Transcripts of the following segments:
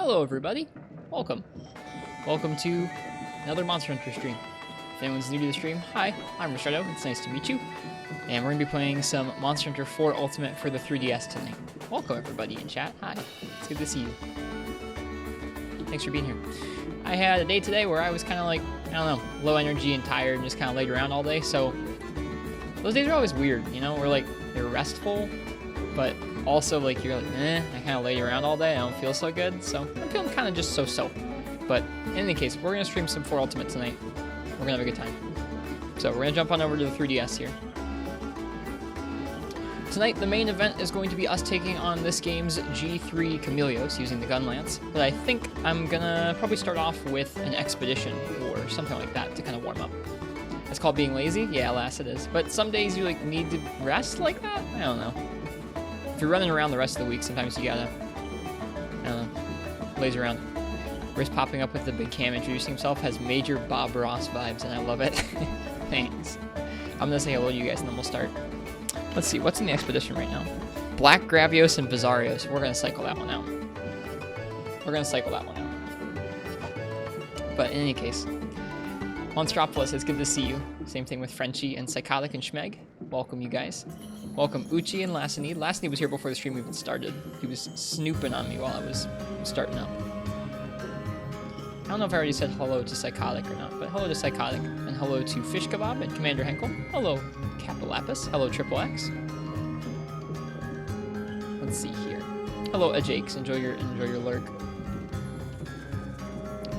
Hello everybody, welcome. Welcome to another Monster Hunter stream. If anyone's new to the stream, hi, I'm Ristretto, it's nice to meet you. And we're going to be playing some Monster Hunter 4 Ultimate for the 3DS tonight. Welcome everybody in chat, hi, it's good to see you. Thanks for being here. I had a day today where I was kind of like, I don't know, low energy and tired and just kind of laid around all day, so those days are always weird, you know, where like, they're restful, but also like you're like, I kind of laid around all day, I don't feel so good, so I'm feeling kind of just so-so. But in any case, we're going to stream some 4 Ultimate tonight. We're going to have a good time. So we're going to jump on over to the 3DS here. Tonight, the main event is going to be us taking on this game's G3 Chameleos using the Gun Lance. But I think I'm going to probably start off with an Expedition or something like that to kind of warm up. It's called being lazy? Yeah, alas it is. But some days you like need to rest like that? I don't know. If you're running around the rest of the week, sometimes you gotta, I don't know, laze around. Riz popping up with the big cam introducing himself has major Bob Ross vibes, and I love it. Thanks. I'm gonna say hello to you guys, and then we'll start. Let's see, what's in the Expedition right now? Black Gravios and Bizarrios. We're gonna cycle that one out. But in any case, Monstropolis, it's good to see you. Same thing with Frenchie and Psychotic and Schmeg. Welcome, you guys. Welcome, Uchi and Lassinid. Lassinid was here before the stream even started. He was snooping on me while I was starting up. I don't know if I already said hello to Psychotic or not, but hello to Psychotic, and hello to Fish Kebab and Commander Henkel. Hello, Capilapis. Hello, Triple X. Let's see here. Hello, Ajakes. Enjoy your lurk.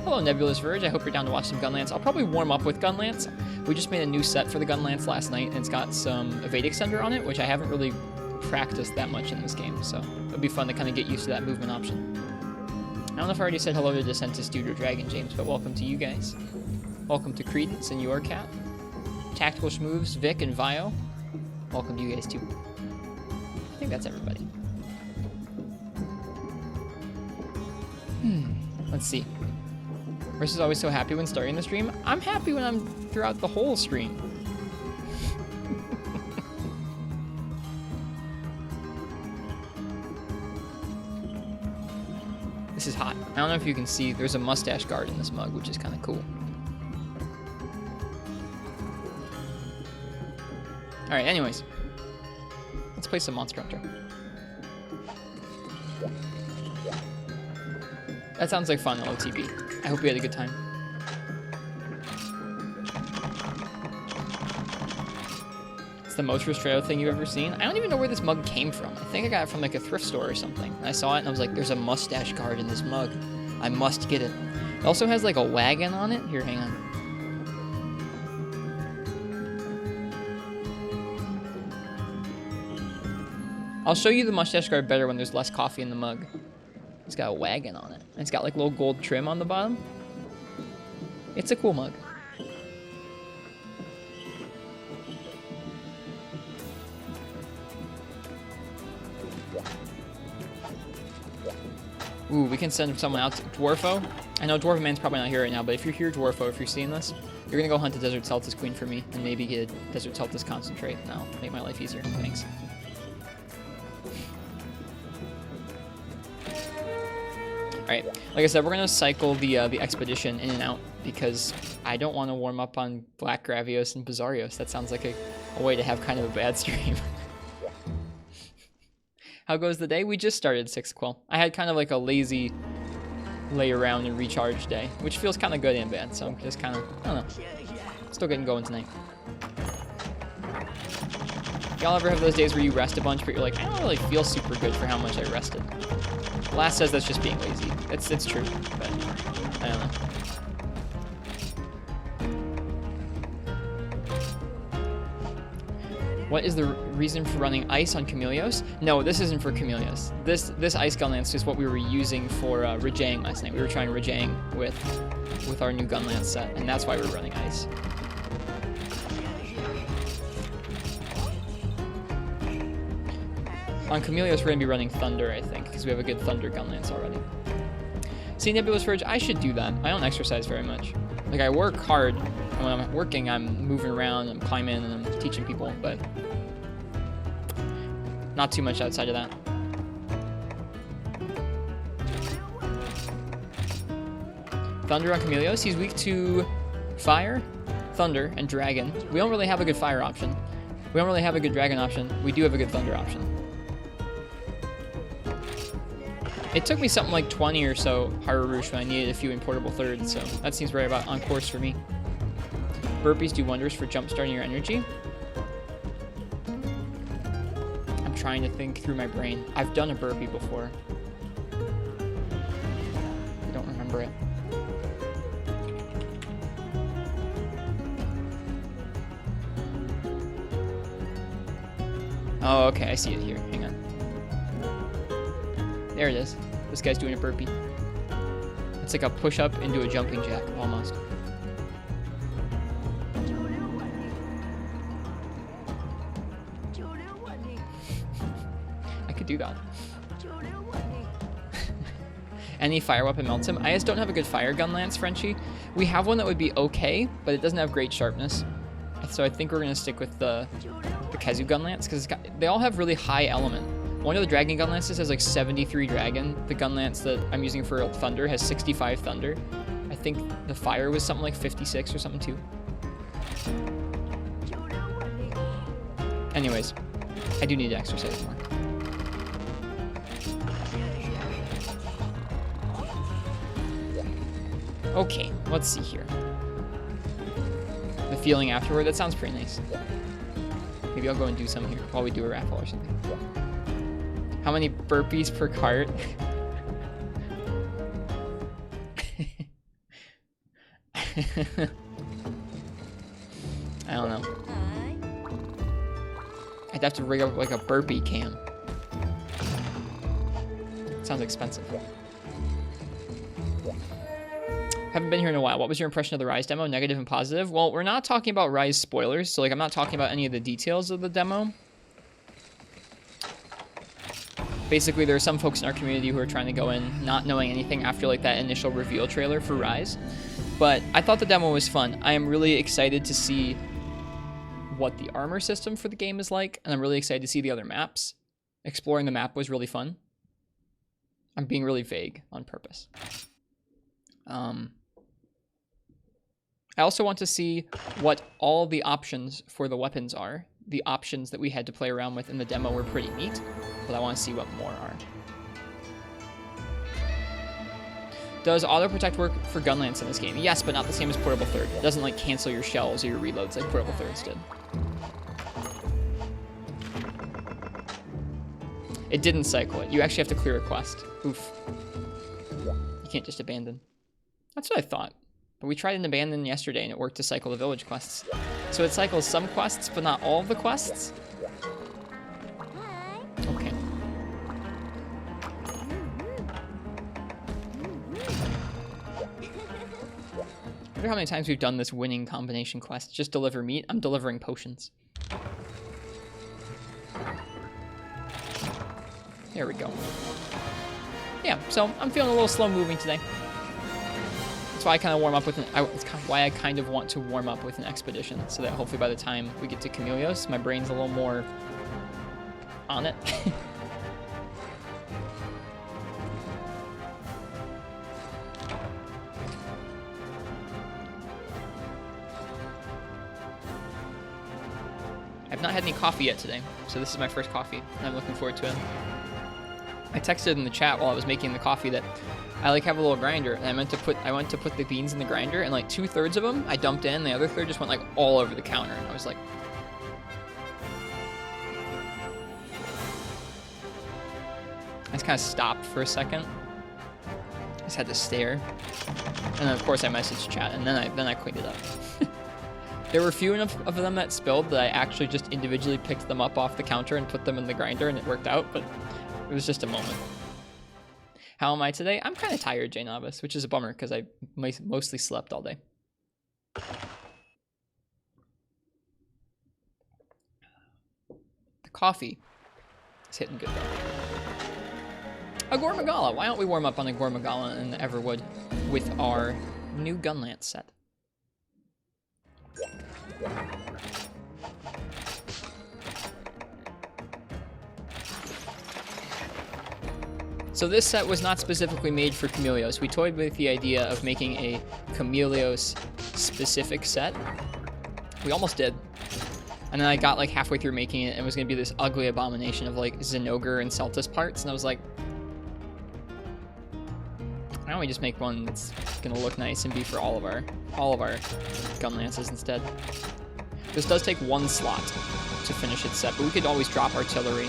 Hello, Nebulous Verge. I hope you're down to watch some Gunlance. I'll probably warm up with Gunlance. We just made a new set for the Gunlance last night, and it's got some evade extender on it, which I haven't really practiced that much in this game, so it'll be fun to kind of get used to that movement option. I don't know if I already said hello to Decentus Dude or Dragon James, but welcome to you guys. Welcome to Credence and Yorkat. Tactical Schmoves, Vic, and Vio. Welcome to you guys, too. I think that's everybody. Let's see. Chris is always so happy when starting the stream. I'm happy when I'm throughout the whole stream. This is hot. I don't know if you can see, there's a mustache guard in this mug, which is kind of cool. Alright, anyways. Let's play some Monster Hunter. That sounds like fun on OTB. I hope you had a good time. It's the most Ristretto thing you've ever seen. I don't even know where this mug came from. I think I got it from like a thrift store or something. And I saw it and I was like, there's a mustache guard in this mug. I must get it. It also has like a wagon on it. Here, hang on. I'll show you the mustache guard better when there's less coffee in the mug. It's got a wagon on it. And it's got like little gold trim on the bottom. It's a cool mug. Ooh, we can send someone out to Dwarfo. I know Dwarf Man's probably not here right now, but if you're here, Dwarfo, if you're seeing this, you're gonna go hunt a Desert Celtis Queen for me and maybe get a Desert Celtis Concentrate. And that'll make my life easier. Thanks. Alright, like I said, we're going to cycle the Expedition in and out because I don't want to warm up on Black Gravios and Bizarrios. That sounds like a way to have kind of a bad stream. How goes the day? We just started 6 Quill. I had kind of like a lazy lay around and recharge day, which feels kind of good and bad, so I'm just kind of, I don't know, still getting going tonight. Y'all ever have those days where you rest a bunch, but you're like, I don't really feel super good for how much I rested? Last says that's just being lazy. It's true, but I don't know. What is the reason for running ice on Chameleos? No, this isn't for Chameleos. This ice gun lance is what we were using for Rajang last night. We were trying Rajang with our new gun lance set, and that's why we're running ice. On Chameleos, we're going to be running Thunder, I think, because we have a good Thunder gun lance already. See, Nebulous Verge, I should do that. I don't exercise very much. Like, I work hard, and when I'm working, I'm moving around, I'm climbing, and I'm teaching people, but not too much outside of that. Thunder on Chameleos. He's weak to fire, thunder, and dragon. We don't really have a good fire option. We don't really have a good dragon option. We do have a good thunder option. It took me something like 20 or so Harurush when I needed a few importable thirds, so that seems right about on course for me. Burpees do wonders for jumpstarting your energy. I'm trying to think through my brain. I've done a burpee before. I don't remember it. Oh, okay, I see it here. Hang on. There it is. This guy's doing a burpee. It's like a push-up into a jumping jack, almost. I could do that. Any fire weapon melts him. I just don't have a good fire gun lance, Frenchie. We have one that would be okay, but it doesn't have great sharpness. So I think we're going to stick with the Kezu gun lance, because they all have really high element. One of the dragon gun lances has like 73 dragon. The gun lance that I'm using for thunder has 65 thunder. I think the fire was something like 56 or something too. Anyways, I do need to exercise more. Okay, let's see here. The feeling afterward, that sounds pretty nice. Maybe I'll go and do some here while we do a raffle or something. How many burpees per cart? I don't know. I'd have to rig up like a burpee cam. Sounds expensive. Haven't been here in a while. What was your impression of the Rise demo? Negative and positive? Well, we're not talking about Rise spoilers, so like I'm not talking about any of the details of the demo. Basically, there are some folks in our community who are trying to go in not knowing anything after like that initial reveal trailer for Rise. But I thought the demo was fun. I am really excited to see what the armor system for the game is like, and I'm really excited to see the other maps. Exploring the map was really fun. I'm being really vague on purpose. I also want to see what all the options for the weapons are. The options that we had to play around with in the demo were pretty neat, but I want to see what more are. Does auto protect work for gun lance in this game? Yes, but not the same as portable third. It doesn't like cancel your shells or your reloads like portable thirds did. It didn't cycle it. You actually have to clear a quest. Oof. You can't just abandon. That's what I thought. But we tried an abandon yesterday and it worked to cycle the village quests. So it cycles some quests, but not all of the quests? Okay. I wonder how many times we've done this winning combination quest. Just deliver meat. I'm delivering potions. There we go. Yeah, so I'm feeling a little slow moving today. That's why I kind of warm up with it's kind of why I kind of want to warm up with an expedition, so that hopefully by the time we get to Chameleos, my brain's a little more on it. I've not had any coffee yet today, so this is my first coffee, and I'm looking forward to it. I texted in the chat while I was making the coffee that I like have a little grinder, and I went to put the beans in the grinder, and like 2/3 of them I dumped in, the other third just went like all over the counter, and I was like, I just kind of stopped for a second. I just had to stare, and then of course I messaged chat, and then I cleaned it up. There were few enough of them that spilled that I actually just individually picked them up off the counter and put them in the grinder, and it worked out, but it was just a moment. How am I today? I'm kind of tired, J Novice, which is a bummer because I mostly slept all day. The coffee is hitting good though. A Gormagala. Why don't we warm up on a Gormagala in the Everwood with our new Gunlance set? So this set was not specifically made for Chameleos. We toyed with the idea of making a Chameleos specific set. We almost did. And then I got like halfway through making it and it was gonna be this ugly abomination of like Zinogre and Celtis parts, and I was like, why don't we just make one that's gonna look nice and be for all of our gun lances instead. This does take 1 slot to finish its set, but we could always drop artillery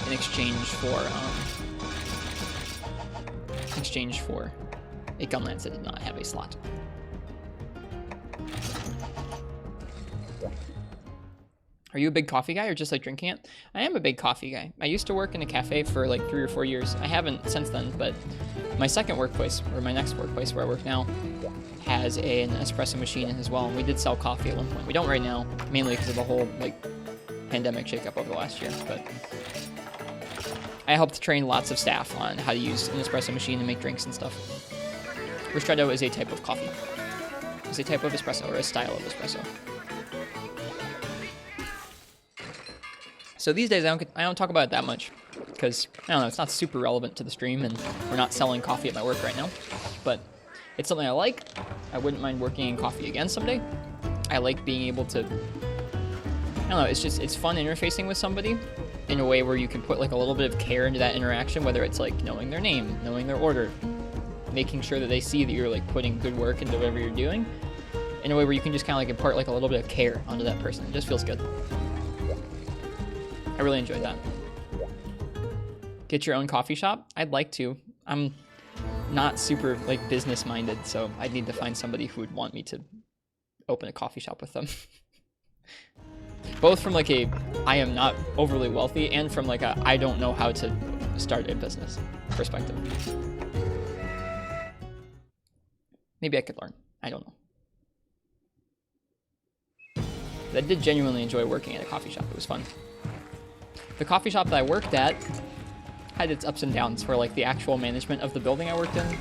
in exchange for a gun lance that did not have a slot. Are you a big coffee guy or just like drinking it? I am a big coffee guy. I used to work in a cafe for like 3 or 4 years. I haven't since then, but my second workplace, or my next workplace where I work now, has an espresso machine as well, and we did sell coffee at one point. We don't right now, mainly because of the whole like pandemic shakeup over the last year, but I helped train lots of staff on how to use an espresso machine to make drinks and stuff. Ristretto is a type of coffee. It's a type of espresso, or a style of espresso. So these days I don't talk about it that much because, I don't know, it's not super relevant to the stream and we're not selling coffee at my work right now. But it's something I like. I wouldn't mind working in coffee again someday. I like being able to, I don't know, it's fun interfacing with somebody in a way where you can put like a little bit of care into that interaction, whether it's like knowing their name, knowing their order, making sure that they see that you're like putting good work into whatever you're doing, in a way where you can just kind of like impart like a little bit of care onto that person. It just feels good. I really enjoyed that. Get your own coffee shop? I'd like to. I'm not super like business minded, so I'd need to find somebody who would want me to open a coffee shop with them. Both from like a I am not overly wealthy and from like a I don't know how to start a business perspective. Maybe I could learn. I don't know. I did genuinely enjoy working at a coffee shop. It was fun. The coffee shop that I worked at had its ups and downs, where like the actual management of the building I worked in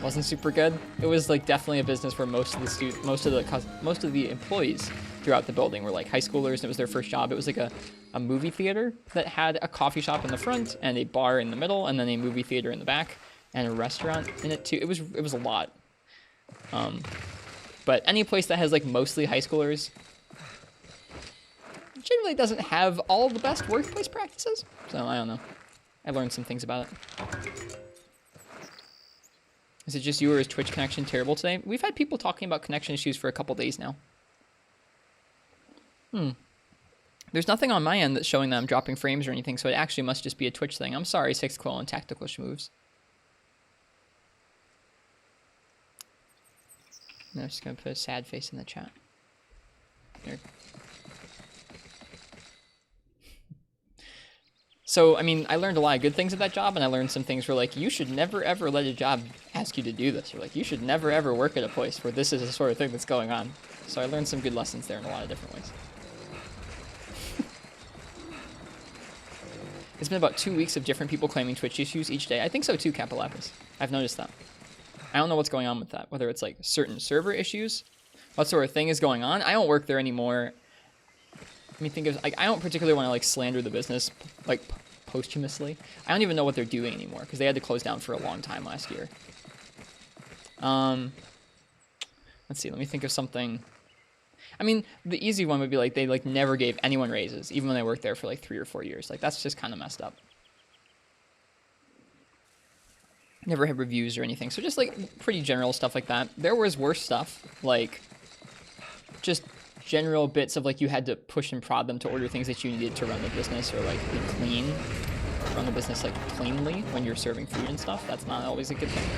wasn't super good. It was like definitely a business where most of the employees throughout the building were like high schoolers, and it was their first job. It was like a movie theater that had a coffee shop in the front and a bar in the middle, and then a movie theater in the back and a restaurant in it too. It was a lot. But any place that has like mostly high schoolers generally doesn't have all the best workplace practices. So I don't know. I learned some things about it. Is it just you, or is Twitch connection terrible today? We've had people talking about connection issues for a couple days now. There's nothing on my end that's showing that I'm dropping frames or anything, so it actually must just be a Twitch thing. I'm sorry, 6quill and Tactical Schmoves. I'm just gonna put a sad face in the chat. There. So, I mean, I learned a lot of good things at that job, and I learned some things where, like, you should never, ever let a job ask you to do this. Or, like, you should never, ever work at a place where this is the sort of thing that's going on. So I learned some good lessons there in a lot of different ways. It's been about 2 weeks of different people claiming Twitch issues each day. I think so, too, Capilapis. I've noticed that. I don't know what's going on with that, whether it's, like, certain server issues, what sort of thing is going on. I don't work there anymore. Let me think of, like, I don't particularly want to, like, slander the business, like, posthumously. I don't even know what they're doing anymore, because they had to close down for a long time last year. Let's see, let me think of something. I mean, the easy one would be, like, they, like, never gave anyone raises, even when they worked there for, like, 3 or 4 years. Like, that's just kind of messed up. Never had reviews or anything, so just, like, pretty general stuff like that. There was worse stuff, like, just general bits of like you had to push and prod them to order things that you needed to run the business, or like be clean, run the business like cleanly when you're serving food and stuff. That's not always a good thing.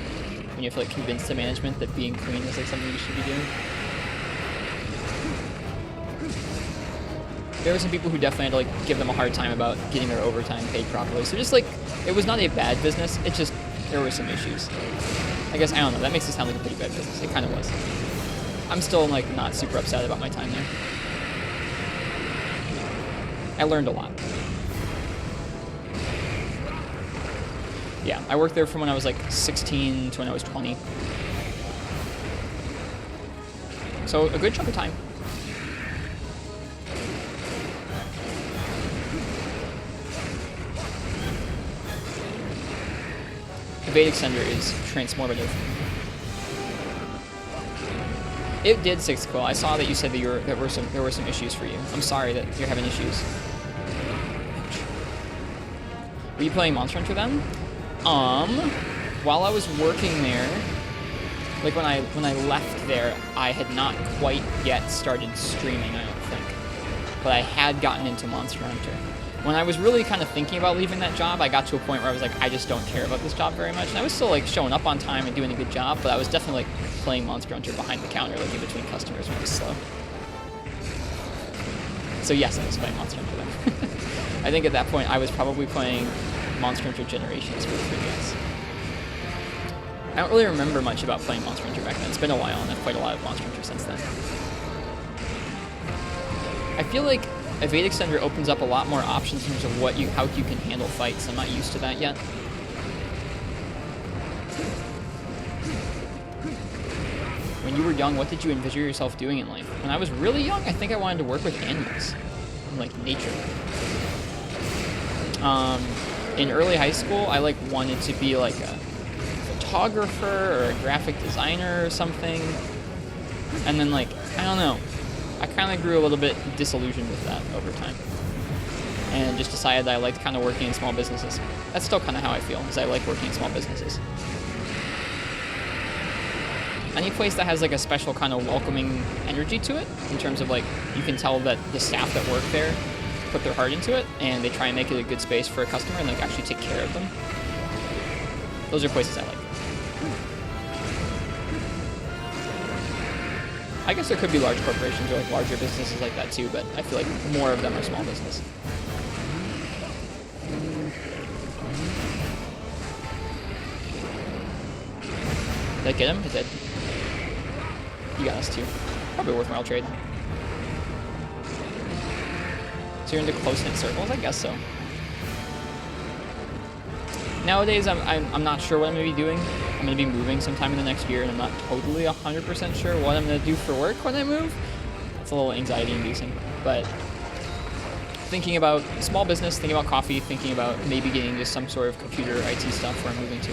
When you have to like convince the management that being clean is like something you should be doing. There were some people who definitely had to like give them a hard time about getting their overtime paid properly. So just like, it was not a bad business, it just, there were some issues. I guess, I don't know, that makes it sound like a pretty bad business. It kind of was. I'm still like not super upset about my time there. I learned a lot. Yeah, I worked there from when I was like 16 to when I was 20. So a good chunk of time. Evade Extender is transformative. It did 6 quill. I saw that you said that there were some issues for you. I'm sorry that you're having issues. Were you playing Monster Hunter then? While I was working there, like when I left there, I had not quite yet started streaming, I don't think. But I had gotten into Monster Hunter. When I was really kind of thinking about leaving that job, I got to a point where I was like, I just don't care about this job very much. And I was still like showing up on time and doing a good job, but I was definitely like playing Monster Hunter behind the counter, like in between customers when it was slow. So yes, I was playing Monster Hunter then. I think at that point I was probably playing Monster Hunter Generations for the 3DS. I don't really remember much about playing Monster Hunter back then. It's been a while, and I've played a lot of Monster Hunter since then. I feel like Evade Extender opens up a lot more options in terms of how you can handle fights. I'm not used to that yet. When you were young, what did you envision yourself doing in life? When I was really young, I think I wanted to work with animals, and, like nature. In early high school, I like wanted to be like a photographer or a graphic designer or something. And then like, I don't know, I kind of grew a little bit disillusioned with that over time. And just decided that I liked kind of working in small businesses. That's still kind of how I feel, is I like working in small businesses. Any place that has like a special kind of welcoming energy to it, in terms of like, you can tell that the staff that work there put their heart into it, and they try and make it a good space for a customer and like actually take care of them. Those are places I like. I guess there could be large corporations or like larger businesses like that too, but I feel like more of them are small business. Did I get him? It did. You got us too. Probably a worthwhile trade. So you're into close-knit circles? I guess so. Nowadays, I'm not sure what I'm going to be doing. I'm going to be moving sometime in the next year, and I'm not totally 100% sure what I'm going to do for work when I move. It's a little anxiety-inducing, but thinking about small business, thinking about coffee, thinking about maybe getting into some sort of computer IT stuff where I'm moving to.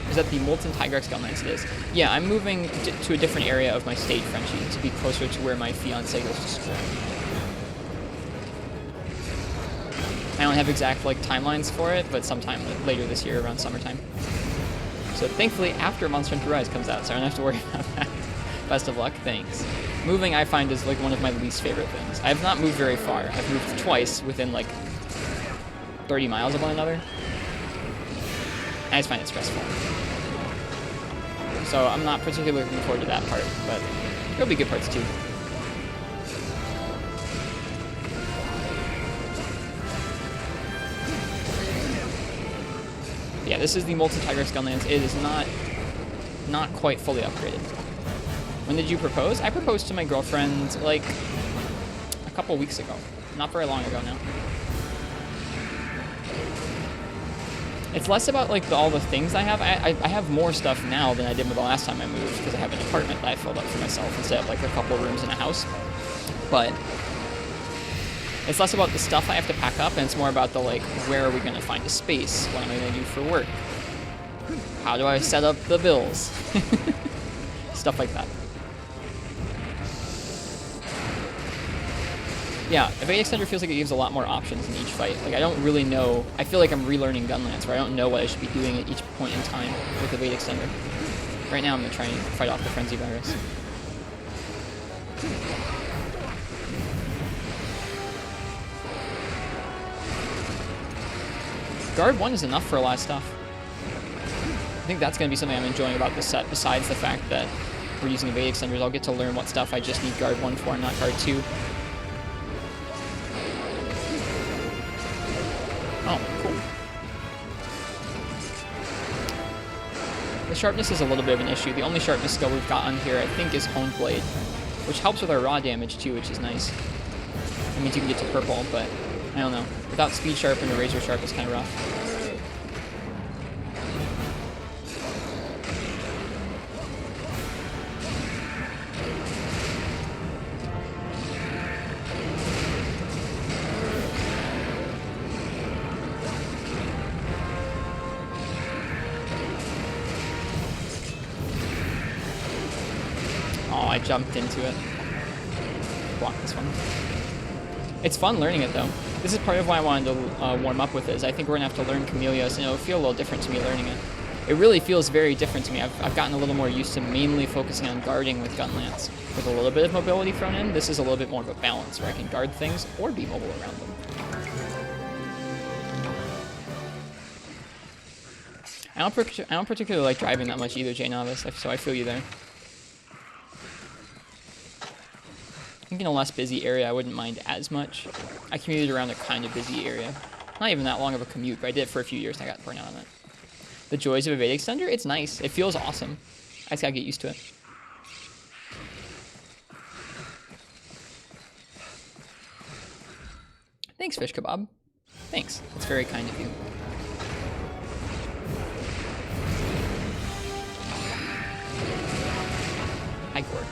Is that the Molten Tigrex Gunlance? It is. Yeah, I'm moving to a different area of my state, Frenchie, to be closer to where my fiance goes to school. I don't have exact like timelines for it, but sometime later this year, around summertime. So thankfully, after Monster Hunter Rise comes out, so I don't have to worry about that. Best of luck, thanks. Moving, I find, is like one of my least favorite things. I have not moved very far. I've moved twice within like 30 miles of one another. I just find it stressful. So I'm not particularly looking forward to that part, but there'll be good parts too. Yeah, this is the Molten Tigrex Gunlance. It is not quite fully upgraded. When did you propose? I proposed to my girlfriend like a couple weeks ago. Not very long ago now. It's less about like all the things I have. I have more stuff now than I did the last time I moved, because I have an apartment that I filled up for myself instead of like a couple rooms in a house. But it's less about the stuff I have to pack up, and it's more about the like, where are we going to find a space? What am I going to do for work? How do I set up the bills? Stuff like that. Yeah, Evade Extender feels like it gives a lot more options in each fight. Like, I don't really know. I feel like I'm relearning Gunlance, where I don't know what I should be doing at each point in time with Evade Extender. Right now, I'm going to try and fight off the Frenzy Virus. Guard 1 is enough for a lot of stuff. I think that's going to be something I'm enjoying about this set, besides the fact that we're using Evade Extenders. I'll get to learn what stuff I just need Guard 1 for and not Guard 2. Oh, cool. The sharpness is a little bit of an issue. The only sharpness skill we've got on here, I think, is Honed Blade, which helps with our raw damage too, which is nice. It means you can get to purple, but I don't know. Without Speed Sharp and a Razor Sharp, it's kind of rough. Oh, I jumped into it. Block this one. It's fun learning it, though. This is part of why I wanted to warm up with it, is I think we're going to have to learn Chameleos, and it'll feel a little different to me learning it. It really feels very different to me. I've gotten a little more used to mainly focusing on guarding with Gun Lance. With a little bit of mobility thrown in, this is a little bit more of a balance, where I can guard things or be mobile around them. I don't particularly like driving that much either, J-Novice, so I feel you there. I think in a less busy area, I wouldn't mind as much. I commuted around a kind of busy area. Not even that long of a commute, but I did it for a few years and I got burnt out on it. The joys of Evade Extender, it's nice. It feels awesome. I just gotta get used to it. Thanks, Fish Kebab. Thanks. That's very kind of you. Hi, Cord.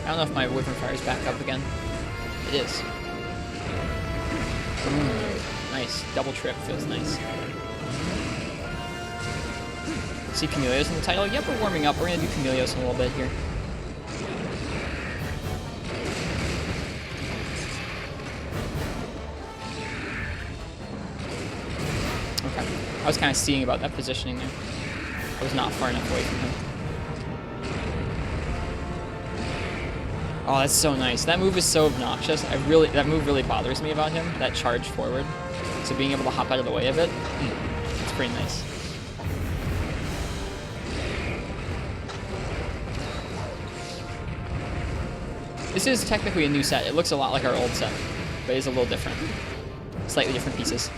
I don't know if my Wyvern Fire is back up again. It is. Nice. Double trip. Feels nice. See Chameleos in the title? Yep, we're warming up. We're going to do Chameleos in a little bit here. Okay. I was kind of seeing about that positioning there. I was not far enough away from him. Oh, that's so nice. That move is so obnoxious. That move really bothers me about him, that charge forward. So being able to hop out of the way of it, it's pretty nice. This is technically a new set. It looks a lot like our old set, but it is a little different. Slightly different pieces.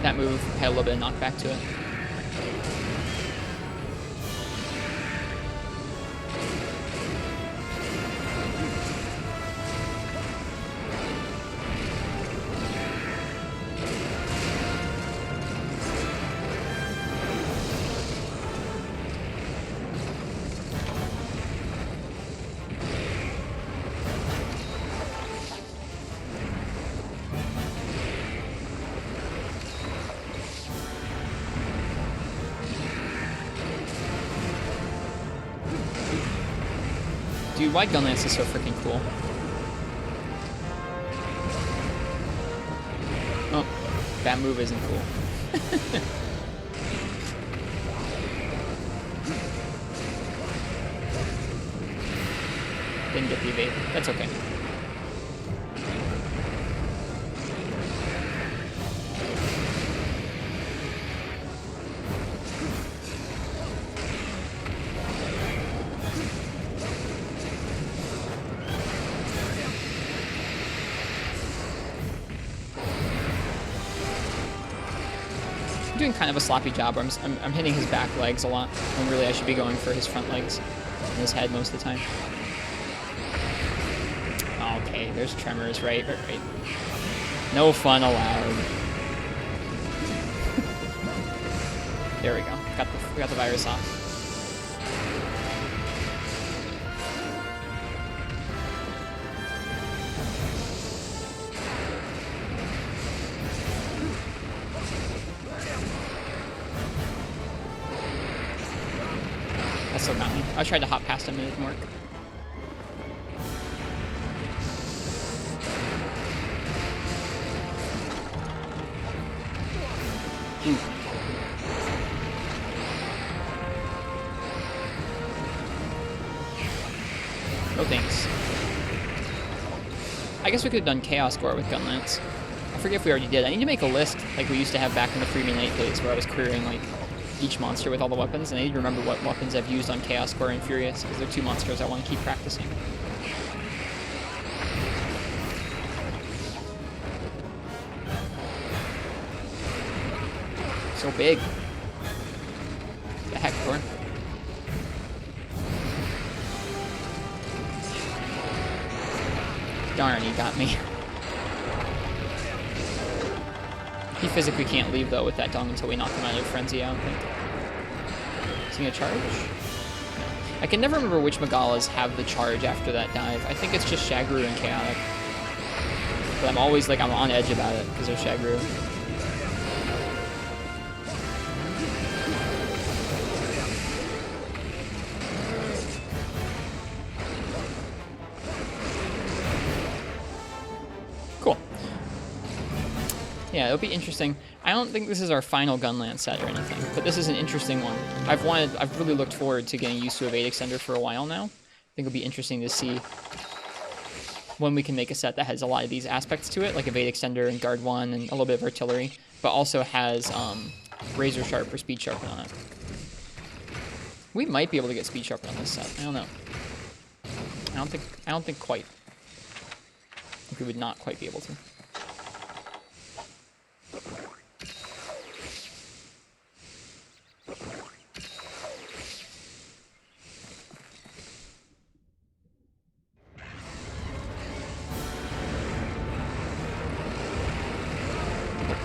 That move had a little bit of knockback to it. Dude, why Gun Lance is so freaking cool. Oh, that move isn't cool. Didn't get the evade. That's okay. Doing kind of a sloppy job. I'm hitting his back legs a lot, when really I should be going for his front legs and his head most of the time. Okay, there's tremors, right. No fun allowed. There we go. Got the virus off. That still got me. I tried to hop past him and it didn't work. No thanks. I guess we could have done Chaos Gore with Gun Lance. I forget if we already did. I need to make a list like we used to have back in the Freemium 8 days where I was querying like each monster with all the weapons, and I need to remember what weapons I've used on Chaos Gore and Furious, because they're two monsters I want to keep practicing. So big. got me. He physically can't leave, though, with that dung until we knock him out of Frenzy, I don't think. Is he gonna charge? No. I can never remember which Megalas have the charge after that dive. I think it's just Shagru and Chaotic. But I'm always, like, I'm on edge about it because of Shagru. Cool. Yeah, it'll be interesting. I don't think this is our final Gunlance set or anything, but this is an interesting one. I've really looked forward to getting used to Evade Extender for a while now. I think it'll be interesting to see when we can make a set that has a lot of these aspects to it, like Evade Extender and Guard 1 and a little bit of Artillery, but also has Razor Sharp or Speed Sharpen on it. We might be able to get Speed Sharpen on this set. I don't know. I don't think quite. I think we would not quite be able to.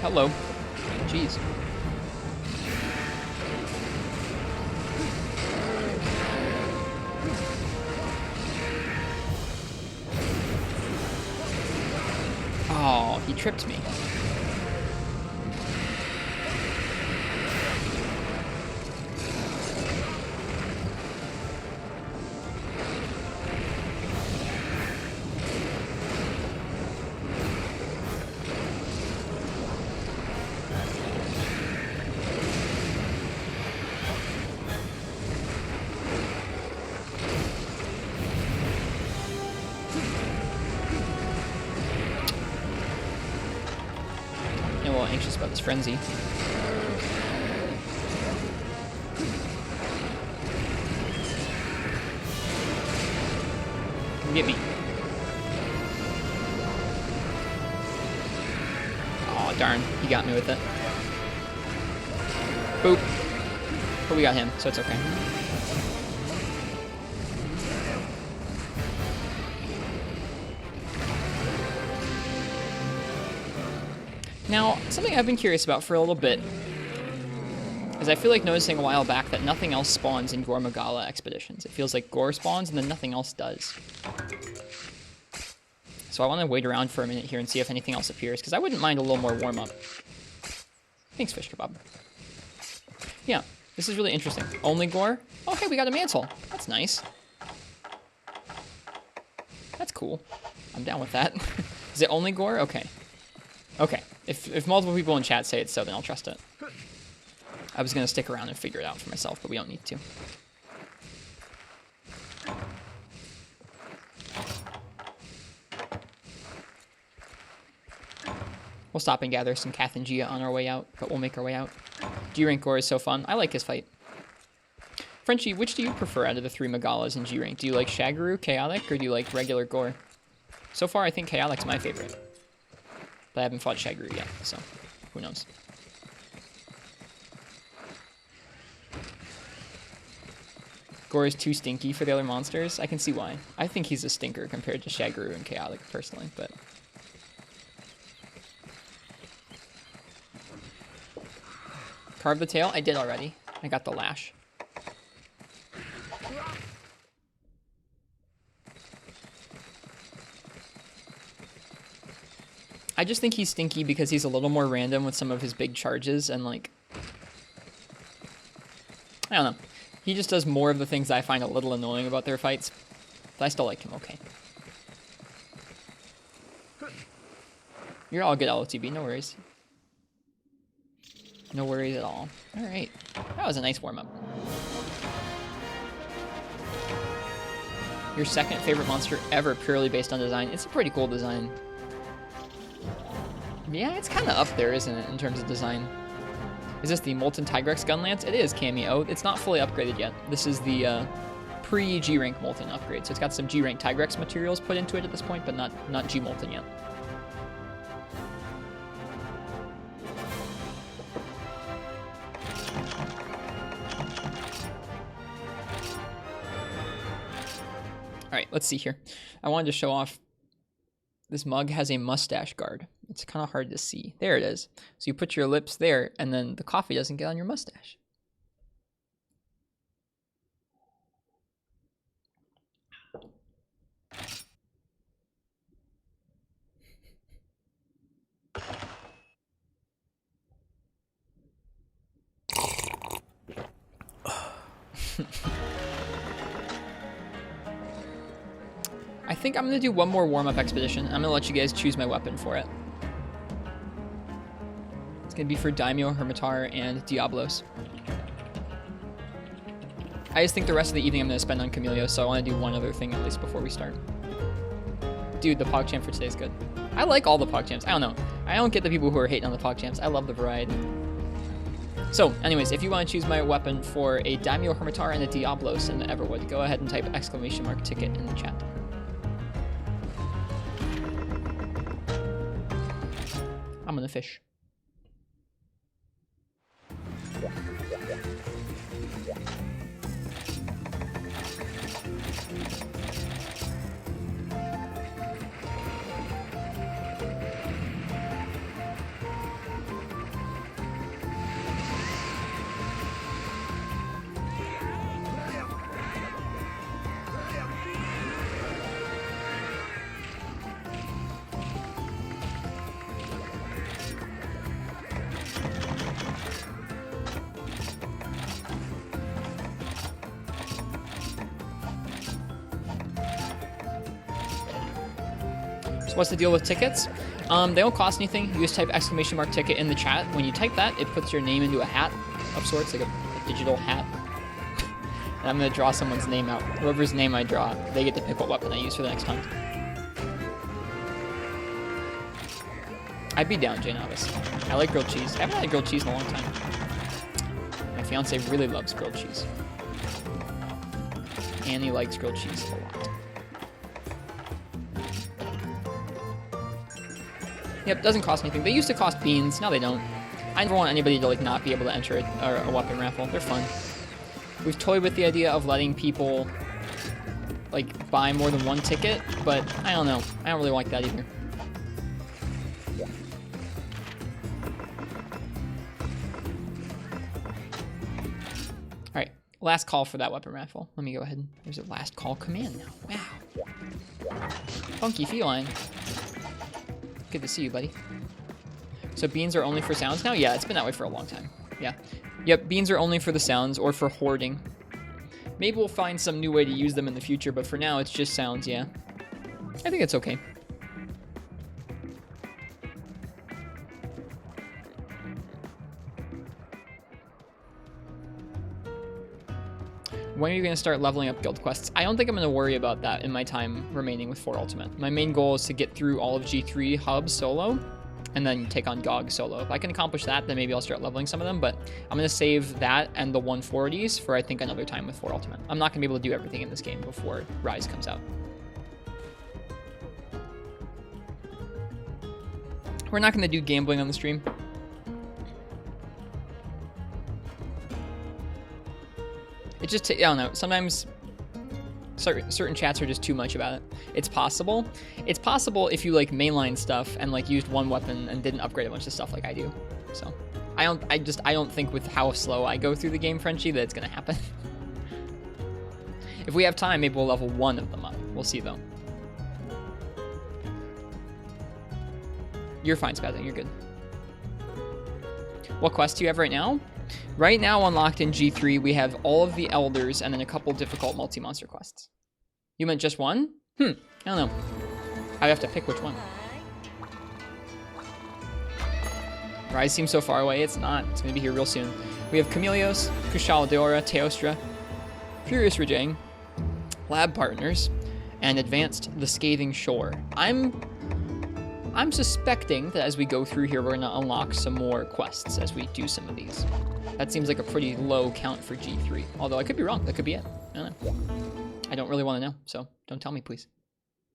Hello. Jeez. Oh, he tripped me. Anxious about this Frenzy. Get me. Oh darn, he got me with it. Boop. But we got him, so it's okay. Now, something I've been curious about for a little bit is I feel like noticing a while back that nothing else spawns in Gore Magala expeditions. It feels like Gore spawns and then nothing else does. So I want to wait around for a minute here and see if anything else appears, because I wouldn't mind a little more warm-up. Thanks, Fish Kebab. Yeah, this is really interesting. Only Gore? Oh, hey, we got a Mantle. That's nice. That's cool. I'm down with that. Is it only Gore? Okay. Okay. If multiple people in chat say it's so, then I'll trust it. I was going to stick around and figure it out for myself, but we don't need to. We'll stop and gather some Kath and Gia on our way out, but we'll make our way out. G-Rank Gore is so fun. I like his fight. Frenchie, which do you prefer out of the 3 Megalas in G-Rank? Do you like Shagru, Chaotic, or do you like regular Gore? So far, I think Chaotic's my favorite. But I haven't fought Shagru yet, so who knows. Gore is too stinky for the other monsters. I can see why. I think he's a stinker compared to Shagru and Chaotic, personally, but... Carve the tail? I did already. I got the lash. I just think he's stinky because he's a little more random with some of his big charges and, like... I don't know. He just does more of the things I find a little annoying about their fights. But I still like him okay. You're all good, LTB. No worries. No worries at all. Alright. That was a nice warm-up. Your second favorite monster ever purely based on design. It's a pretty cool design. Yeah, it's kind of up there, isn't it, in terms of design? Is this the Molten Tigrex Gunlance? It is, Cameo. It's not fully upgraded yet. This is the pre-G-Rank Molten upgrade. So it's got some G-Rank Tigrex materials put into it at this point, but not G-Molten yet. Alright, let's see here. I wanted to show off This mug has a mustache guard. It's kind of hard to see. There it is. So you put your lips there, and then the coffee doesn't get on your mustache. I think I'm going to do one more warm-up expedition. I'm going to let you guys choose my weapon for it. It's going to be for Daimyo, Hermitar, and Diablos. I just think the rest of the evening I'm going to spend on Camilio, so I want to do one other thing at least before we start. Dude, the PogChamp for today is good. I like all the PogChamps. I don't know. I don't get the people who are hating on the PogChamps. I love the variety. So, anyways, if you want to choose my weapon for a Daimyo, Hermitar, and a Diablos in the Everwood, go ahead and type !ticket in the chat. I'm gonna fish. What's the deal with tickets? They don't cost anything. You just type !ticket in the chat. When you type that, it puts your name into a hat of sorts, like a digital hat. And I'm going to draw someone's name out. Whoever's name I draw, they get to pick what weapon I use for the next hunt. I'd be down, Jay Novice. I like grilled cheese. I haven't had grilled cheese in a long time. My fiance really loves grilled cheese. Annie likes grilled cheese a lot. Yep, doesn't cost anything. They used to cost beans, now they don't. I never want anybody to like not be able to enter a weapon raffle. They're fun. We've toyed with the idea of letting people like buy more than one ticket, but I don't know. I don't really like that either. Alright, last call for that weapon raffle. Let me go ahead. There's a last call command now. Wow. Funky feline. Good to see you, buddy. So beans are only for sounds now? Yeah, it's been that way for a long time. Yeah. Yep, beans are only for the sounds or for hoarding. Maybe we'll find some new way to use them in the future, but for now it's just sounds, yeah. I think it's okay. When are you going to start leveling up guild quests? I don't think I'm going to worry about that in my time remaining with 4 Ultimate. My main goal is to get through all of G3 hubs solo, and then take on GOG solo. If I can accomplish that, then maybe I'll start leveling some of them, but I'm going to save that and the 140s for, I think, another time with 4 Ultimate. I'm not going to be able to do everything in this game before Rise comes out. We're not going to do gambling on the stream. It just, I don't know, sometimes certain chats are just too much about it. It's possible. It's possible if you like mainline stuff and like used one weapon and didn't upgrade a bunch of stuff like I do. So I don't think with how slow I go through the game, Frenchie, that it's gonna happen. If we have time, maybe we'll level one of them up. We'll see though. You're fine, Spazzing, you're good. What quest do you have right now? Right now, unlocked in G3, we have all of the Elders and then a couple difficult multi-monster quests. You meant just one? I don't know. I have to pick which one. Rise seems so far away. It's not. It's going to be here real soon. We have Camelios, Kushala Deora, Teostra, Furious Rajang, Lab Partners, and Advanced the Scathing Shore. I'm suspecting that as we go through here, we're going to unlock some more quests as we do some of these. That seems like a pretty low count for G3. Although I could be wrong. That could be it. I don't know. I don't really want to know, so don't tell me, please.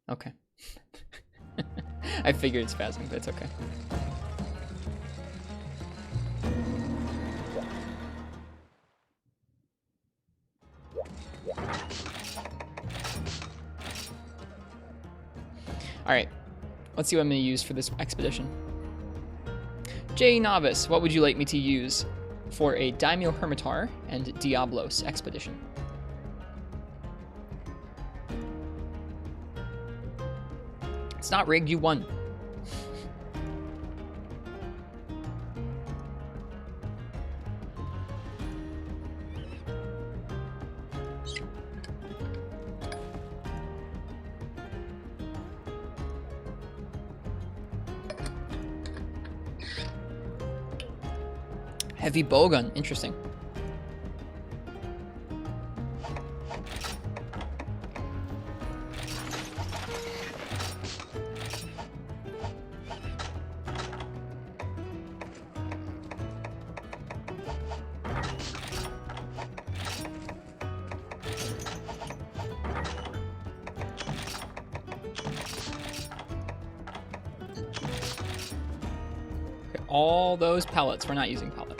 Okay. I figured it's spazzing, but it's okay. All right. Let's see what I'm going to use for this expedition. J. Novice, what would you like me to use for a Daimyo Hermitar and Diablos expedition? It's not rigged, you won. Heavy bowgun, interesting. Okay, all those pellets, we're not using pellet.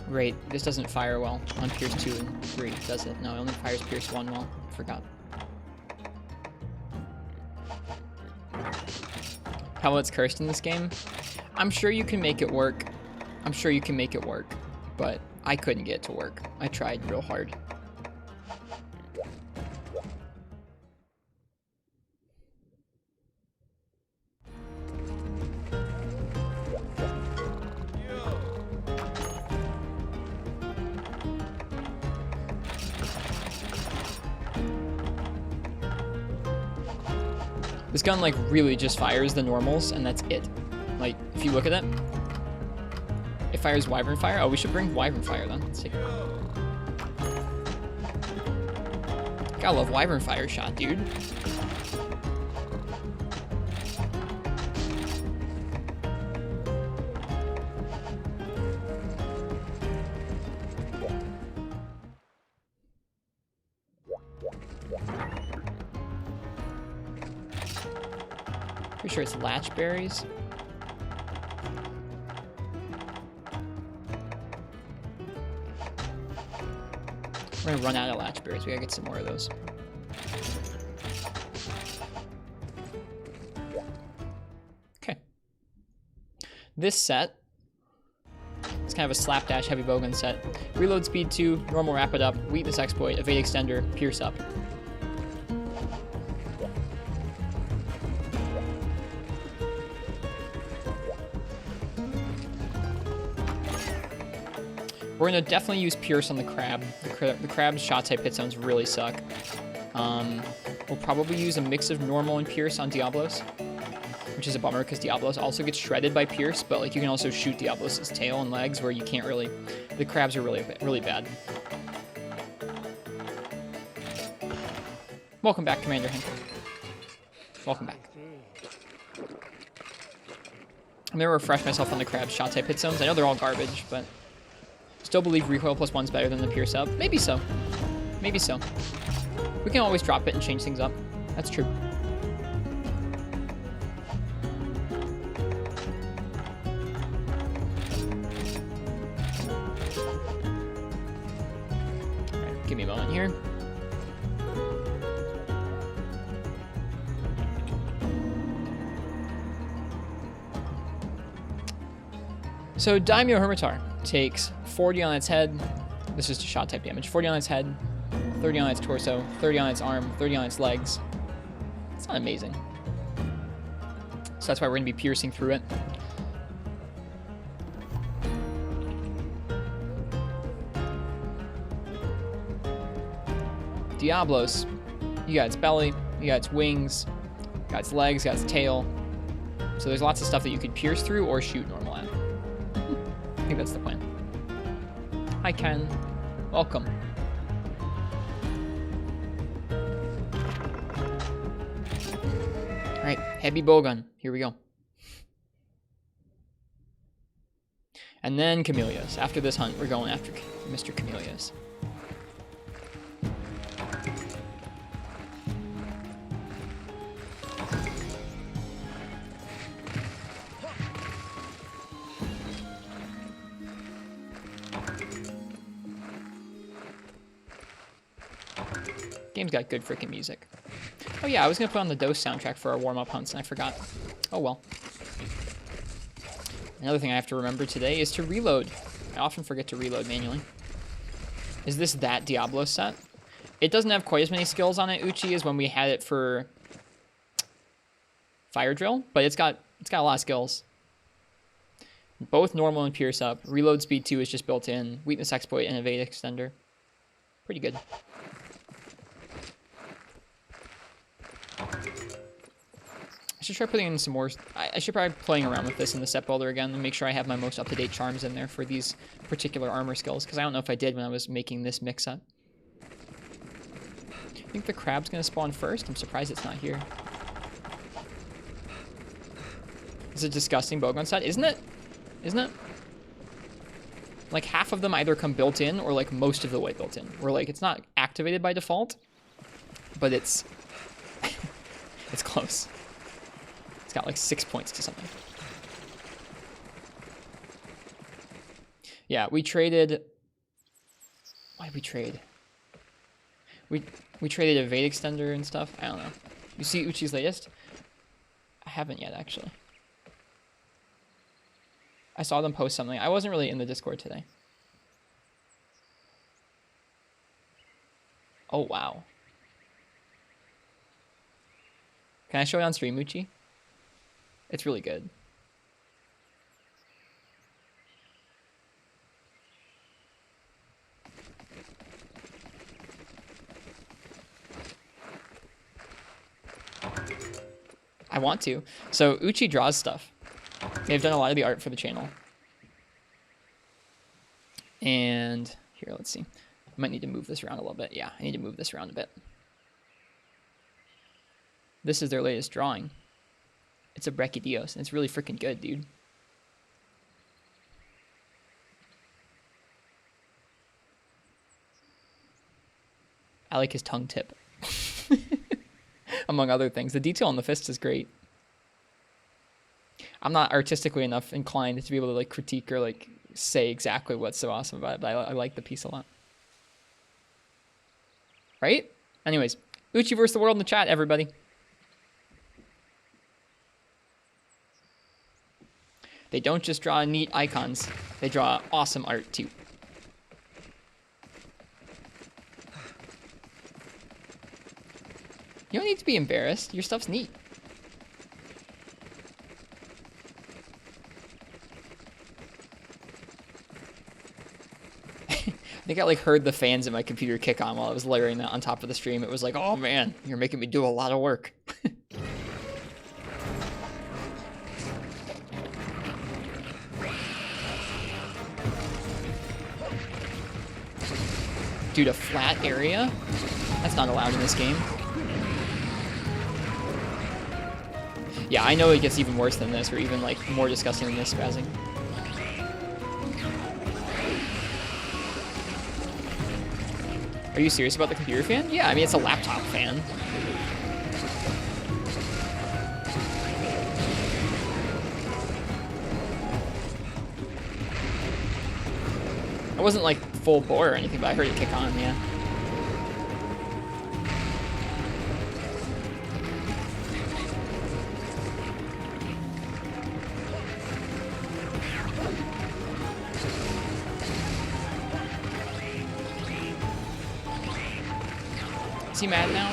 Great, this doesn't fire well on Pierce 2 and 3, does it? No, it only fires Pierce 1 well. I forgot. Pellet's cursed in this game. I'm sure you can make it work. I'm sure you can make it work, but I couldn't get it to work. I tried real hard. This gun, like, really just fires the normals, and that's it. Like, if you look at it, it fires Wyvern Fire. Oh, we should bring Wyvern Fire, then. Let's see. Gotta love Wyvern Fire shot, dude. Pretty sure it's latch berries. We're gonna run out of latch berries. We gotta get some more of those. Okay. This set is kind of a slapdash heavy bowgun set. Reload speed 2, normal rapid up, weakness exploit, evade extender, pierce up. We're going to definitely use Pierce on the Crab. The Crab's shot type hit zones really suck. We'll probably use a mix of normal and Pierce on Diablos, which is a bummer because Diablos also gets shredded by Pierce, but like you can also shoot Diablos' tail and legs where you can't really... The Crabs are really bad. Welcome back, Commander Hank. Welcome back. I'm going to refresh myself on the Crab's shot type hit zones. I know they're all garbage, but... Still believe recoil plus 1's better than the Pierce up. Maybe so. Maybe so. We can always drop it and change things up. That's true. Alright, give me a moment here. So Daimyo Hermitar takes 40 on its head. This is just shot type damage. 40 on its head, 30 on its torso, 30 on its arm, 30 on its legs. It's not amazing. So that's why we're going to be piercing through it. Diablos, you got its belly, you got its wings, you got its legs, you got its tail. So there's lots of stuff that you could pierce through or shoot normal at. I think that's the plan. Hi, Ken. Welcome. Alright, heavy bowgun. Here we go. And then camellias. After this hunt, we're going after Mr. Camellias. Game's got good freaking music. Oh yeah, I was gonna put on the Dose soundtrack for our warm-up hunts and I forgot. Oh well. Another thing I have to remember today is to reload. I often forget to reload manually. Is this that Diablo set? It doesn't have quite as many skills on it, Uchi, as when we had it for Fire Drill, but it's got a lot of skills. Both normal and Pierce up. Reload speed 2 is just built in. Weakness exploit and evade extender. Pretty good. I should try putting in some more. I should probably playing around with this in the set builder again and make sure I have my most up-to-date charms in there for these particular armor skills, because I don't know if I did when I was making this mix-up. I think the crab's going to spawn first. I'm surprised it's not here. It's a disgusting bowgun set, isn't it? Isn't it? Like half of them either come built in or like most of the way built in. Or like it's not activated by default, but it's it's close. It's got like 6 points to something. Yeah, we traded. Why did we trade? We traded evade extender and stuff. I don't know. You see Uchi's latest? I haven't yet, actually. I saw them post something. I wasn't really in the Discord today. Oh, wow. Can I show it on stream, Uchi? It's really good. I want to. So Uchi draws stuff. They've done a lot of the art for the channel. And here, let's see. I might need to move this around a little bit. Yeah, I need to move this around a bit. This is their latest drawing. It's a Brachydios, and it's really freaking good, dude. I like his tongue tip. Among other things. The detail on the fist is great. I'm not artistically enough inclined to be able to like critique or like say exactly what's so awesome about it, but I like the piece a lot. Right? Anyways, Uchi versus the world in the chat, everybody. They don't just draw neat icons, they draw awesome art too. You don't need to be embarrassed. Your stuff's neat. I think I like heard the fans in my computer kick on while I was layering that on top of the stream. It was like, oh man, you're making me do a lot of work. Dude, a flat area? That's not allowed in this game. Yeah, I know it gets even worse than this, or even like more disgusting than this spazzing. Are you serious about the computer fan? Yeah, I mean, it's a laptop fan. I wasn't like full bore or anything, but I heard it kick on, yeah. Is he mad now?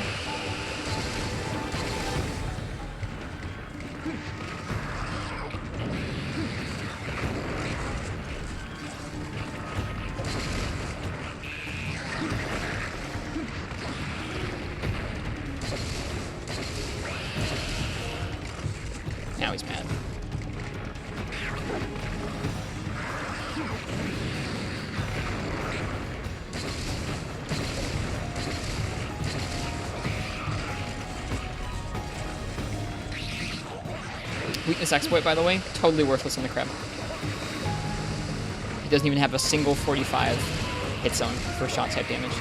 Now he's mad. Weakness exploit, by the way, totally worthless on the crab. He doesn't even have a single 45 hit zone for shot type damage.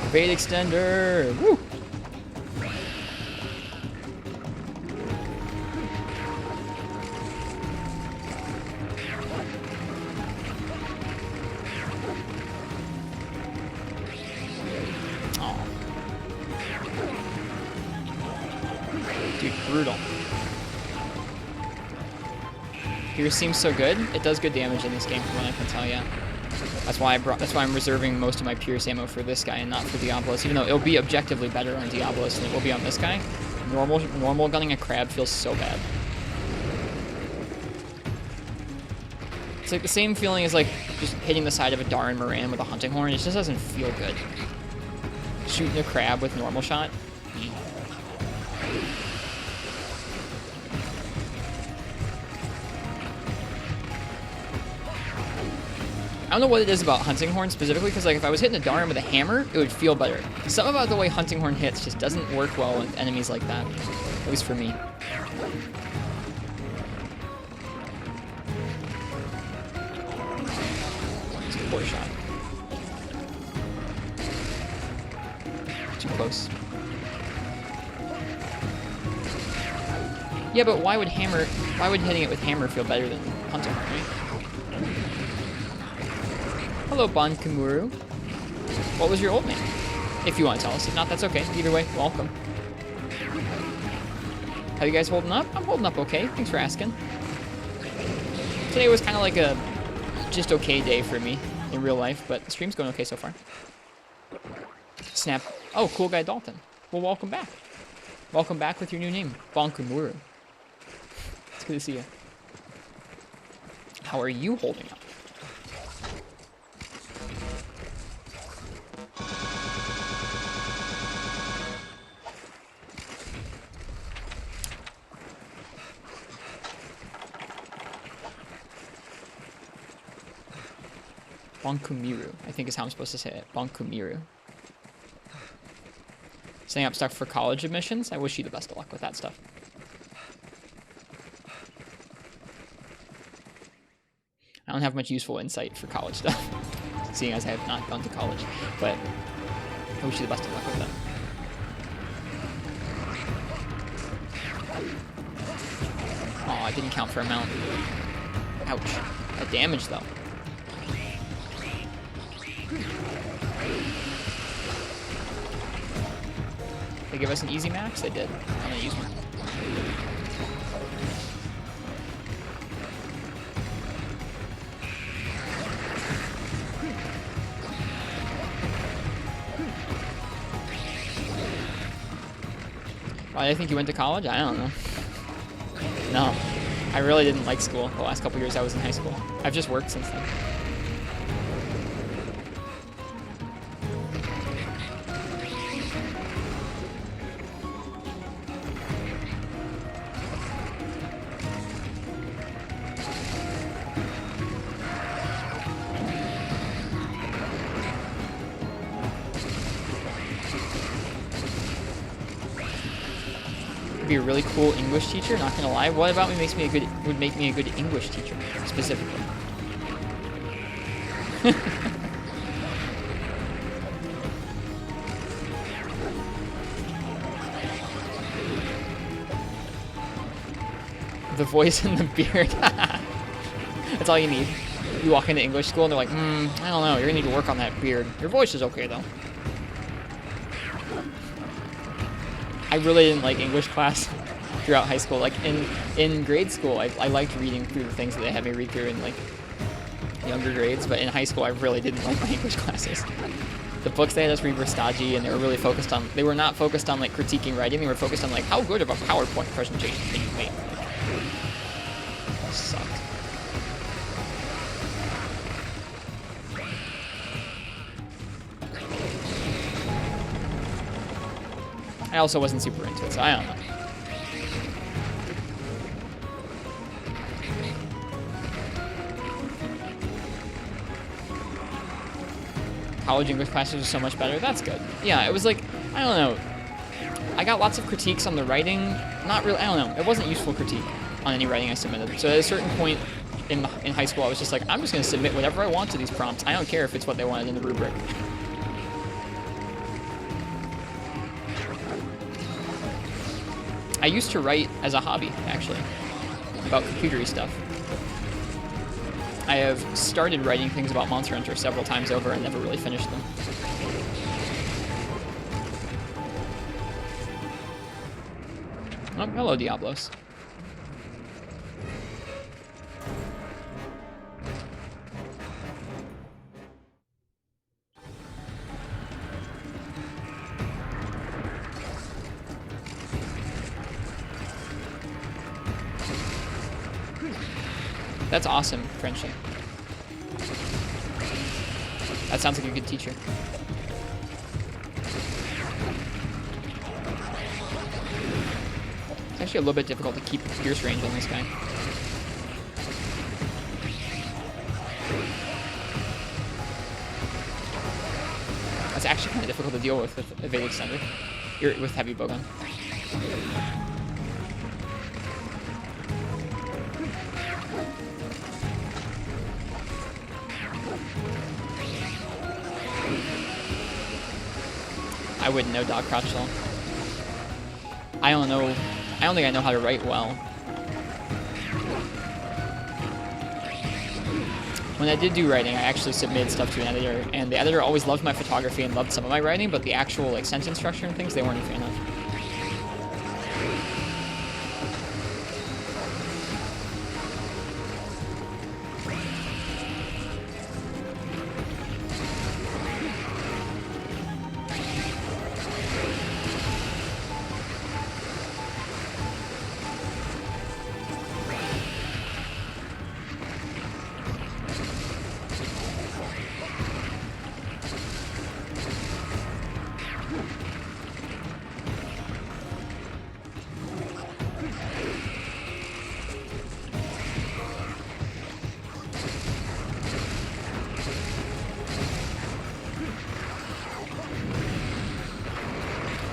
Evade extender! Woo! Dude, brutal. Pierce seems so good. It does good damage in this game, from what I can tell. Yeah, that's why I'm reserving most of my Pierce ammo for this guy and not for Diablos. Even though it'll be objectively better on Diablos than it will be on this guy. Normal gunning a crab feels so bad. It's like the same feeling as like just hitting the side of a Darren Moran with a hunting horn. It just doesn't feel good. Shooting a crab with normal shot. I don't know what it is about hunting horn specifically, because like if I was hitting a Darn with a hammer, it would feel better. Something about the way hunting horn hits just doesn't work well with enemies like that, at least for me. It's a poor shot. Too close. Yeah, but why would hitting it with hammer feel better than hunting horn, right? Hello, Bonkamuru. What was your old name? If you want to tell us. If not, that's okay. Either way, welcome. How you guys holding up? I'm holding up okay. Thanks for asking. Today was kind of like a just okay day for me in real life, but the stream's going okay so far. Snap. Oh, cool guy Dalton. Well, welcome back. Welcome back with your new name, Bonkamuru. It's good to see you. How are you holding up? Bonkumiru, I think is how I'm supposed to say it. Bonkumiru. Setting up stuff for college admissions. I wish you the best of luck with that stuff. I don't have much useful insight for college stuff, seeing as I have not gone to college, but I wish you the best of luck with that. Oh, I didn't count for a mount. Ouch. That damage, though. They give us an easy max? They did. I'm gonna use one. Why do I think you went to college? I don't know. No. I really didn't like school the last couple years I was in high school. I've just worked since then. Be a really cool English teacher, not gonna lie. What about me would make me a good English teacher, specifically? The voice and the beard. That's all you need. You walk into English school and they're like, I don't know, you're gonna need to work on that beard. Your voice is okay though. I really didn't like English class throughout high school. Like in grade school, I liked reading through the things that they had me read through in like younger grades, but in high school, I really didn't like my English classes. The books they had us read were stodgy, and they were really focused on, they were not focused on like critiquing writing, they were focused on like how good of a PowerPoint presentation can you make. That sucked. I also wasn't super into it, so I don't know. college English classes are so much better. That's good. Yeah, it was like, I don't know. I got lots of critiques on the writing. Not really, I don't know. It wasn't useful critique on any writing I submitted. So at a certain point in high school, I was just like, I'm just going to submit whatever I want to these prompts. I don't care if it's what they wanted in the rubric. I used to write as a hobby, actually, about computery stuff. I have started writing things about Monster Hunter several times over and never really finished them. Oh, hello, Diablos. That's awesome, Frenchie. That sounds like a good teacher. It's actually a little bit difficult to keep pierce range on this guy. That's actually kind of difficult to deal with evade extender. With heavy bowgun. I wouldn't know dog crouch though. I don't know. I don't think I know how to write well. When I did do writing, I actually submitted stuff to an editor, and the editor always loved my photography and loved some of my writing, but the actual like sentence structure and things they weren't a fan of.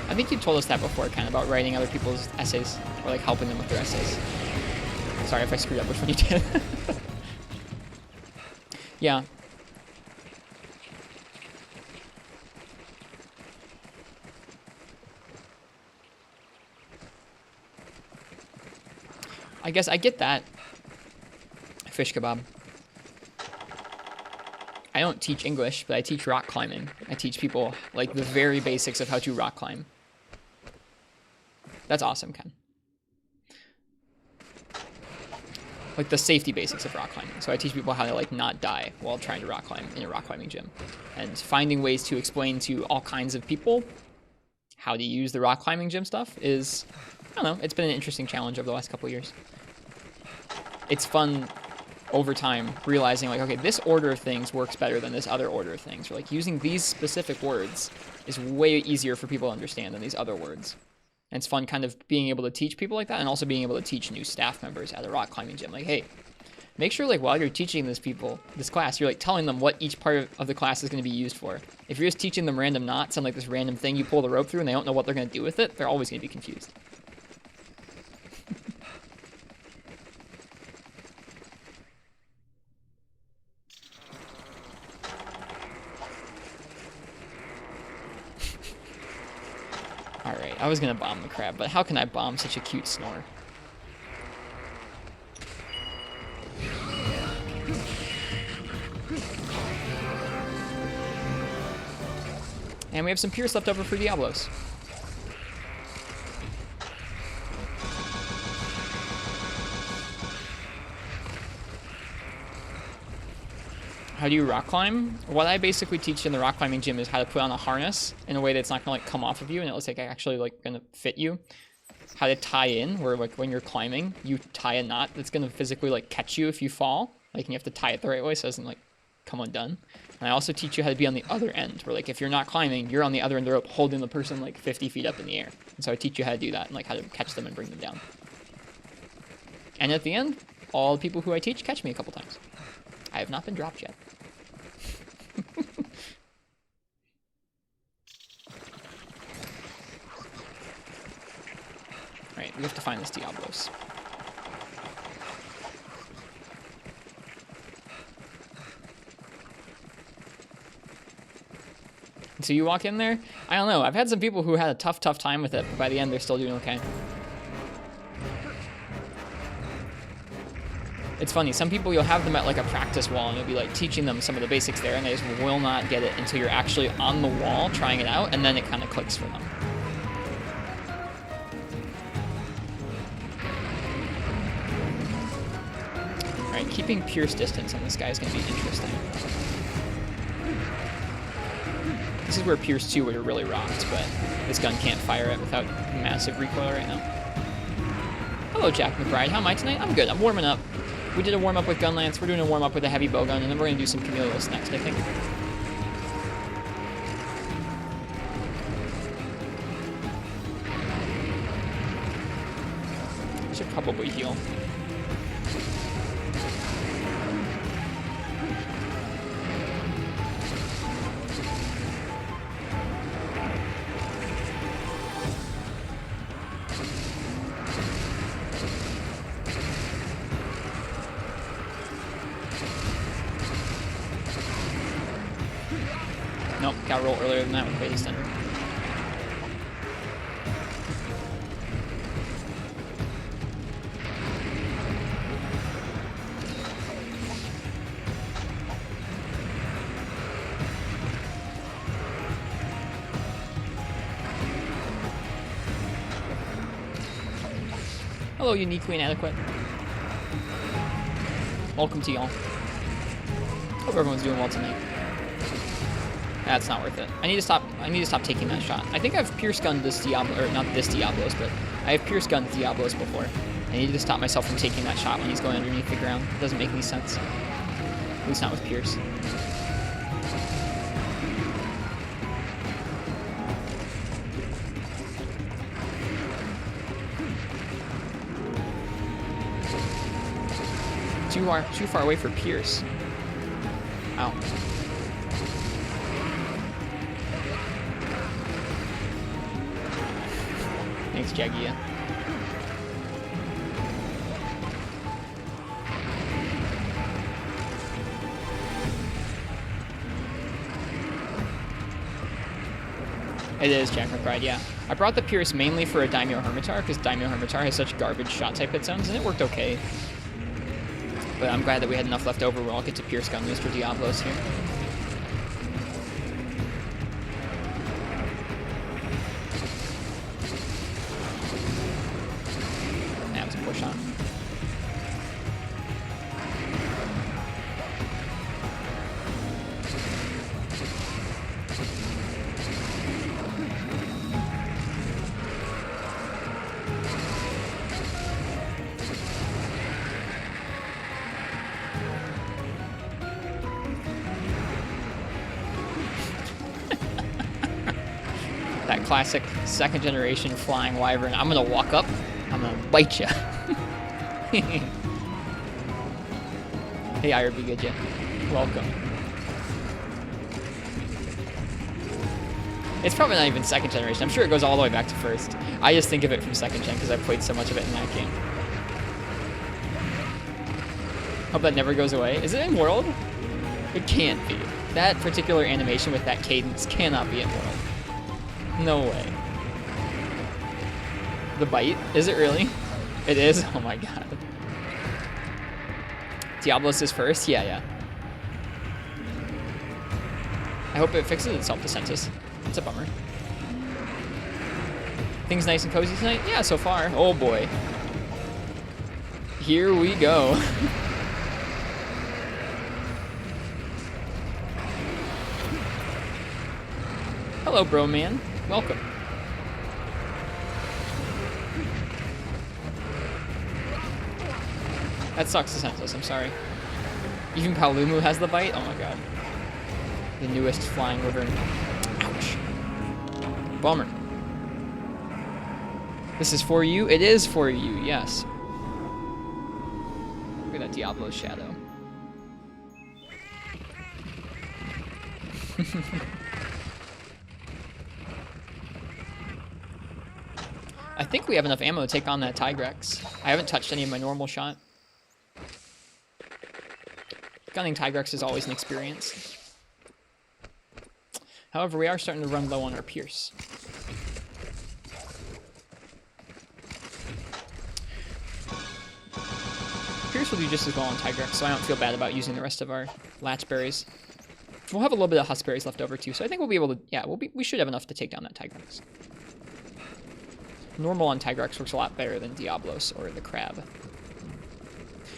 I think you told us that before, kind of about writing other people's essays, or like helping them with their essays. Sorry if I screwed up which one you did. Yeah. I guess I get that. Fish kebab. I don't teach English, but I teach rock climbing. I teach people like the very basics of how to rock climb. That's awesome, Ken. Like the safety basics of rock climbing. So I teach people how to like not die while trying to rock climb in a rock climbing gym. And finding ways to explain to all kinds of people how to use the rock climbing gym stuff is, I don't know, it's been an interesting challenge over the last couple of years. It's fun over time realizing like, okay, this order of things works better than this other order of things. Or like using these specific words is way easier for people to understand than these other words. And it's fun kind of being able to teach people like that, and also being able to teach new staff members at a rock climbing gym. Like, hey, make sure like while you're teaching this class, you're like telling them what each part of the class is going to be used for. If you're just teaching them random knots and like this random thing you pull the rope through and they don't know what they're going to do with it, they're always going to be confused. Alright, I was gonna bomb the crab, but how can I bomb such a cute snore? And we have some Pierce left over for Diablos. How do you rock climb? What I basically teach in the rock climbing gym is how to put on a harness in a way that's not gonna like come off of you and it looks like actually like gonna fit you. How to tie in, where like when you're climbing, you tie a knot that's gonna physically like catch you if you fall. Like, and you have to tie it the right way so it doesn't like come undone. And I also teach you how to be on the other end, where like if you're not climbing, you're on the other end of the rope holding the person like 50 feet up in the air. And so I teach you how to do that and like how to catch them and bring them down. And at the end, all the people who I teach catch me a couple times. I have not been dropped yet. we have to find this Diablos. So you walk in there? I don't know. I've had some people who had a tough time with it, but by the end they're still doing okay. It's funny, some people you'll have them at like a practice wall and you'll be like teaching them some of the basics there and they just will not get it until you're actually on the wall trying it out and then it kind of clicks for them. Alright, keeping Pierce distance on this guy is going to be interesting. This is where Pierce 2 would have really rocked, but this gun can't fire it without massive recoil right now. Hello, Jack McBride. How am I tonight? I'm good. I'm warming up. We did a warm-up with Gun Lance. We're doing a warm-up with a heavy bow gun, and then we're going to do some Camelios next, I think. I should probably heal. Nope, got roll earlier than that with Phase Thunder. Hello, uniquely inadequate. Welcome to y'all. Hope everyone's doing well tonight. That's not worth it. I need to stop taking that shot. I think I've Pierce gunned this Diablo, or not this Diablos, but I have Pierce gunned Diablos before. I need to stop myself from taking that shot when he's going underneath the ground. It doesn't make any sense. At least not with Pierce. Too far away for Pierce. Ow. Thanks, Jagia. It is Jack McBride, yeah. I brought the Pierce mainly for a Daimyo Hermitar, because Daimyo Hermitar has such garbage shot type hit zones, and it worked okay. But I'm glad that we had enough left over where I'll get to Pierce gun Mr. Diablos here. That was a push on. That classic second generation flying wyvern. I'm gonna walk up, I'm gonna bite ya. Hey, IRB Gidja. Welcome. It's probably not even second generation. I'm sure it goes all the way back to first. I just think of it from second gen because I played so much of it in that game. Hope that never goes away. Is it in World? It can't be. That particular animation with that cadence cannot be in World. No way. The bite? Is it really? It is? Oh my god. Diablos is first? Yeah. I hope it fixes itself to Sentis. It's a bummer. Things nice and cozy tonight? Yeah, so far. Oh boy. Here we go. Hello, bro man. Welcome. That sucks to Senseless, I'm sorry. Even Palumu has the bite? Oh my god. The newest flying wyvern. Ouch. Bummer. This is for you? It is for you, yes. Look at that Diablo shadow. I think we have enough ammo to take on that Tigrex. I haven't touched any of my normal shot. Gunning Tigrex is always an experience. However, we are starting to run low on our Pierce. Pierce will do just as well on Tigrex, so I don't feel bad about using the rest of our latch berries. We'll have a little bit of husk berries left over too, so I think we'll be able to, yeah, we should have enough to take down that Tigrex. Normal on Tigrex works a lot better than Diablos or the Crab.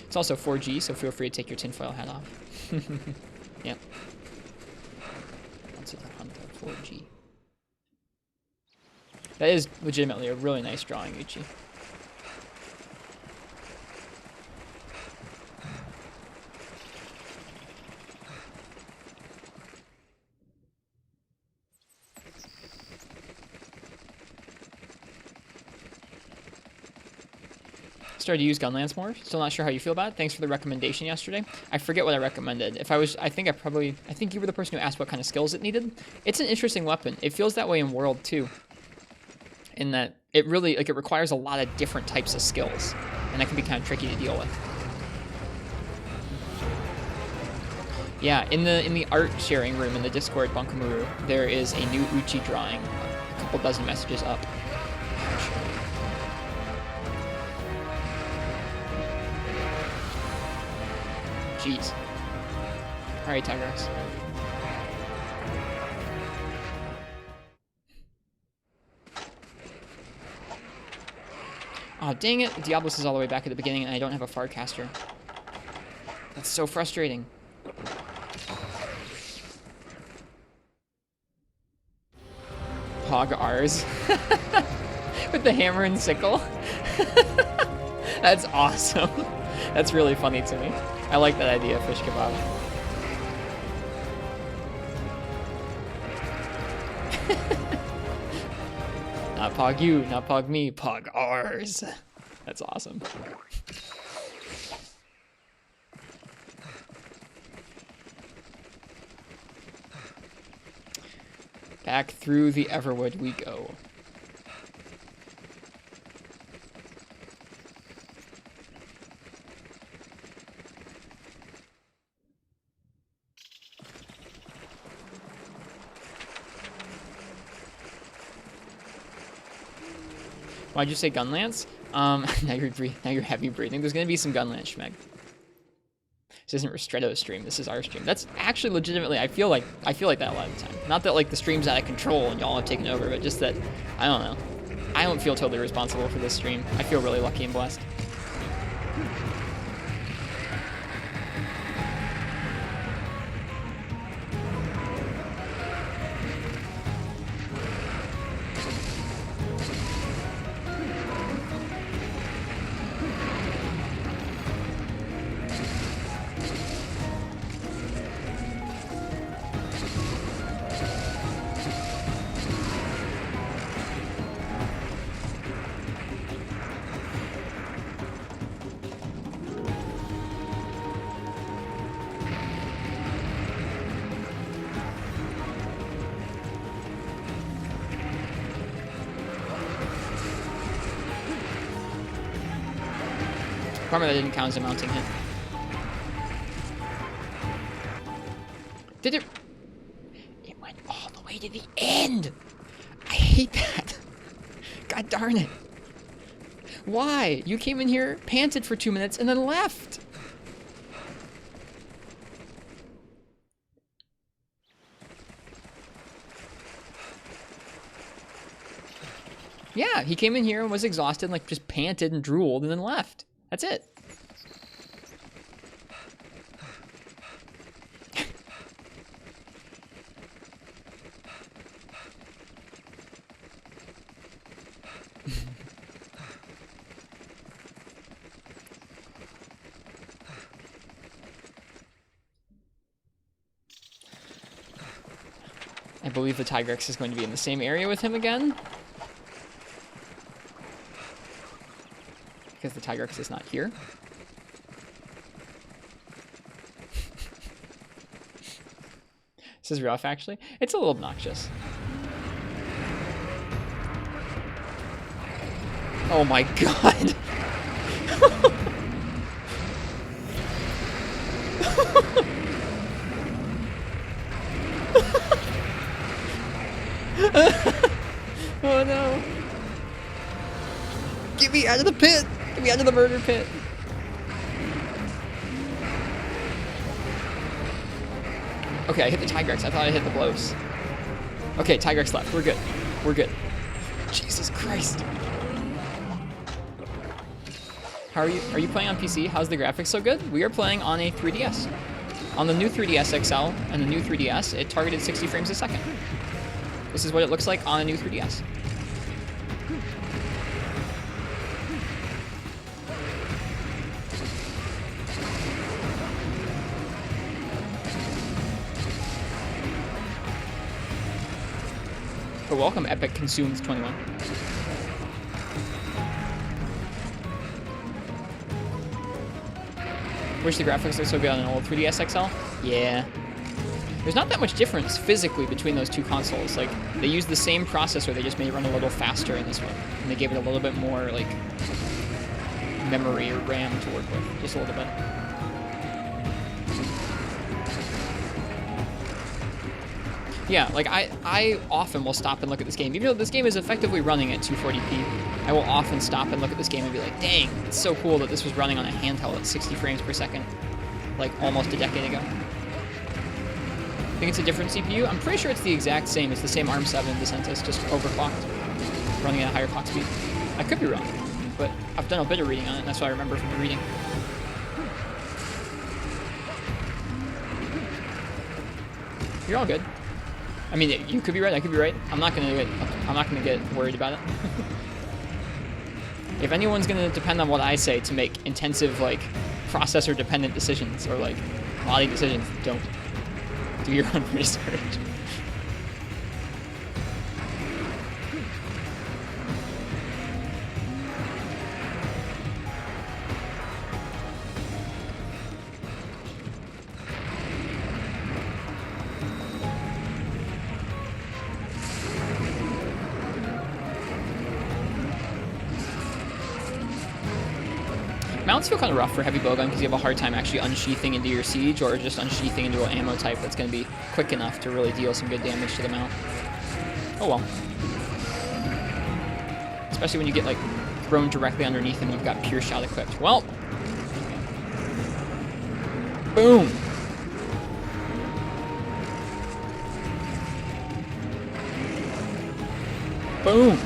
It's also 4G, so feel free to take your tinfoil hat off. Yep. Once it's a hunter, 4G. That is legitimately a really nice drawing, Uchi. Started to use Gunlance more. Still not sure how you feel about it. Thanks for the recommendation yesterday. I forget what I recommended. I think you were the person who asked what kind of skills it needed. It's an interesting weapon. It feels that way in World too. In that it really, like, it requires a lot of different types of skills, and that can be kind of tricky to deal with. Yeah, in the art sharing room in the Discord Bunkamuru, there is a new Uchi drawing, a couple dozen messages up. Jeez. Alright, Tigrex. Oh, dang it. Diablos is all the way back at the beginning, and I don't have a Farcaster. That's so frustrating. Hog R's. With the hammer and sickle. That's awesome. That's really funny to me. I like that idea, fish kebab. Not Pog you, not Pog me, Pog ours. That's awesome. Back through the Everwood we go. Why'd you say Gunlance? Now you're heavy breathing. There's gonna be some Gunlance schmeg. This isn't Ristretto's stream. This is our stream. That's actually legitimately. I feel like that a lot of the time. Not that like the stream's out of control and y'all have taken over, but just that I don't know. I don't feel totally responsible for this stream. I feel really lucky and blessed. Bummer that didn't count as a mounting hit. Did it? It went all the way to the end! I hate that. God darn it. Why? You came in here, panted for 2 minutes, and then left. Yeah, he came in here and was exhausted, like just panted and drooled and then left. That's it. I believe the Tigrex is going to be in the same area with him again. Because the Tigrex is not here. This is rough, actually. It's a little obnoxious. Oh my god. Oh no. Get me out of the pit. Get me out of the murder pit. Okay, I hit the Tigrex. I thought I hit the blows. Okay, Tigrex left. We're good. We're good. Jesus Christ. How are you? Are you playing on PC? How's the graphics so good? We are playing on a 3DS. On the new 3DS XL and the new 3DS, it targeted 60 frames a second. This is what it looks like on a new 3DS. But welcome, Epic Consumes 21. Wish the graphics looked so good on an old 3DS XL. Yeah. There's not that much difference physically between those two consoles. Like, they use the same processor, they just made it run a little faster in this one. And they gave it a little bit more, like, memory or RAM to work with. Just a little bit. Yeah, like, I often will stop and look at this game. Even though this game is effectively running at 240p, I will often stop and look at this game and be like, dang, it's so cool that this was running on a handheld at 60 frames per second, like, almost a decade ago. I think it's a different CPU. I'm pretty sure it's the exact same. It's the same ARM7 Decentis, just overclocked, running at a higher clock speed. I could be wrong, but I've done a bit of reading on it, and that's what I remember from the reading. You're all good. I mean, you could be right. I could be right. I'm not gonna get worried about it. If anyone's gonna depend on what I say to make intensive, like, processor-dependent decisions or like body decisions, don't. Do your own research. Mounts feel kind of rough for heavy bowgun because you have a hard time actually unsheathing into your siege or just unsheathing into an ammo type that's going to be quick enough to really deal some good damage to the mount. Oh well. Especially when you get, like, thrown directly underneath and you've got pure shot equipped. Well. Boom. Boom.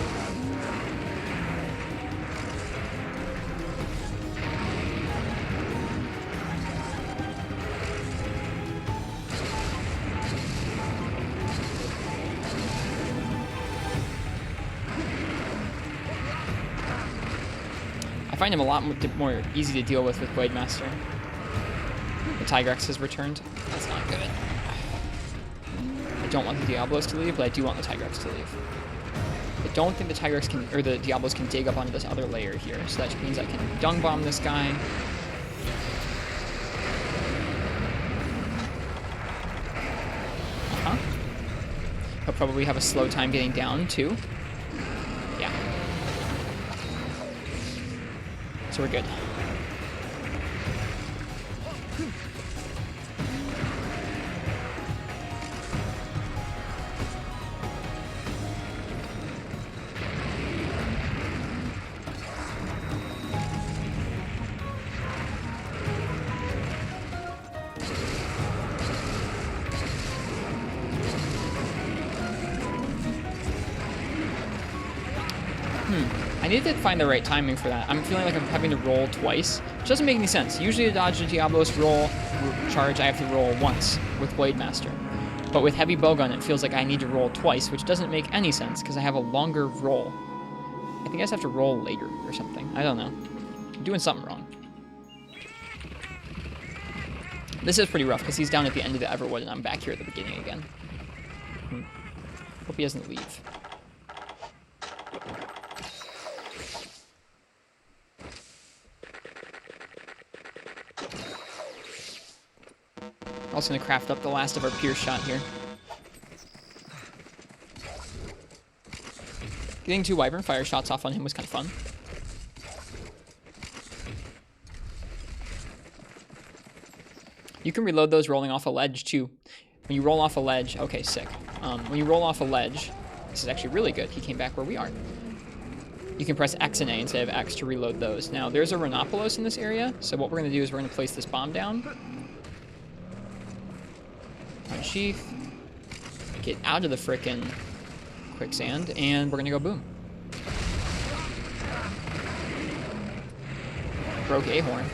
I find him a lot more easy to deal with Blade Master. The Tigrex has returned. That's not good. I don't want the Diablos to leave, but I do want the Tigrex to leave. I don't think the Tigrex can, or the Diablos can dig up onto this other layer here, so that means I can dung bomb this guy. Uh-huh. He'll probably have a slow time getting down, too. Yeah. So we're good. I need to find the right timing for that. I'm feeling like I'm having to roll twice, which doesn't make any sense. Usually to dodge a Diablos roll charge, I have to roll once with Blade Master. But with heavy bowgun, it feels like I need to roll twice, which doesn't make any sense because I have a longer roll. I think I just have to roll later or something. I don't know. I'm doing something wrong. This is pretty rough because he's down at the end of the Everwood and I'm back here at the beginning again. Hope he doesn't leave. Also going to craft up the last of our Pierce shot here. Getting 2 Wyvern Fire shots off on him was kind of fun. You can reload those rolling off a ledge too. When you roll off a ledge, okay, sick. When you roll off a ledge, this is actually really good. He came back where we are. You can press X and A instead of X to reload those. Now, there's a Rhinopolos in this area, so what we're going to do is we're going to place this bomb down. Unsheath. Get out of the frickin' quicksand, and we're going to go boom. Broke a horn.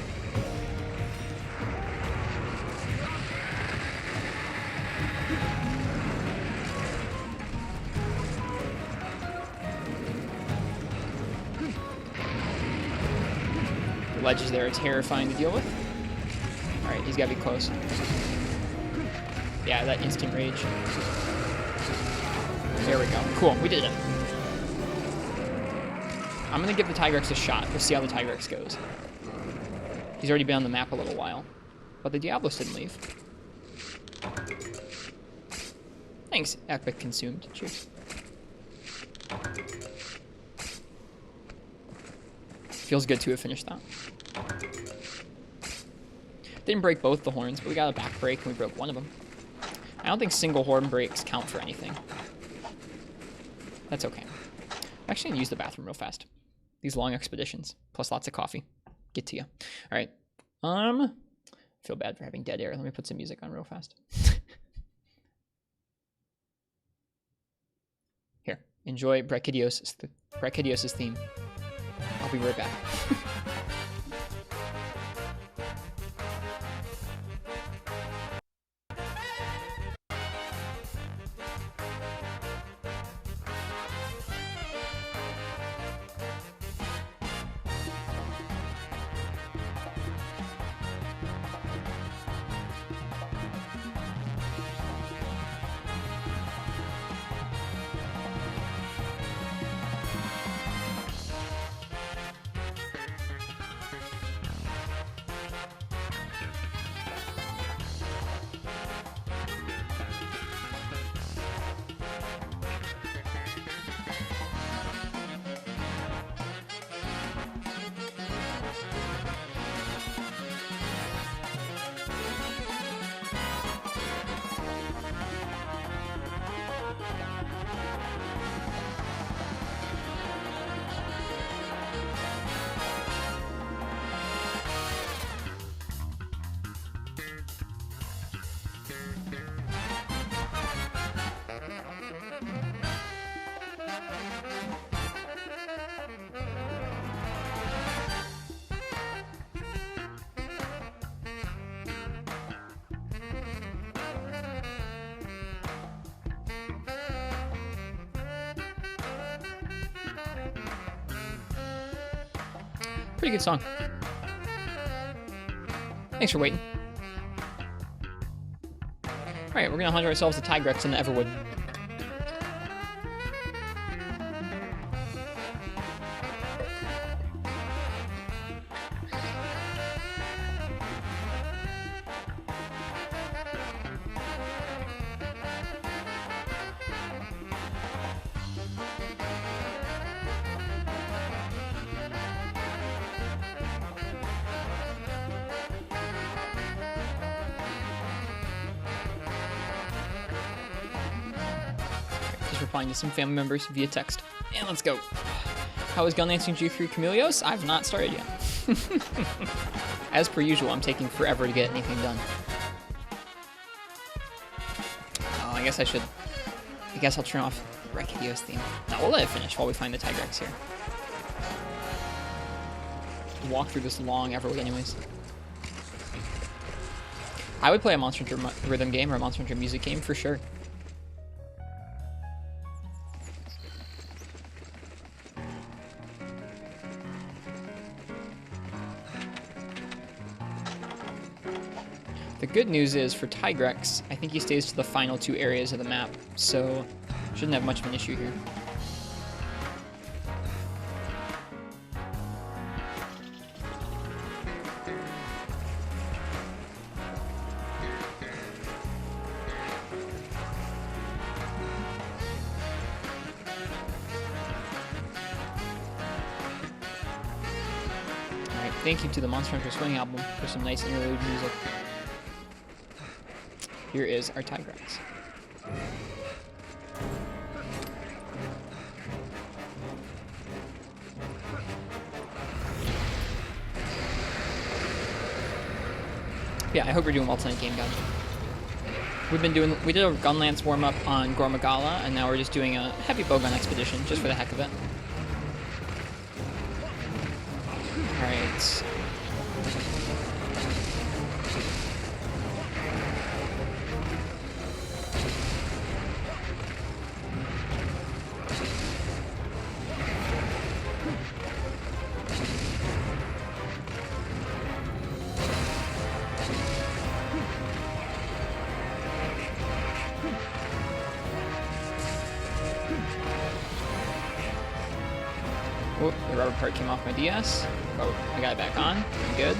The ledges there are terrifying to deal with. Alright, he's got to be close. Yeah, that instant rage. There we go. Cool, we did it. I'm going to give the Tigrex a shot. We'll see how the Tigrex goes. He's already been on the map a little while. But the Diablos didn't leave. Thanks, Epic Consumed. Cheers. Feels good to have finished that. Didn't break both the horns, but we got a back break and we broke one of them. I don't think single horn breaks count for anything. That's okay. I'm actually gonna use the bathroom real fast. These long expeditions, plus lots of coffee. Get to you. All right. Feel bad for having dead air. Let me put some music on real fast. Here, enjoy Brachydiosis' theme. I'll be right back. Pretty good song. Thanks for waiting. Alright, we're gonna hunt ourselves a Tigrex in the Everwood. Replying to some family members via text. And let's go. How is gun lancing G3 Chameleos? I've not started yet. As per usual, I'm taking forever to get anything done. Oh, I guess I'll turn off Brachydiosis theme. No, we'll let it finish while we find the Tigrex here. Walk through this long Everwood anyways. I would play a Monster Hunter rhythm game or a Monster Hunter music game for sure. The good news is for Tigrex, I think he stays to the final two areas of the map, so shouldn't have much of an issue here. Alright, thank you to the Monster Hunter Swing album for some nice interlude music. here is our Tigrex. Yeah, I hope you're doing well tonight, Game God. We did a gun lance warm up on Gormagala, and now we're just doing a heavy bowgun expedition, just for the heck of it. Alright. Oh, the rubber part came off my DS. Oh, I got it back on. I'm good.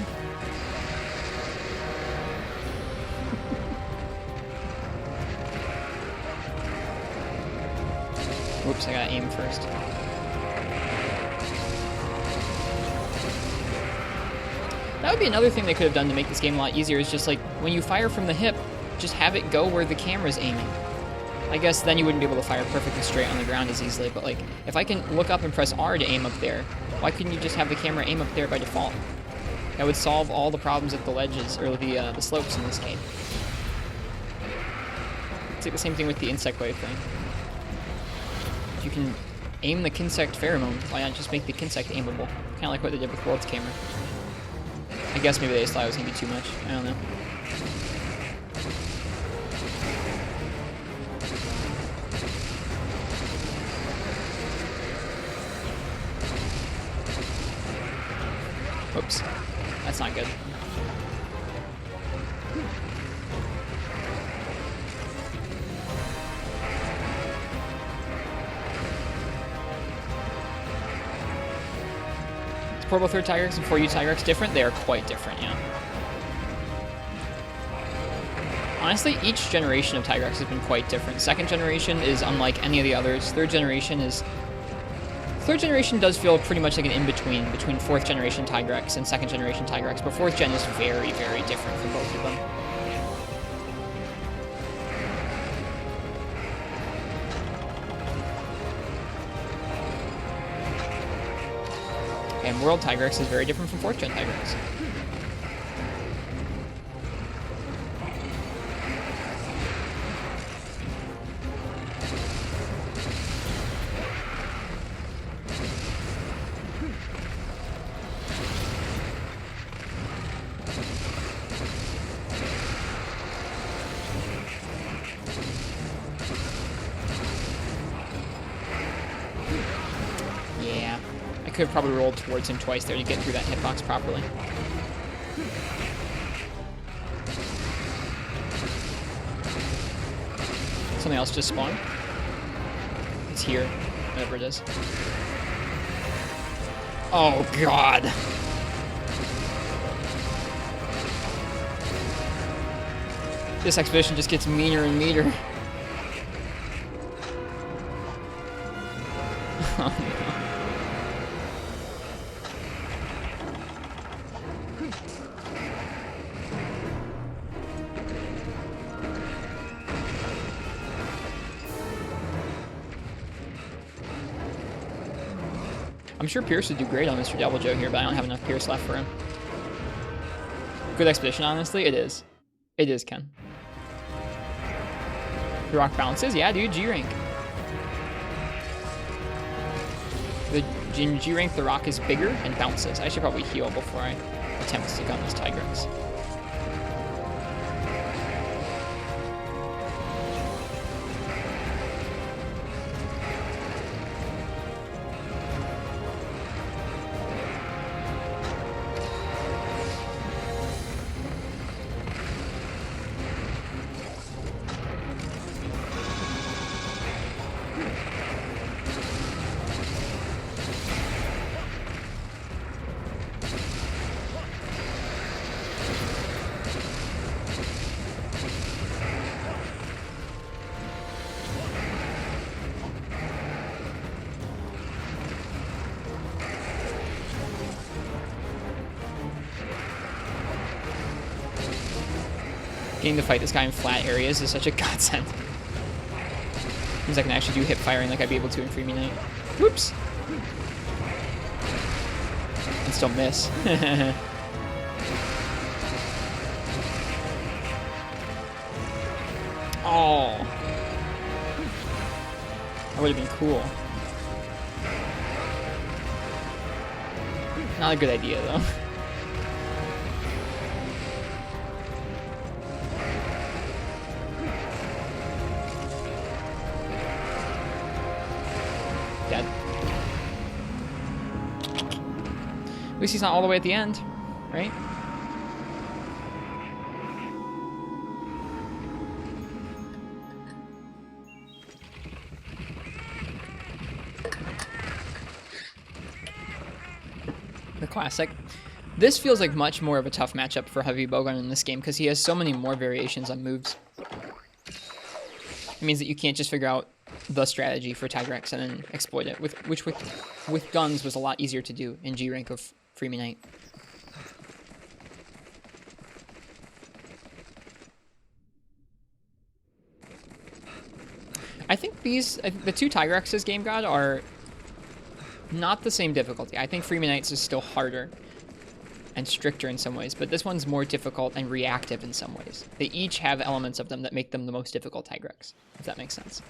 Whoops, I gotta aim first. That would be another thing they could have done to make this game a lot easier, is just like, when you fire from the hip, just have it go where the camera's aiming. I guess then you wouldn't be able to fire perfectly straight on the ground as easily, but like, if I can look up and press R to aim up there, why couldn't you just have the camera aim up there by default? That would solve all the problems at the ledges, or the slopes in this game. It's like the same thing with the insect wave thing. If you can aim the Kinsect pheromone, why not just make the Kinsect aimable? Kind of like what they did with World's Camera. I guess maybe they just thought it was going to be too much. I don't know. Oops. That's not good. Is Portable 3rd Tigrex and 4U Tigrex different? They are quite different, yeah. Honestly, each generation of Tigrex has been quite different. Second generation is unlike any of the others. Third generation does feel pretty much like an in-between between 4th generation Tigrex and 2nd generation Tigrex, but 4th gen is very, very different from both of them. And World Tigrex is very different from 4th gen Tigrex. Could have probably rolled towards him twice there to get through that hitbox properly. Something else just spawned. It's here, whatever it is. Oh god! This expedition just gets meaner and meaner. Oh no. I'm sure Pierce would do great on Mr. Devil Joe here, but I don't have enough Pierce left for him. Good expedition, honestly. It is. It is, Ken. The rock bounces? Yeah, dude, G-rank. In G-rank, the rock is bigger and bounces. I should probably heal before I attempt to gun this Tigrex. Getting to fight this guy in flat areas is such a godsend. Means I can actually do hip firing like I'd be able to in Free Me Night. Whoops! And still miss. Oh! That would have been cool. Not a good idea, though. Dead. At least he's not all the way at the end, right? The classic. This feels like much more of a tough matchup for Heavy Bowgun in this game because he has so many more variations on moves. It means that you can't just figure out the strategy for Tigrex and then exploit it, which with guns was a lot easier to do in G rank of Free Me Night. I think the two Tigrexes, Game God, are not the same difficulty. I think Free Me Night's is still harder and stricter in some ways, but this one's more difficult and reactive in some ways. They each have elements of them that make them the most difficult Tigrex, if that makes sense.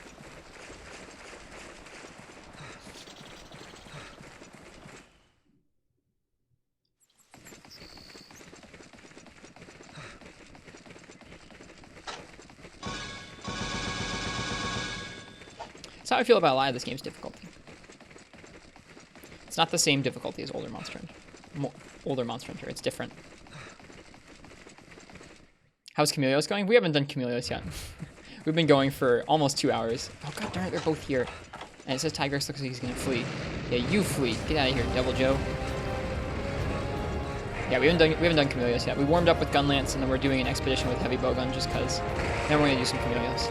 That's how I feel about a lot of this game's difficulty. It's not the same difficulty as older Monster Hunter. It's different. How's Chameleos going? We haven't done Chameleos yet. We've been going for almost 2 hours. Oh god darn it, they're both here. And it says Tigrex looks like he's gonna flee. Yeah, you flee. Get out of here, Devil Joe. Yeah, we haven't done Chameleos yet. We warmed up with Gunlance and then we're doing an expedition with Heavy Bowgun just cause. Then we're gonna do some Chameleos.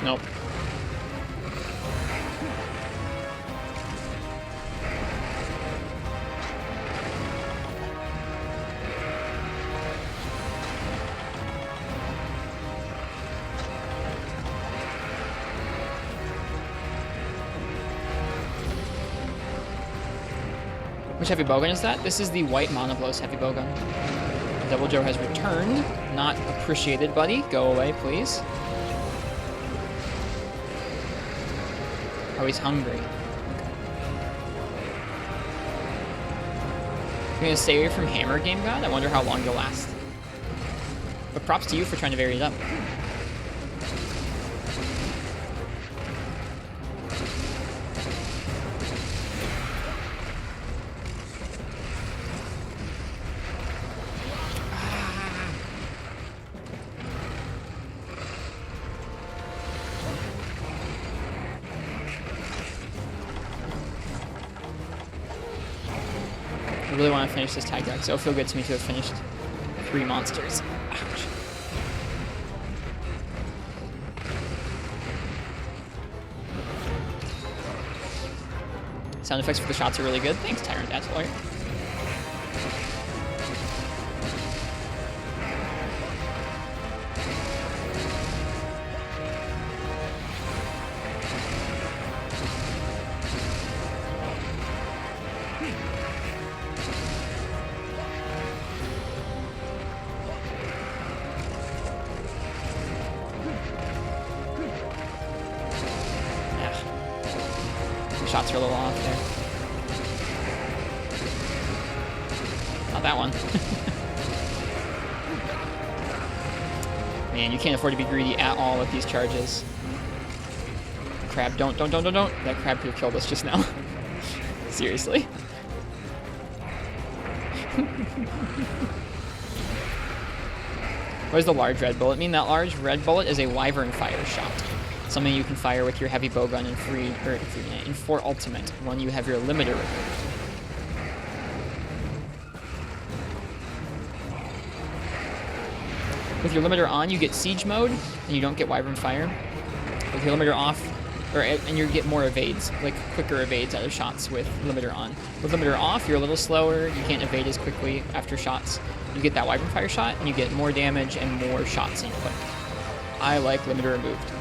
Nope. Which Heavy Bowgun is that? This is the white Monoblos Heavy Bowgun. Devil Joe has returned. Not appreciated, buddy. Go away, please. Oh, he's hungry. Okay. You're gonna stay away from Hammer, Game God? I wonder how long you'll last. But props to you for trying to vary it up. I really want to finish this Tigrex. It'll feel good to me to have finished 3 monsters. Ouch. Sound effects for the shots are really good. Thanks, Tyrant Dazzler. Shots are a little off there. Not that one. Man, you can't afford to be greedy at all with these charges. crab. Don't. That crab could have killed us just now. Seriously. What does the large red bullet mean? That large red bullet is a wyvern fire shot. Something you can fire with your heavy bowgun in 4 ultimate when you have your limiter removed. With your limiter on, you get siege mode, and you don't get wyvern fire. With your limiter off, and you get more evades, like quicker evades out of shots with limiter on. With limiter off, you're a little slower, you can't evade as quickly after shots. You get that wyvern fire shot, and you get more damage and more shots input. I like limiter removed.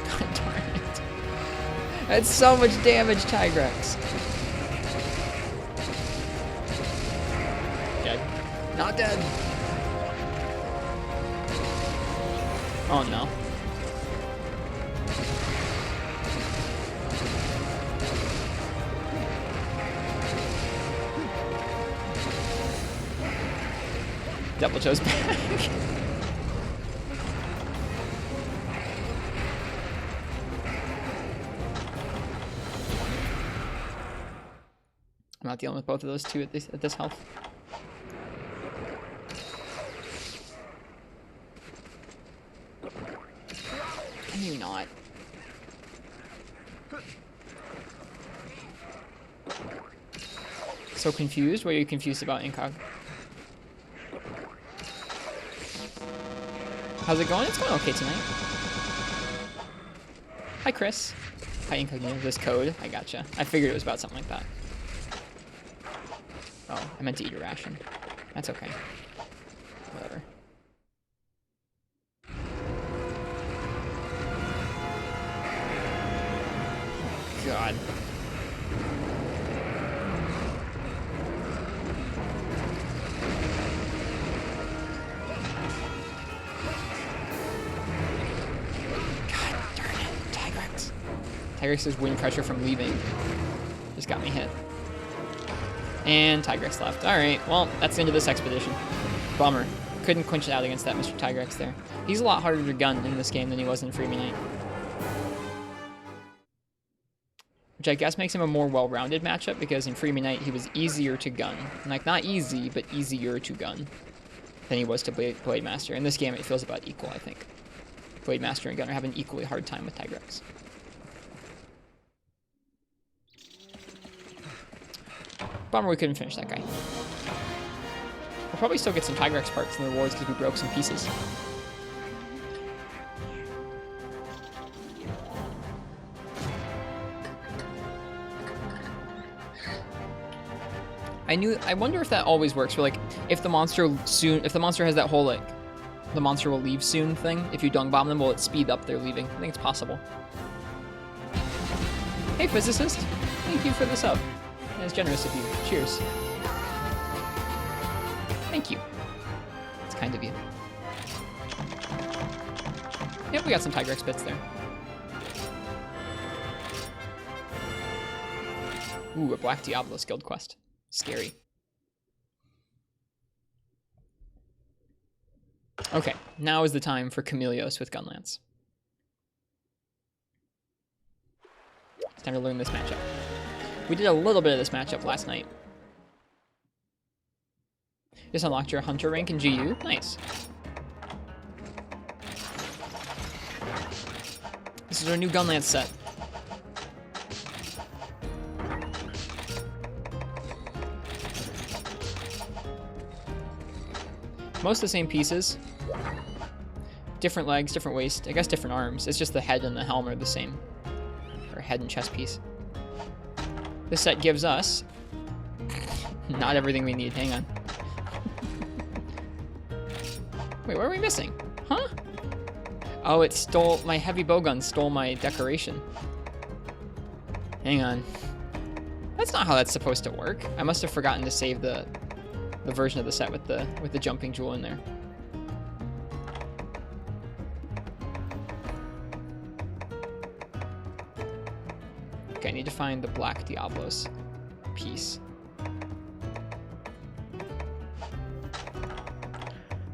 God darn it. That's so much damage, Tigrex. Dead. Not dead. Oh no. Devil Joe's back. I'm not dealing with both of those two at this health. Can you not? So confused? What are you confused about, Incog? How's it going? It's going okay tonight. Hi, Chris. Hi, Incognito. This code. I gotcha. I figured it was about something like that. Oh, I meant to eat a ration. That's okay. Whatever. God. Tigrex's wind pressure from leaving just got me hit. And Tigrex left. Alright, well, that's the end of this expedition. Bummer. Couldn't quench it out against that Mr. Tigrex there. He's a lot harder to gun in this game than he was in Freebie Night. Which I guess makes him a more well-rounded matchup, because in Freebie Night he was easier to gun. Like, not easy, but easier to gun than he was to Blade Master. In this game it feels about equal, I think. Blade Master and Gunner have an equally hard time with Tigrex. Bummer we couldn't finish that guy. We'll probably still get some Tigrex parts in the rewards because we broke some pieces. I wonder if that always works. Where, like, if the monster has that whole, like, the monster will leave soon thing, if you dung bomb them, will it speed up their leaving? I think it's possible. Hey, physicist. Thank you for the sub. That's generous of you. Cheers. Thank you. It's kind of you. Yep, we got some Tigrex bits there. Ooh, a Black Diablo's guild quest. Scary. Okay, now is the time for Chameleos with Gunlance. It's time to learn this matchup. We did a little bit of this matchup last night. Just unlocked your Hunter rank in GU. Nice. This is our new Gunlance set. Most of the same pieces. Different legs, different waist. I guess different arms. It's just the head and the helm are the same. Or head and chest piece. This set gives us not everything we need. Hang on. Wait, what are we missing? Huh? Oh, it stole... My heavy bowgun stole my decoration. Hang on. That's not how that's supposed to work. I must have forgotten to save the version of the set with the jumping jewel in there. Okay, I need to find the Black Diablos. piece.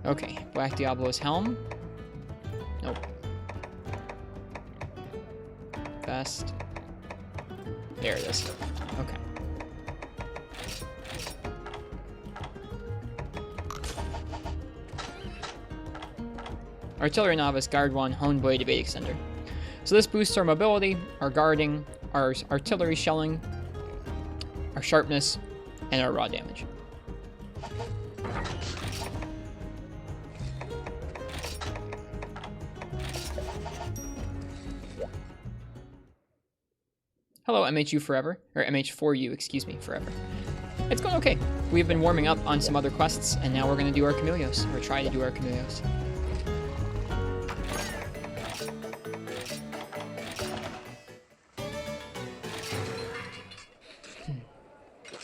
Okay, Black Diablo's helm. Nope. Vest. There it is. Okay. Artillery Novice, Guard 1, Honed Blade, Evade Extender. So this boosts our mobility, our guarding, our artillery shelling, our sharpness, and our raw damage. Hello, MHU forever, or MH4U, excuse me, forever. It's going okay. We've been warming up on some other quests, and now we're going to do our Camellios, or try to do our Camellios.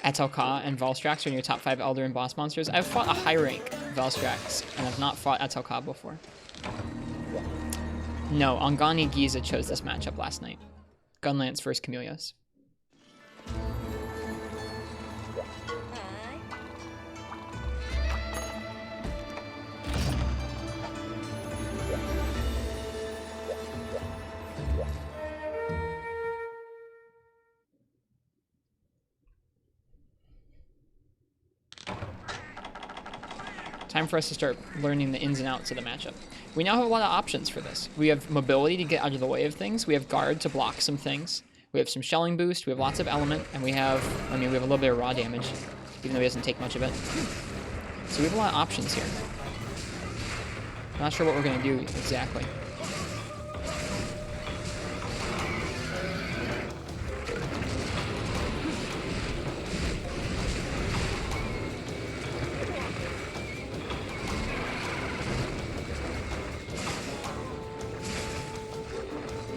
Atal'Ka and Valstrax are in your top 5 Elder and boss monsters. I've fought a high rank Valstrax, and I've not fought Atal'Ka before. No, Angani Giza chose this matchup last night. Gunlance versus Camellios. Time for us to start learning the ins and outs of the matchup. We now have a lot of options for this. We have mobility to get out of the way of things. We have guard to block some things. We have some shelling boost. We have lots of element. And we have, I mean, we have a little bit of raw damage, even though he doesn't take much of it. So we have a lot of options here. I'm not sure what we're going to do exactly.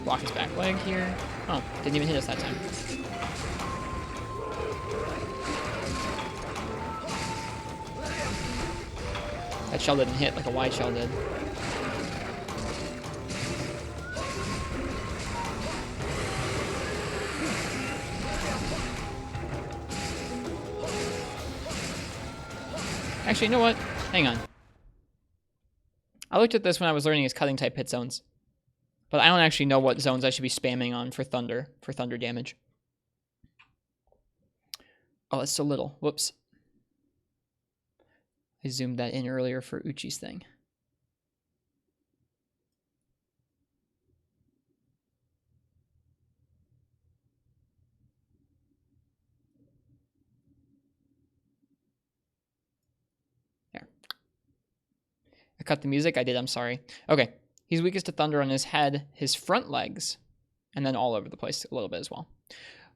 Block his back leg here. Oh, didn't even hit us that time. That shell didn't hit like a wide shell did. Actually, you know what? Hang on. I looked at this when I was learning his cutting type hit zones. But I don't actually know what zones I should be spamming on for thunder damage. Oh, it's so little. Whoops. I zoomed that in earlier for Uchi's thing. There. I cut the music? I did, I'm sorry. Okay. He's weakest to thunder on his head, his front legs, and then all over the place a little bit as well.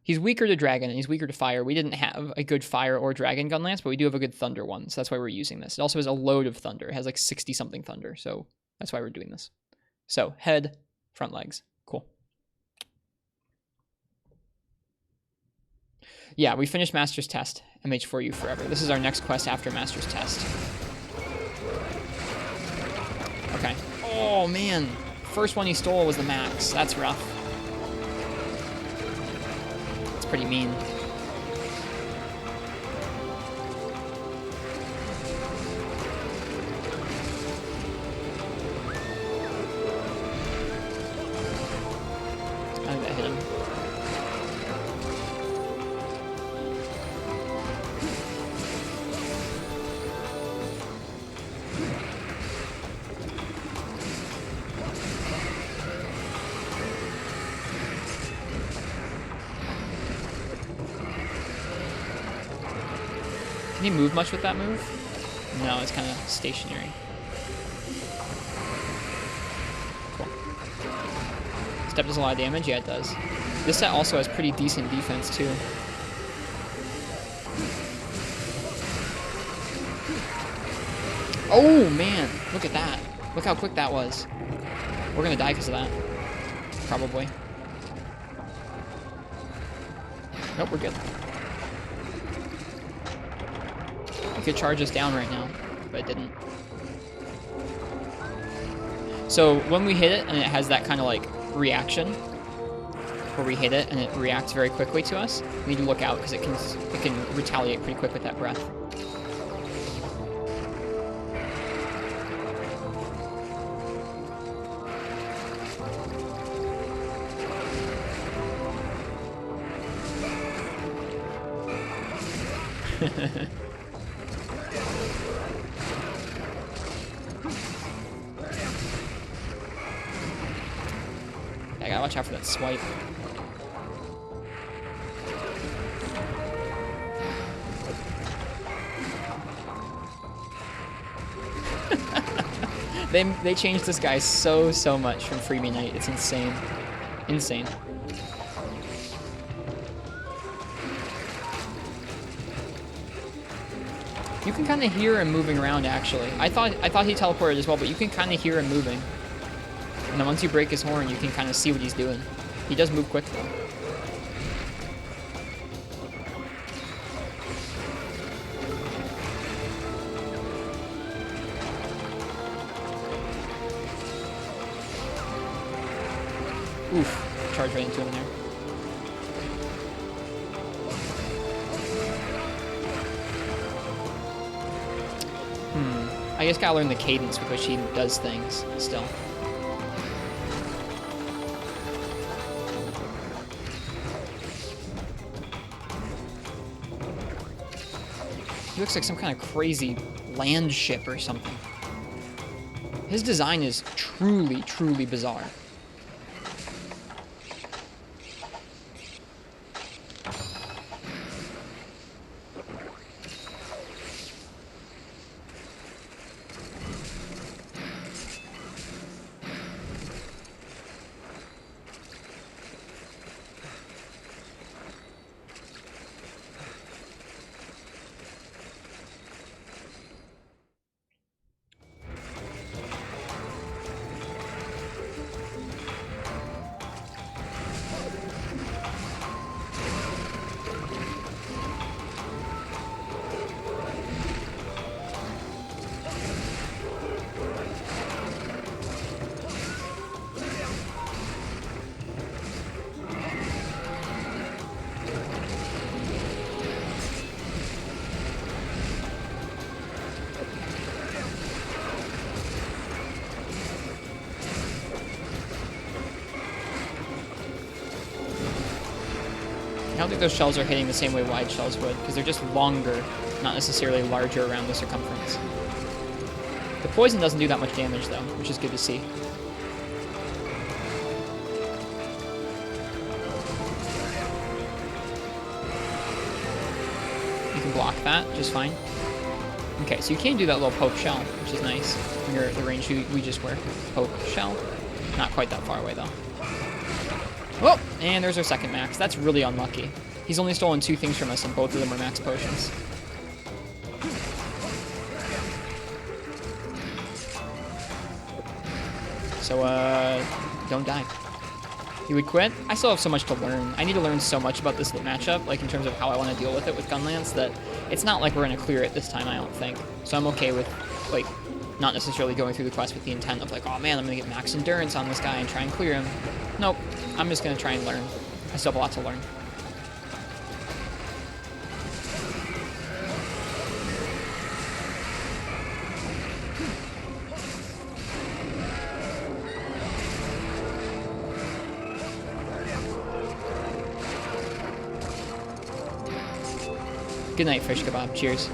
He's weaker to dragon, and he's weaker to fire. We didn't have a good fire or dragon gun lance, but we do have a good thunder one, so that's why we're using this. It also has a load of thunder. It has like 60-something thunder, so that's why we're doing this. So, head, front legs. Cool. Yeah, we finished Master's Test, MH4U forever. This is our next quest after Master's Test. Okay. Oh, man. First one he stole was the max. That's rough. That's pretty mean. I think that hit him. Can he move much with that move? No, it's kind of stationary. Cool. Step does a lot of damage? Yeah, it does. This set also has pretty decent defense, too. Oh, man! Look at that. Look how quick that was. We're gonna die because of that. Probably. Nope, we're good. It could charge us down right now, but it didn't. So when we hit it and it has that kind of like reaction, where we hit it and it reacts very quickly to us. We need to look out because it can retaliate pretty quick with that breath. I gotta watch out for that swipe. They changed this guy so much from Freebie Knight. It's insane. Insane. You can kind of hear him moving around, actually. I thought he teleported as well, but you can kind of hear him moving. And then once you break his horn, you can kind of see what he's doing. He does move quick, though. Oof. Charge right into him there. I just gotta learn the cadence with which he does things still. He looks like some kind of crazy land ship or something. His design is truly, truly bizarre. I don't think those shells are hitting the same way wide shells would, because they're just longer, not necessarily larger around the circumference. The poison doesn't do that much damage, though, which is good to see. You can block that just fine. Okay, so you can do that little poke shell, which is nice. When you're at the range we just were. Poke shell. Not quite that far away, though. Oh, and there's our second max. That's really unlucky. He's only stolen 2 things from us, and both of them are max potions. So, don't die. You would quit? I still have so much to learn. I need to learn so much about this matchup, like in terms of how I want to deal with it with Gunlance, that it's not like we're going to clear it this time, I don't think. So I'm okay with, like, not necessarily going through the quest with the intent of like, oh man, I'm going to get max endurance on this guy and try and clear him. Nope. I'm just going to try and learn. I still have a lot to learn. Good night, fish kebab. Cheers.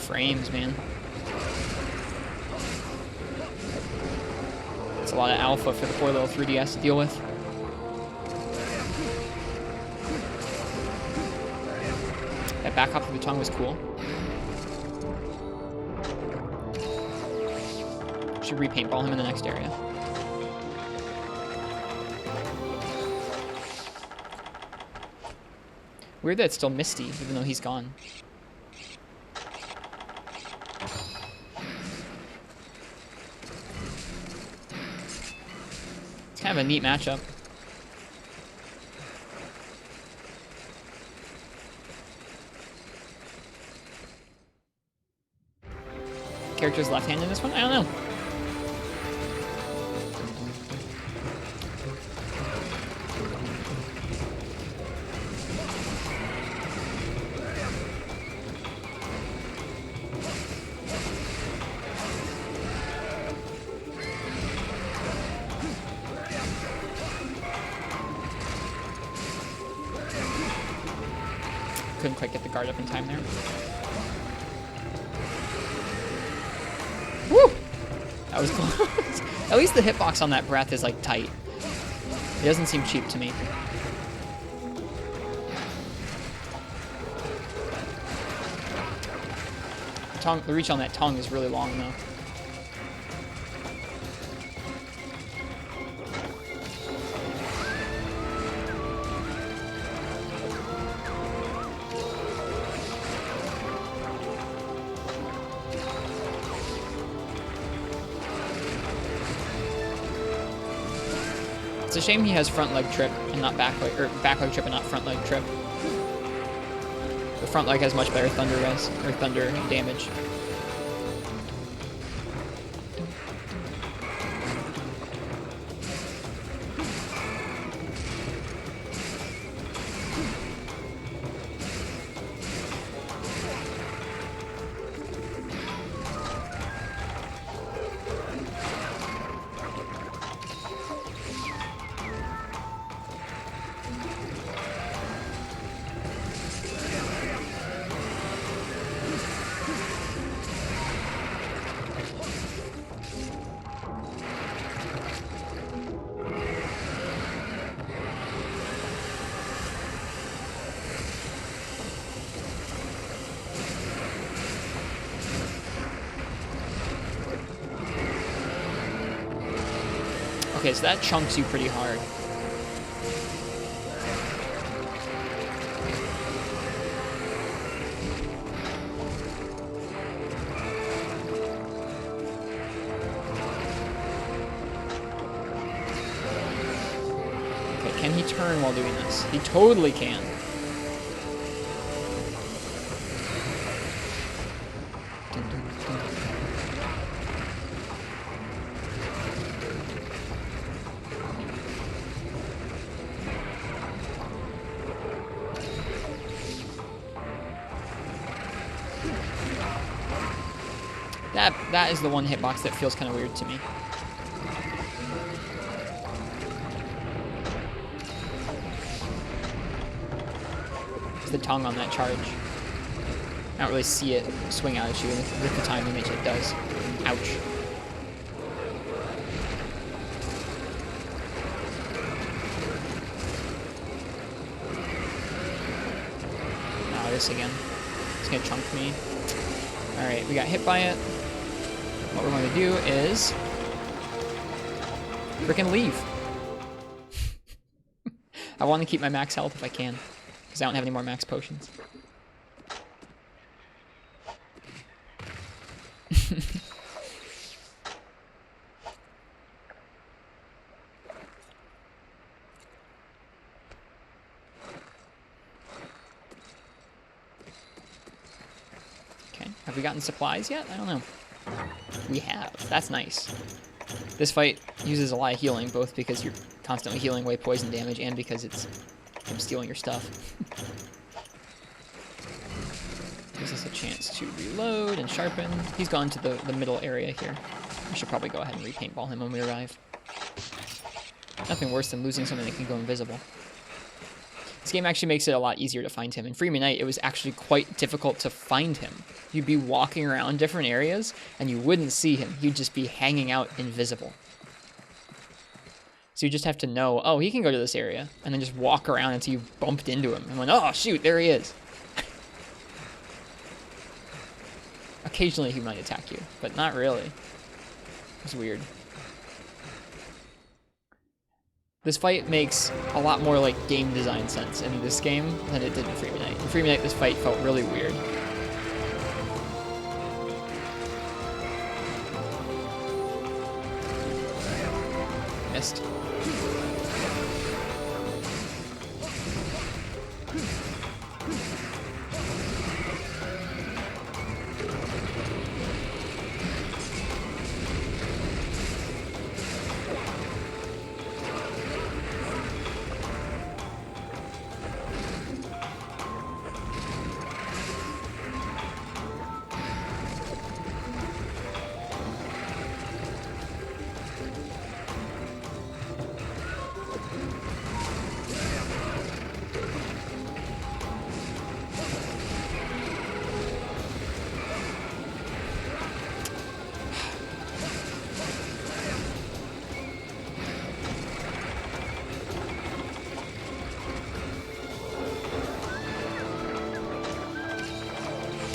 frames, man. It's a lot of alpha for the poor little 3DS to deal with. That back hop of the tongue was cool. Should repaintball him in the next area. Weird that it's still Misty, even though he's gone. It's kind of a neat matchup. Character's left-handed in this one? I don't know. Couldn't quite get the guard up in time there. Woo! That was close. At least the hitbox on that breath is like tight. It doesn't seem cheap to me. The reach on that tongue is really long though. It's a shame he has front leg trip and not back leg, or back leg trip and not front leg trip. The front leg has much better thunder res, or thunder damage. Okay, so that chunks you pretty hard. Okay, can he turn while doing this? He totally can. That is the one hitbox that feels kind of weird to me. It's the tongue on that charge. I don't really see it swing out at you with the time image it does. Ouch. Now this again. It's gonna chunk me. Alright, we got hit by it. What we're going to do is freaking leave. I want to keep my max health if I can, because I don't have any more max potions. Okay, have we gotten supplies yet? I don't know. We have. That's nice. This fight uses a lot of healing, both because you're constantly healing away poison damage and because it's him stealing your stuff. Gives us a chance to reload and sharpen. He's gone to the middle area here. I should probably go ahead and repaintball him when we arrive. Nothing worse than losing something that can go invisible. This game actually makes it a lot easier to find him. In Free Night, it was actually quite difficult to find him. You'd be walking around different areas, and you wouldn't see him. He'd just be hanging out invisible. So you just have to know, oh, he can go to this area, and then just walk around until you bumped into him. And went, oh, shoot, there he is. Occasionally he might attack you, but not really. It's weird. This fight makes a lot more like game design sense in this game than it did in Free Night. In Free Night, this fight felt really weird. Missed.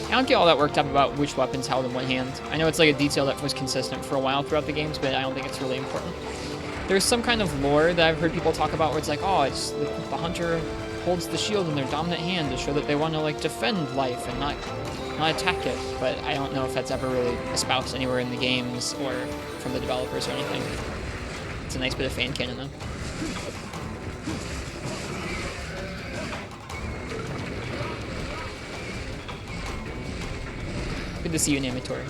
I don't get all that worked up about which weapons held in what hand. I know it's like a detail that was consistent for a while throughout the games, but I don't think it's really important. There's some kind of lore that I've heard people talk about where it's like, oh, it's the hunter holds the shield in their dominant hand to show that they want to like defend life and not attack it. But I don't know if that's ever really espoused anywhere in the games or from the developers or anything. It's a nice bit of fan canon though. Good to see you in inventory.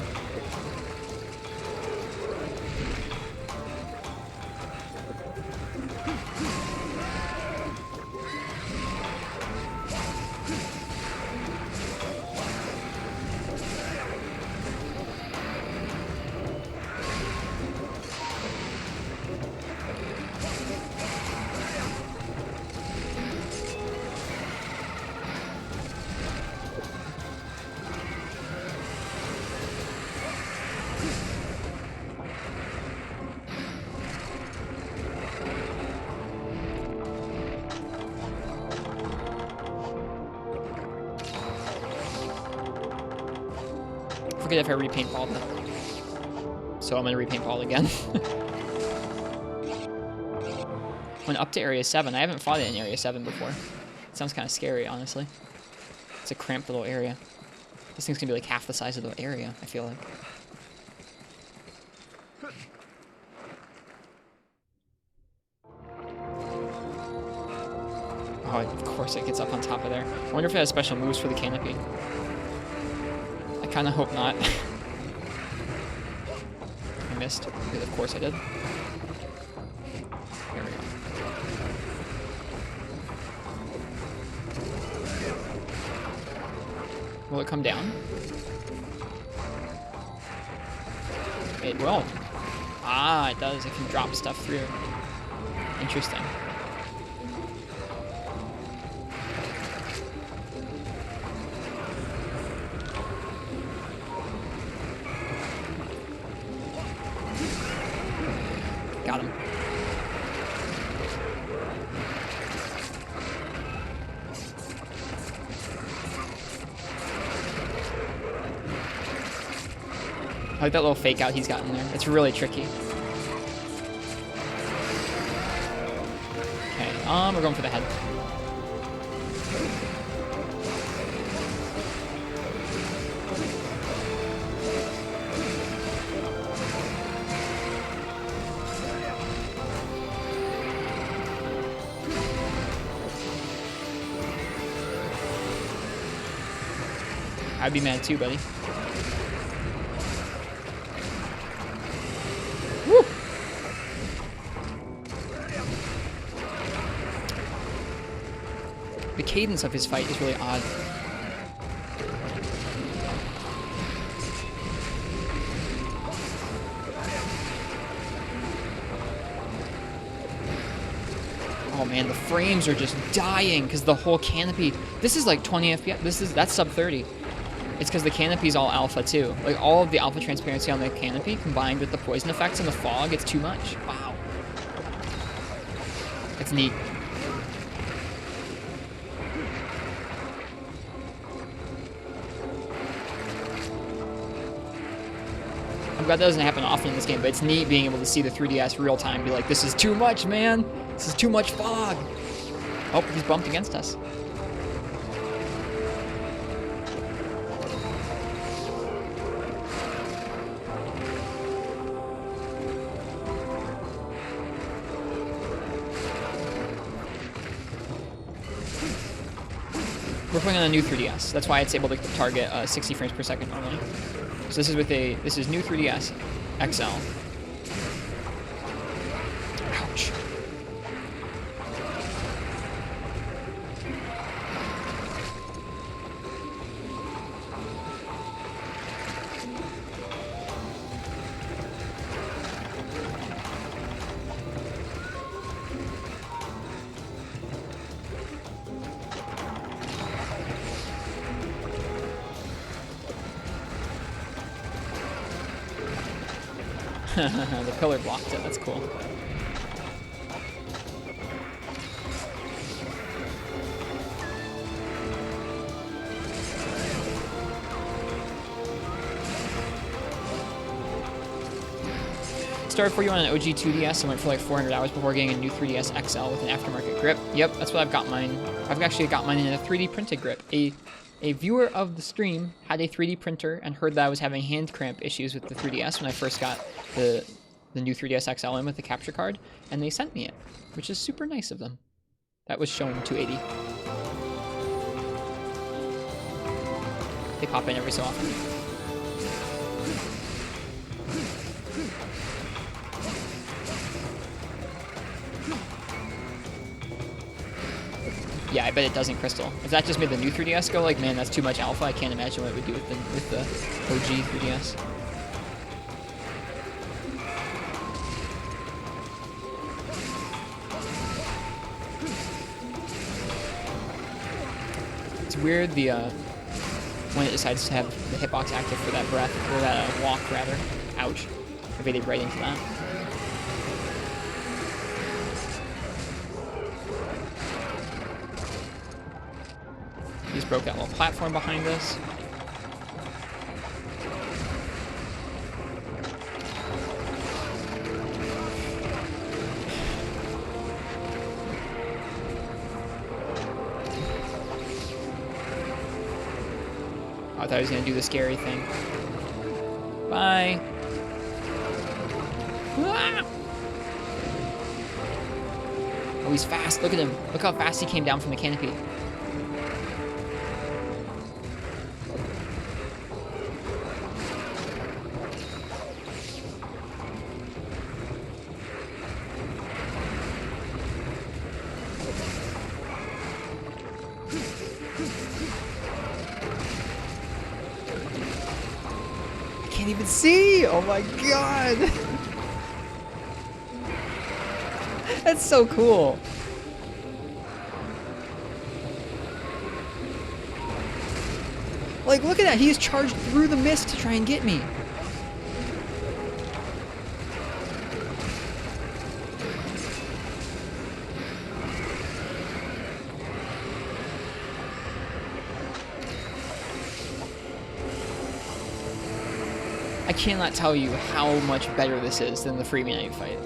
Forget if I repaint ball though. So I'm gonna repaint ball again. Went up to Area 7. I haven't fought it in Area 7 before. It sounds kind of scary, honestly. It's a cramped little area. This thing's gonna be like half the size of the area, I feel like. Oh, of course it gets up on top of there. I wonder if it has special moves for the canopy. I kind of hope not. I missed. Because of course I did. There we go. Will it come down? It will. Ah, it does. It can drop stuff through. Interesting. Got him. I like that little fake out he's got in there. It's really tricky. Okay, we're going for the head. I'd be mad too, buddy. Woo! The cadence of his fight is really odd. Oh man, the frames are just dying because the whole canopy. This is like 20 FPS. That's sub 30. It's because the canopy's all alpha too. Like all of the alpha transparency on the canopy combined with the poison effects and the fog, it's too much. Wow. It's neat. I'm glad that doesn't happen often in this game, but it's neat being able to see the 3DS real time. Be like, this is too much, man. This is too much fog. Oh, he's bumped against us. We're playing on a new 3DS. That's why it's able to target 60 frames per second normally. So this is new 3DS XL. Ouch. The pillar blocked it, that's cool. Started for you on an OG 2DS and went for like 400 hours before getting a new 3DS XL with an aftermarket grip. Yep, that's what I've got mine. I've actually got mine in a 3D printed grip. A viewer of the stream had a 3D printer and heard that I was having hand cramp issues with the 3DS when I first got the new 3DS XL in with the capture card, and they sent me it, which is super nice of them. That was showing 280. They pop in every so often. Yeah, I bet it doesn't, Crystal. If that just made the new 3DS go like, man, that's too much alpha, I can't imagine what it would do with the OG 3DS. It's weird when it decides to have the hitbox active for that breath, or that walk rather. Ouch. I evaded right into that. He just broke that little platform behind us. I thought he was going to do the scary thing. Bye. Ah! Oh, he's fast. Look at him. Look how fast he came down from the canopy. Can't even see! Oh my god! That's so cool! Like, look at that! He's charged through the mist to try and get me! I cannot tell you how much better this is than the Freebie Night fight.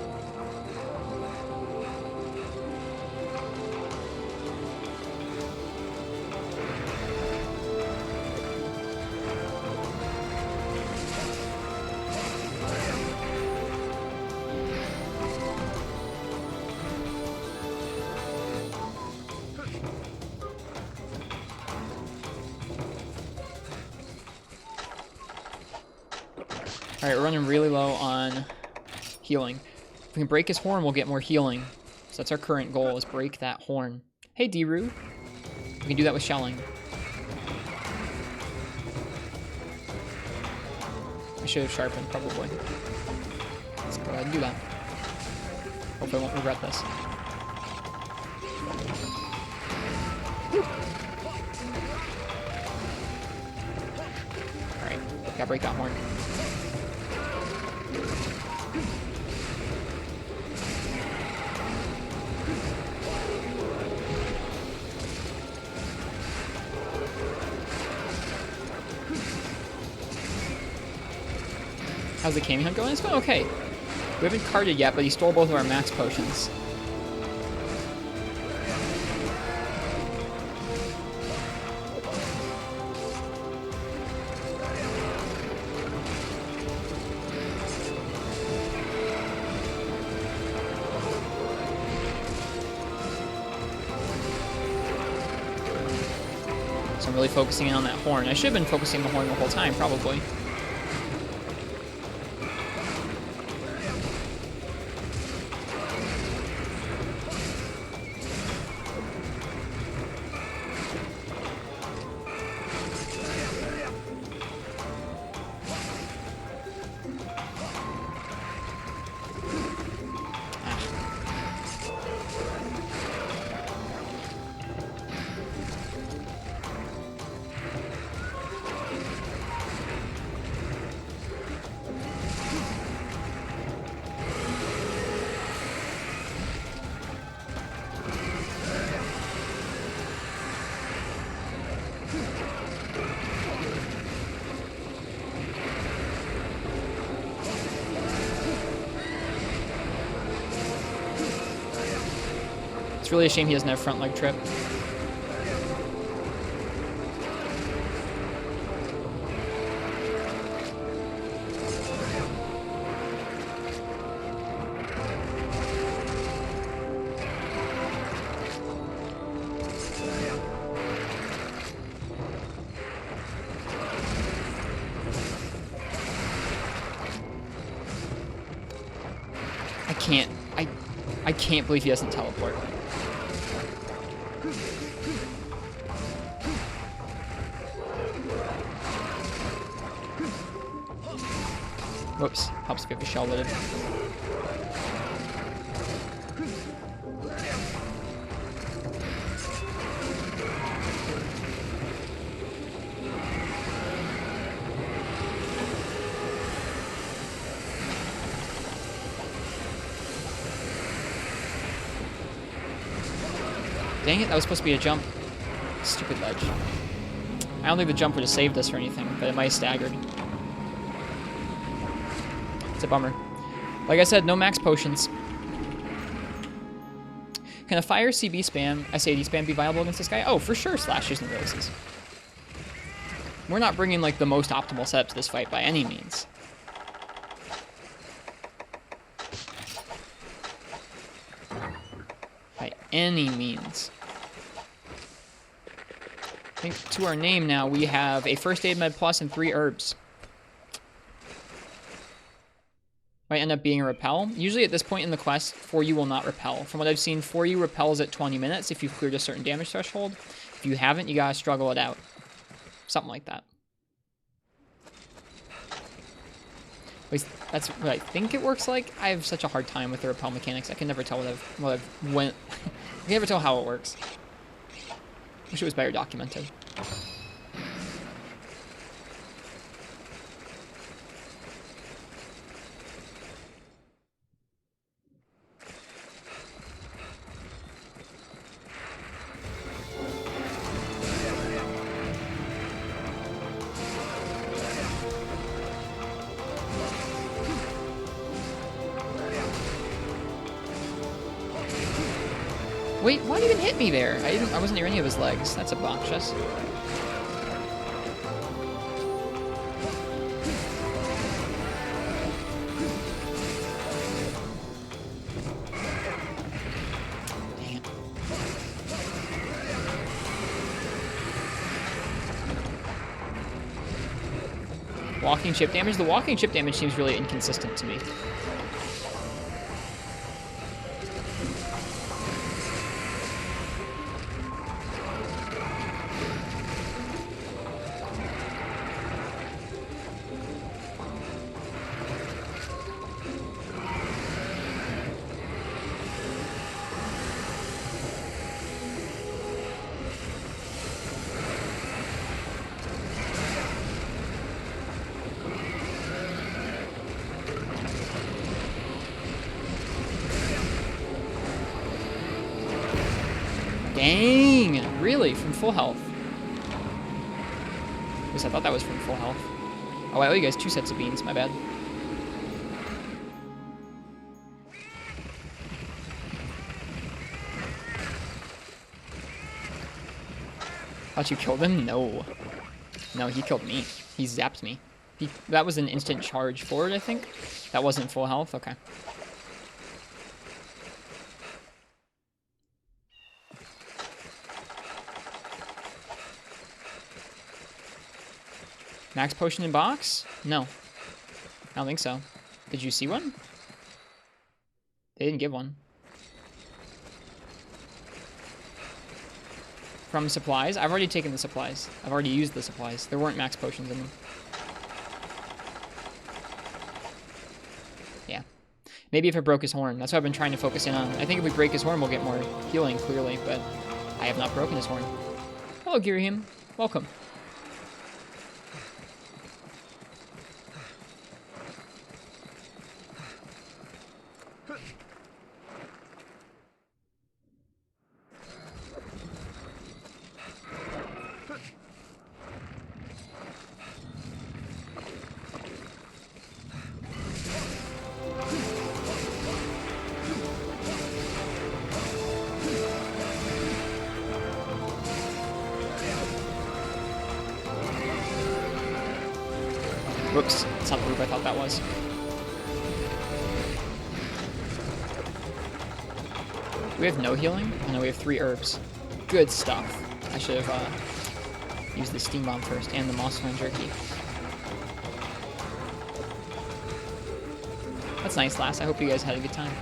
Alright, we're running really low on healing. If we can break his horn, we'll get more healing. So that's our current goal, is break that horn. Hey, D-Roo. We can do that with shelling. I should have sharpened, probably. Let's go ahead and do that. Hope I won't regret this. break that horn. How's the Kami hunt going? It's going okay. We haven't carded yet, but he stole both of our max potions. So I'm really focusing in on that horn. I should have been focusing on the horn the whole time, probably. It's really a shame he doesn't have front leg trip. I can't believe he doesn't teleport. Whoops. Helps if you have a shell loaded. Dang it, that was supposed to be a jump. Stupid ledge. I don't think the jump would have saved us or anything, but it might have staggered. It's a bummer. Like I said, no max potions. Can a fire CB spam, SAD spam be viable against this guy? Oh, for sure, slashes and releases. We're not bringing, like, the most optimal setup to this fight by any means. By any means. I think to our name now, we have a first aid med plus and 3 herbs. Might end up being a repel. Usually at this point in the quest, 4U will not repel. From what I've seen, 4U repels at 20 minutes if you've cleared a certain damage threshold. If you haven't, you gotta struggle it out. Something like that. At least that's what I think it works like. I have such a hard time with the repel mechanics. I can never tell I can never tell how it works. Wish it was better documented. Wait, what even hit me there? I wasn't near any of his legs. That's obnoxious. Dang it. Walking chip damage? The walking chip damage seems really inconsistent to me. Dang! Really? From full health? At least I thought that was from full health. Oh, I owe you guys 2 sets of beans. My bad. Thought you killed him? No. No, he killed me. He zapped me. That was an instant charge forward, I think. That wasn't full health? Okay. Max potion in box? No. I don't think so. Did you see one? They didn't give one. From supplies? I've already taken the supplies. I've already used the supplies. There weren't max potions in them. Yeah. Maybe if it broke his horn. That's what I've been trying to focus in on. I think if we break his horn, we'll get more healing, clearly, but I have not broken his horn. Hello, Girahim. Welcome. Whoops, it's not the group I thought that was. Do we have no healing? Oh no, we have 3 herbs. Good stuff. I should have used the steam bomb first and the monster and jerky. That's nice, lass. I hope you guys had a good time.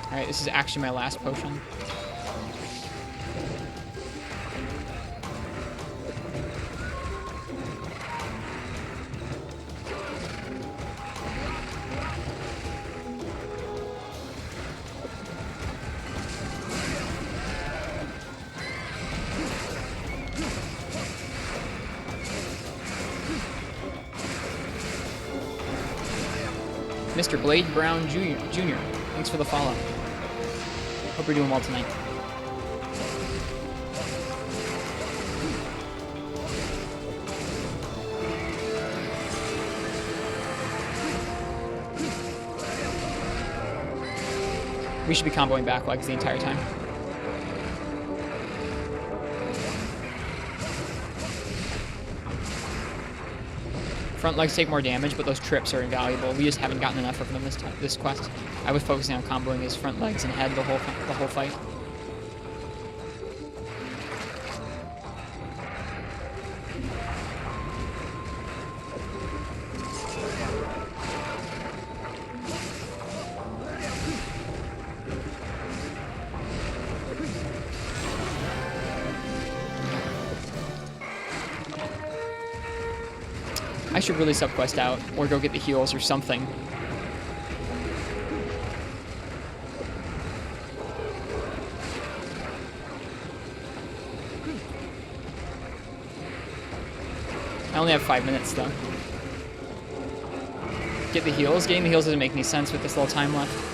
Alright, this is actually my last potion. Mr. Blade Brown Jr. Thanks for the follow. Hope you're doing well tonight. We should be comboing back legs the entire time. Front legs take more damage, but those trips are invaluable. We just haven't gotten enough of them this quest. I was focusing on comboing his front legs and head the whole fight. I should really subquest out, or go get the heals or something. I only have 5 minutes, though. Get the heals? Getting the heals doesn't make any sense with this little time left.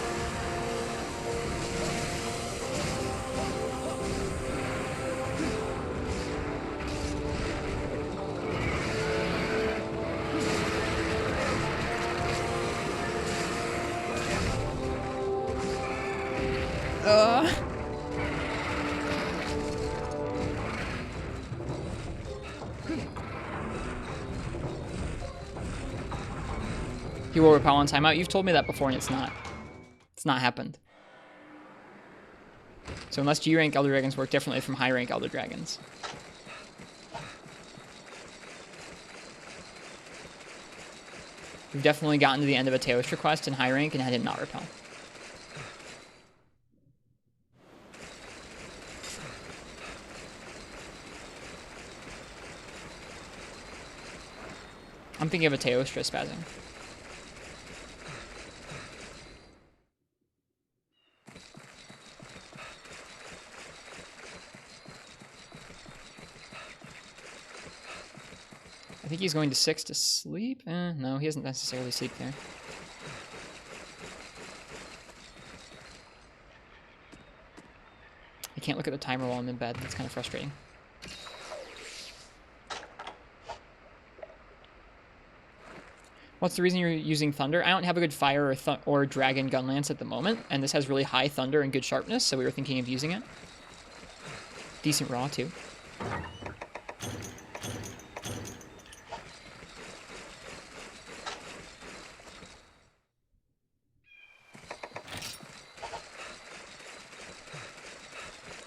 He will repel on timeout. You've told me that before, and it's not. It's not happened. So unless G-rank Elder Dragons work differently from high-rank Elder Dragons. We've definitely gotten to the end of a Teostra quest in high rank and had him not repel. I'm thinking of a Teostra spazzing. I think he's going to 6 to sleep. No, he doesn't necessarily sleep there. I can't look at the timer while I'm in bed. That's kind of frustrating. What's the reason you're using thunder? I don't have a good fire or dragon gun lance at the moment, and this has really high thunder and good sharpness, so we were thinking of using it. Decent raw, too.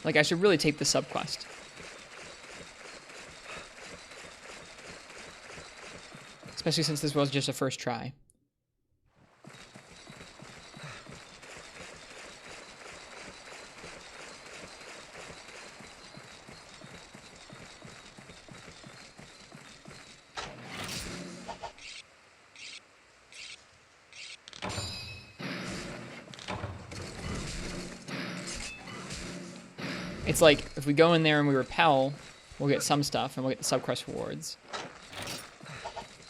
Like, I should really take the sub-quest. Especially since this was just a first try. It's like, if we go in there and we repel, we'll get some stuff, and we'll get the sub-quest rewards.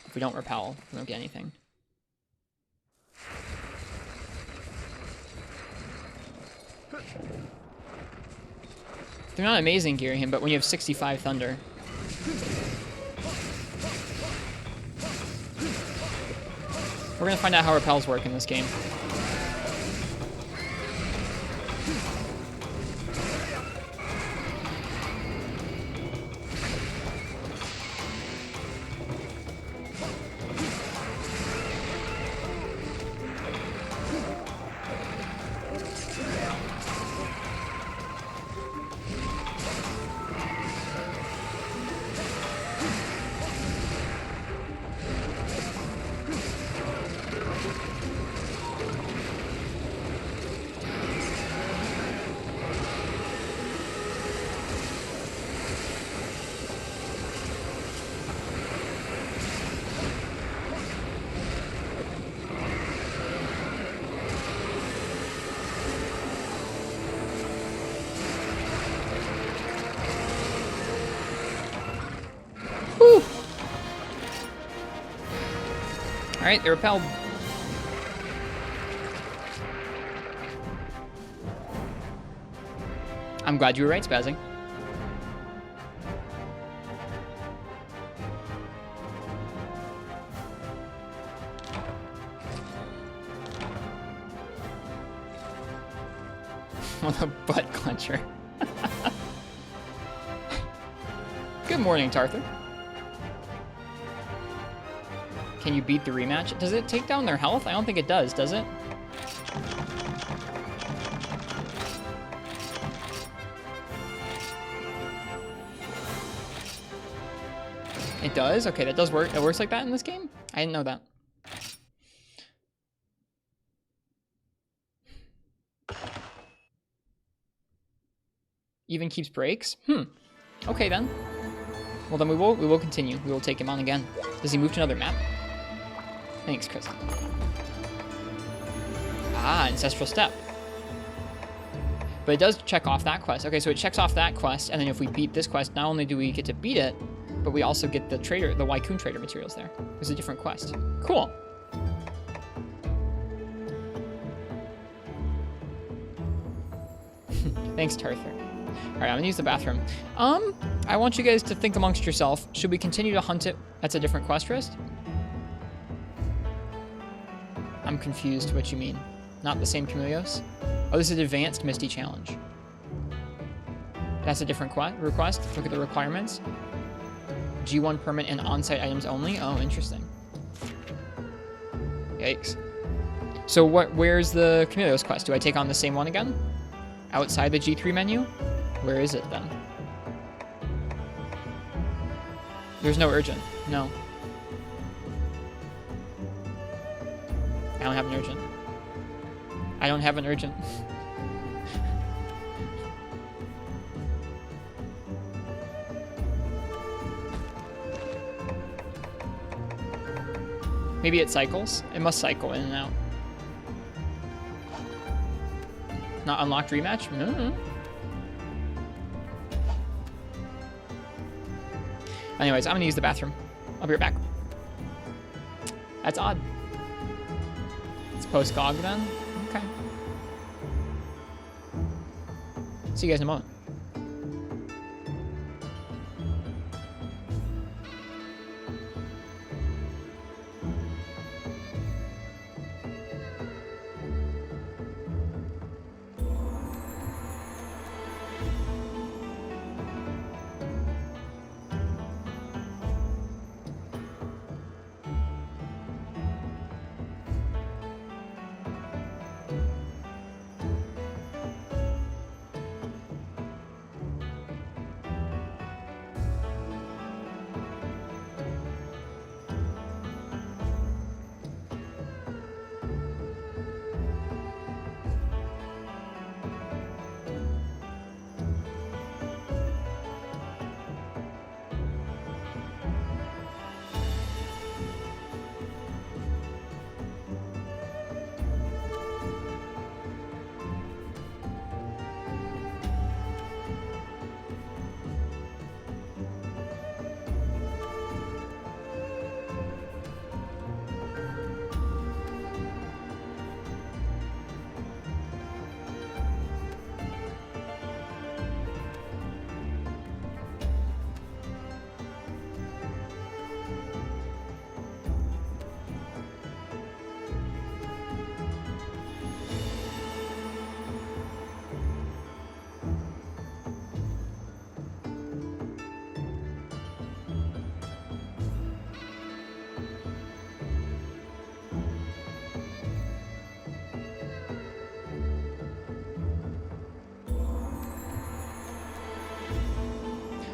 If we don't repel, we don't get anything. They're not amazing, Girahim, but when you have 65 thunder... We're gonna find out how repels work in this game. Alright, they repelled. I'm glad you were right, Spazzing. What a butt clencher. Good morning, Tarthur. Can you beat the rematch? Does it take down their health? I don't think it does it? It does? Okay, that does work. It works like that in this game? I didn't know that. Even keeps breaks? Okay then. Well then we will continue. We will take him on again. Does he move to another map? Thanks, Chris. Ah, Ancestral Step. But it does check off that quest. Okay, so it checks off that quest, and then if we beat this quest, not only do we get to beat it, but we also get the trader, the Wycoon trader materials there. There's a different quest. Cool. Thanks, Tarthur. All right, I'm gonna use the bathroom. I want you guys to think amongst yourself. Should we continue to hunt it? That's a different quest list. I'm confused what you mean. Not the same Camelios? Oh, this is Advanced Misty Challenge. That's a different request. Look at the requirements. G1 permit and on-site items only. Oh, interesting. Yikes. So where's the Camelios quest? Do I take on the same one again? Outside the G3 menu? Where is it then? There's no urgent. No. I don't have an urgent. I don't have an urgent. Maybe it cycles. It must cycle in and out. Not unlocked rematch? No. Anyways, I'm gonna use the bathroom. I'll be right back. That's odd. It's post-GOG then? Okay. See you guys in a moment.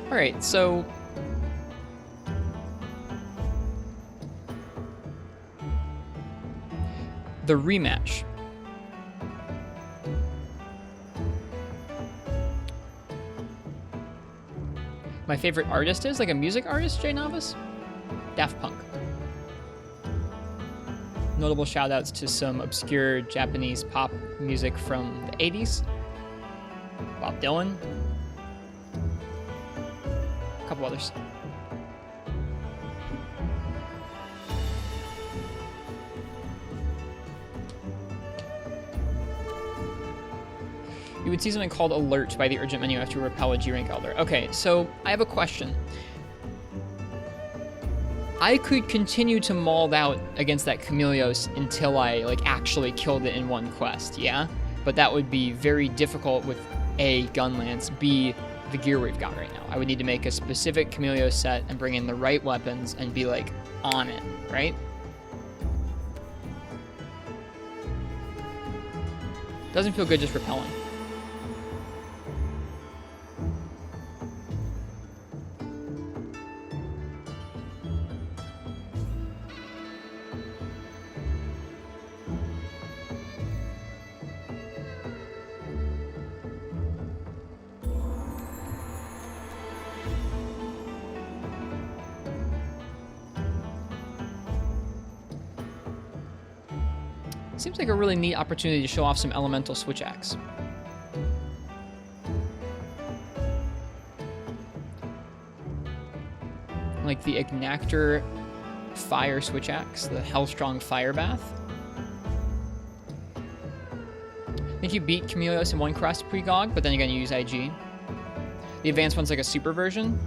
Alright, so... the rematch. My favorite artist is, like a music artist, Jay Novice? Daft Punk. Notable shoutouts to some obscure Japanese pop music from the 80s. Bob Dylan. A couple others. You would see something called Alert by the urgent menu after you repel a G-Rank Elder. Okay, so I have a question. I could continue to maul out against that Chameleos until I, like, actually killed it in one quest, yeah? But that would be very difficult with A, Gunlance, B, the gear we've got right now. I would need to make a specific Chameleos set and bring in the right weapons and be, like, on it, right? Doesn't feel good just repelling. Seems like a really neat opportunity to show off some elemental switch axe. Like the Ignactor Fire Switch Axe, the Hellstrong Fire Bath. I think you beat Chameleos in one quest pre-GOG, but then you're going to use IG. The advanced one's like a super version.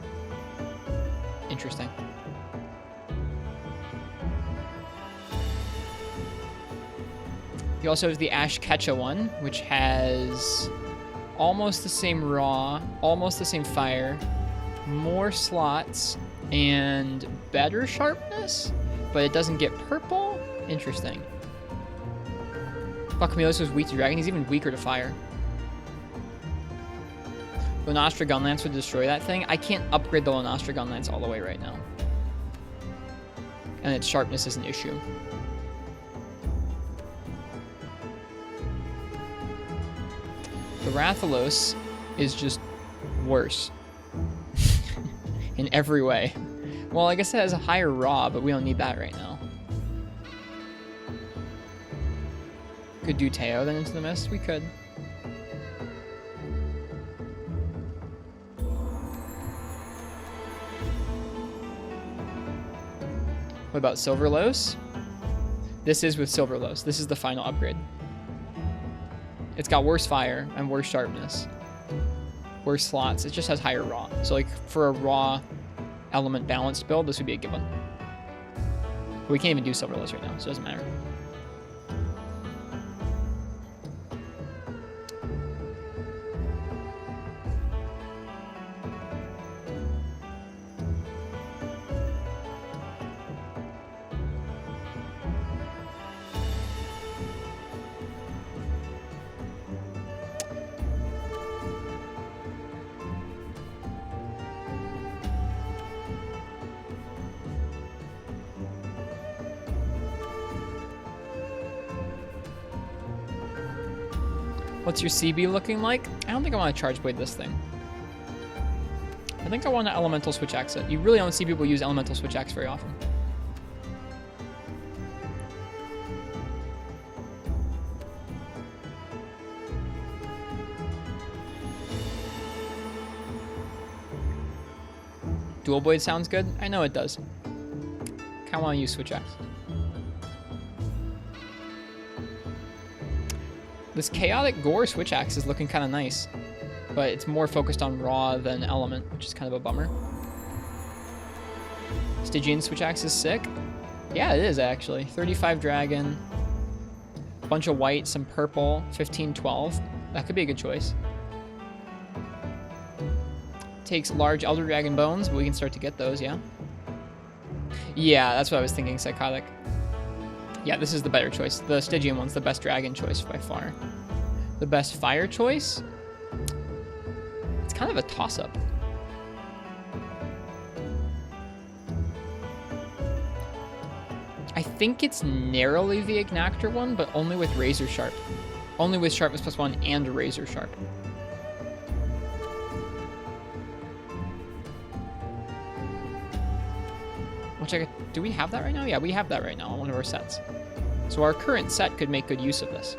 Interesting. You also have the Ash Ketcha one, which has almost the same raw, almost the same fire, more slots, and better sharpness, but it doesn't get purple. Interesting. Chameleos was weak to dragon. He's even weaker to fire. Lonostra Gunlance would destroy that thing. I can't upgrade the Lonostra Gunlance all the way right now. And its sharpness is an issue. The Rathalos is just worse. In every way. Well, I guess it has a higher raw, but we don't need that right now. Could do Teo then into the mist? We could. What about Silverlos? This is with Silverlos. This is the final upgrade. It's got worse fire and worse sharpness. Worse slots. It just has higher raw. So like for a raw element balanced build, this would be a good one. But we can't even do Silverlos right now, so it doesn't matter. What's your CB looking like? I don't think I want to charge blade this thing. I think I want to elemental switch axe it. You really don't see people use elemental switch axe very often. Dual blade sounds good. I know it does. Kind of want to use switch axe. This Chaotic Gore switch axe is looking kind of nice, but it's more focused on raw than element, which is kind of a bummer. Stygian switch axe is sick. Yeah, it is actually. 35 dragon, bunch of white, some purple, 15, 12. That could be a good choice. Takes large Elder Dragon bones, but we can start to get those, yeah? Yeah, that's what I was thinking, Psychotic. Yeah, this is the better choice. The Stygian one's the best dragon choice by far. The best fire choice? It's kind of a toss-up. I think it's narrowly the Ignactor one, but only with Razor Sharp. Only with Sharpness +1 and Razor Sharp. Which do we have that right now? Yeah, we have that right now on one of our sets. So our current set could make good use of this.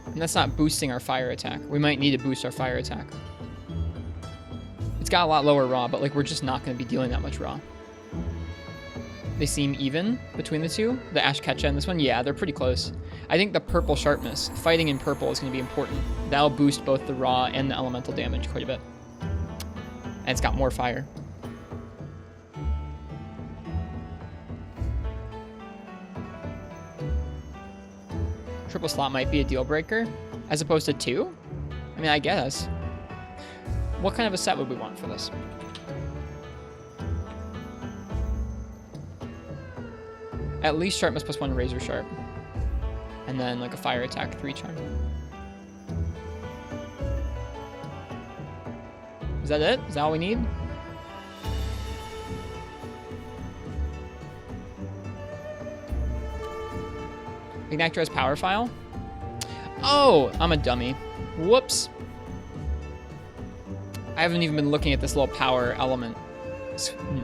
And that's not boosting our fire attack. We might need to boost our fire attack. It's got a lot lower raw, but like we're just not going to be dealing that much raw. They seem even between the two. The Ash Ketcha and this one, yeah, they're pretty close. I think the purple sharpness, fighting in purple, is going to be important. That'll boost both the raw and the elemental damage quite a bit. And it's got more fire. Triple slot might be a deal breaker, as opposed to 2? I mean, I guess. What kind of a set would we want for this? At least Sharpness +1 Razor Sharp. And then like a fire attack 3 charm. Is that it? Is that all we need? Ignactor has power file? Oh, I'm a dummy. Whoops. I haven't even been looking at this little power element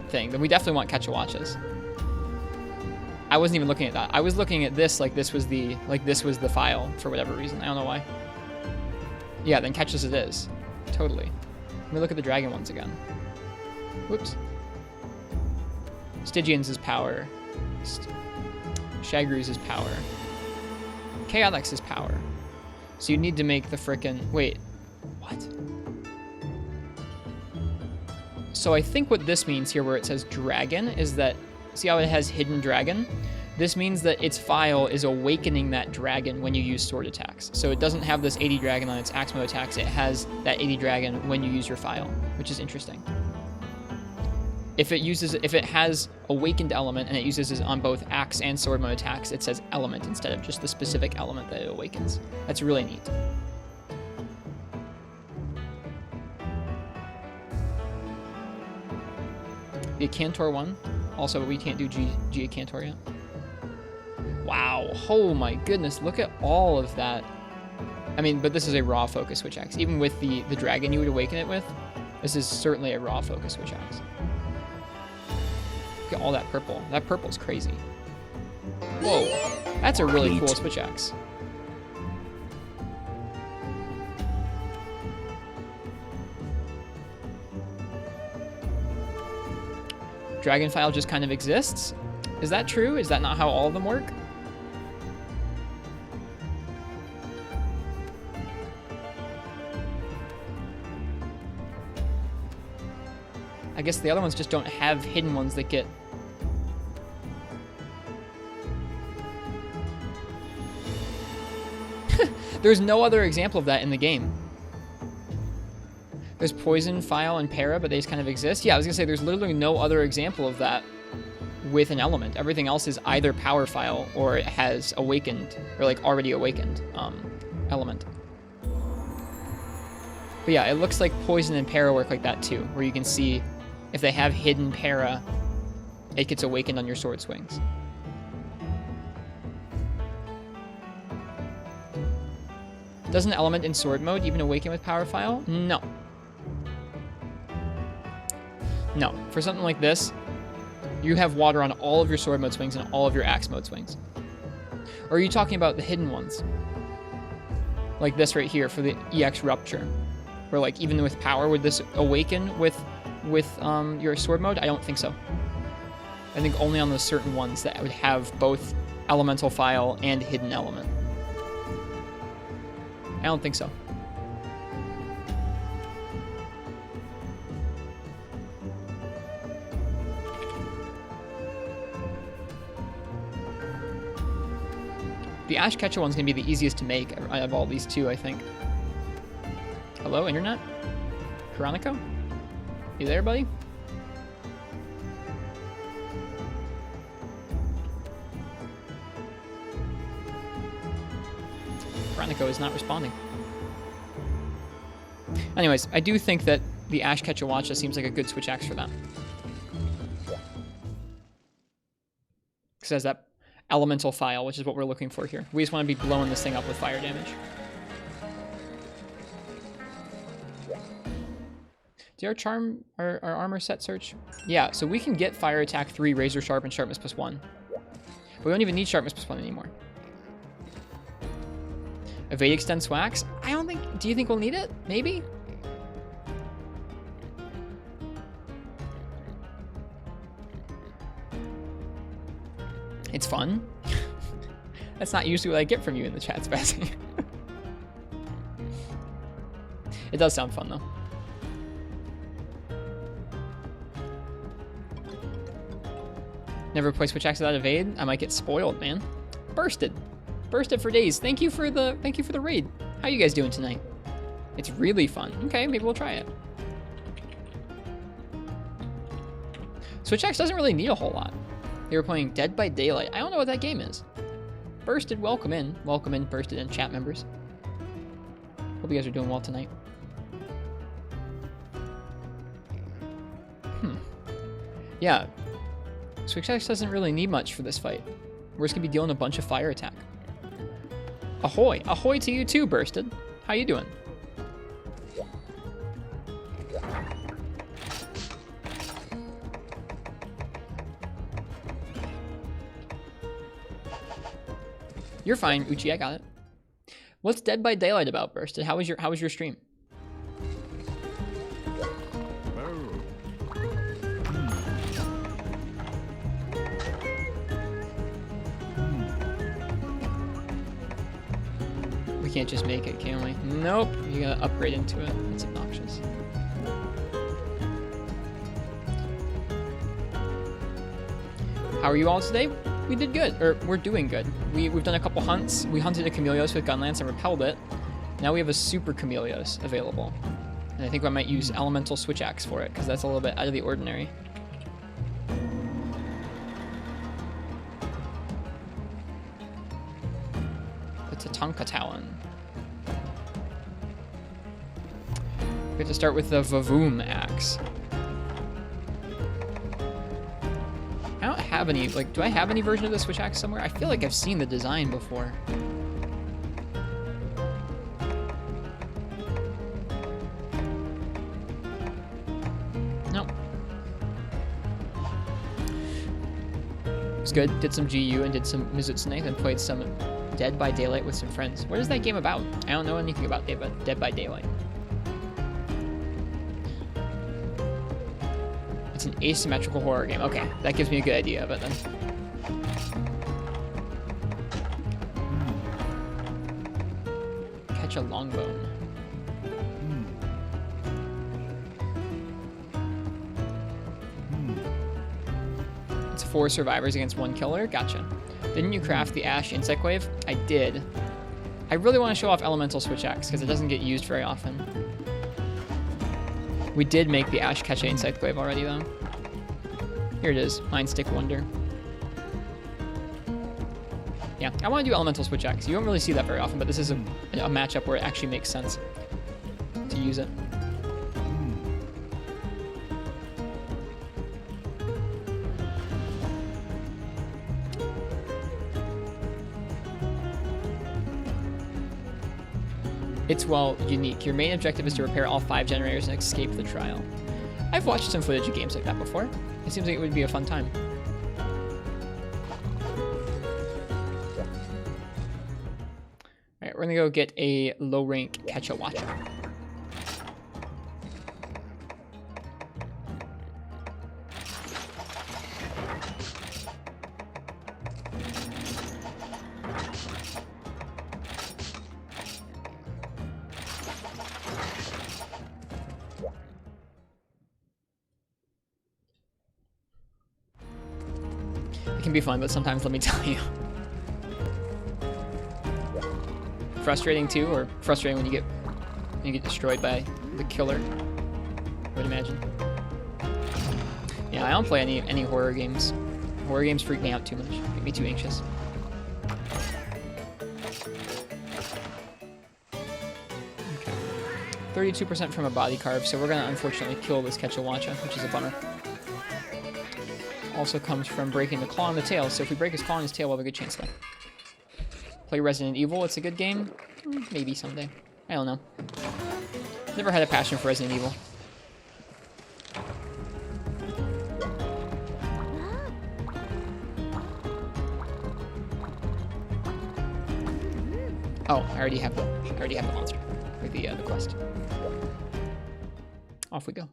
thing. Then we definitely want Ketcha Watches. I wasn't even looking at that. I was looking at this like this was the file for whatever reason. I don't know why. Yeah, then Ketcha's it is. Totally. Let me look at the dragon ones again. Whoops. Stygian's is power. Shagrew's is power. Chaotix is power. So you need to make the frickin'... Wait. What? So I think what this means here where it says dragon is that... See how it has hidden dragon? This means that its file is awakening that dragon when you use sword attacks. So it doesn't have this 80 dragon on its axe mode attacks. It has that 80 dragon when you use your file, which is interesting. If it has awakened element and it uses it on both axe and sword mode attacks, it says element instead of just the specific element that it awakens. That's really neat. The Cantor one. Also, we can't do G Cantor yet. Wow. Oh my goodness. Look at all of that. I mean, but this is a raw focus switch axe. Even with the dragon you would awaken it with, this is certainly a raw focus switch axe. Look at all that purple. That purple's crazy. Whoa. That's a really cool switch axe. Dragon file just kind of exists? Is that true? Is that not how all of them work? I guess the other ones just don't have hidden ones that get... There's no other example of that in the game. There's Poison, File, and Para, but they just kind of exist. Yeah, I was going to say, there's literally no other example of that with an element. Everything else is either Power File or it has awakened, or like already awakened element. But yeah, it looks like Poison and Para work like that too, where you can see if they have hidden Para, it gets awakened on your sword swings. Does an element in sword mode even awaken with Power File? No. No. For something like this, you have water on all of your sword mode swings and all of your axe mode swings. Or are you talking about the hidden ones? Like this right here for the EX Rupture. Where like even with power, would this awaken with your sword mode? I don't think so. I think only on those certain ones that would have both elemental file and hidden element. I don't think so. The Ash Ketcha one's going to be the easiest to make out of all these two, I think. Hello, internet? Veronica? You there, buddy? Veronica is not responding. Anyways, I do think that the Ash Ketchawatcha seems like a good switch axe for that. Because it has that elemental file, which is what we're looking for here. We just want to be blowing this thing up with fire damage. Do our charm, our armor set search? Yeah, so we can get fire attack 3, razor sharp, and sharpness +1. But we don't even need sharpness +1 anymore. Evade, extend, swax? I don't think, do you think we'll need it? Maybe? It's fun. That's not usually what I get from you in the chat, Spazzy. It does sound fun, though. Never play switch axe without evade. I might get spoiled, man. Bursted. Bursted for days. Thank you for the raid. How you guys doing tonight? It's really fun. Okay, maybe we'll try it. Switch axe doesn't really need a whole lot. They were playing Dead by Daylight. I don't know what that game is. Bursted, welcome in. Welcome in, Bursted and chat members. Hope you guys are doing well tonight. Yeah. Switch axe doesn't really need much for this fight. We're just gonna be dealing a bunch of fire attack. Ahoy! Ahoy to you too, Bursted. How you doing? You're fine, Uchi, I got it. What's Dead by Daylight about, Bursted? How was your stream? We can't just make it, can we? Nope, you gotta upgrade into it. It's obnoxious. How are you all today? We did good, or we're doing good. We've done a couple hunts. We hunted a Chameleos with Gunlance and repelled it. Now we have a Super Chameleos available. And I think I might use Elemental Switch Axe for it, because that's a little bit out of the ordinary. The Tatanka Talon. We have to start with the Vavoom Axe. I don't have any, like, do I have any version of the Switch Axe somewhere? I feel like I've seen the design before. Nope. It was good. Did some GU and did some Mizutsune, then played some Dead by Daylight with some friends. What is that game about? I don't know anything about Dead by Daylight. It's an asymmetrical horror game. Okay, that gives me a good idea of it then. Catch a longbone. It's 4 survivors against 1 killer. Gotcha. Didn't you craft the Ash Insect Wave? I did. I really want to show off Elemental Switch Axe because it doesn't get used very often. We did make the Ash Ketcha Insect Wave already, though. Here it is, Mind Stick Wonder. Yeah, I want to do Elemental Switch Axe. You don't really see that very often, but this is a matchup where it actually makes sense to use it. It's, well, unique. Your main objective is to repair all 5 generators and escape the trial. I've watched some footage of games like that before. It seems like it would be a fun time. Alright, we're gonna go get a low rank Ketchawatcha. It can be fun, but sometimes, let me tell you. Frustrating too, or frustrating when you get You get destroyed by the killer, I would imagine. Yeah, I don't play any horror games. Horror games freak me out too much. Make me too anxious. Okay. 32% from a body carve, so we're gonna unfortunately kill this Quetzalwacha, which is a bummer. Also comes from breaking the claw on the tail, so if we break his claw on his tail, we'll have a good chance though. Play Resident Evil, it's a good game. Maybe someday. I don't know. Never had a passion for Resident Evil. Oh, I already have the monster, or the quest. Off we go.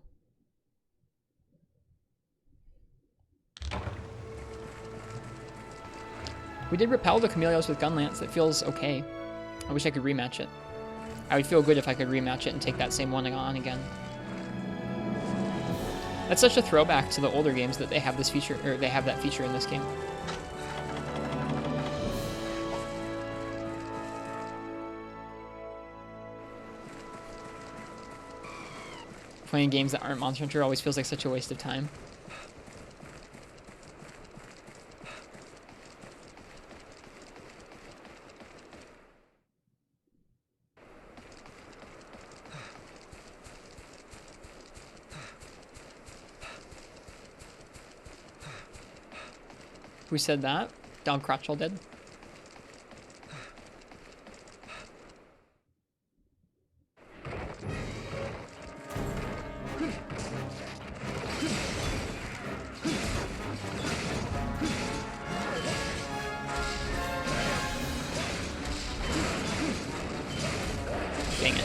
We did repel the Chameleos with Gunlance. It feels okay. I wish I could rematch it. I would feel good if I could rematch it and take that same one on again. That's such a throwback to the older games that they have this feature, or they have that feature in this game. Playing games that aren't Monster Hunter always feels like such a waste of time. Who said that? Dog Crotch all dead? Dang it.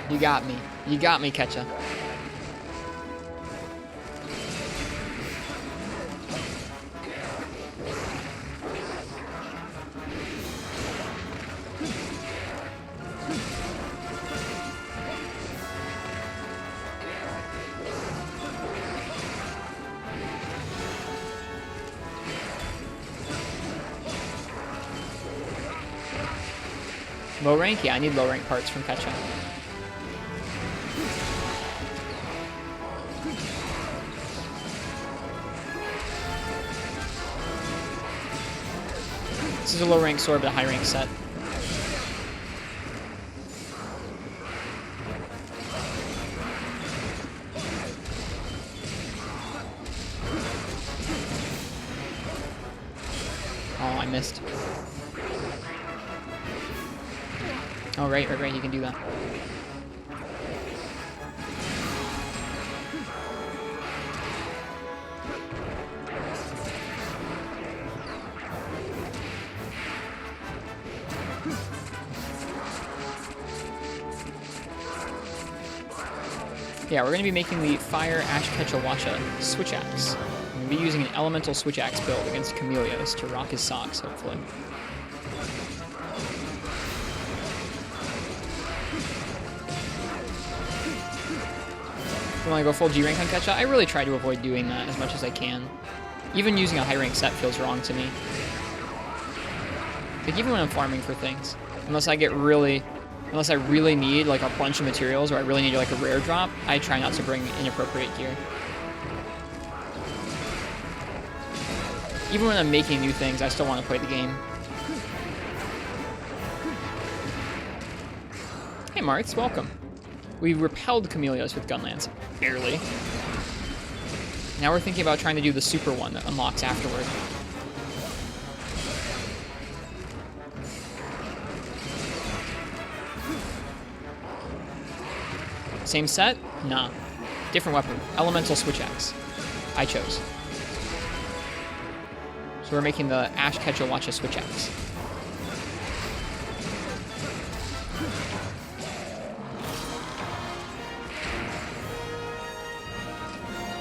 You got me. You got me, Ketcha. Low rank? Yeah, I need low rank parts from Ketcha. This is a low rank sword, but a high rank set. Oh, I missed. Oh, right, you can do that. Yeah, we're going to be making the Fire Ash Quetzalwacha Switch Axe. I'm going to be using an Elemental Switch Axe build against Chameleos to rock his socks, hopefully. You want to go full G rank on Ketcha? I really try to avoid doing that as much as I can. Even using a high rank set feels wrong to me. Like even when I'm farming for things, unless I really need like a bunch of materials or I really need like a rare drop, I try not to bring inappropriate gear. Even when I'm making new things, I still want to play the game. Hey Marks, welcome. We repelled Chameleos with Gunlance, barely. Now we're thinking about trying to do the super one that unlocks afterward. Same set? Nah. Different weapon. Elemental Switch Axe. I chose. So we're making the Ash Quetzalwacha Switch Axe.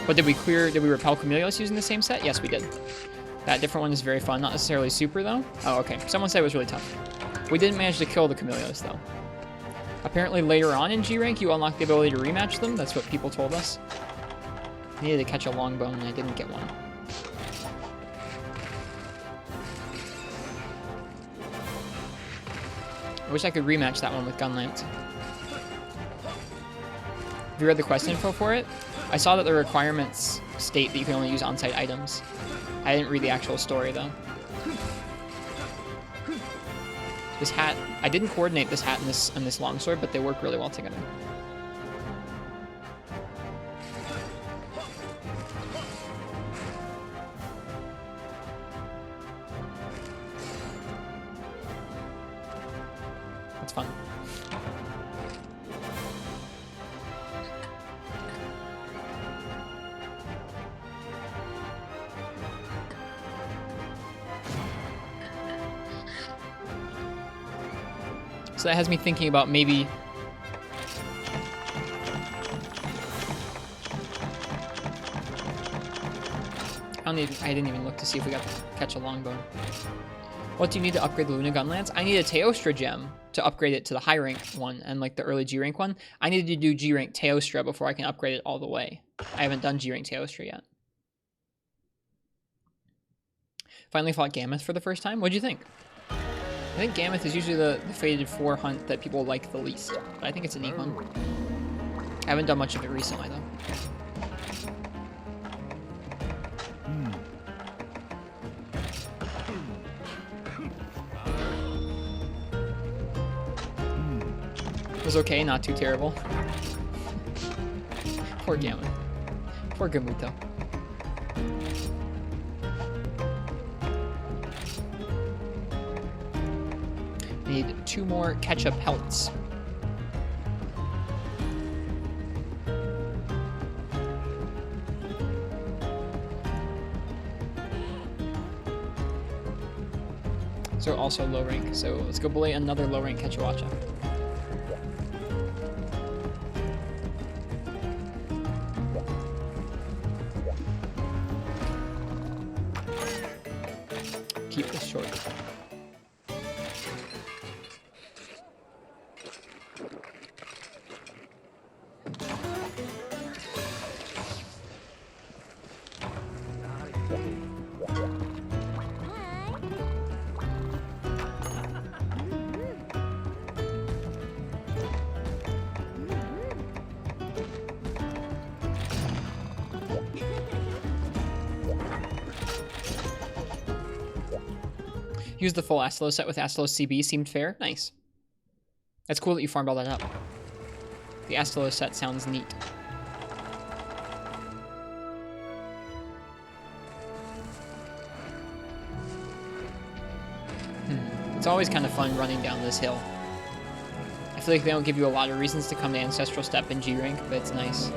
But did we repel Camelios using the same set? Yes, we did. That different one is very fun. Not necessarily super, though. Oh, okay. Someone said it was really tough. We didn't manage to kill the Camelios, though. Apparently, later on in G rank, you unlock the ability to rematch them. That's what people told us. I needed to catch a longbone, and I didn't get one. I wish I could rematch that one with Gunlance. Have you read the quest info for it? I saw that the requirements state that you can only use on-site items. I didn't read the actual story, though. This hat, I didn't coordinate this hat and this longsword, but they work really well together. That's fun. So that has me thinking about maybe... I didn't even look to see if we got to catch a longbone. What do you need to upgrade the Luna Gunlance? I need a Teostra gem to upgrade it to the high rank one and like the early G rank one. I needed to do G rank Teostra before I can upgrade it all the way. I haven't done G rank Teostra yet. Finally fought Gammoth for the first time. What'd you think? I think Gammoth is usually the Fated 4 hunt that people like the least. But I think it's a neat one. I haven't done much of it recently, though. It was okay, not too terrible. Poor Gammoth. Poor Gamuto. Need 2 more ketchup pelts. So also low rank. So let's go bully another low rank Quechuacha. Keep this short. Use the full Astalo set with Astalo CB seemed fair. Nice. That's cool that you farmed all that up. The Astalo set sounds neat. It's always kind of fun running down this hill. I feel like they don't give you a lot of reasons to come to Ancestral Step in G rank, but it's nice.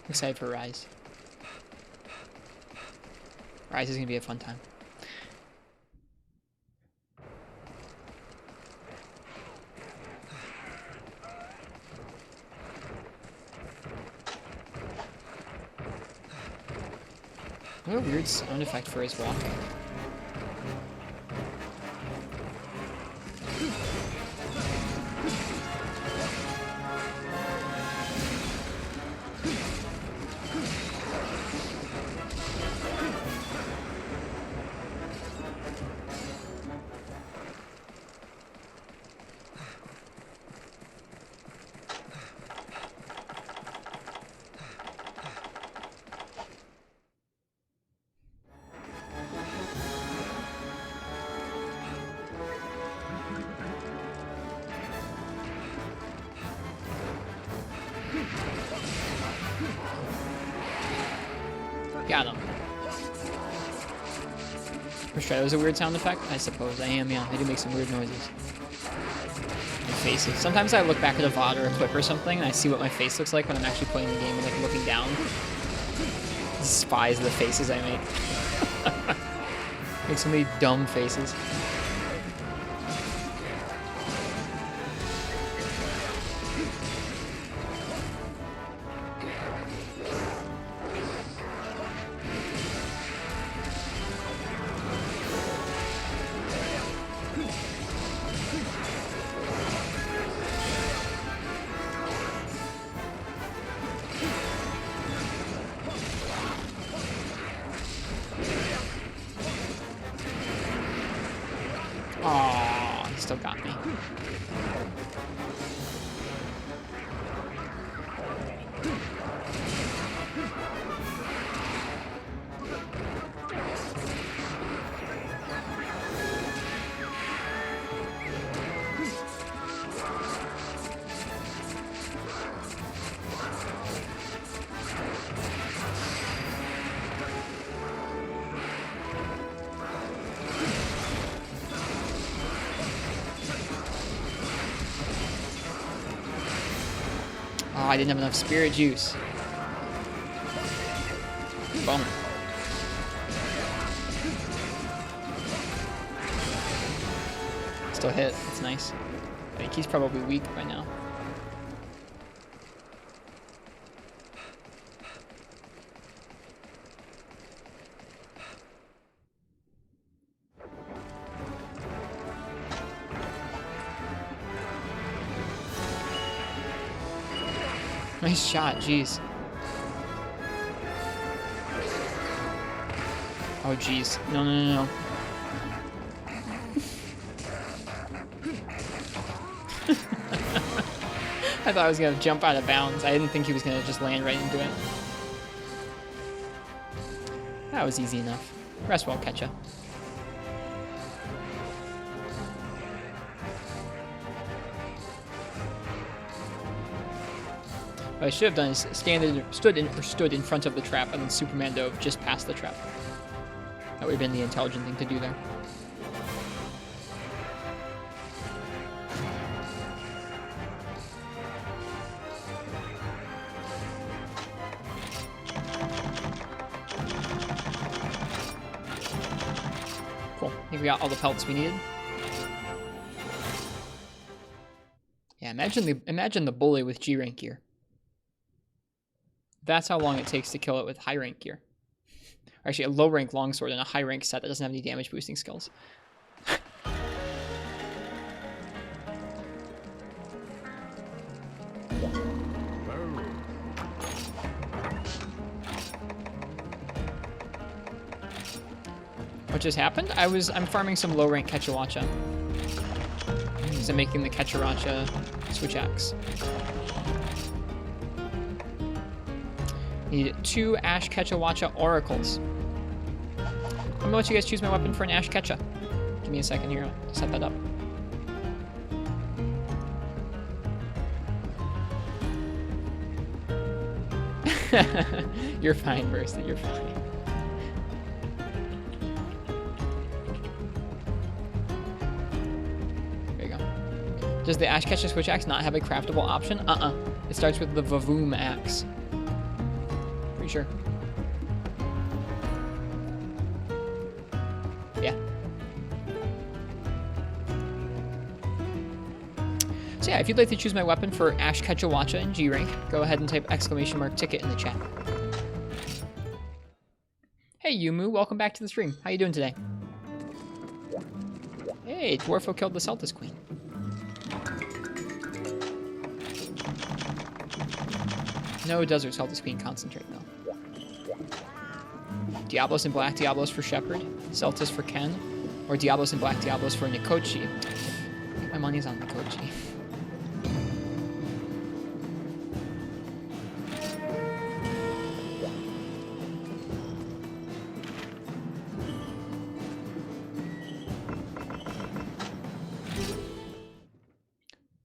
Excited for Rise. Rise is going to be a fun time. What a weird sound effect for his walk. Got him. Ristretto is a weird sound effect? I suppose I am, yeah. I do make some weird noises. faces. Sometimes I look back at a VOD or a clip or something, and I see what my face looks like when I'm actually playing the game and like looking down. Despise the faces I make. Make so many dumb faces. Aw, he still got me. Oh, I didn't have enough spirit juice. Bummer. Still hit. That's nice. I think he's probably weak by now. Nice shot, jeez. Oh, jeez. No, no, no, no. I thought I was gonna jump out of bounds. I didn't think he was gonna just land right into it. That was easy enough. Rest well, catch ya. What I should have done is stood in front of the trap and then Superman dove just past the trap. That would have been the intelligent thing to do there. Cool. I think we got all the pelts we needed. Yeah, imagine the bully with G rank gear. That's how long it takes to kill it with high rank gear. Or actually, a low rank longsword and a high rank set that doesn't have any damage boosting skills. What just happened? I'm farming some low rank Kechawacha. So I'm making the Kechawacha switch axe. Need 2 Ash Kechawacha oracles. I'm gonna let you guys choose my weapon for an Ash Kecha. Give me a second here to set that up. You're fine, Bursted, you're fine. There you go. Does the Ash Kecha switch axe not have a craftable option? It starts with the Vavoom axe. Pretty sure. Yeah. So yeah, if you'd like to choose my weapon for Ash Kechawacha in G rank, go ahead and type !ticket in the chat. Hey Yumu, welcome back to the stream. How you doing today? Hey, Dwarfo killed the Celtis Queen. No Desert Celtis Queen concentrate though. Diablos in black, Diablos for Shepherd, Celtis for Ken, or Diablos in black, Diablos for Nikochi. I think my money's on Nikochi.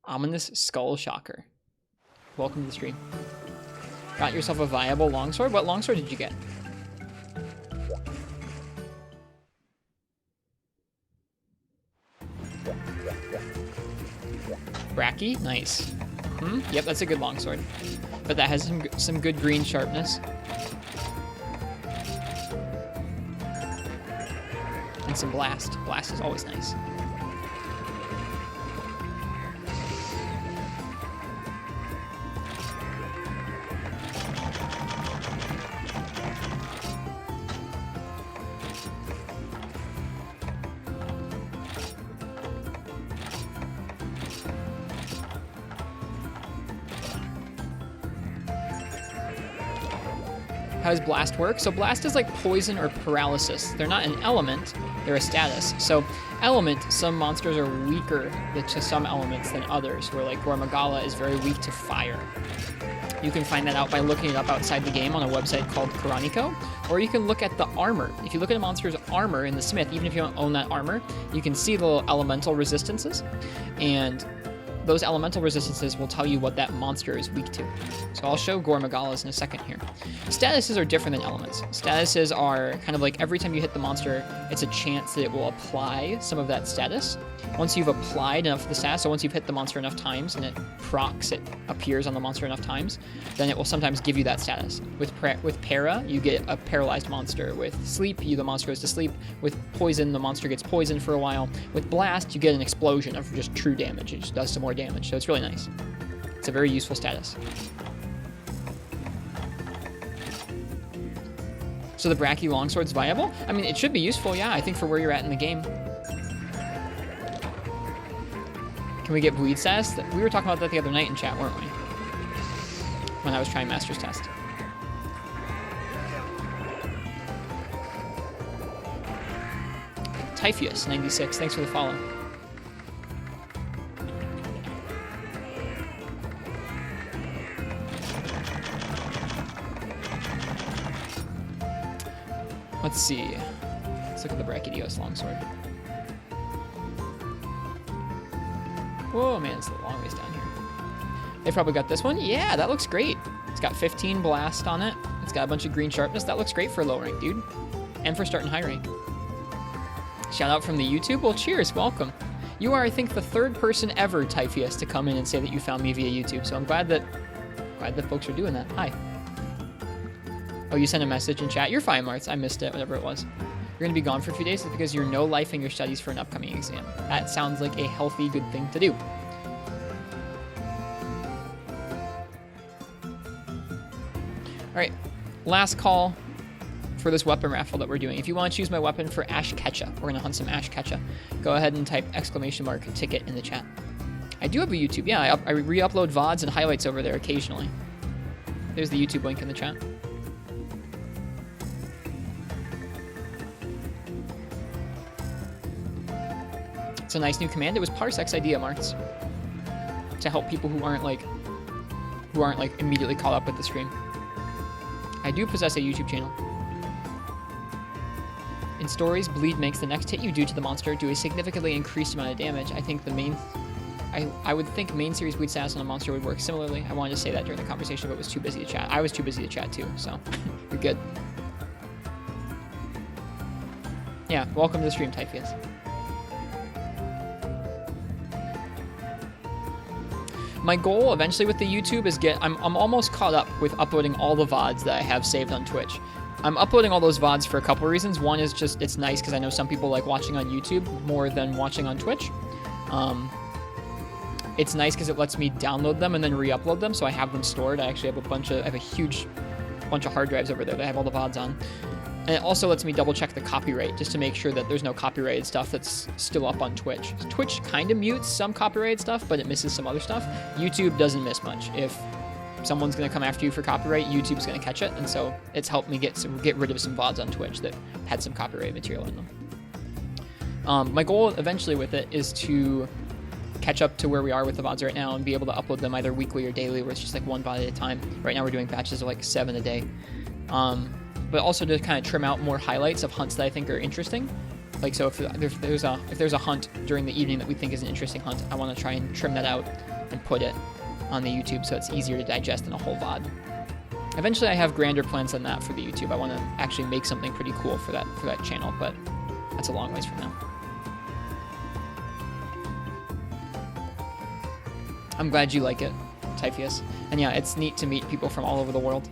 Ominous Skull Shocker. Welcome to the stream. Got yourself a viable longsword? What longsword did you get? Bracky, nice. Yep, that's a good longsword. But that has some good green sharpness. And some blast. Blast is always nice. How does blast work? So blast is like poison or paralysis. They're not an element, they're a status. So element, some monsters are weaker to some elements than others, where like Gormagala is very weak to fire. You can find that out by looking it up outside the game on a website called Karaniko, or you can look at the armor. If you look at a monster's armor in the Smith, even if you don't own that armor, you can see the little elemental resistances, and those elemental resistances will tell you what that monster is weak to. So I'll show Gormagalas in a second here. Statuses are different than elements. Statuses are kind of like every time you hit the monster, it's a chance that it will apply some of that status. Once you've applied enough of the status, so once you've hit the monster enough times and it procs, it appears on the monster enough times, then it will sometimes give you that status. With para, you get a paralyzed monster. With sleep, the monster goes to sleep. With poison, the monster gets poisoned for a while. With blast, you get an explosion of just true damage. It just does some more damage, so it's really nice. It's a very useful status. So the Bracky longsword's viable? I mean, it should be useful, yeah, I think for where you're at in the game. Can we get bleed status? We were talking about that the other night in chat, weren't we? When I was trying Master's Test. Typheus, 96, thanks for the follow. Let's see. Let's look at the Brachydios longsword. Whoa, man, it's a long ways down here. They probably got this one. Yeah, that looks great. It's got 15 blast on it. It's got a bunch of green sharpness. That looks great for low rank, dude. And for starting high rank. Shout out from the YouTube. Well, cheers. Welcome. You are, I think, the third person ever, Typheus, to come in and say that you found me via YouTube. So I'm glad that folks are doing that. Hi. Oh, you sent a message in chat. You're fine, Martz. I missed it, whatever it was. You're going to be gone for a few days because you're no life in your studies for an upcoming exam. That sounds like a healthy, good thing to do. All right, last call for this weapon raffle that we're doing. If you want to choose my weapon for Ash Ketcha, we're going to hunt some Ash Ketcha. Go ahead and type ! ticket in the chat. I do have a YouTube. Yeah, I re-upload VODs and highlights over there occasionally. There's the YouTube link in the chat. It's a nice new command. It was Parsec's idea, Martz, to help people who aren't like immediately caught up with the stream. I do possess a YouTube channel. In stories, bleed makes the next hit you do to the monster do a significantly increased amount of damage. I think I would think main series bleed status on a monster would work similarly. I wanted to say that during the conversation, but was too busy to chat. I was too busy to chat too, so you're good. Yeah, welcome to the stream, Typheus. My goal eventually with the YouTube is I'm almost caught up with uploading all the VODs that I have saved on Twitch. I'm uploading all those VODs for a couple of reasons. One is just it's nice because I know some people like watching on YouTube more than watching on Twitch. It's nice because it lets me download them and then re-upload them, so I have them stored. I actually have a huge bunch of hard drives over there that I have all the VODs on. And it also lets me double check the copyright just to make sure that there's no copyrighted stuff that's still up on Twitch. Twitch kind of mutes some copyrighted stuff, but it misses some other stuff. YouTube doesn't miss much. If someone's going to come after you for copyright, YouTube's going to catch it. And so it's helped me get rid of some VODs on Twitch that had some copyrighted material in them. My goal eventually with it is to catch up to where we are with the VODs right now and be able to upload them either weekly or daily, where it's just like one VOD at a time. Right now we're doing batches of like 7 a day. But also to kind of trim out more highlights of hunts that I think are interesting. Like, so if there's a hunt during the evening that we think is an interesting hunt, I want to try and trim that out and put it on the YouTube so it's easier to digest than a whole VOD. Eventually I have grander plans than that for the YouTube. I want to actually make something pretty cool for that channel, but that's a long ways from now. I'm glad you like it, Typheus. And yeah, it's neat to meet people from all over the world.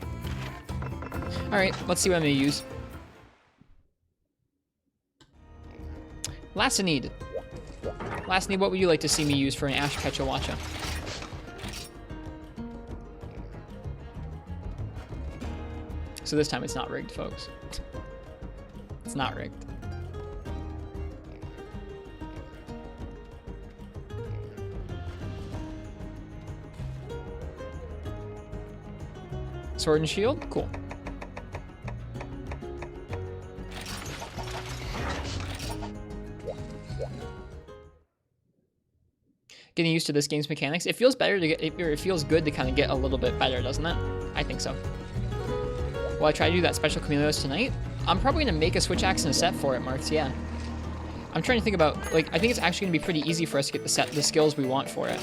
Alright, let's see what I'm going to use. Lassinide. Lassinide, what would you like to see me use for an Ash Ketchawacha? So this time it's not rigged, folks. It's not rigged. Sword and Shield? Cool. Getting used to this game's mechanics. It feels better to get, or it feels good to kind of get a little bit better, doesn't it? I think so. Will I try to do that special Chameleos tonight? I'm probably going to make a Switch Axe and a set for it, Marks, yeah. I'm trying to think about, like, I think it's actually going to be pretty easy for us to get the skills we want for it.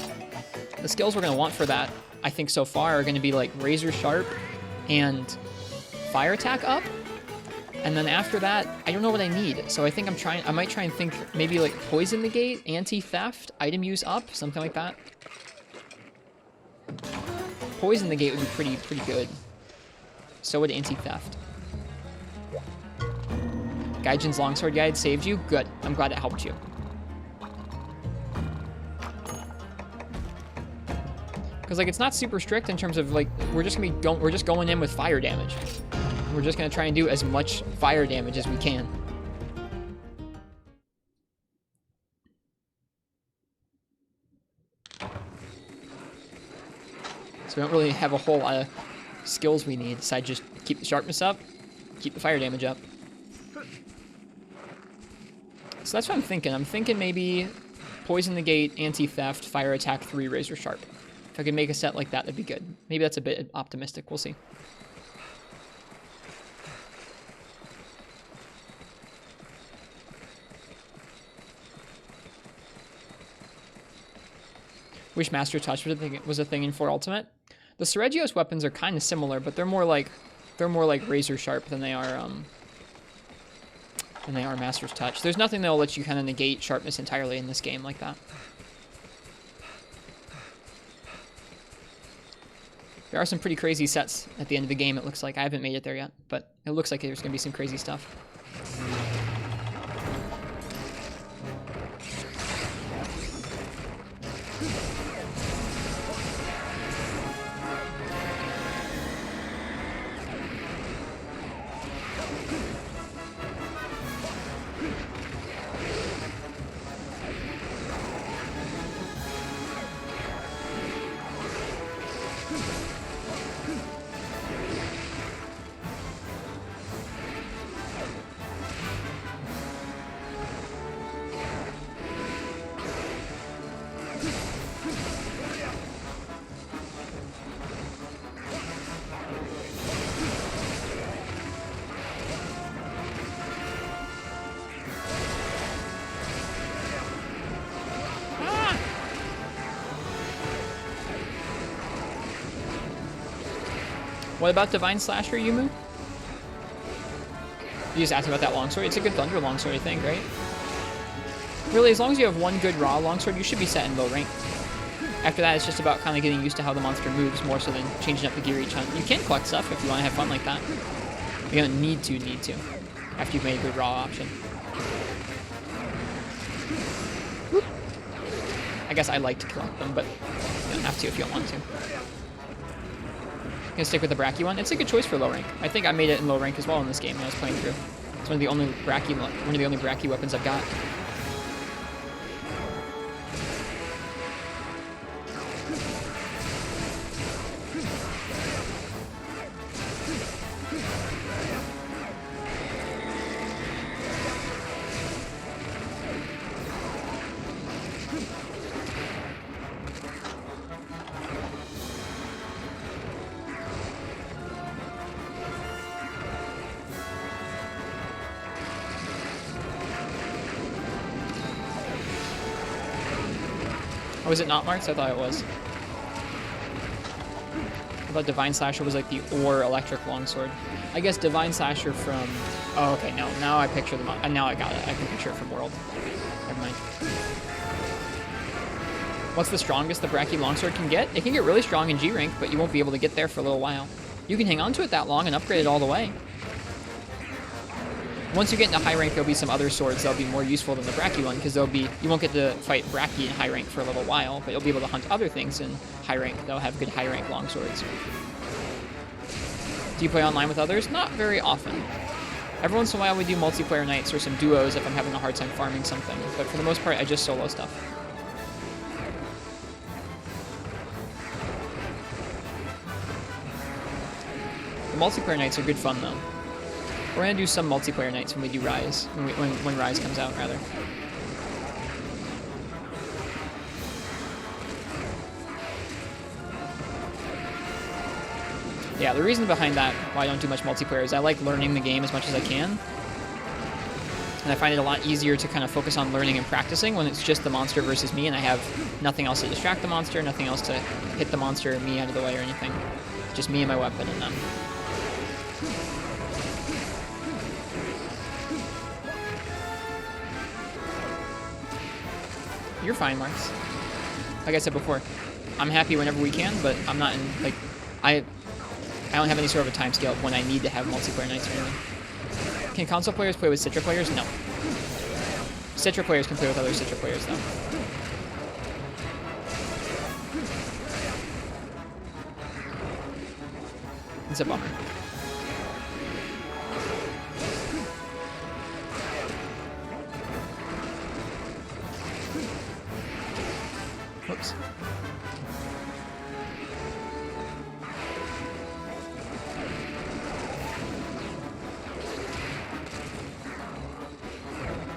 The skills we're going to want for that, I think so far, are going to be, like, Razor Sharp and Fire Attack up. And then after that, I don't know what I need. So I think I might try and think maybe, like, Poison Negate, Anti-Theft, Item Use up, something like that. Poison Negate would be pretty good. So would Anti-Theft. Gaijin's Longsword Guide saved you? Good. I'm glad it helped you. Because, like, it's not super strict in terms of, like, we're just going in with fire damage. We're just gonna try and do as much fire damage as we can. So we don't really have a whole lot of skills we need, besides just keep the sharpness up, keep the fire damage up. So that's what I'm thinking. I'm thinking maybe Poison Negate, Anti-Theft, Fire Attack 3, Razor Sharp. If I could make a set like that, that'd be good. Maybe that's a bit optimistic. We'll see. Wish Master Touch was a thing in 4 Ultimate. The Seregios weapons are kind of similar, but they're more like Razor Sharp than they are Master's Touch. There's nothing that'll let you kind of negate sharpness entirely in this game like that. There are some pretty crazy sets at the end of the game, it looks like. I haven't made it there yet, but it looks like there's going to be some crazy stuff. What about Divine Slasher, Yumu? You just asked about that longsword. It's a good Thunder longsword, I think, right? Really, as long as you have one good raw longsword, you should be set in low rank. After that, it's just about kind of getting used to how the monster moves more so than changing up the gear each hunt. You can collect stuff if you want to have fun like that. You don't need to, after you've made a good raw option. Whoop. I guess I like to collect them, but you don't have to if you don't want to. Gonna stick with the Bracky one. It's a good choice for low rank. I think I made it in low rank as well in this game when I was playing through. It's one of the only Bracky weapons I've got. Oh, was it not marked? I thought it was. I thought Divine Slasher was like the Ore Electric Longsword. I guess Divine Slasher from... Oh, okay, no. Now I picture them. Now I got it. I can picture it from World. Never mind. What's the strongest the Bracky Longsword can get? It can get really strong in G rank, but you won't be able to get there for a little while. You can hang on to it that long and upgrade it all the way. Once you get into high rank, there'll be some other swords that'll be more useful than the Bracky one, because you won't get to fight Bracky in high rank for a little while, but you'll be able to hunt other things in high rank that'll have good high rank longswords. Do you play online with others? Not very often. Every once in a while we do multiplayer nights or some duos if I'm having a hard time farming something, but for the most part I just solo stuff. The multiplayer nights are good fun though. We're gonna do some multiplayer nights when we do Rise, when Rise comes out rather. Yeah, the reason behind that, why I don't do much multiplayer, is I like learning the game as much as I can. And I find it a lot easier to kind of focus on learning and practicing when it's just the monster versus me and I have nothing else to distract the monster, nothing else to hit the monster or me out of the way or anything. Just me and my weapon and them. You're fine, Marks. Like I said before, I'm happy whenever we can, but I'm not in, like, I don't have any sort of a time scale of when I need to have multiplayer nights or anything. Can console players play with Citra players? No. Citra players can play with other Citra players, though. It's a bummer. Whoops.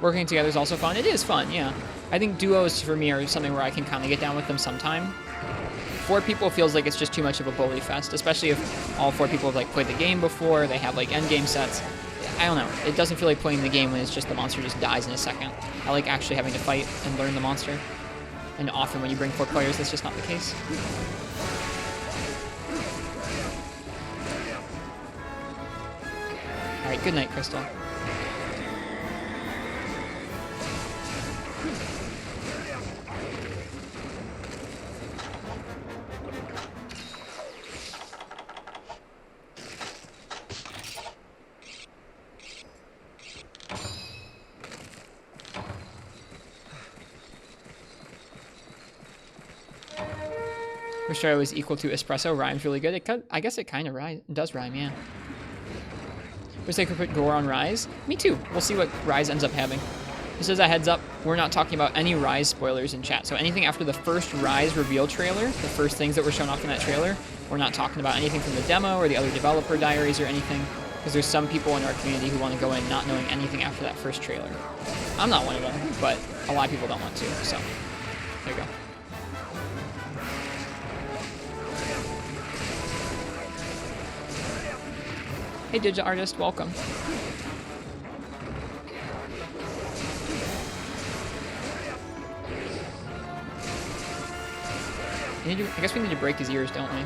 Working together is also fun. It is fun, yeah. I think duos for me are something where I can kind of get down with them sometime. 4 people feels like it's just too much of a bully fest, especially if all 4 people have like played the game before, they have like end game sets. I don't know. It doesn't feel like playing the game when it's just the monster just dies in a second. I like actually having to fight and learn the monster. And often when you bring 4 players, that's just not the case. Alright, good night, Crystal. Ristretto is equal to espresso. Rhymes really good. I guess it kind of does rhyme, yeah. Wish they could put gore on Rise. Me too. We'll see what Rise ends up having. Just as a heads up, we're not talking about any Rise spoilers in chat. So anything after the first Rise reveal trailer, the first things that were shown off in that trailer, we're not talking about anything from the demo or the other developer diaries or anything. Because there's some people in our community who want to go in not knowing anything after that first trailer. I'm not one of them, but a lot of people don't want to. So there you go. Hey, Digital Artist, welcome. I guess we need to break his ears, don't we?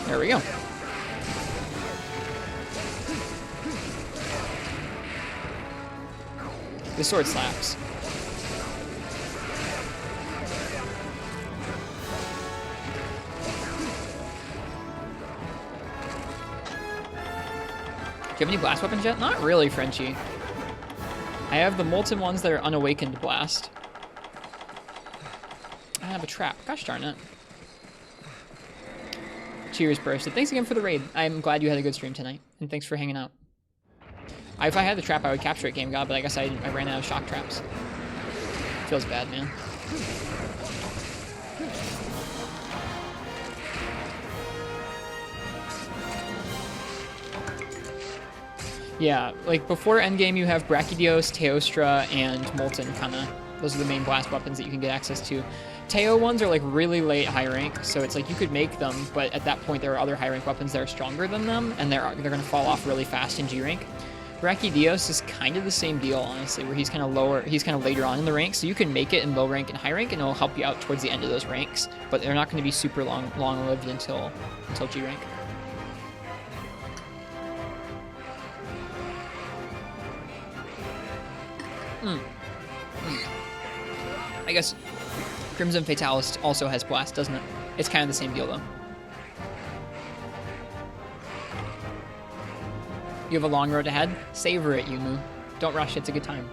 There we go. This sword slaps. Do you have any blast weapons yet? Not really, Frenchie. I have the molten ones that are unawakened blast. I have a trap. Gosh darn it. Cheers, Bursted. Thanks again for the raid. I'm glad you had a good stream tonight. And thanks for hanging out. If I had the trap, I would capture it, Game God, but I guess I ran out of shock traps. Feels bad, man. Yeah, like before endgame you have Brachydios, Teostra, and Molten kinda. Those are the main blast weapons that you can get access to. Teo ones are like really late high rank, so it's like you could make them, but at that point there are other high rank weapons that are stronger than them, and they're gonna fall off really fast in G rank. Brachydios is kind of the same deal, honestly, where he's kind of later on in the ranks, so you can make it in low rank and high rank, and it'll help you out towards the end of those ranks, but they're not going to be super long-lived until G rank. I guess Crimson Fatalist also has Blast, doesn't it? It's kind of the same deal, though. You have a long road ahead? Savor it, Yumu. Don't rush, it's a good time.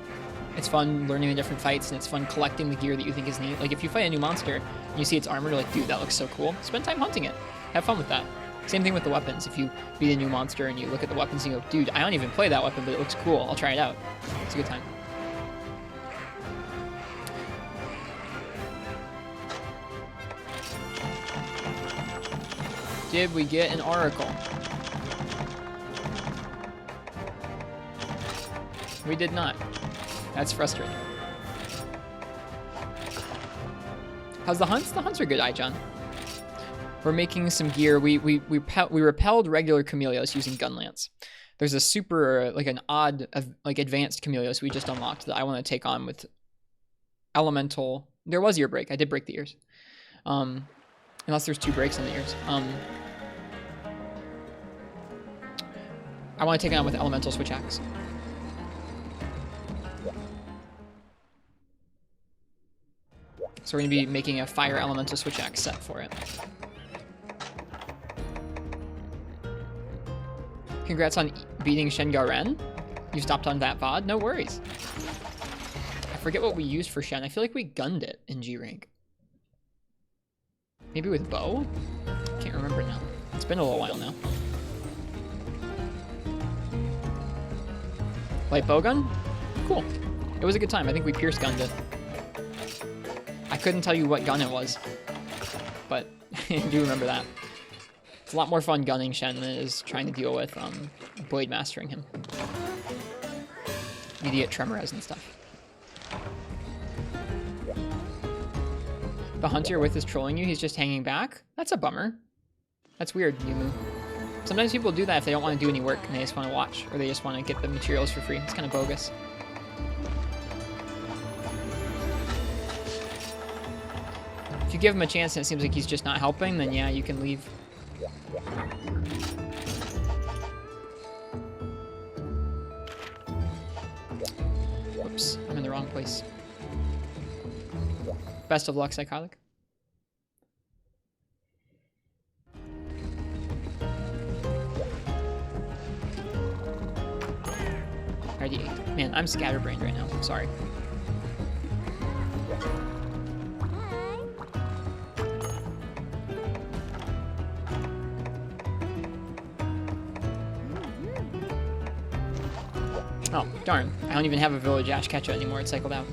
It's fun learning the different fights, and it's fun collecting the gear that you think is neat. Like, if you fight a new monster, and you see its armor, you're like, dude, that looks so cool. Spend time hunting it. Have fun with that. Same thing with the weapons. If you beat a new monster and you look at the weapons and you go, dude, I don't even play that weapon, but it looks cool. I'll try it out. It's a good time. Did we get an oracle? We did not. That's frustrating. How's the hunts? The hunts are good, Ijon. We're making some gear. We repelled regular Chameleos using Gunlance. There's a super, like an odd, like advanced Chameleos we just unlocked that I want to take on with Elemental. There was ear break. I did break the ears. Unless there's 2 breaks in the ears. I want to take it on with Elemental Switch Axe. So we're going to be making a Fire Elemental Switch Axe set for it. Congrats on beating Shengaren. You stopped on that VOD? No worries. I forget what we used for Shen. I feel like we gunned it in G rank. Maybe with bow? Can't remember now. It's been a little while now. Light bowgun? Cool. It was a good time. I think we pierce gunned it. I couldn't tell you what gun it was, but I do remember that. It's a lot more fun gunning Shen than it is trying to deal with Blade Mastering him. Idiot Tremorez and stuff. The hunter with is trolling you, he's just hanging back? That's a bummer. That's weird, Yumu. Sometimes people do that if they don't want to do any work and they just want to watch, or they just want to get the materials for free. It's kind of bogus. If you give him a chance and it seems like he's just not helping, then yeah, you can leave. Whoops, I'm in the wrong place. Best of luck, Psychotic. RD8. Man, I'm scatterbrained right now. I'm sorry. Oh, darn. I don't even have a Village Ash Ketcha anymore. It's cycled out.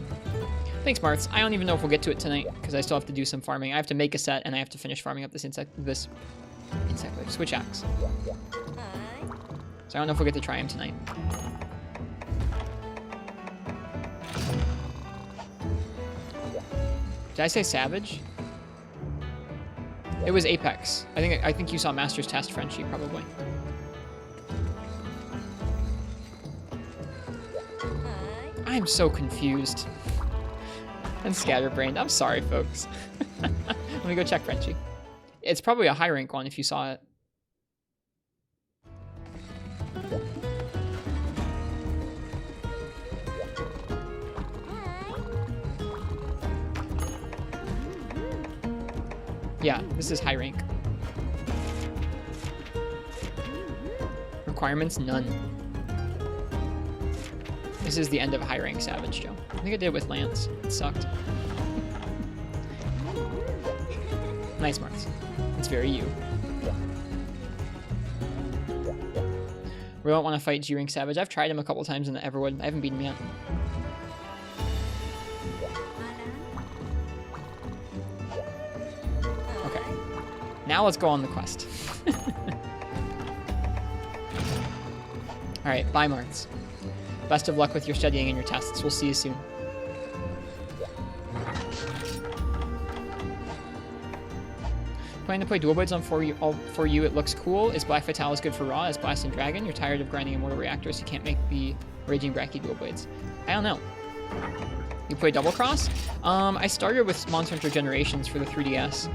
Thanks, Martz. I don't even know if we'll get to it tonight, because I still have to do some farming. I have to make a set, and I have to finish farming up this Switch Axe. So I don't know if we'll get to try him tonight. Did I say Savage? It was Apex. I think you saw Master's Test, Frenchie, probably. I'm so confused. And scatterbrained. I'm sorry, folks. Let me go check Frenchie. It's probably a high rank one if you saw it. Yeah, this is high rank. Requirements, none. This is the end of high rank Savage, Joe. I think I did it with Lance. It sucked. Nice, Marks. It's very you. We don't want to fight G-Rank Savage. I've tried him a couple times in the Everwood. I haven't beaten him yet. Okay. Now let's go on the quest. Alright, bye, Marks. Best of luck with your studying and your tests. We'll see you soon. Planning to play dual blades on 4U, it looks cool. Is Black Fatalis good for Raw? Is Blast and Dragon? You're tired of grinding Immortal Reactors, you can't make the Raging Bracky dual blades. I don't know. You play Double Cross? I started with Monster Hunter Generations for the 3DS.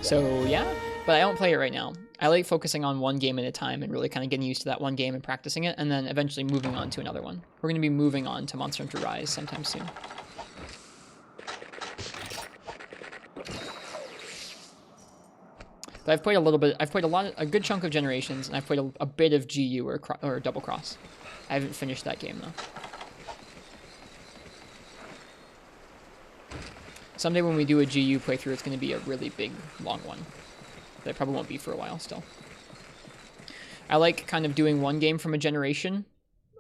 So yeah, but I don't play it right now. I like focusing on one game at a time and really kind of getting used to that one game and practicing it, and then eventually moving on to another one. We're going to be moving on to Monster Hunter Rise sometime soon. But I've played a little bit. I've played a good chunk of Generations, and I've played a bit of GU or Double Cross. I haven't finished that game though. Someday when we do a GU playthrough, it's going to be a really big, long one. That probably won't be for a while still. I like kind of doing one game from a generation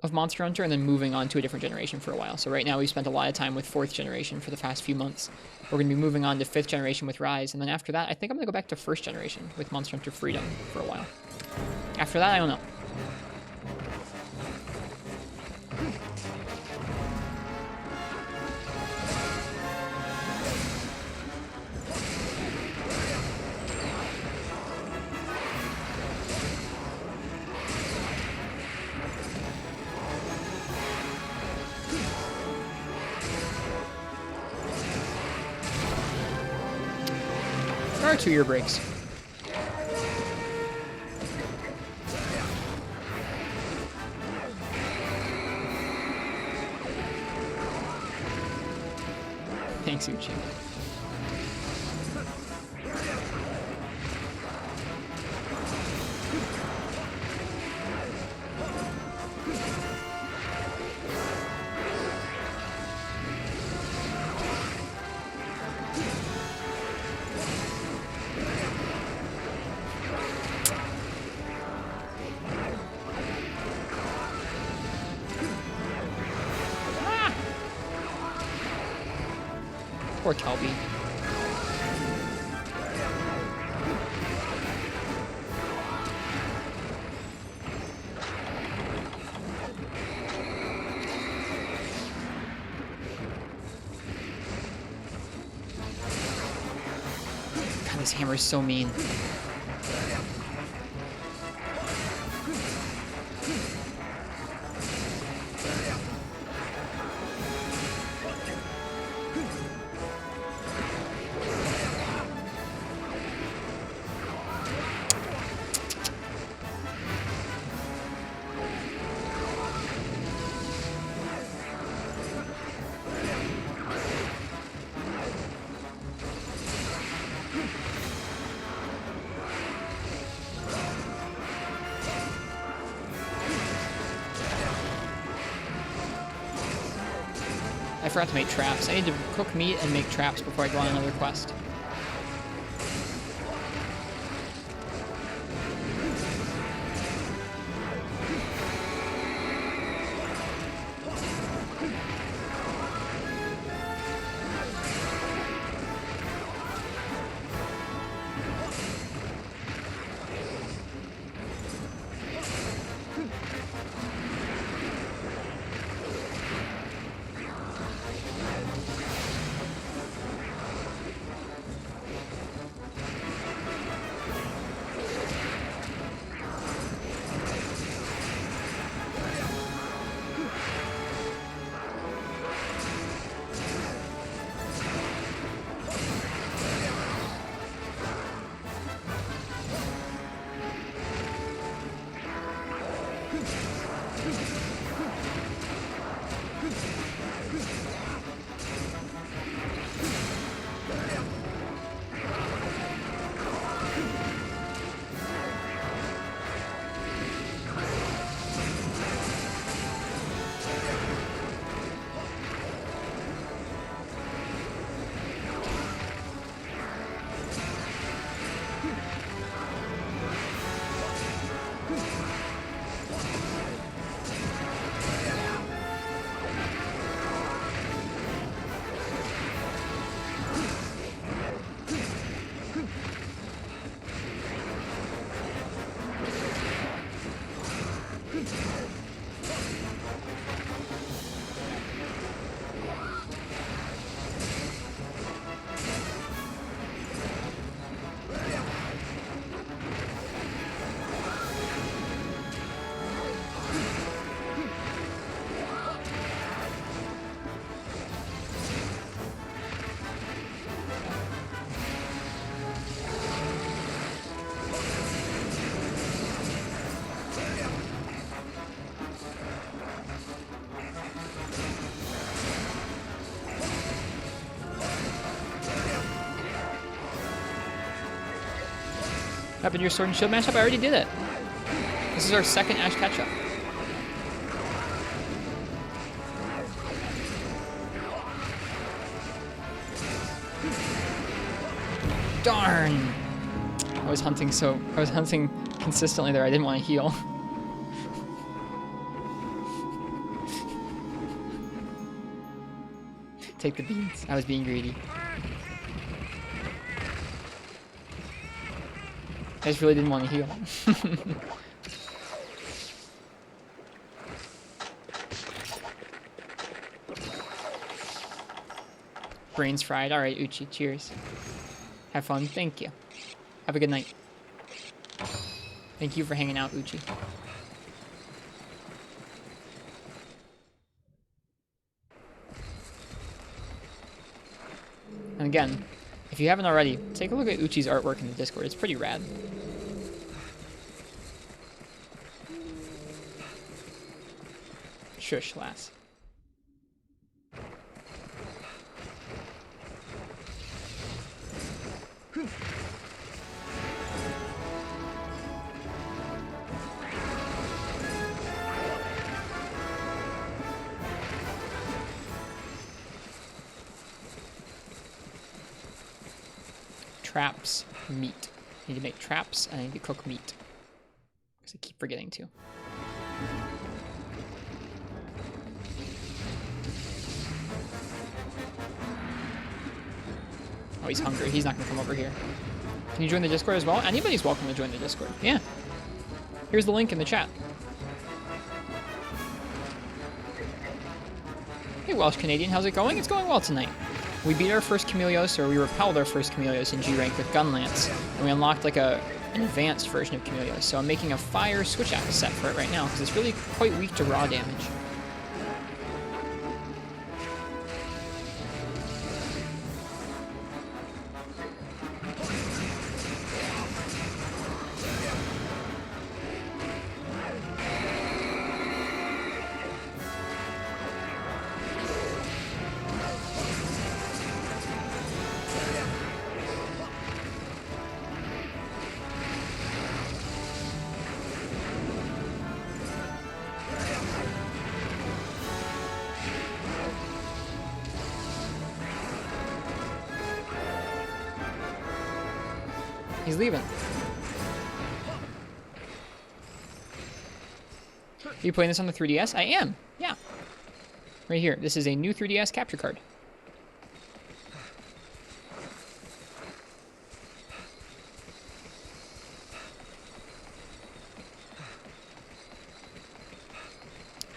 of Monster Hunter and then moving on to a different generation for a while. So right now we've spent a lot of time with 4th generation for the past few months. We're going to be moving on to 5th generation with Rise, and then after that, I think I'm going to go back to 1st generation with Monster Hunter Freedom for a while. After that, I don't know. There are 2-year breaks. Thanks, Uchi. Poor Kelby. God, this hammer is so mean. I forgot to make traps. I need to cook meat and make traps before I go on another quest. Happened to your sword and shield matchup? I already did it. This is our second Ash catch-up. Darn! I was hunting consistently there. I didn't want to heal. Take the beans. I was being greedy. I just really didn't want to heal. Brains fried. Alright, Uchi. Cheers. Have fun. Thank you. Have a good night. Thank you for hanging out, Uchi. And again, if you haven't already, take a look at Uchi's artwork in the Discord. It's pretty rad. Shush, lass. Traps, meat. I need to make traps, and I need to cook meat. Because I keep forgetting to. Oh, he's hungry. He's not going to come over here. Can you join the Discord as well? Anybody's welcome to join the Discord. Yeah. Here's the link in the chat. Hey, Welsh Canadian. How's it going? It's going well tonight. We beat our first Chameleos, or we repelled our first Chameleos in G rank with Gunlance, and we unlocked like an advanced version of Chameleos. So I'm making a fire switch axe set for it right now because it's really quite weak to raw damage. He's leaving. Are you playing this on the 3DS? I am. Yeah. Right here. This is a new 3DS capture card.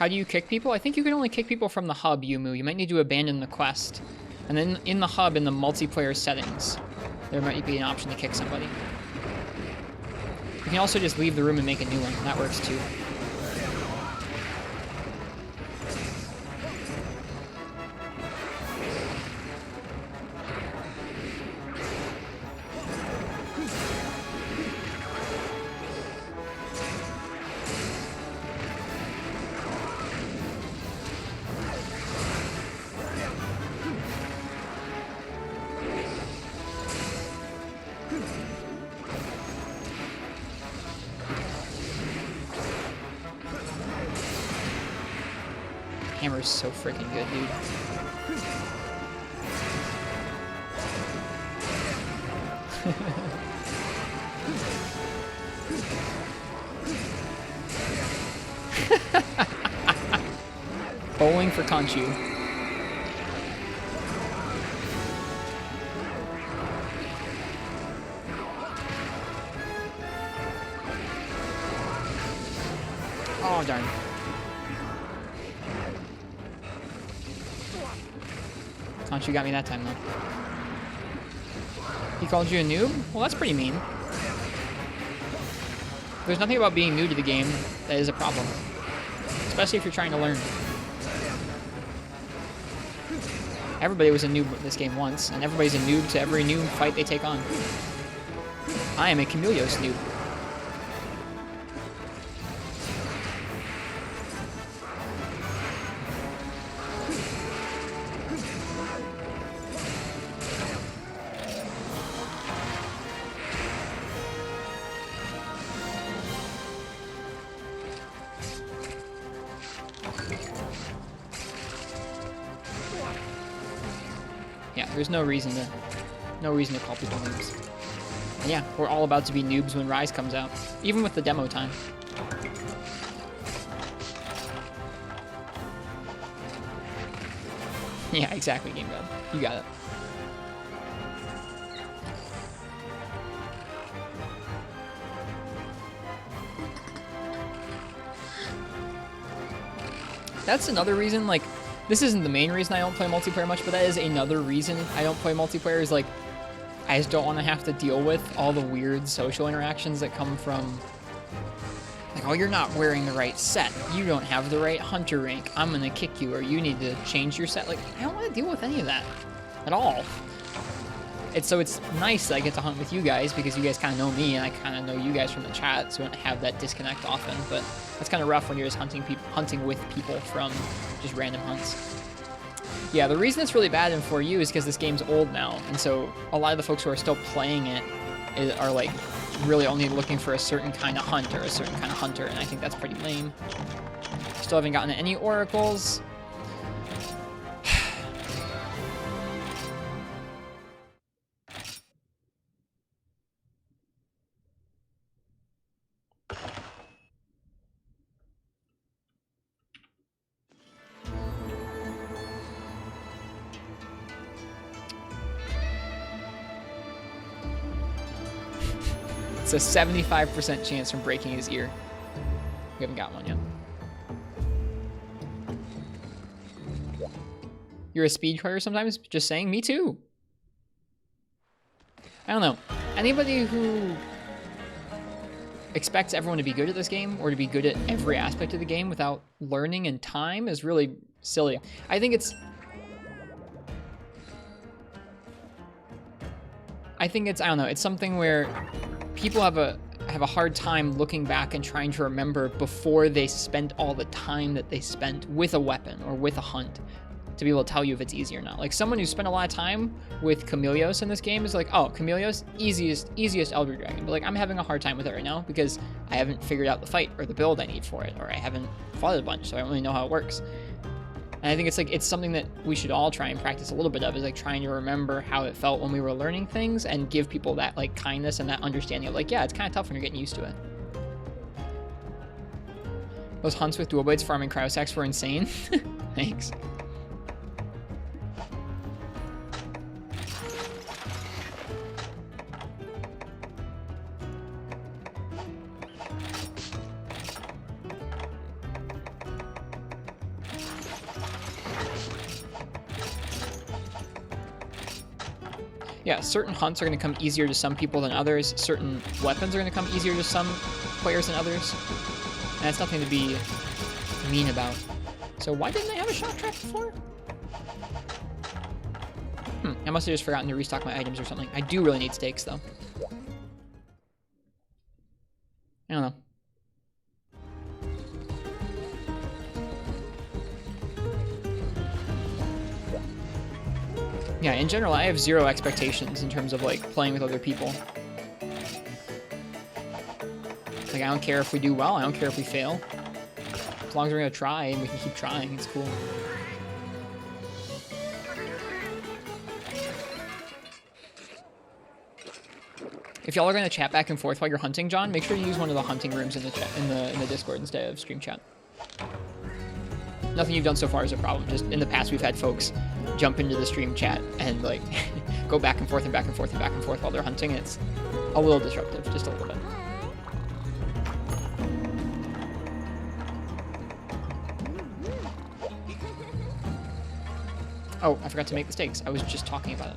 How do you kick people? I think you can only kick people from the hub, Yumu. You might need to abandon the quest. And then in the hub, in the multiplayer settings, there might be an option to kick somebody. You can also just leave the room and make a new one. That works too. Hammer's so freaking good, dude. Bowling for Conchu. Oh, darn. Conchu got me that time, though. He called you a noob? Well, that's pretty mean. There's nothing about being new to the game that is a problem. Especially if you're trying to learn. Everybody was a noob in this game once, and everybody's a noob to every new fight they take on. I am a Chameleos noob. Yeah, there's no reason to call people noobs. And yeah, we're all about to be noobs when Rise comes out, even with the demo time. Yeah, exactly, Game God. You got it. That's another reason, like, this isn't the main reason I don't play multiplayer much, but that is another reason I don't play multiplayer is, like, I just don't want to have to deal with all the weird social interactions that come from, like, oh, you're not wearing the right set. You don't have the right hunter rank. I'm going to kick you, or you need to change your set. Like, I don't want to deal with any of that at all. So it's nice that I get to hunt with you guys because you guys kind of know me and I kind of know you guys from the chat, so we don't have that disconnect often. But that's kind of rough when you're just hunting with people from just random hunts. Yeah, the reason it's really bad in 4U is because this game's old now, and so a lot of the folks who are still playing it are like really only looking for a certain kind of hunt or a certain kind of hunter, and I think that's pretty lame. Still haven't gotten any oracles. It's a 75% chance from breaking his ear. We haven't got one yet. You're a speed player sometimes? Just saying, me too. I don't know. Anybody who expects everyone to be good at this game or to be good at every aspect of the game without learning and time is really silly. I think it's, I don't know, it's something where people have a hard time looking back and trying to remember before they spent all the time that they spent with a weapon or with a hunt to be able to tell you if it's easy or not. Like someone who spent a lot of time with Chameleos in this game is like, oh, Chameleos, easiest Elder Dragon. But like, I'm having a hard time with it right now because I haven't figured out the fight or the build I need for it, or I haven't fought it a bunch, so I don't really know how it works. And I think it's like, it's something that we should all try and practice a little bit of, is like trying to remember how it felt when we were learning things and give people that like kindness and that understanding of like, yeah, it's kind of tough when you're getting used to it. Those hunts with dual blades farming cryosacks were insane. Thanks. Yeah, certain hunts are going to come easier to some people than others. Certain weapons are going to come easier to some players than others. And that's nothing to be mean about. So why didn't I have a shock trap before? I must have just forgotten to restock my items or something. I do really need steaks, though. I don't know. Yeah, in general, I have zero expectations in terms of, like, playing with other people. Like, I don't care if we do well, I don't care if we fail. As long as we're gonna try and we can keep trying, it's cool. If y'all are gonna chat back and forth while you're hunting, John, make sure you use one of the hunting rooms in the chat, in the Discord instead of stream chat. Nothing you've done so far is a problem. Just in the past, we've had folks jump into the stream chat and like go back and forth and back and forth and back and forth while they're hunting. It's a little disruptive, just a little bit. Oh, I forgot to make the steaks. I was just talking about it.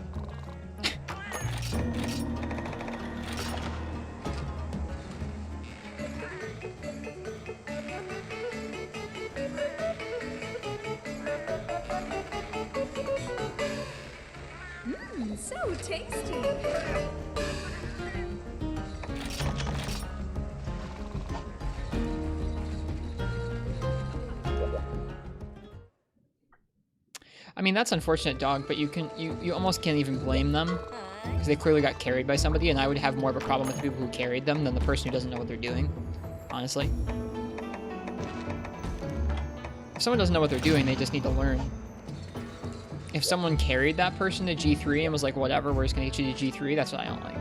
So tasty. I mean, that's unfortunate, dog, but you almost can't even blame them because they clearly got carried by somebody, and I would have more of a problem with the people who carried them than the person who doesn't know what they're doing, honestly. If someone doesn't know what they're doing, they just need to learn. if someone carried that person to G3 and was like, whatever, we're just gonna get you to G3, that's what I don't like.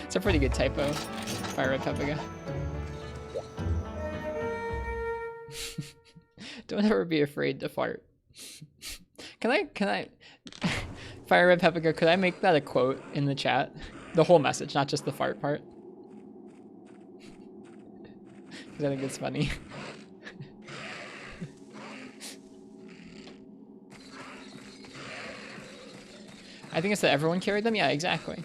It's a pretty good typo, Fire Red Peppiga. Don't ever be afraid to fart. Can I, Fire Red Peppiga, could I make that a quote in the chat? The whole message, not just the fart part. Because I think it's funny. I think it's that everyone carried them? Yeah, exactly.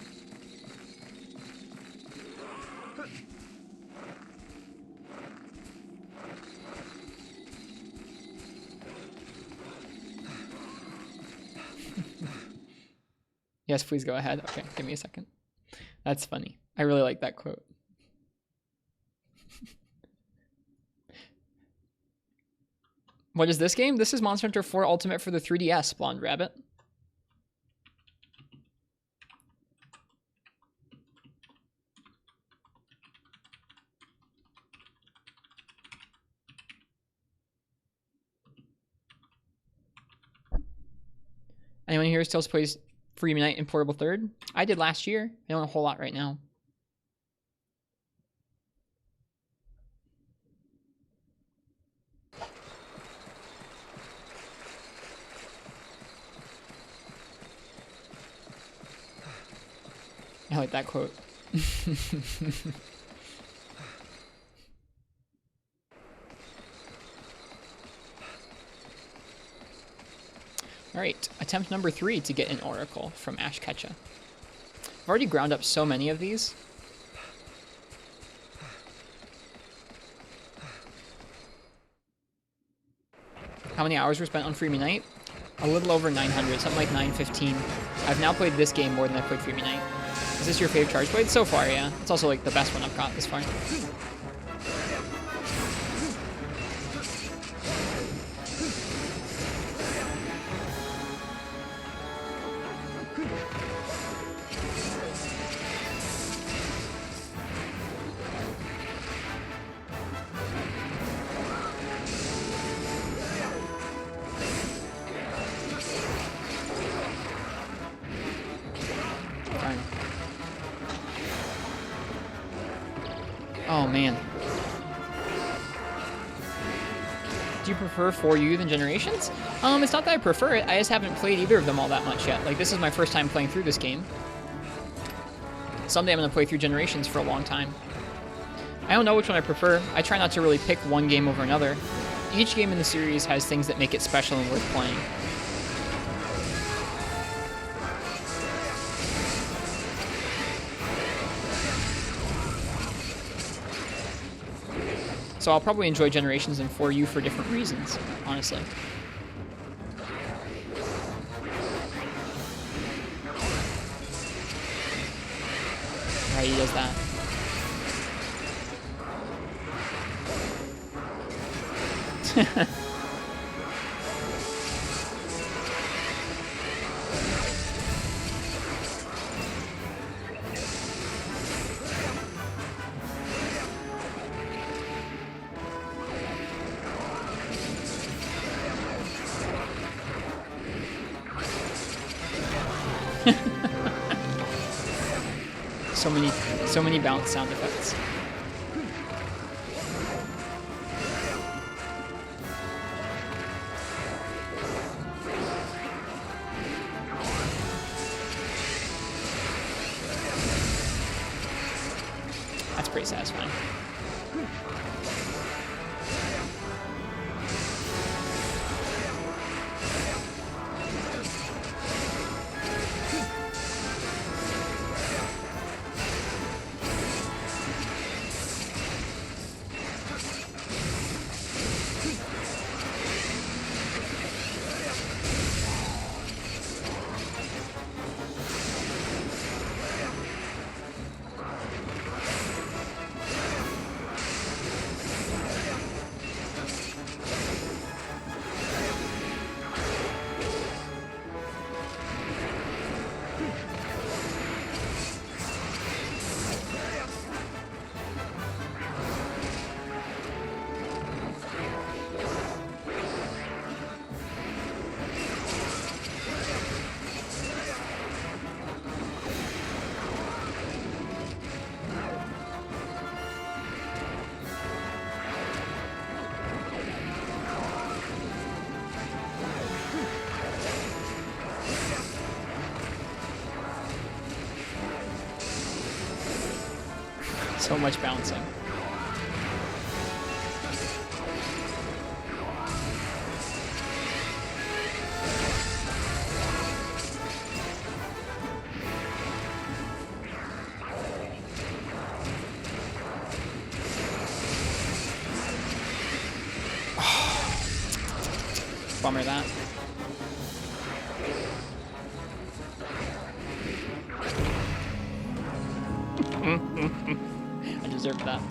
Yes, please go ahead. Okay, give me a second. That's funny. I really like that quote. What is this game? This is Monster Hunter 4 Ultimate for the 3DS, Blonde Rabbit. Anyone here still plays Free Unite in Portable Third? I did last year. I don't know a whole lot right now. I like that quote. Alright, attempt number 3 to get an Oracle from Ash Ketcha. I've already ground up so many of these. How many hours were spent on Free Unite? A little over 900, something like 915. I've now played this game more than I've played Free Unite. Is this your favorite Charge Blade? So far, yeah. It's also like the best one I've got this far. Oh man. Do you prefer 4U than Generations? It's not that I prefer it, I just haven't played either of them all that much yet. Like, this is my first time playing through this game. Someday I'm gonna play through Generations for a long time. I don't know which one I prefer. I try not to really pick one game over another. Each game in the series has things that make it special and worth playing. So I'll probably enjoy Generations and 4U for different reasons, honestly. Right, he does that. So many bounce sound effects. That's pretty satisfying. So much bouncing. Bummer that. I deserved that.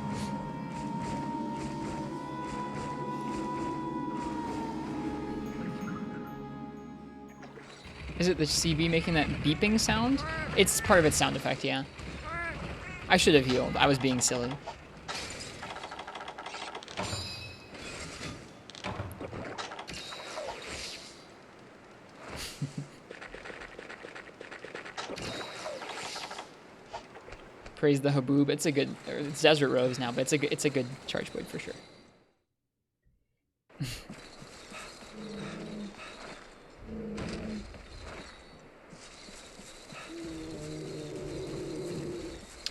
Is it the CB making that beeping sound? It's part of its sound effect, yeah. I should have healed. I was being silly. Praise the Haboob. It's a good, or it's Desert Rose now, but it's a good charge blade for sure.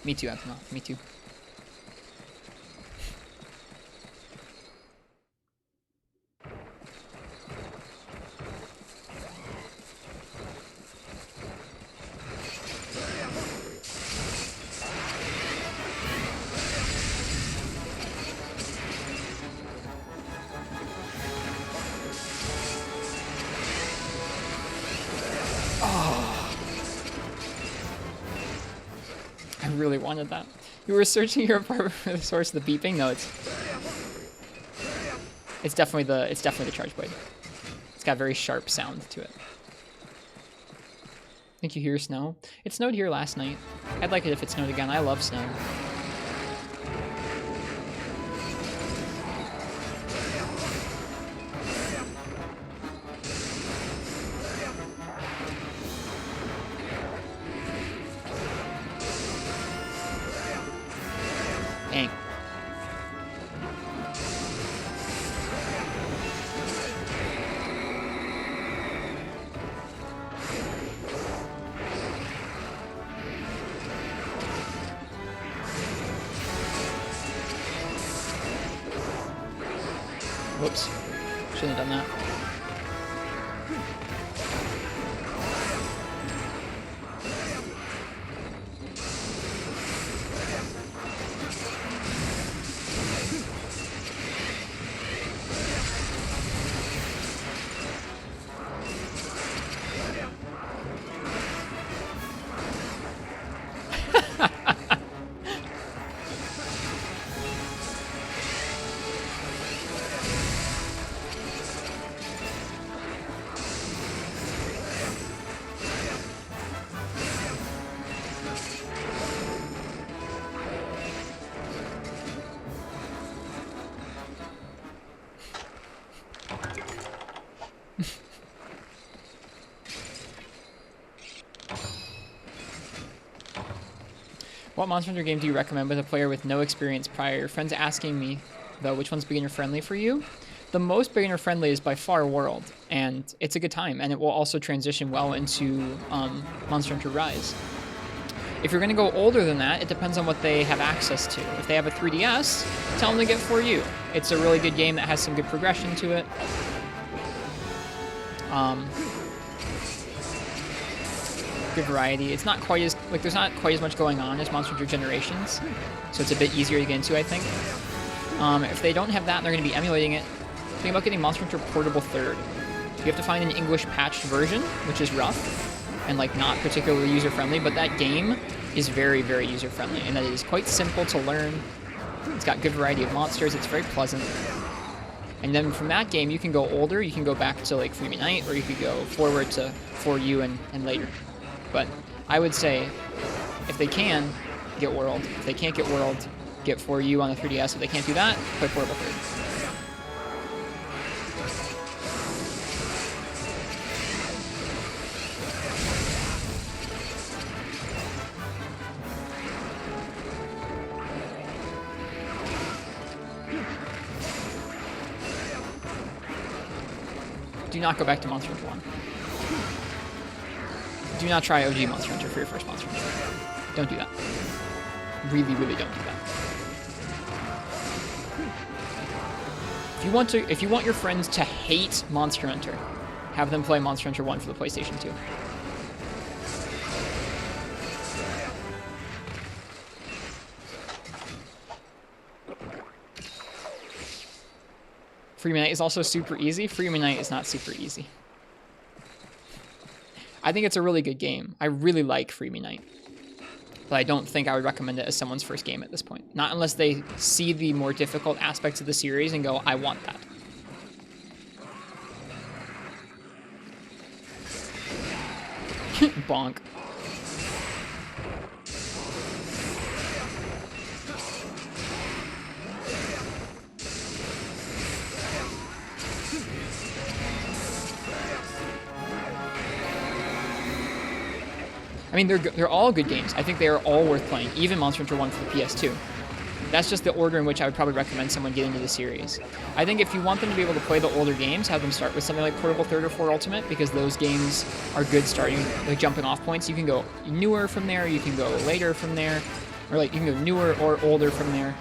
Me too, Antonov. Me too. I really wanted that. You were searching your apartment for the source of the beeping? No, it's definitely the charge blade. It's got a very sharp sound to it. Think you hear snow? It snowed here last night. I'd like it if it snowed again. I love snow. Dang. Whoops. Shouldn't have done that. What Monster Hunter game do you recommend with a player with no experience prior? Your friend's asking me, though, which one's beginner friendly for you? The most beginner friendly is by far World, and it's a good time, and it will also transition well into Monster Hunter Rise. If you're going to go older than that, it depends on what they have access to. If they have a 3DS, tell them to get 4U. It's a really good game that has some good progression to it. Good variety. It's not quite as, like, there's not quite as much going on as Monster Hunter Generations, so it's a bit easier to get into, I think. If they don't have that and they're going to be emulating it, think about getting Monster Hunter Portable 3rd. You have to find an English patched version, which is rough and, like, not particularly user-friendly, but that game is very, very user-friendly, and that it is quite simple to learn. It's got good variety of monsters. It's very pleasant. And then from that game, you can go older. You can go back to, like, Freeman Knight, or you could go forward to 4U and later. But I would say, if they can, get World. If they can't get World, get 4U on the 3DS. If they can't do that, play Portable 3rd. Do not go back to Monster Hunter 1. Do not try OG Monster Hunter for your first Monster Hunter. Don't do that. really, really don't do that. If you want your friends to hate Monster Hunter, have them play Monster Hunter 1 for the PlayStation 2. Free Midnight is also super easy. Free Midnight is not super easy. I think it's a really good game. I really like Free Midnight. But I don't think I would recommend it as someone's first game at this point. Not unless they see the more difficult aspects of the series and go, I want that. Bonk. I mean, they're all good games. I think they are all worth playing, even Monster Hunter 1 for the PS2. That's just the order in which I would probably recommend someone get into the series. I think if you want them to be able to play the older games, have them start with something like Portable 3rd or 4 Ultimate, because those games are good starting, like jumping off points. You can go newer from there, you can go later from there, or like you can go newer or older from there.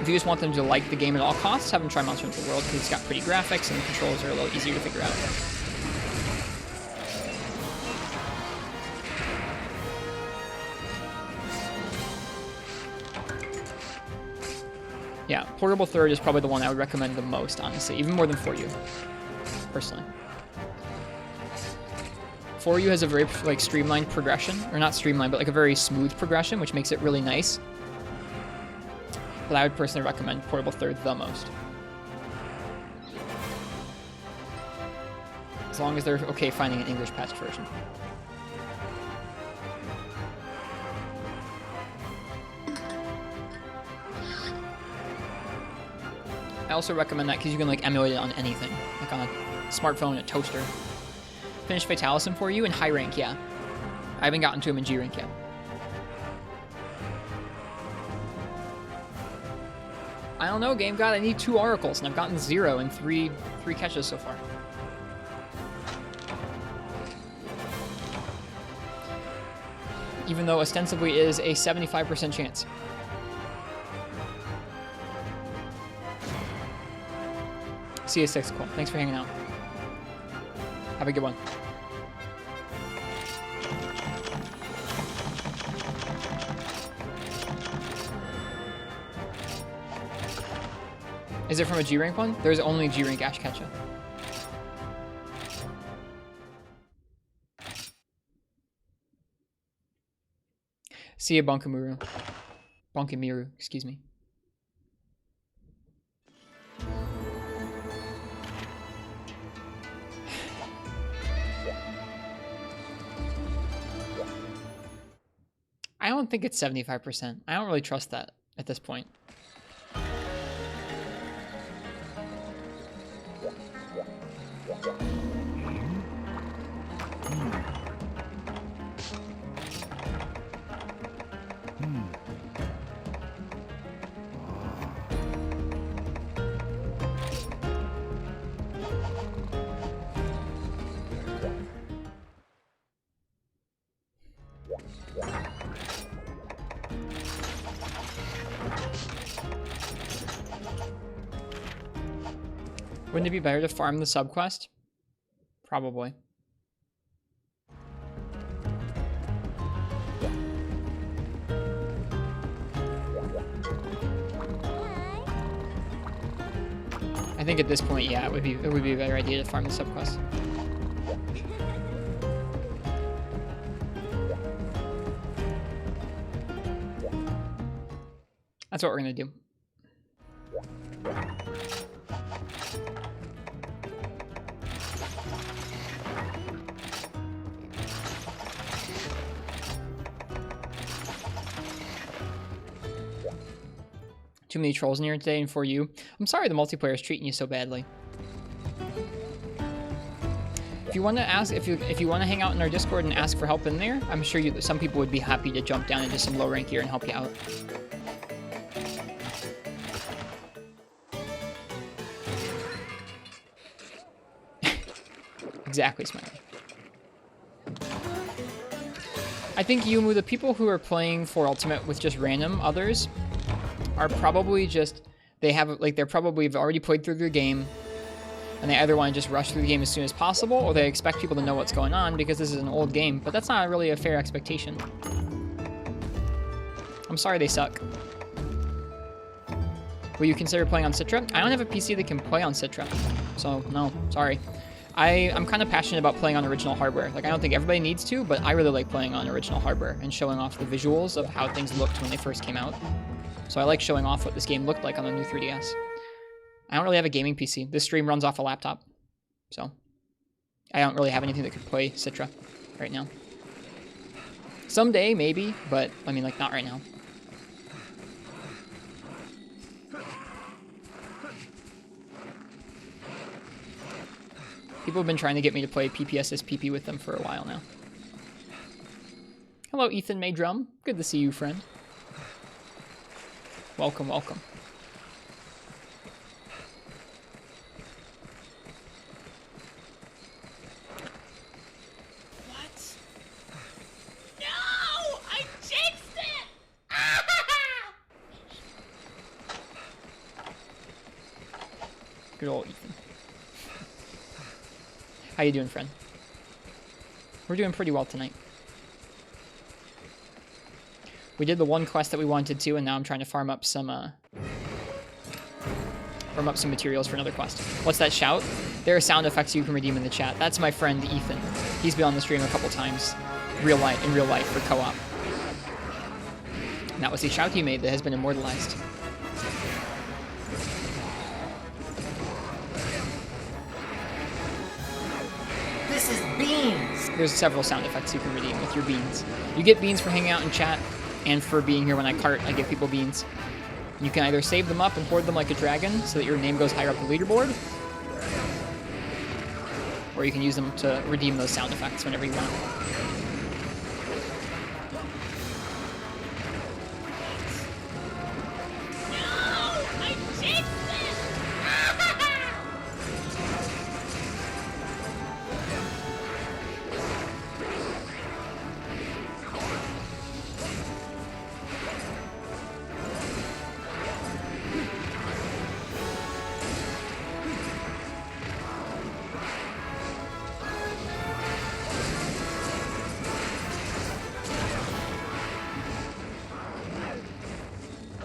If you just want them to like the game at all costs, have them try Monster Hunter World, because it's got pretty graphics and the controls are a little easier to figure out. Yeah, Portable 3rd is probably the one I would recommend the most, honestly, even more than 4U, personally. 4U has a very like streamlined progression, or not streamlined, but like a very smooth progression, which makes it really nice. But I would personally recommend Portable 3rd the most. As long as they're okay finding an English patched version. I also recommend that because you can like emulate it on anything, like on a smartphone, a toaster. Finished Fatalis in 4U in high rank, yeah. I haven't gotten to him in G rank yet. I don't know, Game God. I need 2 oracles, and I've gotten 0 in three catches so far. Even though ostensibly it is a 75% chance. CS6, cool. Thanks for hanging out. Have a good one. Is it from a G rank one? There's only G rank Ash Ketchup. See ya, Bonkamiru. Bonkamiru, excuse me. I don't think it's 75%. I don't really trust that at this point. Wouldn't it be better to farm the subquest? Probably. I think at this point, yeah, it would be a better idea to farm the subquest. That's what we're gonna do. Too many trolls in here today and for you. I'm sorry the multiplayer is treating you so badly. If you want to ask, if you want to hang out in our Discord and ask for help in there, I'm sure some people would be happy to jump down into some low rank gear and help you out. Exactly, Smiley. I think Yumu, the people who are playing for Ultimate with just random others are probably just, they're probably have already played through their game, and they either want to just rush through the game as soon as possible, or they expect people to know what's going on because this is an old game, but that's not really a fair expectation. I'm sorry they suck. Will you consider playing on Citra? I don't have a PC that can play on Citra, so no, sorry. I'm kind of passionate about playing on original hardware. Like, I don't think everybody needs to, but I really like playing on original hardware and showing off the visuals of how things looked when they first came out. So I like showing off what this game looked like on the new 3DS. I don't really have a gaming PC. This stream runs off a laptop, so I don't really have anything that could play Citra right now. Someday, maybe, but I mean, like, not right now. People have been trying to get me to play PPSSPP with them for a while now. Hello, Ethan Maydrum. Good to see you, friend. Welcome, welcome. What? No! I jinxed it! Good old Ethan. How you doing, friend? We're doing pretty well tonight. We did the one quest that we wanted to, and now I'm trying to farm up some materials for another quest. What's that shout? There are sound effects you can redeem in the chat. That's my friend Ethan. He's been on the stream a couple times, in real life for co-op. And that was the shout he made that has been immortalized. This is beans! There's several sound effects you can redeem with your beans. You get beans for hanging out in chat, and for being here when I cart, I give people beans. You can either save them up and hoard them like a dragon so that your name goes higher up the leaderboard, or you can use them to redeem those sound effects whenever you want.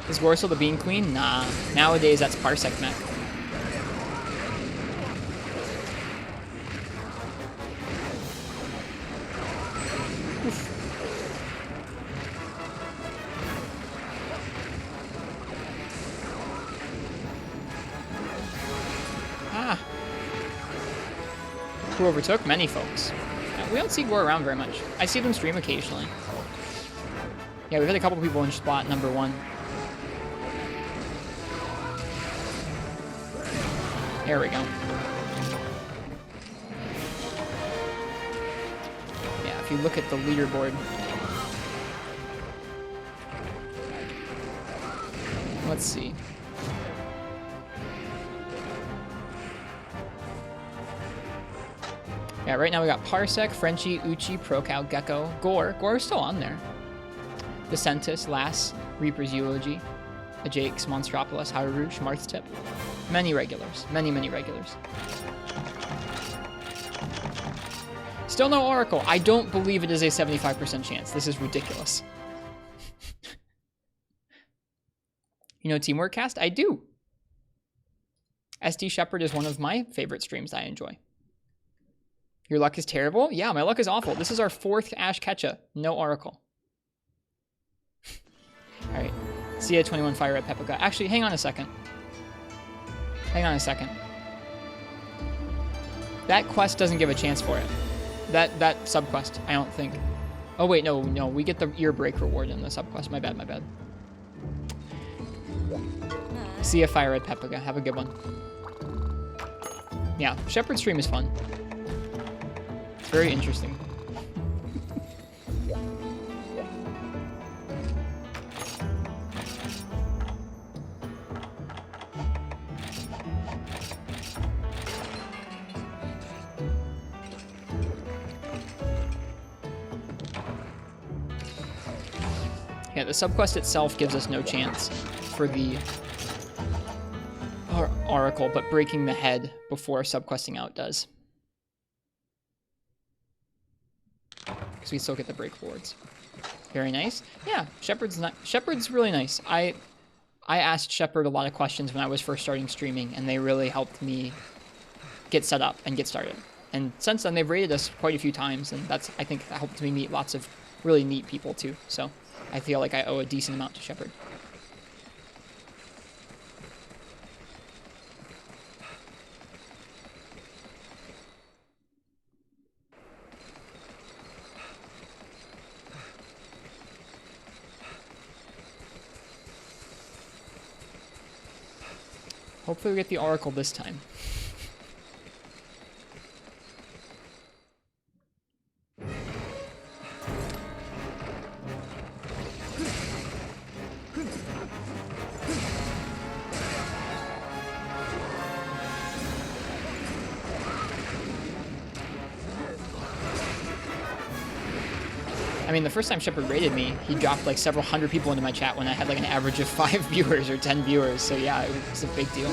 Is Gorsel the Bean Queen? Nah. Nowadays, that's Parsec Mech. Oof. Ah. Who overtook? Many folks. We don't see Gore around very much. I see them stream occasionally. Yeah, we've had a couple people in spot number 1. There we go. Yeah, if you look at the leaderboard. Let's see. Yeah, right now we got Parsec, Frenchie, Uchi, Procow, Gecko, Gore. Gore's still on there. Decentus, Lass, Reaper's Eulogy, Ajax, Monstropolis, Haru, Schmart's Tip. Many regulars. Many, many regulars. Still no Oracle. I don't believe it is a 75% chance. This is ridiculous. You know Teamwork Cast? I do. SD Shepherd is one of my favorite streams I enjoy. Your luck is terrible? Yeah, my luck is awful. This is our 4th Ash Ketcha. No Oracle. Alright. See ya, 21 Fire at Pepika. Actually, hang on a second. Hang on a second. That quest doesn't give a chance for it. That subquest, I don't think. Oh wait, no, we get the ear break reward in the subquest. My bad. See ya, Fire Red Pepika. Have a good one. Yeah, Shepherd stream is fun. It's very interesting. Yeah, the subquest itself gives us no chance for the Oracle, but breaking the head before subquesting out does. Because we still get the break boards. Very nice. Yeah, Shepard's really nice. I asked Shepard a lot of questions when I was first starting streaming, and they really helped me get set up and get started. And since then, they've rated us quite a few times, and I think that helped me meet lots of really neat people too. So I feel like I owe a decent amount to Shepard. Hopefully we get the Oracle this time. I mean, the first time Shepard raided me, he dropped like several hundred people into my chat when I had like an average of 5 viewers or 10 viewers. So yeah, it was a big deal.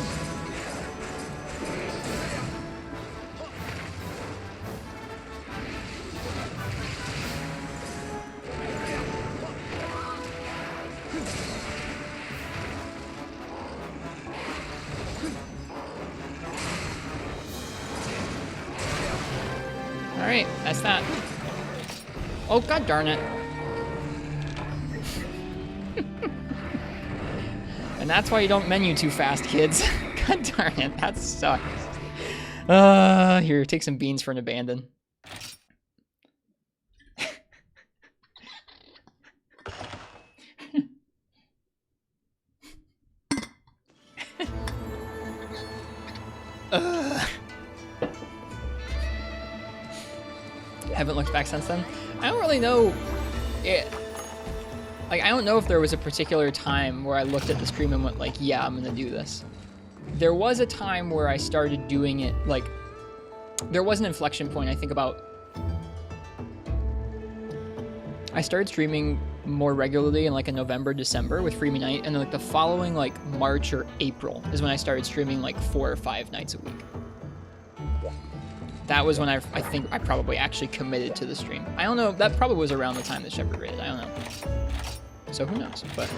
All right, that's that. Oh, god darn it. And that's why you don't menu too fast, kids. God darn it, that sucks. Here, take some beans for an abandon. Haven't looked back since then. I don't really know. Like, I don't know if there was a particular time where I looked at the stream and went like, yeah, I'm gonna do this. There was a time where I started doing it, like, there was an inflection point, I think about... I started streaming more regularly in like a November, December with Free Me Night, and then like the following like March or April is when I started streaming like 4 or 5 nights a week. That was when I think I probably actually committed to the stream. I don't know, that probably was around the time that Shepard raided, I don't know. So who knows, but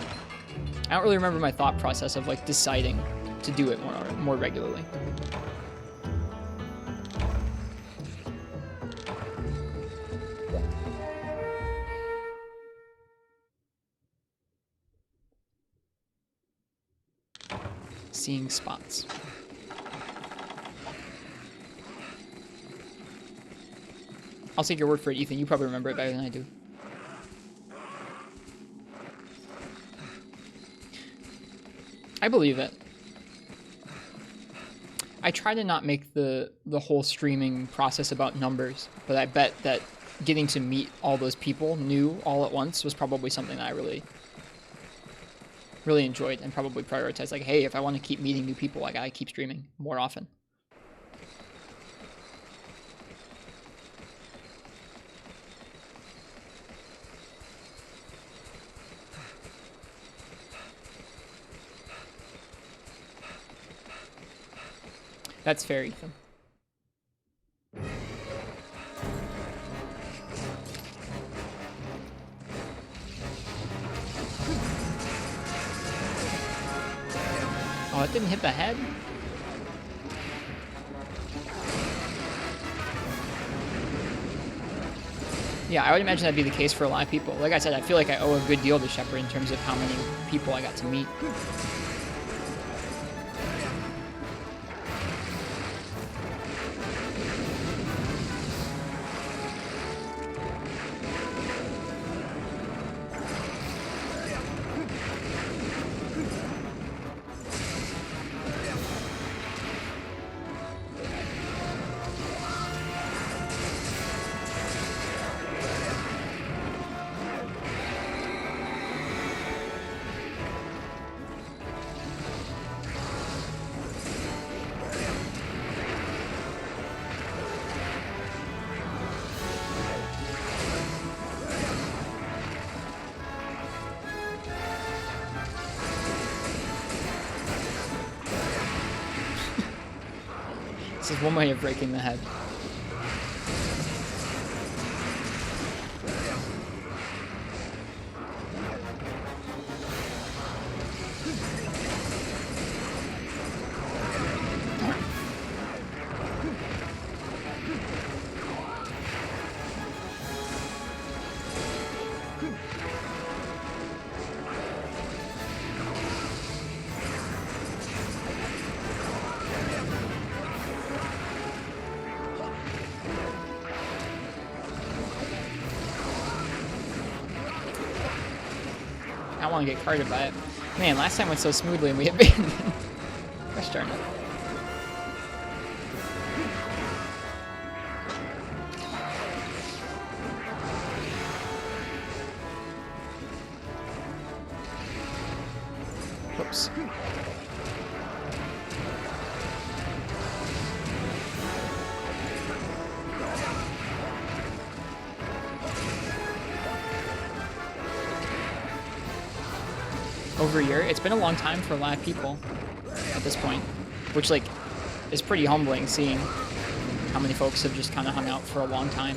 I don't really remember my thought process of like deciding to do it more regularly. Seeing spots. I'll take your word for it, Ethan. You probably remember it better than I do. I believe it. I try to not make the whole streaming process about numbers, but I bet that getting to meet all those people new all at once was probably something that I really enjoyed and probably prioritized. Like, hey, if I want to keep meeting new people, I gotta keep streaming more often. That's fair, Ethan. Oh, it didn't hit the head? Yeah, I would imagine that'd be the case for a lot of people. Like I said, I feel like I owe a good deal to Shepard in terms of how many people I got to meet. This is one way of breaking the head. I want to get carded by it. Man, last time went so smoothly and we abandoned. Gosh darn it. Whoops. Over a year. It's been a long time for a lot of people at this point, which like is pretty humbling seeing how many folks have just kind of hung out for a long time.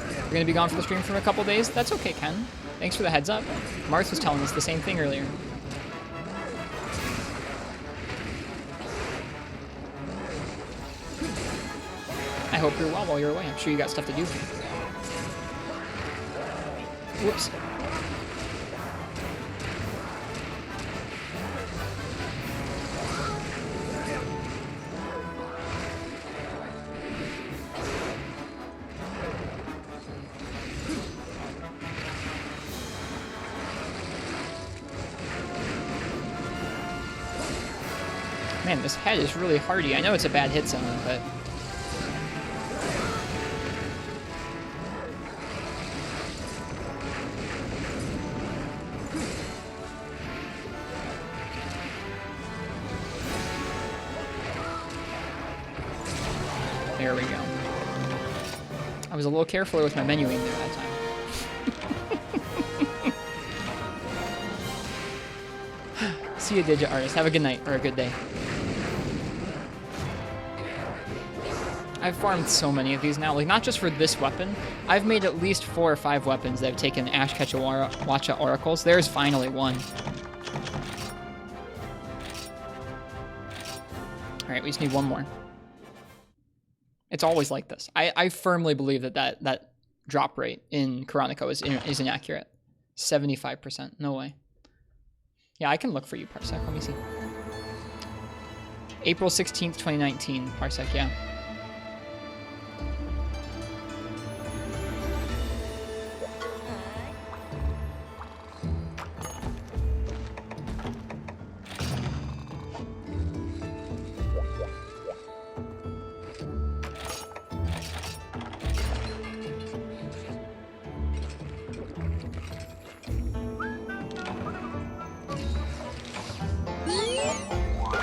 You're gonna be gone for the stream for a couple days. That's okay, Ken. Thanks for the heads up. Marth was telling us the same thing earlier. I hope you're well while you're away. I'm sure you got stuff to do. Whoops. Man, this head is really hardy. I know it's a bad hit zone, but... There we go. I was a little careful with my menuing there that time. See you, Digit Artist. Have a good night, or a good day. I've farmed so many of these now, like not just for this weapon. I've made at least 4 or 5 weapons that have taken Ash Ketchwacha Oracles. There's finally one. Alright, we just need one more. It's always like this. I firmly believe that drop rate in Chronico is inaccurate. 75%. No way. Yeah, I can look for you, Parsec. Let me see. April 16th, 2019. Parsec, yeah.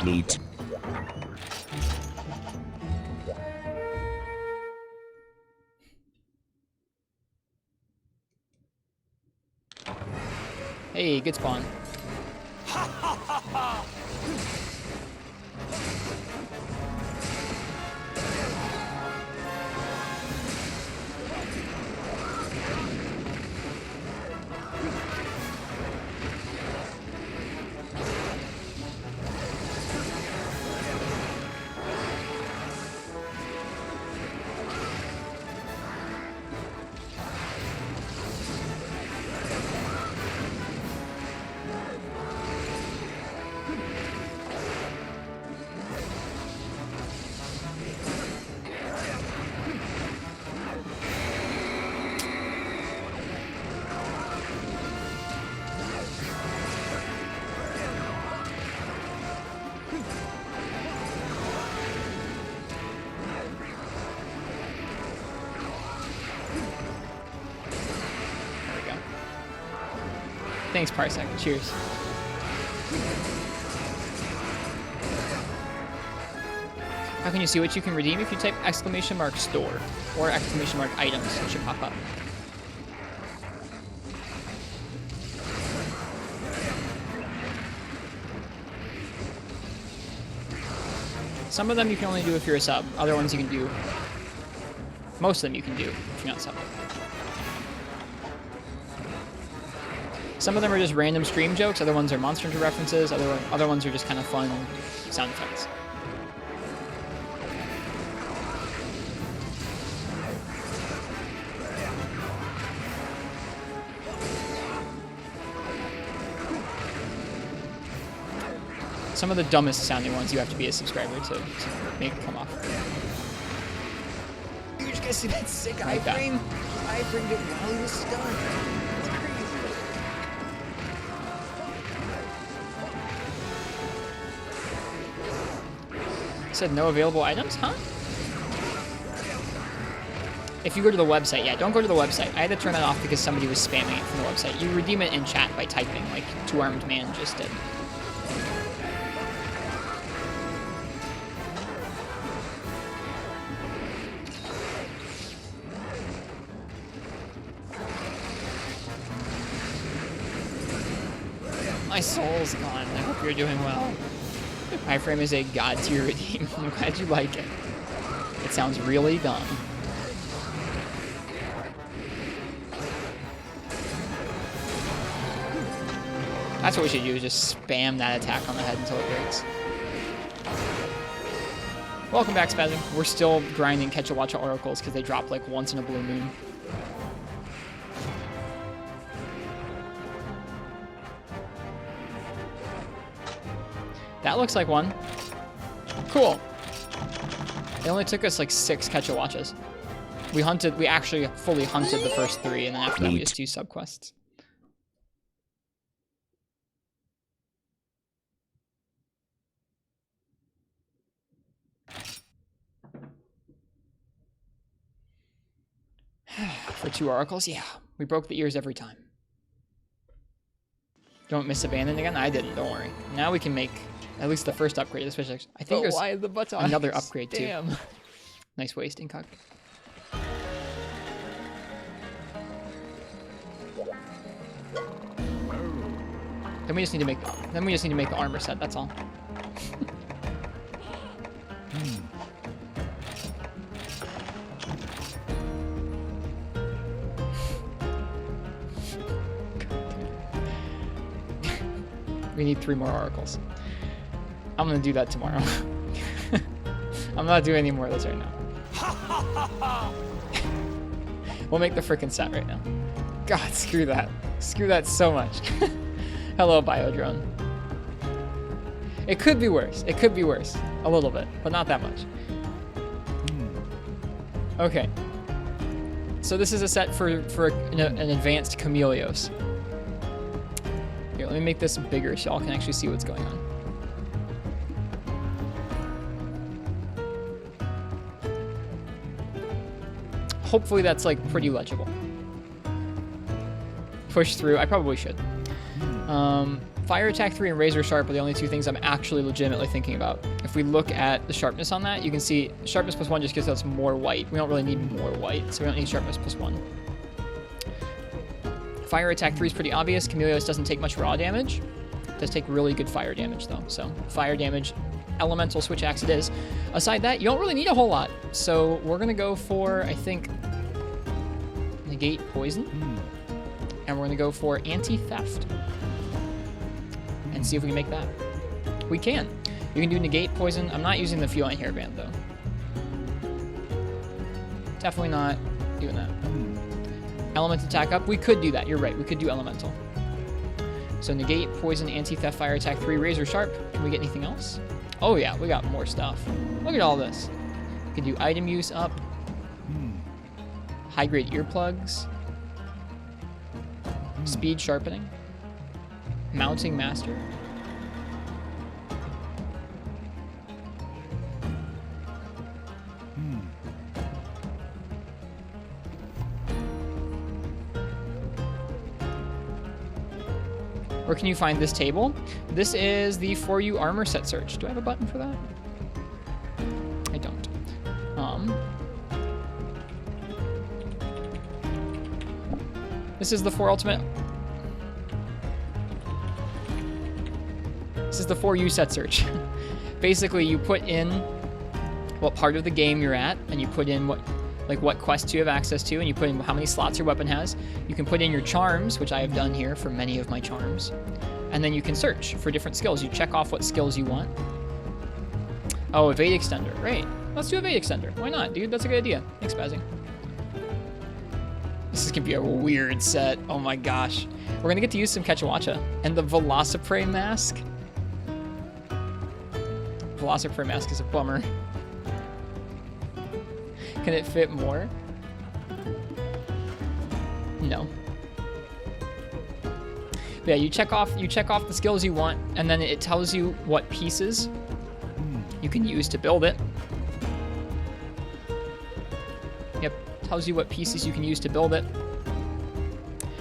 Neat. Hey, good spawn. Thanks, Parsec. Cheers. How can you see what you can redeem? If you type !store or !items, it should pop up. Some of them you can only do if you're a sub. Other ones you can do. Most of them you can do if you're not sub. Some of them are just random stream jokes. Other ones are Monster Hunter references. Other ones are just kind of fun sound effects. Some of the dumbest sounding ones you have to be a subscriber to make it come off. You just gotta see that sick Like that. iframe. I iframed it while he was stunned. It's crazy. It said no available items, huh? If you go to the website, yeah, don't go to the website. I had to turn that off because somebody was spamming it from the website. You redeem it in chat by typing, like Two Armed Man just did. My soul's gone. I hope you're doing well. iframe is a god tier redeem. I'm glad you like it. It sounds really dumb. That's what we should do, is just spam that attack on the head until it breaks. Welcome back, Spazzy. We're still grinding Catch-a-Watcha oracles because they drop like once in a blue moon. That looks like one. Cool. It only took us like 6 Catch-a-Watchas. We actually fully hunted the first 3, and then after that we just do subquests. For 2 oracles, yeah. We broke the ears every time. Don't miss Abandon again? I didn't, don't worry. Now we can make at least the first upgrade, especially. I think there's why the buttons? another upgrade too. Damn. Nice waste, Incog. Then we just need to make the armor set, that's all. We need 3 more oracles. I'm gonna do that tomorrow. I'm not doing any more of those right now. We'll make the frickin' set right now. God, screw that. Screw that so much. Hello, Biodrone. It could be worse. It could be worse. A little bit, but not that much. Okay. So this is a set for an advanced Chameleos. Here, let me make this bigger so y'all can actually see what's going on. Hopefully that's like pretty legible. Push through, I probably should. Fire Attack 3 and Razor Sharp are the only 2 things I'm actually legitimately thinking about. If we look at the sharpness on that, you can see sharpness +1 just gives us more white. We don't really need more white, so we don't need sharpness +1. Fire Attack 3 is pretty obvious. Chameleos doesn't take much raw damage. It does take really good fire damage though, so fire damage, elemental switch axe it is. Aside that, you don't really need a whole lot. So we're gonna go for, I think, negate poison. And we're gonna go for anti-theft. And see if we can make that. We can. You can do negate poison. I'm not using the feline hairband though. Definitely not doing that. Element attack up. We could do that. You're right. We could do elemental. So negate, poison, anti-theft, fire attack 3, razor sharp. Can we get anything else? Oh yeah, we got more stuff. Look at all this. We can do item use up. High grade earplugs. Speed sharpening. Mounting master. Where can you find this table? This is the 4U armor set search. Do I have a button for that? I don't. This is the 4 ultimate. This is the 4U set search. Basically, you put in what part of the game you're at, and you put in what quests you have access to, and you put in how many slots your weapon has. You can put in your charms, which I have done here for many of my charms. And then you can search for different skills. You check off what skills you want. Oh, evade extender. Great. Let's do evade extender. Why not, dude? That's a good idea. Thanks, Bazzy. This is gonna be a weird set. Oh my gosh. We're gonna get to use some Quetzalcoatl. And the Velociprey mask. Velociprey mask is a bummer. Can it fit more? No. But yeah, you check off the skills you want, and then it tells you what pieces you can use to build it. Yep, tells you what pieces you can use to build it.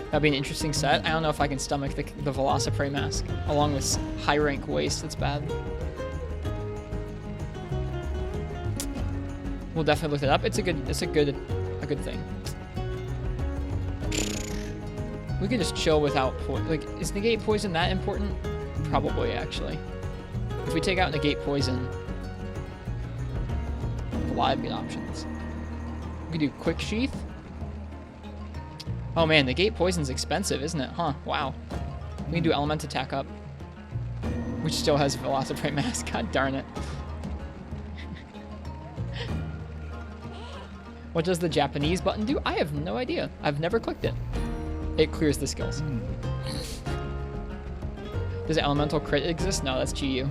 That'd be an interesting set. I don't know if I can stomach the Velociprey mask along with high rank waist. That's bad. We'll definitely look it up. It's a good thing. We could just chill without like, is negate poison that important? Probably, actually. If we take out negate poison, a lot of good options. We could do quick sheath. Oh man, negate poison's expensive, isn't it? Huh? Wow. We can do element attack up, which still has a Velociprey mask. God darn it. What does the Japanese button do? I have no idea. I've never clicked it. It clears the skills. Does elemental crit exist? No, that's GU.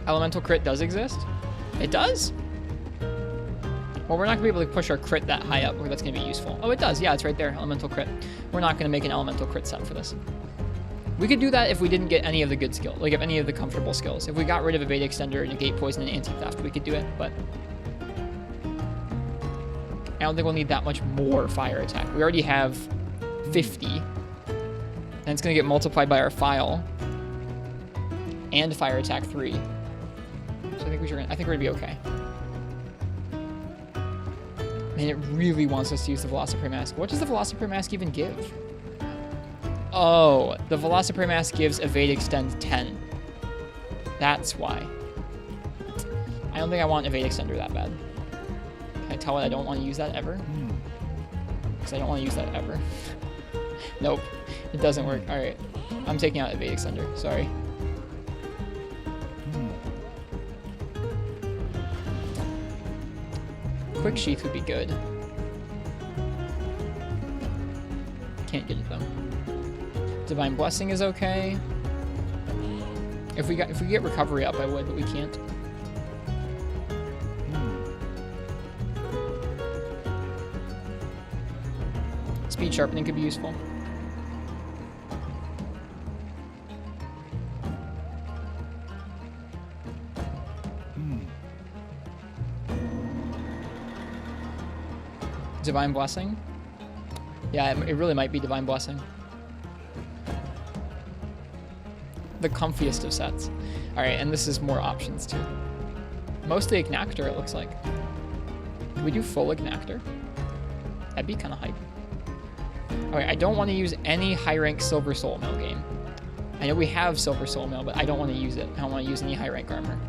Elemental crit does exist? It does? Well, we're not going to be able to push our crit that high up where that's going to be useful. Oh, it does. Yeah, it's right there. Elemental crit. We're not going to make an elemental crit set for this. We could do that if we didn't get any of the good skills, like if any of the comfortable skills. If we got rid of evade extender, negate poison, and anti-theft, we could do it, but I don't think we'll need that much more fire attack. We already have 50, and it's going to get multiplied by our file and fire attack 3. So I think we're going to be okay. Man, it really wants us to use the Velociprey mask. What does the Velociprey mask even give? Oh, the Velociprey mask gives evade extend 10. That's why. I don't think I want evade extender that bad. Can I tell it I don't want to use that ever? Because I don't want to use that ever. Nope, it doesn't work. All right, I'm taking out evade extender. Sorry. Quick sheath would be good. Can't get it though. Divine blessing is okay. If we get recovery up, I would, but we can't. Speed sharpening could be useful. Divine blessing. Yeah, it really might be divine blessing. The comfiest of sets. All right, and this is more options too. Mostly Ignactor, it looks like. Can we do full Ignactor? That'd be kind of hype. All right, I don't want to use any high rank Silver Soul Mail game. I know we have Silver Soul Mail, but I don't want to use it. I don't want to use any high rank armor.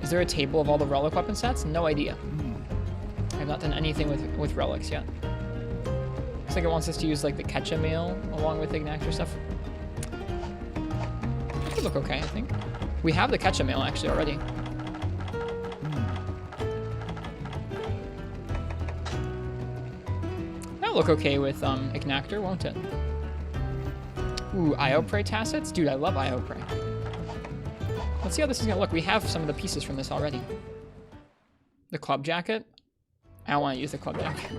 Is there a table of all the relic weapon sets? No idea. I've not done anything with relics yet. Looks like it wants us to use like the Ketcha mail along with Ignactor stuff. That could look okay, I think. We have the Ketcha mail actually already. That'll look okay with Ignactor, won't it? Ooh, Iopray Tassets? Dude, I love Iopray. Let's see how this is gonna look. We have some of the pieces from this already. The club jacket. I don't want to use the club jacket.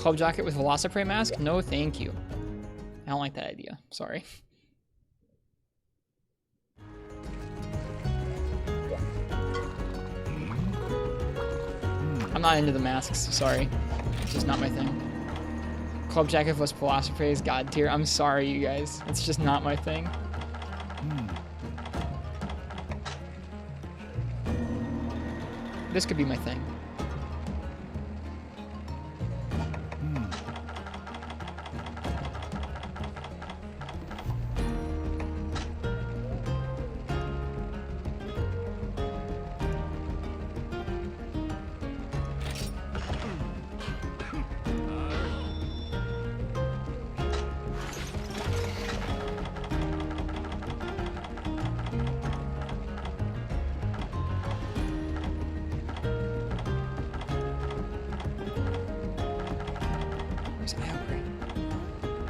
Club jacket with Velociprey mask? No, thank you. I don't like that idea. Sorry. I'm not into the masks. Sorry. It's just not my thing. Club jacket plus Velociprey is god tier. I'm sorry, you guys. It's just not my thing. This could be my thing.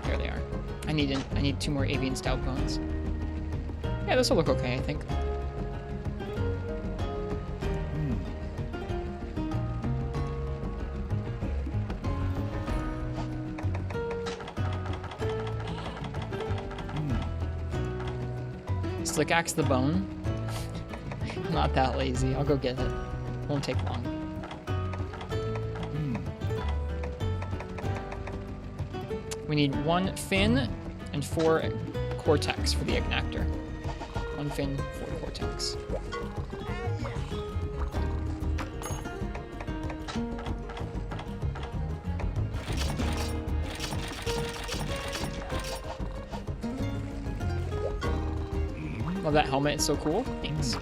There they are. I need 2 more avian stout bones. Yeah, this will look okay, I think. Slick axe the bone. I'm not that lazy. I'll go get it. Won't take long. We need 1 fin and 4 cortex for the ignactor. 1 fin, 4 cortex. Love that helmet, it's so cool. Thanks.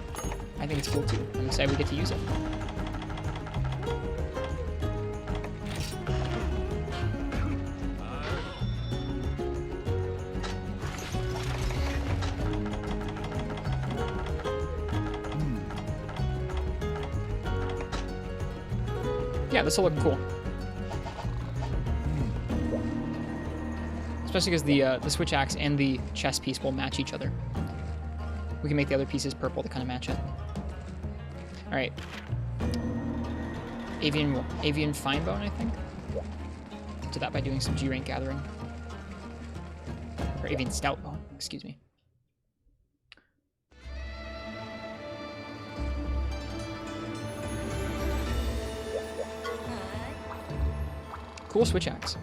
I think it's cool too. I'm excited we get to use it. Yeah, this will look cool. Especially because the switch axe and the chest piece will match each other. We can make the other pieces purple to kind of match it. All right. Avian fine bone, I think. Did that by doing some G rank gathering. Or avian stout bone, excuse me. Cool switch axe.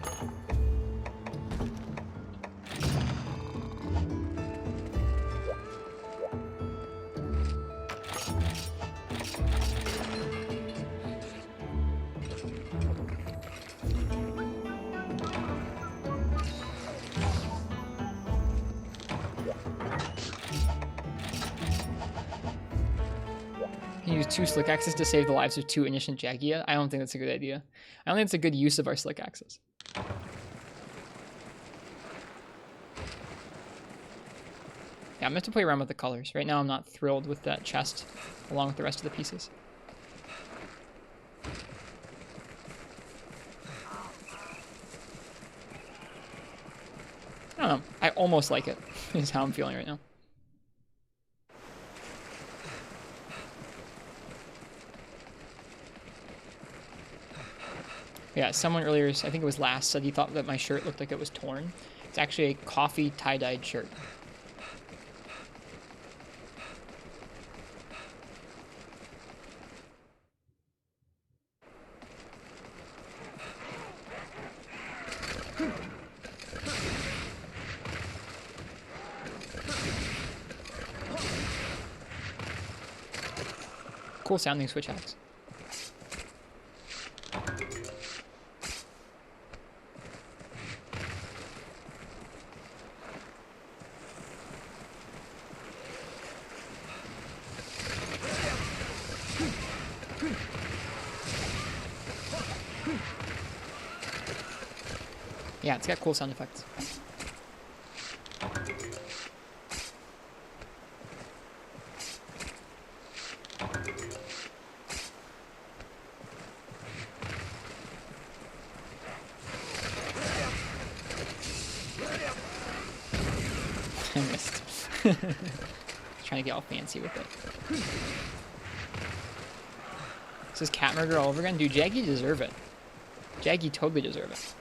Use 2 slick axes to save the lives of 2 innocent Jagia. I don't think that's a good idea. I don't think it's a good use of our slick axes. Yeah, I'm going to have to play around with the colors. Right now I'm not thrilled with that chest along with the rest of the pieces. I don't know. I almost like it, is how I'm feeling right now. Yeah, someone earlier, I think it was last, said he thought that my shirt looked like it was torn. It's actually a coffee tie-dyed shirt. Cool sounding switch axe. Yeah, it's got cool sound effects. I missed. Trying to get all fancy with it. This is cat murder all over again? Dude, Jaggy deserve it. Jaggy totally deserve it.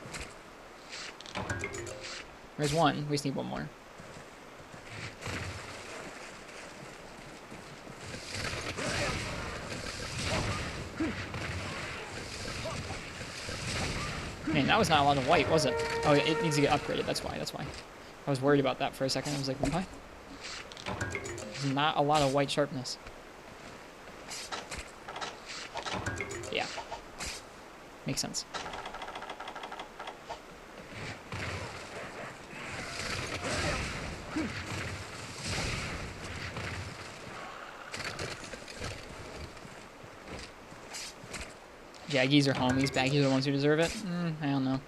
There's one. We just need one more. Man, that was not a lot of white, was it? Oh, it needs to get upgraded. That's why. That's why. I was worried about that for a second. I was like, what? There's not a lot of white sharpness. Yeah. Makes sense. Jaggies are homies. Baggies are the ones who deserve it? I don't know.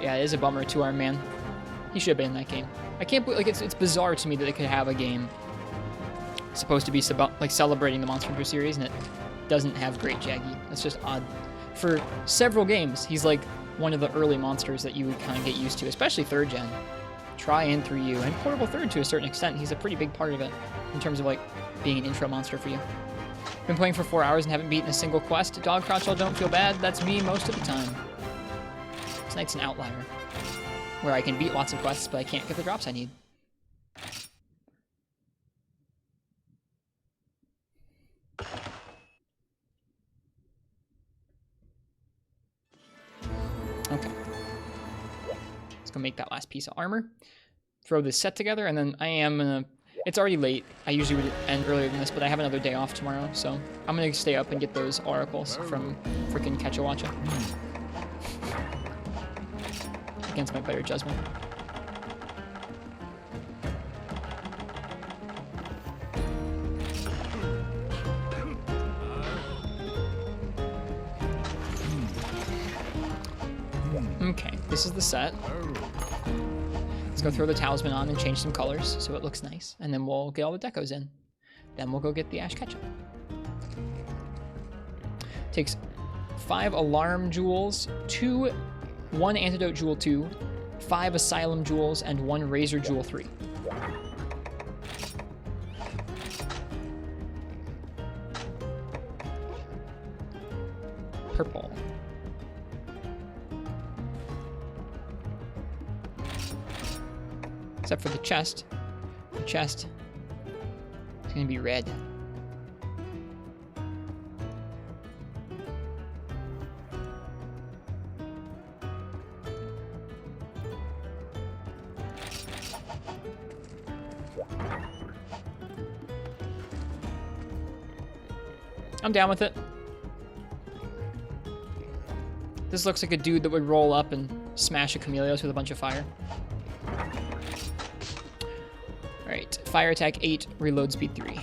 Yeah, it is a bummer. 2-arm man. He should have been in that game. I can't believe, like, it's bizarre to me that they could have a game supposed to be like celebrating the Monster Hunter series and it doesn't have Great Jaggy. That's just odd. For several games, he's like one of the early monsters that you would kind of get used to, especially 3rd gen. Tri and 3U, and Portable 3rd to a certain extent. He's a pretty big part of it in terms of like being an intro monster for you. Been playing for 4 hours and haven't beaten a single quest. Dog Crotchel, don't feel bad. That's me most of the time. Tonight's an outlier, where I can beat lots of quests, but I can't get the drops I need. Okay. Let's go make that last piece of armor. Throw this set together, and then I am gonna... It's already late. I usually would end earlier than this, but I have another day off tomorrow, so I'm gonna stay up and get those oracles from frickin' Catchawacha. Against my better judgment. Okay, this is the set. Let's go throw the talisman on and change some colors so it looks nice, and then we'll get all the decos in. Then we'll go get the Ash Ketchup. Takes 5 alarm jewels, 1 antidote jewel 2, 5 asylum jewels, and 1 razor jewel 3. Purple. Except for the chest. The chest is going to be red. I'm down with it. This looks like a dude that would roll up and smash a Chameleos with a bunch of fire. Alright, fire attack 8, reload speed 3.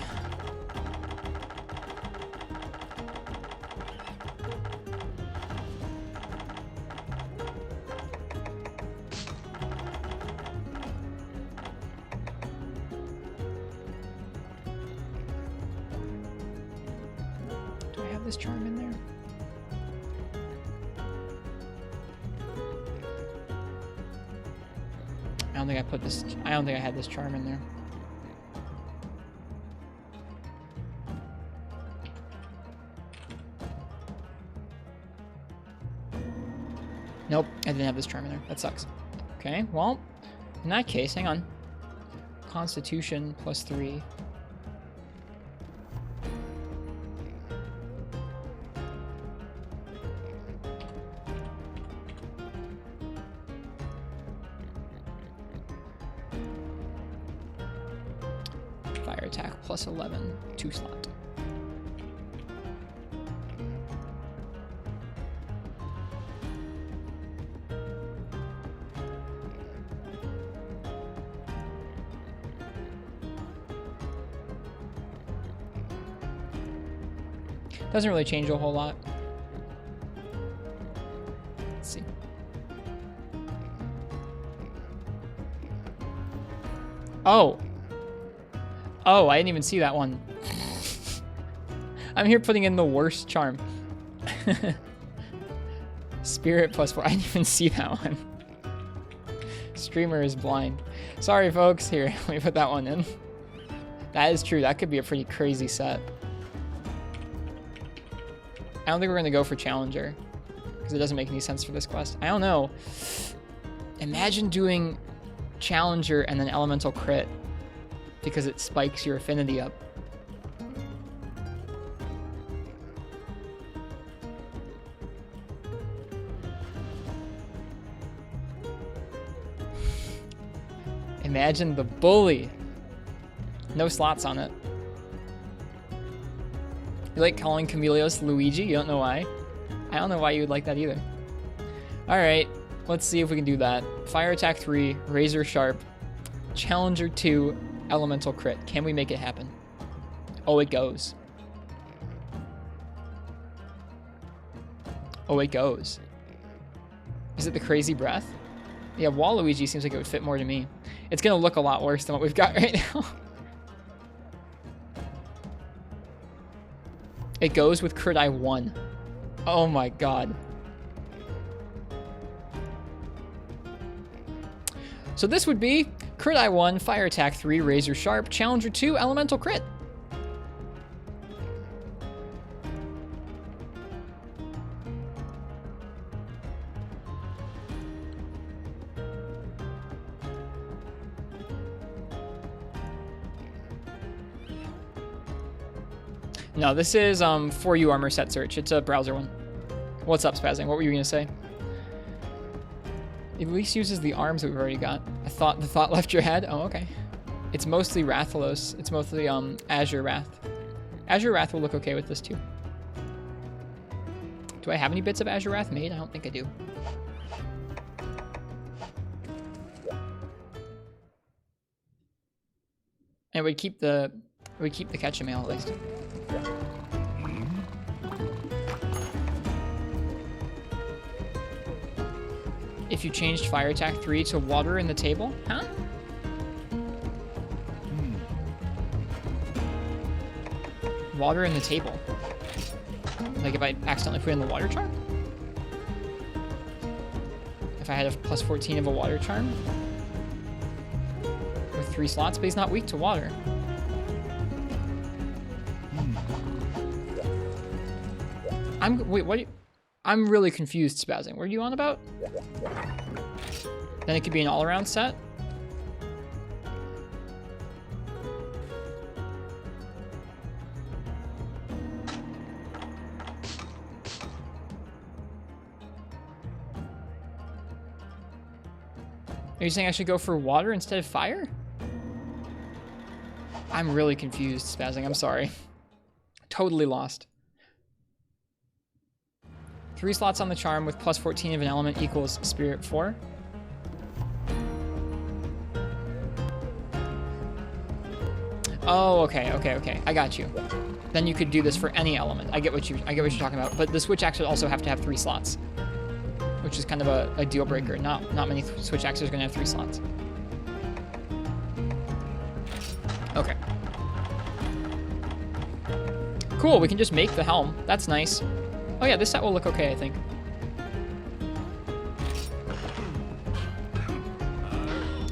This charm in there? I don't think I put this. I don't think I had this charm in there. Nope, I didn't have this charm in there. That sucks. Okay, well, in that case, hang on. Constitution plus 3. Fire attack plus 11, 2 slot. Doesn't really change a whole lot. Let's see. Oh. Oh, I didn't even see that one. I'm here putting in the worst charm. Spirit +4. I didn't even see that one. Streamer is blind. Sorry, folks. Here, let me put that one in. That is true. That could be a pretty crazy set. I don't think we're going to go for Challenger, because it doesn't make any sense for this quest. I don't know. Imagine doing Challenger and then Elemental Crit, because it spikes your affinity up. Imagine the bully. No slots on it. You like calling Chameleos Luigi? You don't know why? I don't know why you would like that either. Alright, let's see if we can do that. Fire Attack 3, Razor Sharp, Challenger 2, Elemental Crit. Can we make it happen? Oh, it goes. Oh, it goes. Is it the Crazy Breath? Yeah, Waluigi seems like it would fit more to me. It's gonna look a lot worse than what we've got right now. It goes with Crit I 1. Oh my god. So this would be Crit I 1, Fire Attack 3, Razor Sharp, Challenger 2, Elemental Crit. No, this is 4U armor set search. It's a browser one. What's up, Spazzing? What were you gonna say? It at least uses the arms that we've already got. I thought the thought left your head. Oh, okay. It's mostly Rathalos. It's mostly Azure Wrath. Azure Wrath will look okay with this too. Do I have any bits of Azure Wrath made? I don't think I do. And we'd keep the Ketchamail at least. If you changed Fire Attack 3 to Water in the table? Huh? Water in the table. Like if I accidentally put in the Water Charm? If I had a plus 14 of a Water Charm? With 3 slots, but he's not weak to water. Wait, what? I'm really confused, Spazzing. What are you on about? Then it could be an all-around set? Are you saying I should go for water instead of fire? I'm really confused, Spazzing. I'm sorry. Totally lost. 3 slots on the charm with plus 14 of an element equals Spirit 4. Oh, okay. I got you. Then you could do this for any element. I get what you're talking about. But the switch axe would also have to have 3 slots, which is kind of a deal breaker. Not many switch axes are gonna have 3 slots. Okay. Cool. We can just make the helm. That's nice. Oh yeah, this set will look okay, I think.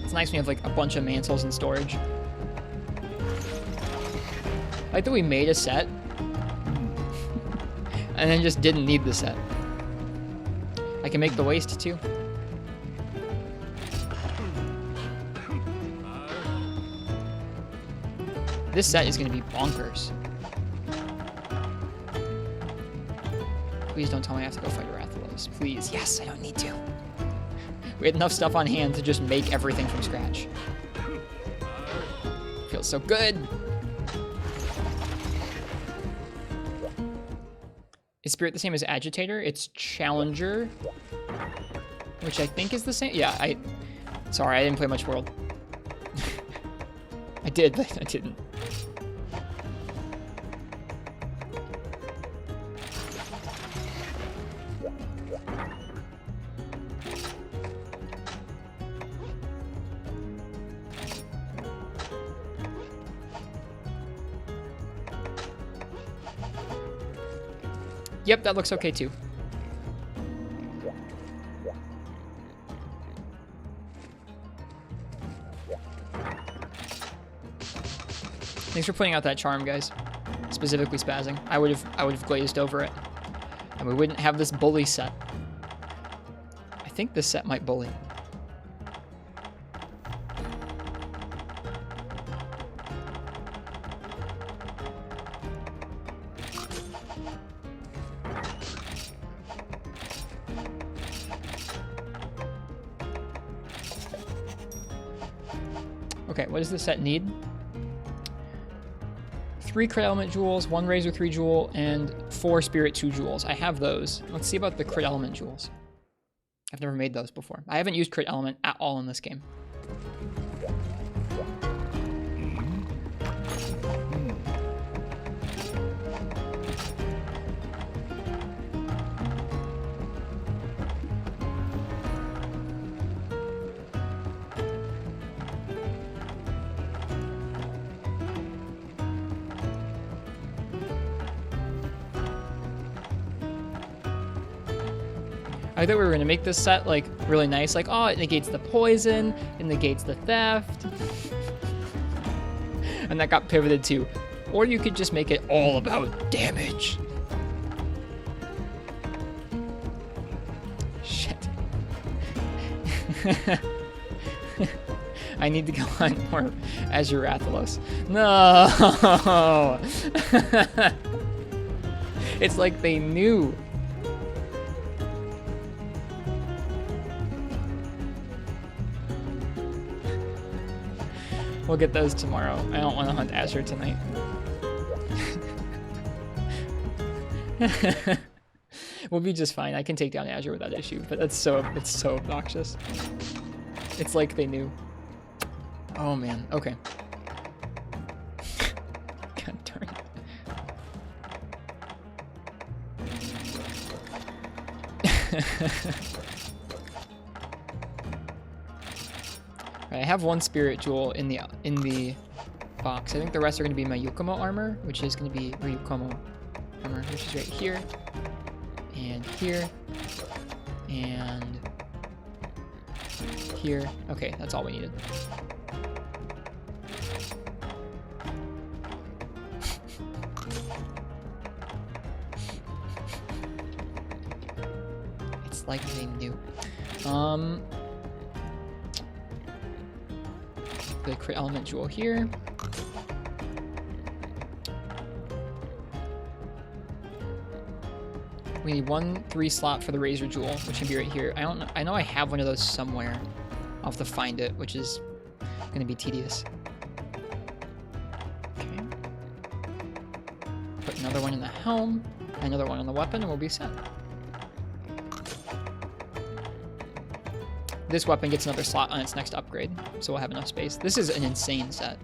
It's nice when you have like a bunch of mantles in storage. I like that we made a set and then just didn't need the set. I can make the waist too. This set is gonna be bonkers. Please don't tell me I have to go fight a Rathalos. Please. Yes, I don't need to. We had enough stuff on hand to just make everything from scratch. Feels so good. Is Spirit the same as Agitator? It's Challenger, which I think is the same. Yeah, sorry, I didn't play much World. I did, but I didn't. Yep, that looks okay too. Thanks for putting out that charm, guys. Specifically spazzing. I would have glazed over it. And we wouldn't have this bully set. I think this set might bully. Okay, what does this set need? 3 crit element jewels, 1 razor 3 jewel, and 4 spirit 2 jewels. I have those. Let's see about the crit element jewels. I've never made those before. I haven't used crit element at all in this game. I thought we were going to make this set, like, really nice. Like, oh, it negates the poison, it negates the theft. And that got pivoted to, or you could just make it all about damage. Shit. I need to go on more Azure Rathalos. No! It's like they knew. We'll get those tomorrow. I don't want to hunt Azure tonight. We'll be just fine. I can take down Azure without issue, but it's so obnoxious. It's like they knew. Oh man. Okay. God darn it. I have 1 spirit jewel in the box. I think the rest are going to be my Yukomo armor, which is going to be Ryukomo armor, which is right here, and here, and here. Okay, that's all we needed. It's like they knew. The crit element jewel here. We need 1 3 slot for the razor jewel, which can be right here. I don't know. I know I have one of those somewhere. I'll have to find it, which is going to be tedious. Okay. Put another one in the helm, another one on the weapon, and we'll be set. This weapon gets another slot on its next upgrade, so we'll have enough space. This is an insane set.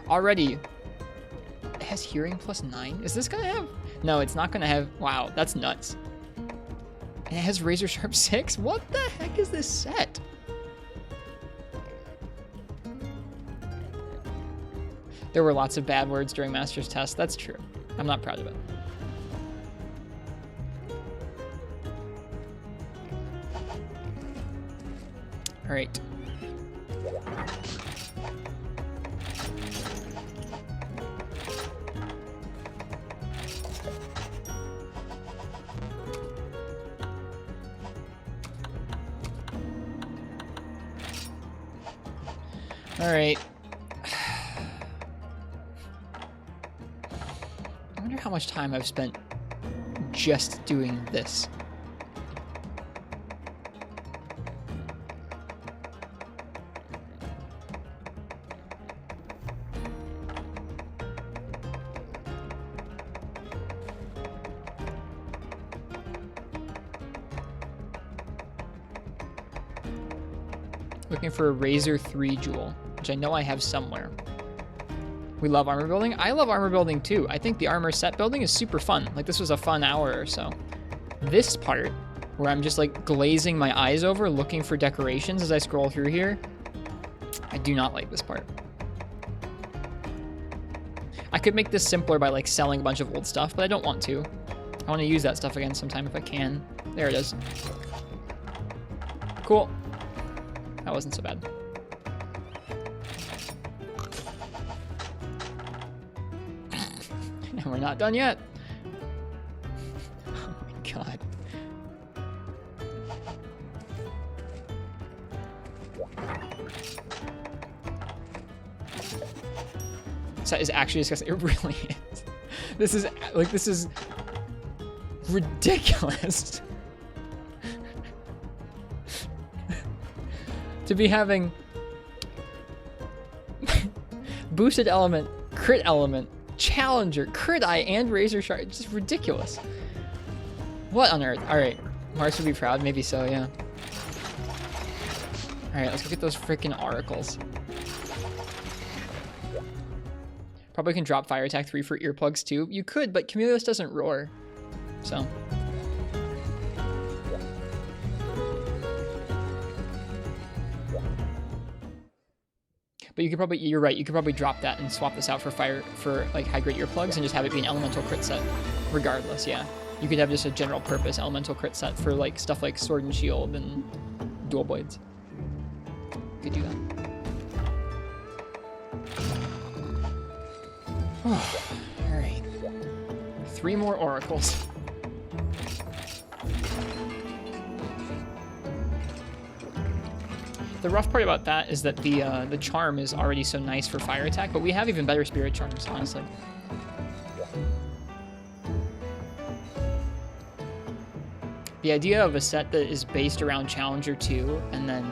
Already, it has hearing plus 9. Is this gonna have? No, it's not gonna have. Wow, that's nuts. And it has razor sharp 6? What the heck is this set? There were lots of bad words during Master's Test. That's true. I'm not proud of it. All right. All right. I wonder how much time I've spent just doing this. Looking for a Razor 3 jewel, which I know I have somewhere. We love armor building. I love armor building too. I think the armor set building is super fun. Like, this was a fun hour or so. This part, where I'm just like glazing my eyes over, looking for decorations as I scroll through here, I do not like this part. I could make this simpler by like selling a bunch of old stuff, but I don't want to. I want to use that stuff again sometime if I can. There it is. Cool. That wasn't so bad. And we're not done yet. Oh my god. That is actually disgusting. It really is. This is ridiculous. To be having boosted element, crit element, challenger, crit eye, and razor sharp. It's just ridiculous. What on earth? Alright. Mars would be proud. Maybe so, yeah. Alright, let's go get those freaking oracles. Probably can drop fire attack 3 for earplugs too. You could, but Camillus doesn't roar. So. But you could probably, you're right, you could probably drop that and swap this out for like high grade earplugs and just have it be an elemental crit set regardless, yeah. You could have just a general purpose elemental crit set for like stuff like sword and shield and dual blades. You could do that. Alright. 3 more oracles. The rough part about that is that the charm is already so nice for fire attack, but we have even better spirit charms, honestly. The idea of a set that is based around Challenger 2 and then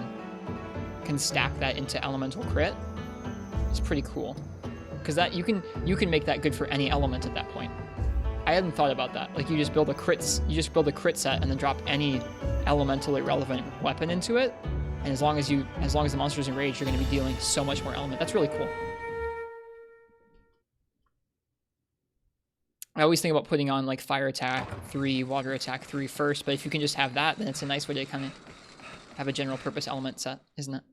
can stack that into elemental crit is pretty cool. Because that you can make that good for any element at that point. I hadn't thought about that. Like you just build a crit set and then drop any elementally relevant weapon into it. And as long as the monster's enraged, you're going to be dealing so much more element. That's really cool. I always think about putting on like fire attack 3, water attack 3 first, but if you can just have that, then it's a nice way to kind of have a general purpose element set, isn't it?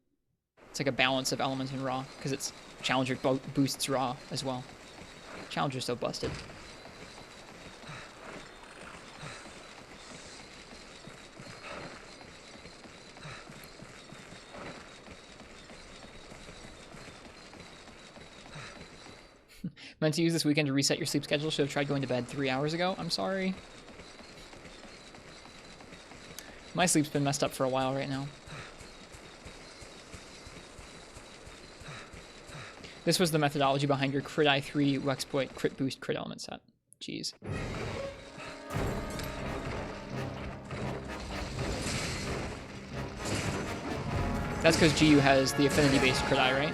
It's like a balance of elements in raw, because it's Challenger boosts raw as well. Challenger's so busted. Meant to use this weekend to reset your sleep schedule. Should have tried going to bed 3 hours ago. I'm sorry. My sleep's been messed up for a while right now. This was the methodology behind your Crit Eye 3 Wexploit Crit Boost Crit Element set. Jeez. That's because GU has the affinity-based Crit Eye, right?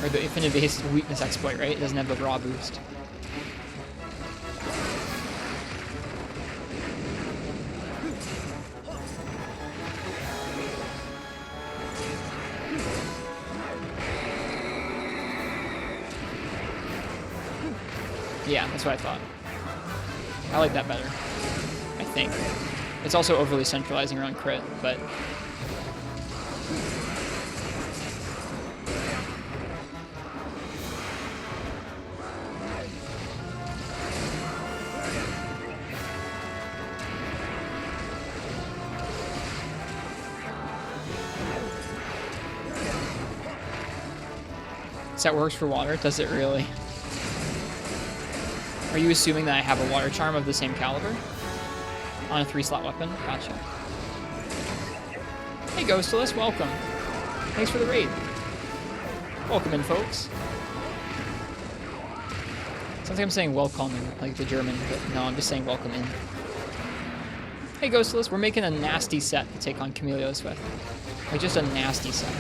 Or the affinity-based weakness exploit, right? It doesn't have the raw boost. Yeah, that's what I thought. I like that better, I think. It's also overly centralizing around crit, but... That works for water? Does it really? Are you assuming that I have a water charm of the same caliber? On a 3-slot weapon? Gotcha. Hey Ghostless, welcome. Thanks for the raid. Welcome in, folks. Sounds like I'm saying welcome in, like the German, but no, I'm just saying welcome in. Hey Ghostless, we're making a nasty set to take on Camillus with. Like just a nasty set.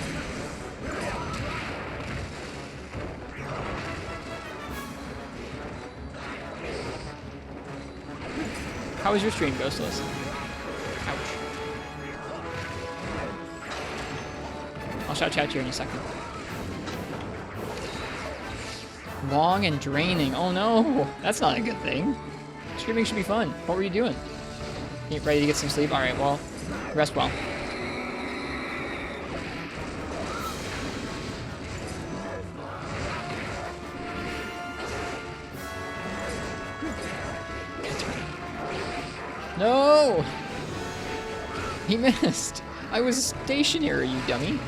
How was your stream, Ghostless? Ouch. I'll shout chat you in a second. Long and draining. Oh no, that's not a good thing. Streaming should be fun. What were you doing? You ready to get some sleep? Alright, well, rest well. No! He missed. I was stationary, you dummy.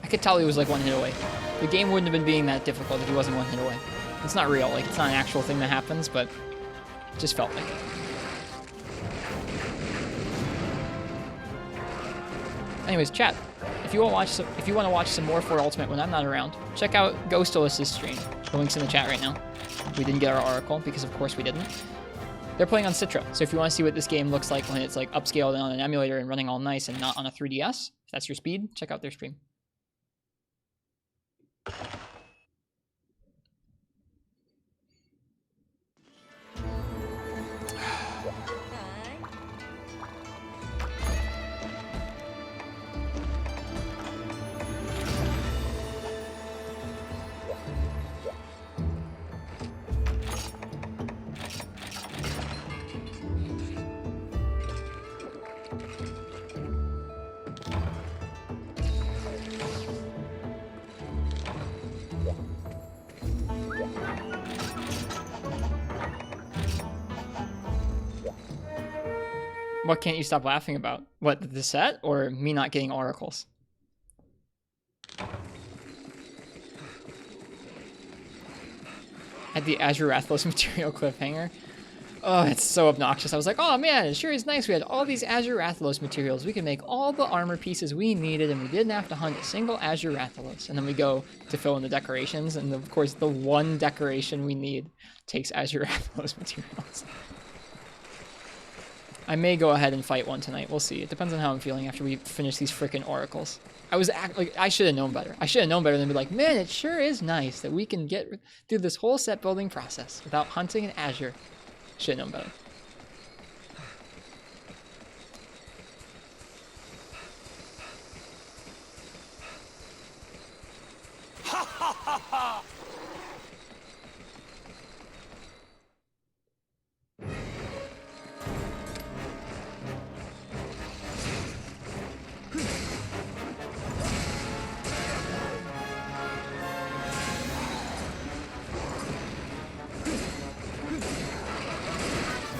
I could tell he was like one hit away. The game wouldn't have been being that difficult if he wasn't one hit away. It's not real, like it's not an actual thing that happens, but it just felt like it. Anyways, chat. If you want to watch some more 4 Ultimate when I'm not around, check out Ghostolus's stream. The link's in the chat right now. We didn't get our Oracle because of course we didn't. They're playing on Ristretto, so if you want to see what this game looks like when it's like upscaled on an emulator and running all nice and not on a 3DS, if that's your speed, check out their stream. What can't you stop laughing about? What, the set or me not getting oracles? At the Azure Athlos material cliffhanger. Oh, it's so obnoxious. I was like, oh man, it sure is nice. We had all these Azure Athlos materials. We could make all the armor pieces we needed and we didn't have to hunt a single Azure Athlos. And then we go to fill in the decorations. And of course, the one decoration we need takes Azure Athlos materials. I may go ahead and fight one tonight. We'll see. It depends on how I'm feeling after we finish these freaking oracles. I should have known better. I should have known better than be like, man, it sure is nice that we can get through this whole set building process without hunting an Azure. Should have known better.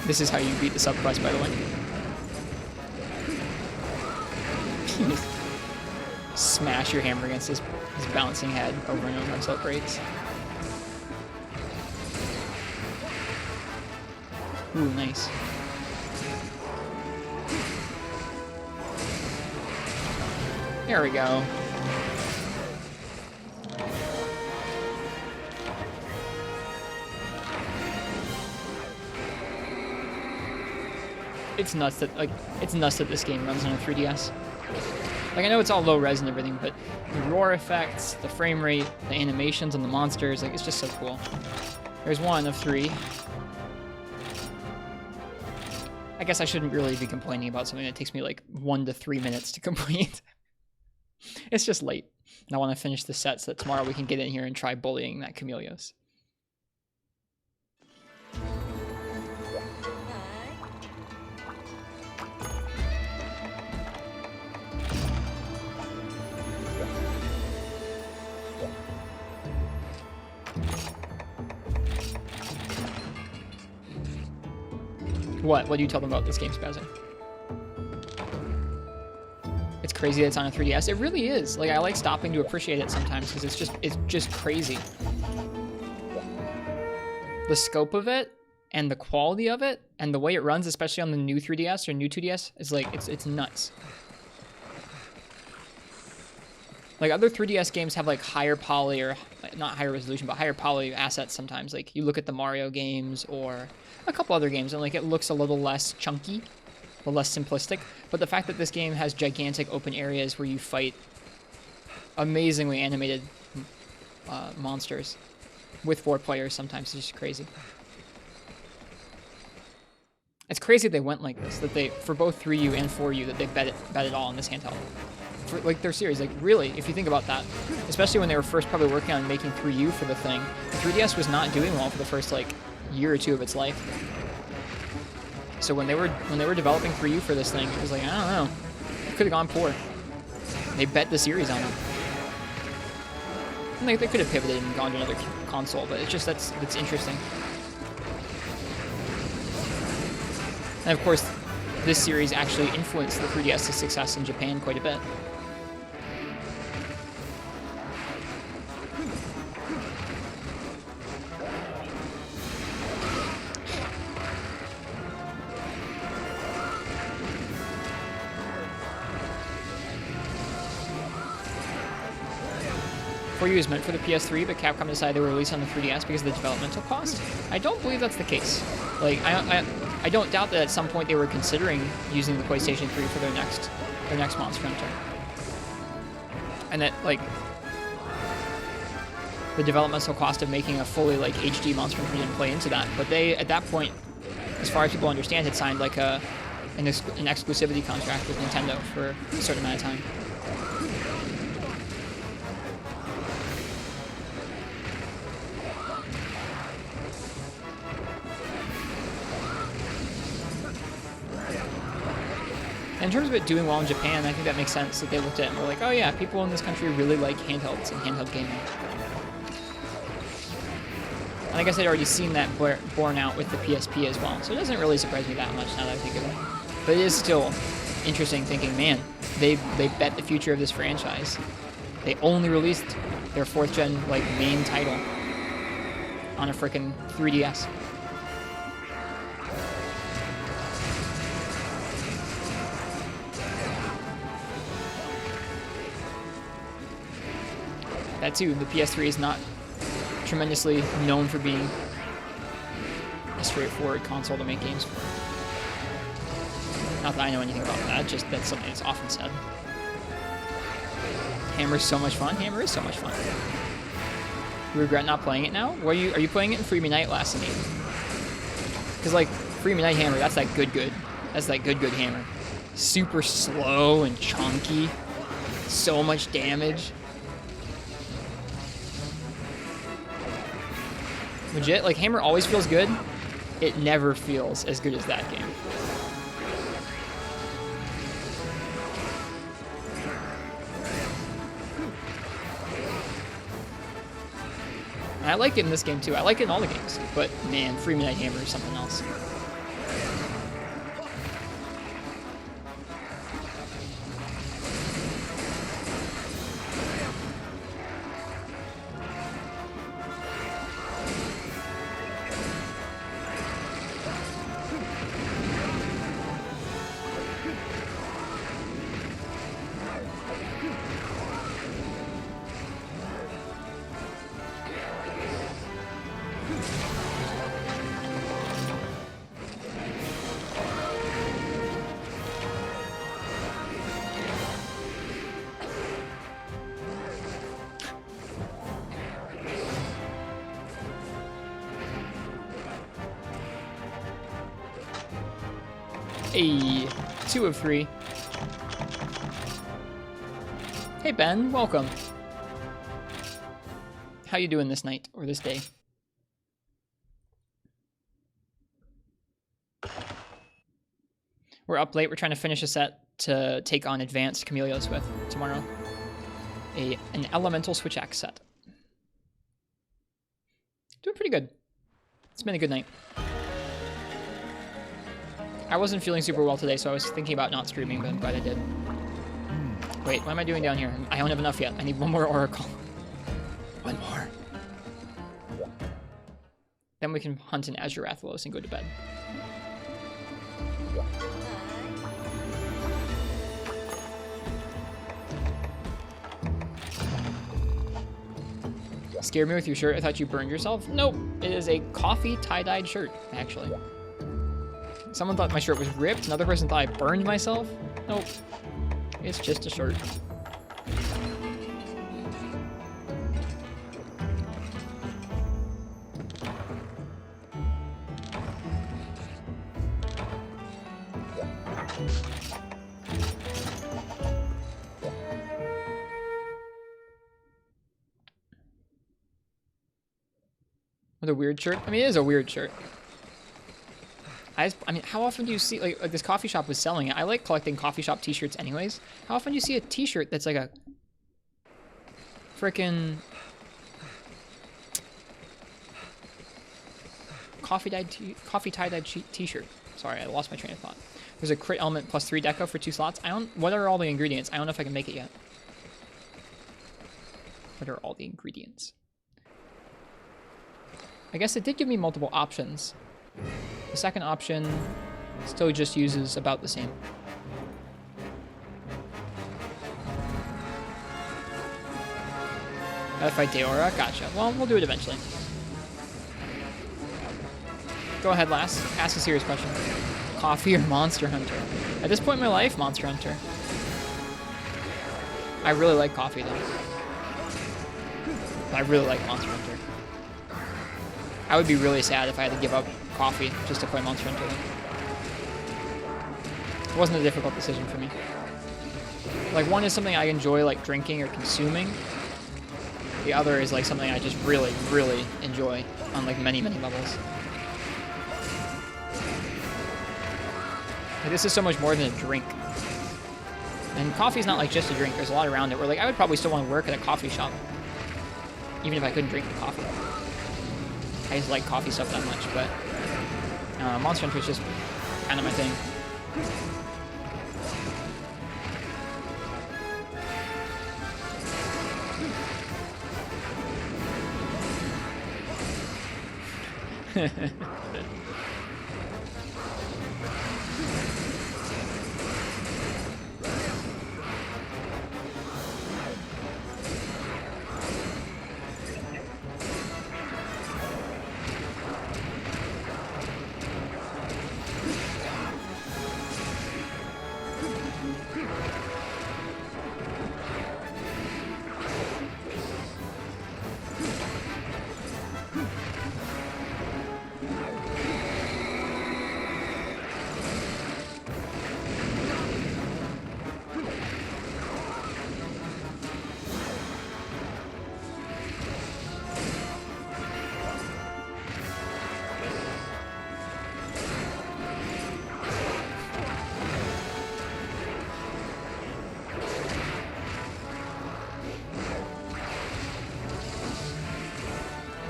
This is how you beat the sub quest, by the way. Smash your hammer against his bouncing head over and over until it breaks. Ooh, nice. There we go. It's nuts that this game runs on a 3DS. Like, I know it's all low res and everything, but the roar effects, the frame rate, the animations on the monsters, like, it's just so cool. There's one of 3. I guess I shouldn't really be complaining about something that takes me like 1 to 3 minutes to complete. It's just late. And I want to finish the set so that tomorrow we can get in here and try bullying that Chameleos. What do you tell them about this game, Spazzer? It's crazy that it's on a 3DS. It really is. Like, I like stopping to appreciate it sometimes because it's just crazy. The scope of it and the quality of it and the way it runs, especially on the new 3DS or new 2DS, is like it's nuts. Like, other 3DS games have like higher poly, or not higher resolution, but higher poly assets sometimes. Like, you look at the Mario games or a couple other games and like it looks a little less chunky, a little less simplistic. But the fact that this game has gigantic open areas where you fight amazingly animated monsters with 4 players sometimes is just crazy. It's crazy they went like this, that they, for both 3U and 4U, that they bet it all on this handheld. For, like, their series, like, really, if you think about that, especially when they were first probably working on making 3U for the thing, the 3DS was not doing well for the first, like, year or two of its life. So when they were developing 3U for this thing, it was like, I don't know, it could have gone poor. They bet the series on it. And they could have pivoted and gone to another console, but it's just, that's interesting. And of course, this series actually influenced the 3DS's success in Japan quite a bit. .4U is meant for the PS3, but Capcom decided they would release on the 3DS because of the developmental cost. I don't believe that's the case. Like, I don't doubt that at some point they were considering using the PlayStation 3 for their next Monster Hunter. And that, like, the developmental cost of making a fully, like, HD Monster Hunter didn't play into that. But they, at that point, as far as people understand, had signed, like, an exclusivity contract with Nintendo for a certain amount of time. In terms of it doing well in Japan, I think that makes sense that they looked at it and were like, oh yeah, people in this country really like handhelds and handheld gaming. And I guess I'd already seen that borne out with the PSP as well, so it doesn't really surprise me that much now that I think of it. But it is still interesting thinking, man, they bet the future of this franchise. They only released their 4th gen, like, main title on a frickin' 3DS. That too, the PS3 is not tremendously known for being a straightforward console to make games for. Not that I know anything about that, just that's something that's often said. Hammer's so much fun. Hammer is so much fun. You regret not playing it now? Are you playing it in Freebie Night last night? Because, like, Freebie Night Hammer, that's that good. That's that good Hammer. Super slow and chunky. So much damage. Legit, like, Hammer always feels good. It never feels as good as that game. And I like it in this game too. I like it in all the games. But man, Freebie Night Hammer is something else. Hey, 2 of 3. Hey Ben, welcome. How you doing this night or this day? We're up late. We're trying to finish a set to take on Advanced Camellios with tomorrow. An Elemental Switch Axe set. Doing pretty good. It's been a good night. I wasn't feeling super well today, so I was thinking about not streaming, but I'm glad I did. Wait, what am I doing down here? I don't have enough yet. I need one more Oracle. One more. Then we can hunt an Azure Rathalos and go to bed. Scared me with your shirt. I thought you burned yourself. Nope. It is a coffee tie-dyed shirt, actually. Someone thought my shirt was ripped. Another person thought I burned myself. Nope. It's just a shirt. With a weird shirt? I mean, it is a weird shirt. I mean, how often do you see, like this coffee shop was selling it. I like collecting coffee shop t-shirts anyways. How often do you see a t-shirt that's like a frickin' coffee tie-dyed t-shirt? Sorry, I lost my train of thought. There's a crit element plus 3 deco for 2 slots. What are all the ingredients? I don't know if I can make it yet. What are all the ingredients? I guess it did give me multiple options. The second option still just uses about the same. Gotta fight Deora? Gotcha. Well, we'll do it eventually. Go ahead, Lass. Ask a serious question. Coffee or Monster Hunter? At this point in my life, Monster Hunter. I really like coffee, though. I really like Monster Hunter. I would be really sad if I had to give up coffee just to play Monster Hunter. It wasn't a difficult decision for me. Like, one is something I enjoy, like, drinking or consuming. The other is, like, something I just really, really enjoy on, like, many, many levels. Like, this is so much more than a drink. And coffee's not, like, just a drink. There's a lot around it where, like, I would probably still want to work at a coffee shop. Even if I couldn't drink the coffee. I just like coffee stuff that much, but Monster Hunter is just kind of my thing.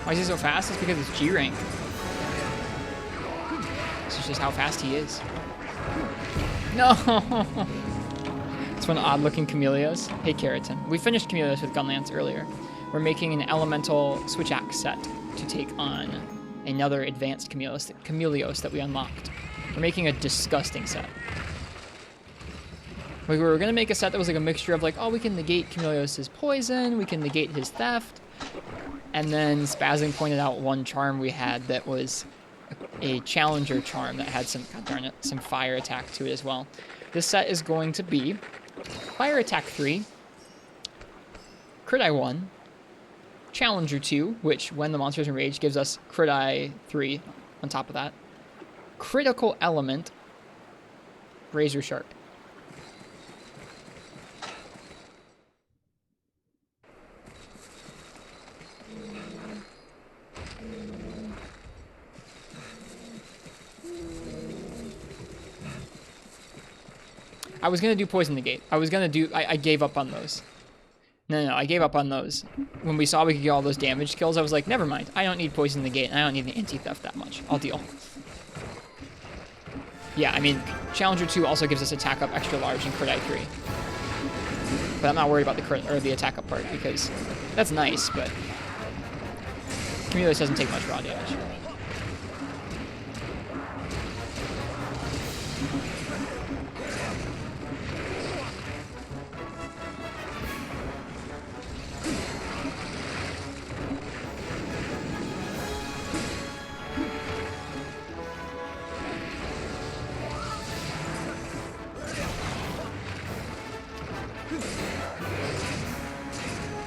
Why is he so fast? It's because it's G rank. This is just how fast he is. No! It's one odd looking Camellios. Hey, Keratin. We finished Camellios with Gunlance earlier. We're making an elemental switch axe set to take on another advanced Camellios that we unlocked. We're making a disgusting set. We were going to make a set that was like a mixture of like, oh, we can negate Camellios' poison, we can negate his theft. And then Spazzing pointed out one charm we had that was a challenger charm that had some, god darn it, some fire attack to it as well. This set is going to be Fire Attack 3, Crit Eye 1, Challenger 2, which when the monster's enraged gives us Crit Eye 3 on top of that, Critical Element, Razor Sharp. I was going to do Poison Negate. I gave up on those. No, I gave up on those. When we saw we could get all those damage kills, I was like, never mind. I don't need Poison Negate, and I don't need the anti-theft that much. I'll deal. Yeah, I mean, Challenger 2 also gives us attack up extra large in Crit Eye 3. But I'm not worried about the crit or the attack up part, because that's nice, but Camellios doesn't take much raw damage.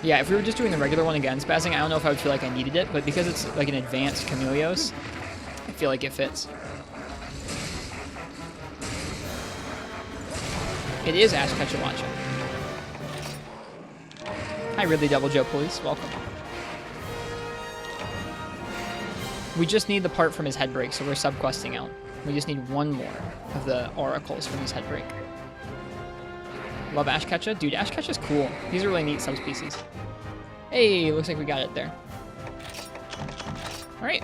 Yeah, if we were just doing the regular one again, Spazzing, I don't know if I would feel like I needed it, but because it's like an advanced Camellios, I feel like it fits. It is Ash Ketchawacha. Hi, Ridley Double Joe Police. Welcome. We just need the part from his head break, so we're subquesting out. We just need one more of the oracles from his head break. Love Ashketcha? Dude, Ashketcha's cool. These are really neat subspecies. Hey, looks like we got it there. Alright.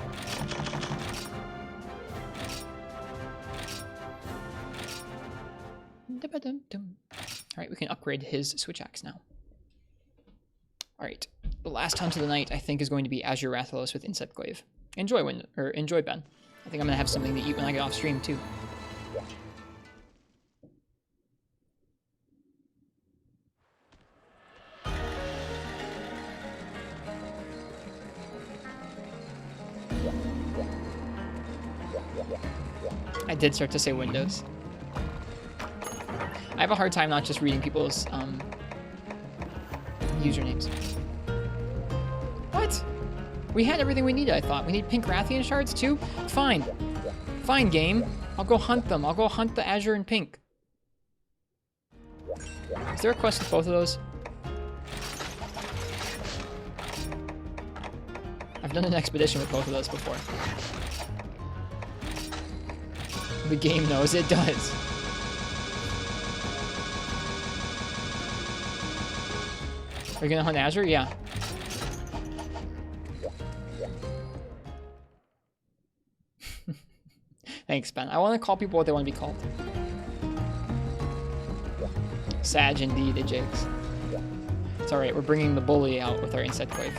Alright, we can upgrade his switch axe now. Alright, the last hunt of the night I think is going to be Azure Rathalos with Insect Glaive. Enjoy, enjoy, Ben. I think I'm gonna have something to eat when I get off stream too. I did start to say Windows. I have a hard time not just reading people's usernames. What? We had everything we needed, I thought. We need pink Rathian shards too? Fine. Fine, game. I'll go hunt them. I'll go hunt the Azure and pink. Is there a quest with both of those? I've done an expedition with both of those before. The game knows it does. Are you gonna hunt Azure? Yeah. Thanks, Ben. I want to call people what they want to be called. Sag indeed, Ajax. It's alright, we're bringing the bully out with our Insect Wave.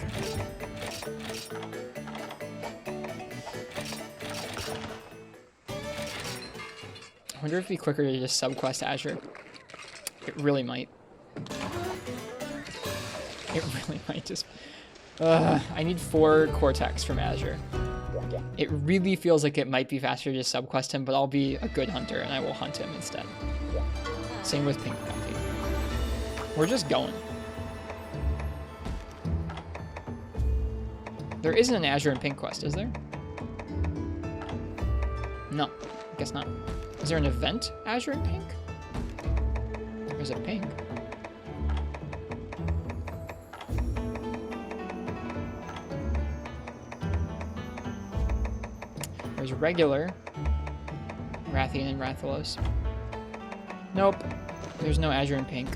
I wonder if it'd be quicker to just subquest Azure. It really might. It really might just... I need 4 Cortex from Azure. It really feels like it might be faster to just subquest him, but I'll be a good hunter and I will hunt him instead. Same with Pink Coffee. We're just going. There isn't an Azure and Pink quest, is there? No, I guess not. Is there an event, Azure and Pink? There's a Pink. There's regular Rathian and Rathalos. Nope. There's no Azure and Pink.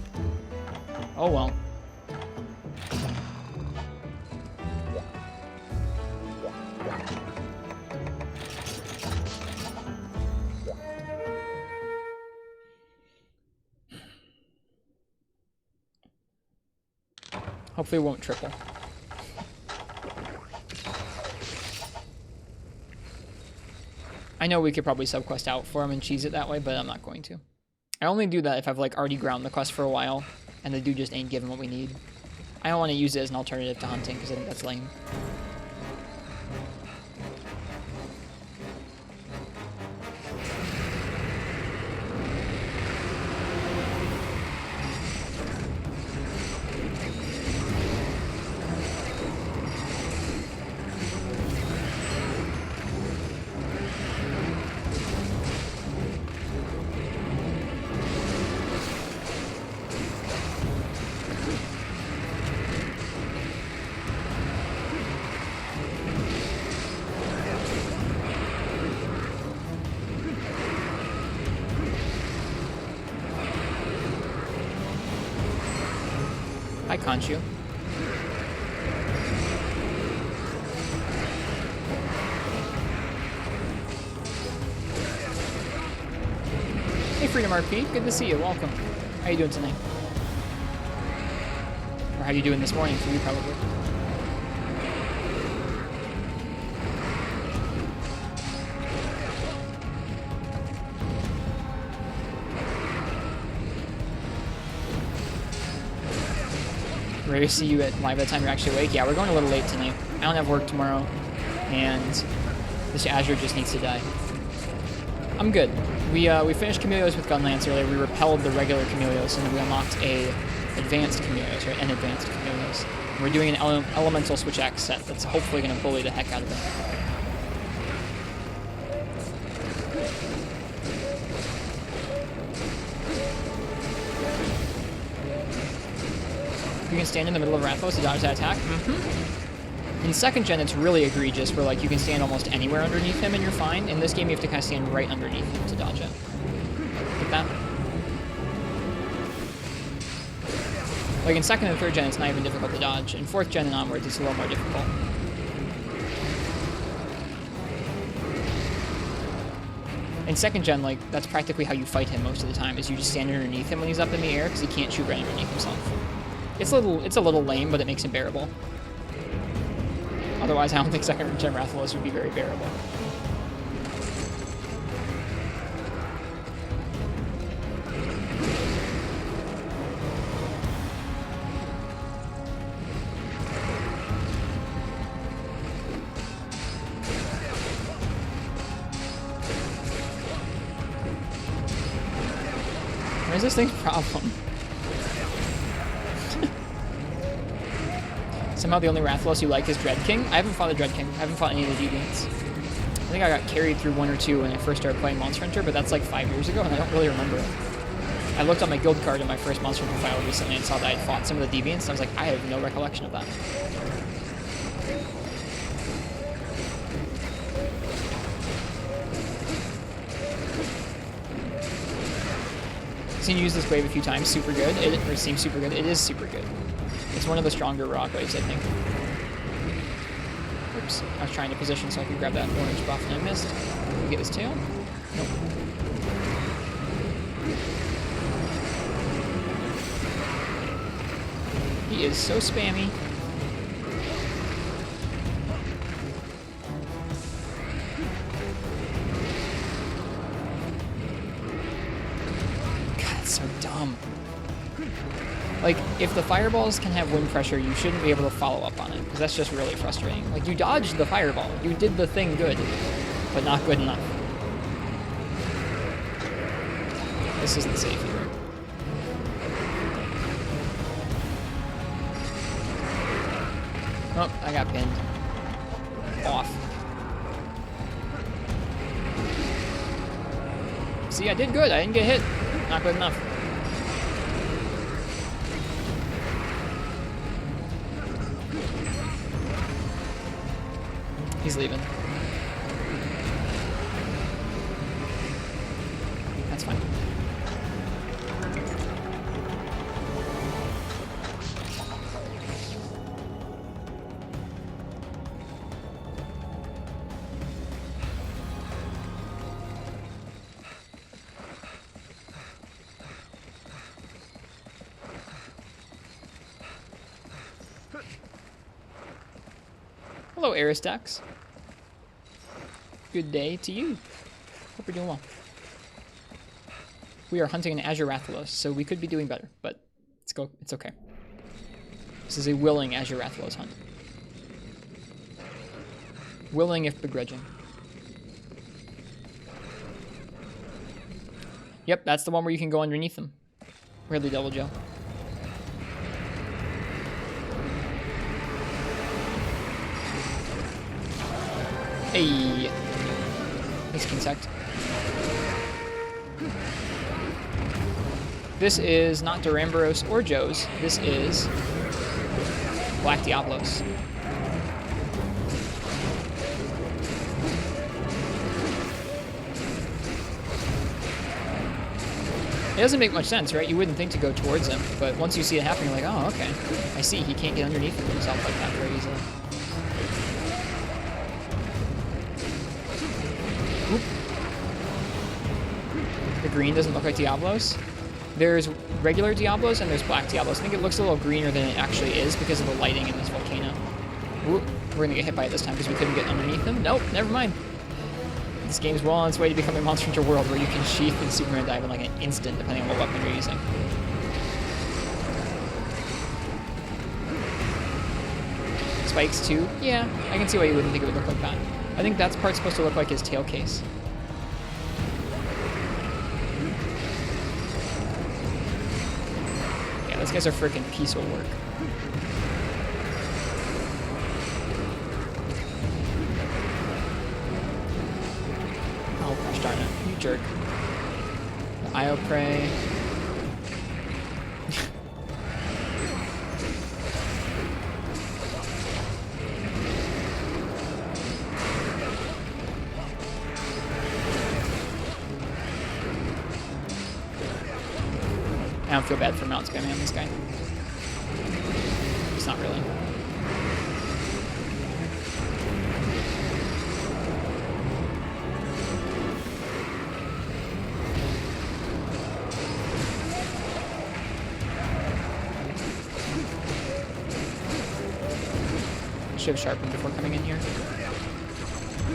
Oh well. Hopefully it won't triple. I know we could probably subquest out for him and cheese it that way, but I'm not going to. I only do that if I've like already ground the quest for a while, and the dude just ain't giving what we need. I don't want to use it as an alternative to hunting, because I think that's lame. Hi, Conchu. Hey, Freedom RP. Good to see you. Welcome. How you doing tonight? Or how you doing this morning for you, probably. Ready to see you at live by the time you're actually awake. Yeah, we're going a little late tonight. I don't have work tomorrow, and this Azure just needs to die. I'm good. We finished Chameleos with Gunlance earlier. We repelled the regular Chameleos, and then we unlocked a advanced Chameleos, right? An advanced Chameleos. And we're doing an elemental switch axe set that's hopefully going to bully the heck out of them. You can stand in the middle of Rathalos to dodge that attack. Mm-hmm. In second gen, it's really egregious where like you can stand almost anywhere underneath him and you're fine. In this game, you have to kind of stand right underneath him to dodge it. Like that. Like in second and third gen, it's not even difficult to dodge. In fourth gen and onwards, it's a little more difficult. In second gen, like, that's practically how you fight him most of the time, is you just stand underneath him when he's up in the air, because he can't shoot right underneath himself. It's a little lame, but it makes him bearable. Otherwise, I don't think second gen Rathalos would be very bearable. What is this thing's problem? Somehow the only Rathalos you like is Dread King? I haven't fought a Dread King. I haven't fought any of the Deviants. I think I got carried through 1 or 2 when I first started playing Monster Hunter, but that's like 5 years ago, and I don't really remember it. I looked up my guild card in my first Monster Hunter file recently and saw that I had fought some of the Deviants, and I was like, I have no recollection of that. Seen you use this wave a few times, super good. It seems super good. It is super good. It's one of the stronger rock waves, I think. Oops, I was trying to position so I could grab that orange buff and I missed. Can we get his tail? Nope. He is so spammy. So dumb. Like, if the fireballs can have wind pressure, you shouldn't be able to follow up on it, because that's just really frustrating. Like, you dodged the fireball. You did the thing good, but not good enough. This isn't safe here. Oh, I got pinned. Off. See, I did good. I didn't get hit. Not good enough. He's leaving. That's fine. Hello, Aristax. Good day to you. Hope you're doing well. We are hunting an Azure Rathalos, so we could be doing better, but it's okay. This is a willing Azure Rathalos hunt. Willing if begrudging. Yep, that's the one where you can go underneath them. Really double Joe. Hey! Nice contact. This is not Duramboros or Joe's. This is Black Diablos. It doesn't make much sense, right? You wouldn't think to go towards him, but once you see it happen, you're like, oh, okay. I see, he can't get underneath himself like that very easily. Oop. The green doesn't look like Diablos. There's regular Diablos and there's black Diablos. I think it looks a little greener than it actually is because of the lighting in this volcano. Oop. We're gonna get hit by it this time because we couldn't get underneath them. Nope, never mind. This game's well on its way to becoming a Monster Hunter World where you can sheath and Superman dive in like an instant depending on what weapon you're using. Spikes too? Yeah, I can see why you wouldn't think it would look like that. I think that's part supposed to look like his tail case. Yeah, those guys are freaking piece of work. Oh, gosh darn it. You jerk. The Io Prey. I don't feel bad for mount spamming on this guy. It's not really. Should have sharpened before coming in here.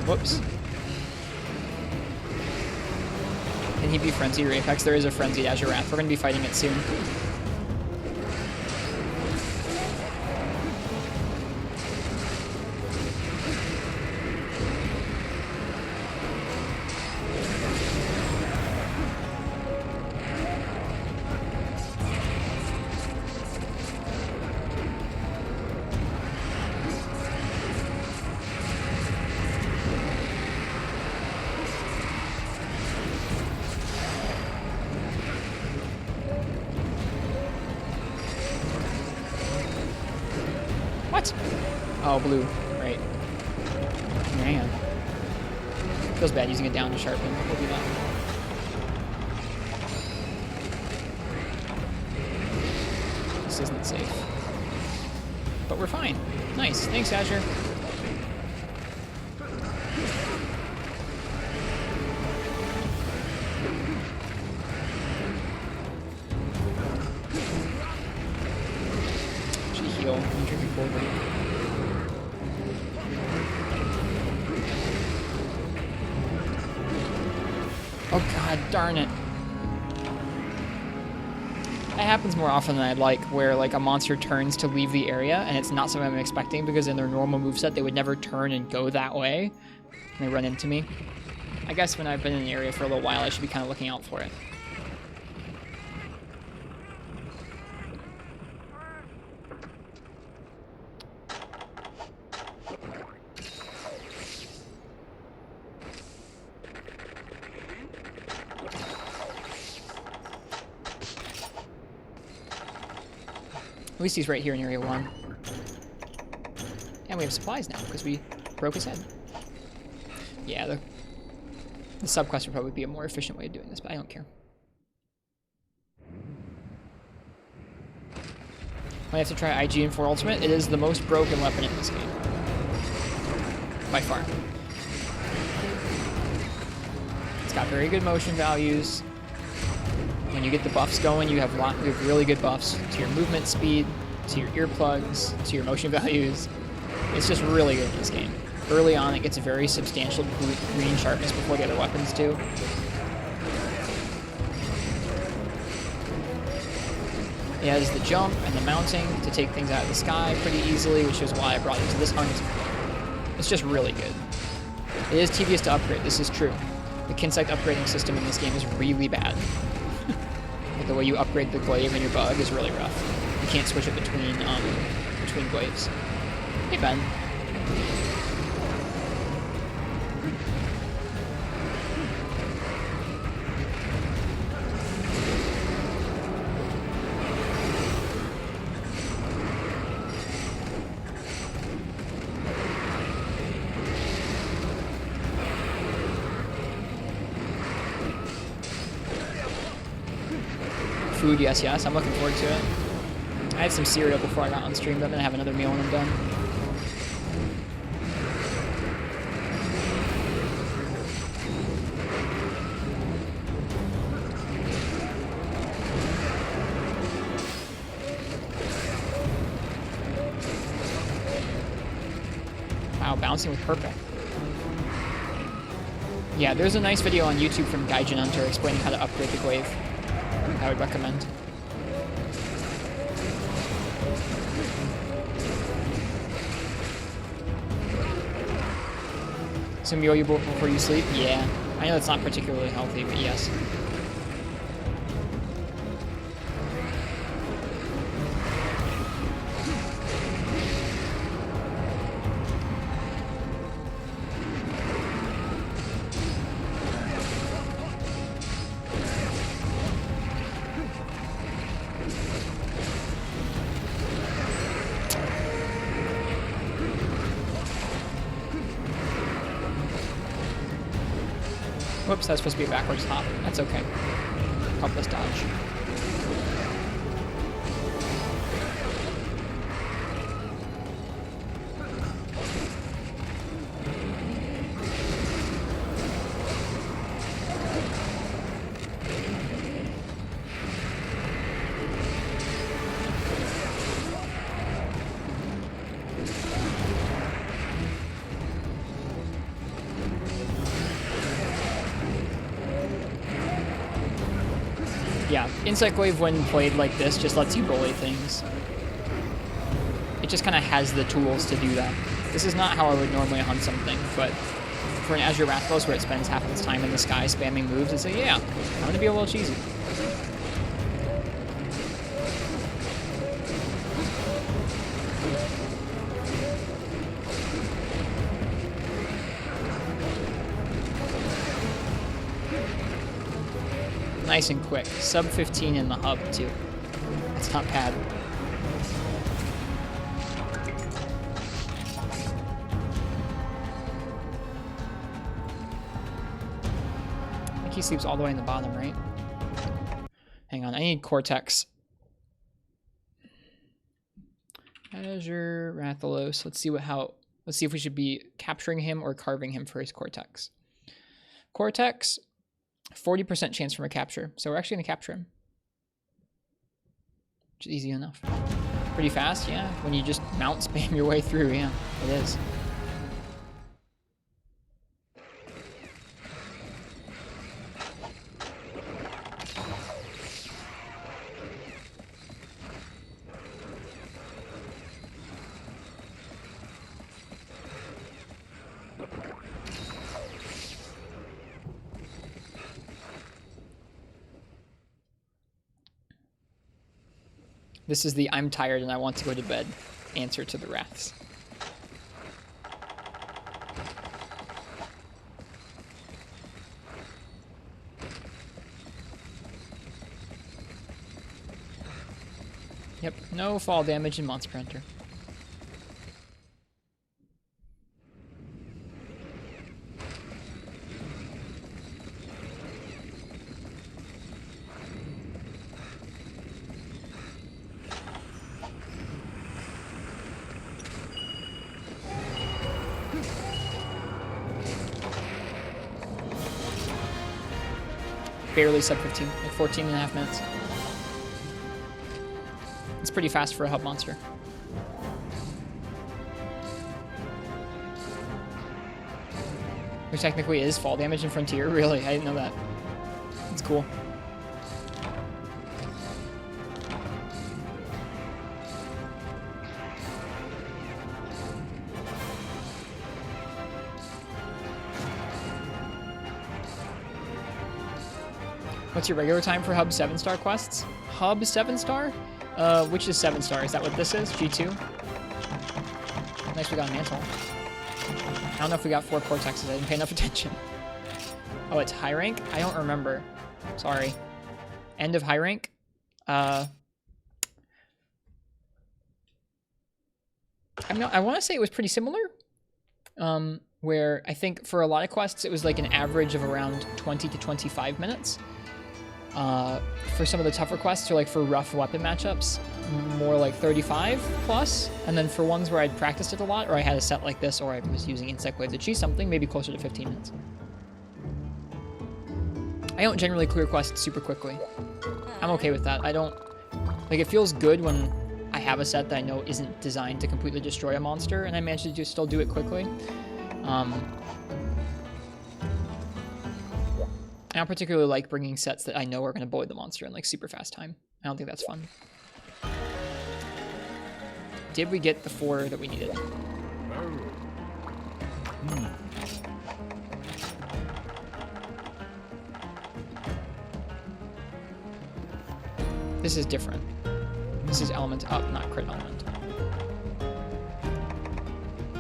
Whoops. Can he be frenzied or apex? There is a frenzied Azure Wrath. We're going to be fighting it soon. What? Oh, blue. Right. Man. Feels bad using it down to sharpen. We'll do that. This isn't safe. But we're fine. Nice. Thanks, Azure. Oh god, darn it. That happens more often than I'd like, where like a monster turns to leave the area and it's not something I'm expecting, because in their normal moveset they would never turn and go that way. And they run into me. I guess when I've been in the area for a little while I should be kind of looking out for it. At least he's right here in Area 1. And we have supplies now, because we broke his head. Yeah, the subquest would probably be a more efficient way of doing this, but I don't care. I have to try IGN4 Ultimate. It is the most broken weapon in this game. By far. It's got very good motion values. When you get the buffs going, you have really good buffs to your movement speed, to your earplugs, to your motion values. It's just really good in this game. Early on, it gets a very substantial green sharpness before the other weapons do. It has the jump and the mounting to take things out of the sky pretty easily, which is why I brought it to this hunt. It's just really good. It is tedious to upgrade, this is true. The Kinsect upgrading system in this game is really bad. The way you upgrade the glaive in your bug is really rough. You can't switch it between glaives. Hey, Ben. Food, yes, yes. I'm looking forward to it. I had some cereal before I got on stream, but I'm going to have another meal when I'm done. Wow, bouncing with perfect. Yeah, there's a nice video on YouTube from Gaijin Hunter explaining how to upgrade the glaive. I would recommend. Some yo-yo before you sleep? Yeah. I know it's not particularly healthy, but yes. Whoops, that's supposed to be a backwards hop. That's okay. Helpless dodge. Insect Wave, when played like this, just lets you bully things. It just kind of has the tools to do that. This is not how I would normally hunt something, but for an Azure Rathalos where it spends half of its time in the sky spamming moves, it's like, yeah, I'm gonna be a little cheesy. Nice and quick. Sub 15 in the hub, too. That's not bad. I think he sleeps all the way in the bottom, right? Hang on, I need Cortex. Azure Rathalos. Let's see if we should be capturing him or carving him for his Cortex. Cortex, 40% chance from a capture. So we're actually going to capture him. Which is easy enough. Pretty fast, yeah. When you just mount spam your way through, yeah, it is. This is the I'm tired and I want to go to bed answer to the Wraths. Yep, no fall damage in Monster Hunter. Barely sub 15, like 14 and a half minutes. It's pretty fast for a hub monster. There technically is fall damage in Frontier, really? I didn't know that. It's cool. What's your regular time for Hub 7-star quests? Hub 7-star? Which is 7-star? Is that what this is? G2? Nice, we got a mantle. I don't know if we got 4 Cortexes. I didn't pay enough attention. Oh, it's high rank? I don't remember. Sorry. End of high rank? I want to say it was pretty similar. Where I think for a lot of quests, it was like an average of around 20 to 25 minutes. For some of the tougher quests, or like for rough weapon matchups, more like 35 plus. And then for ones where I'd practiced it a lot, or I had a set like this, or I was using Insect Wave to cheese something, maybe closer to 15 minutes. I don't generally clear quests super quickly. I'm okay with that. I don't... Like, it feels good when I have a set that I know isn't designed to completely destroy a monster, and I manage to still do it quickly. I don't particularly like bringing sets that I know are going to bully the monster in like super fast time. I don't think that's fun. Did we get the 4 that we needed? This is different. This is element up, not crit element.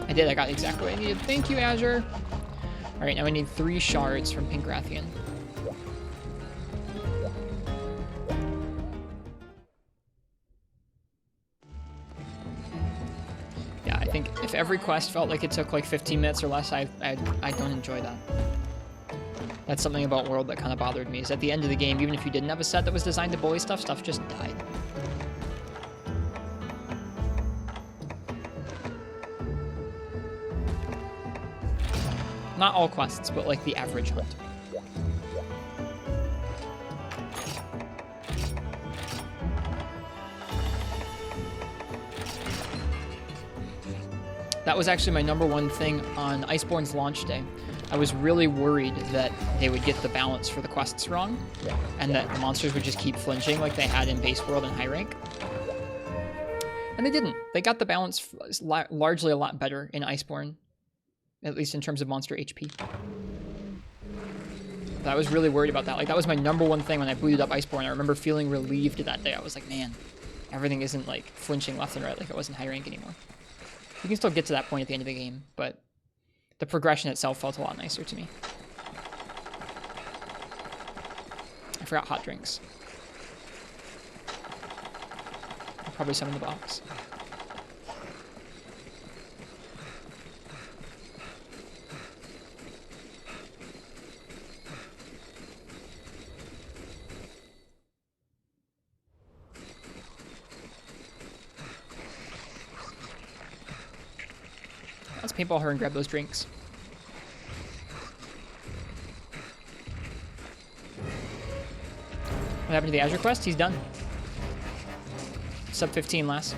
I did, I got exactly what I needed. Thank you, Azure. All right, now we need 3 shards from Pink Rathian. Yeah, I think if every quest felt like it took like 15 minutes or less, I don't enjoy that. That's something about World that kind of bothered me, is at the end of the game, even if you didn't have a set that was designed to bully stuff, stuff just died. Not all quests, but like the average hunt. That was actually my #1 thing on Iceborne's launch day. I was really worried that they would get the balance for the quests wrong, Yeah. and that the monsters would just keep flinching like they had in base world and high rank. And they didn't. They got the balance largely a lot better in Iceborne, at least in terms of monster HP. But I was really worried about that. Like, that was my #1 thing when I booted up Iceborne. I remember feeling relieved that day. I was like, man, everything isn't like flinching left and right like it was in high rank anymore. You can still get to that point at the end of the game, but the progression itself felt a lot nicer to me. I forgot hot drinks. Probably some in the box. Let's paintball her and grab those drinks. What happened to the Azure quest? He's done. Sub 15 last.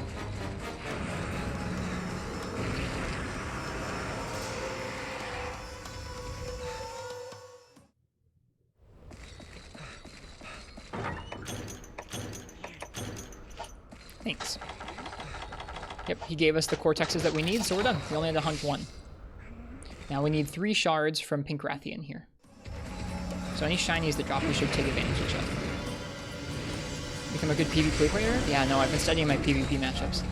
Thanks. Yep, he gave us the cortexes that we need, so we're done. We only had to hunt 1. Now we need 3 shards from Pink Rathian here. So any shinies that drop, we should take advantage of. Become a good PvP player? Yeah, no, I've been studying my PvP matchups.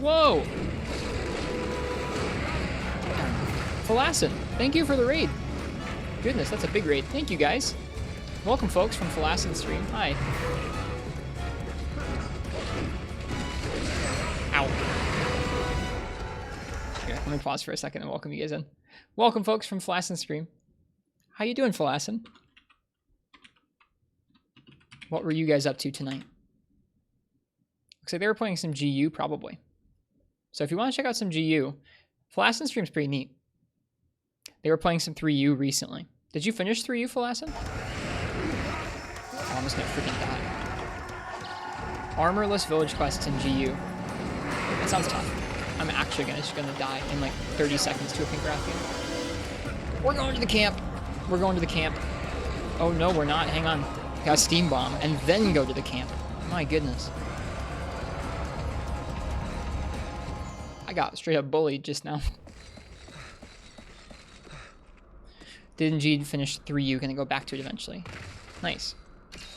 Whoa! Phalassin, thank you for the raid. Goodness, that's a big raid. Thank you, guys. Welcome, folks, from Phalassin stream. Hi. Ow. Here, let me pause for a second and welcome you guys in. Welcome, folks, from Phalassin stream. How you doing, Phalassin? What were you guys up to tonight? Looks like they were playing some GU, probably. So if you want to check out some GU, Phalassin stream's pretty neat. They were playing some 3U recently. Did you finish 3U, Phalassin? Oh, I'm just gonna freaking die. Armorless village quests in GU. That sounds tough. I'm actually just gonna die in like 30 seconds to a Pink Rathian. We're going to the camp. We're going to the camp. Oh no, we're not. Hang on. Got a steam bomb and then go to the camp. My goodness. I got straight up bullied just now. Did indeed finish 3U. Gonna go back to it eventually. Nice.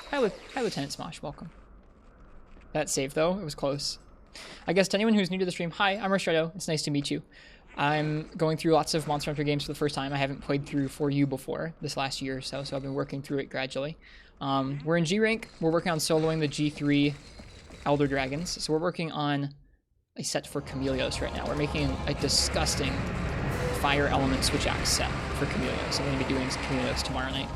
Hi, Lieutenant Smosh. Welcome. That save though. It was close. I guess to anyone who's new to the stream, hi, I'm Ristretto. It's nice to meet you. I'm going through lots of Monster Hunter games for the first time. I haven't played through 4U before this last year or so, so I've been working through it gradually. We're in G rank. We're working on soloing the G3 Elder Dragons. So we're working on a set for Chameleos right now. We're making a disgusting fire element switch axe set for Chameleos. So I'm going to be doing some Chameleos tomorrow night.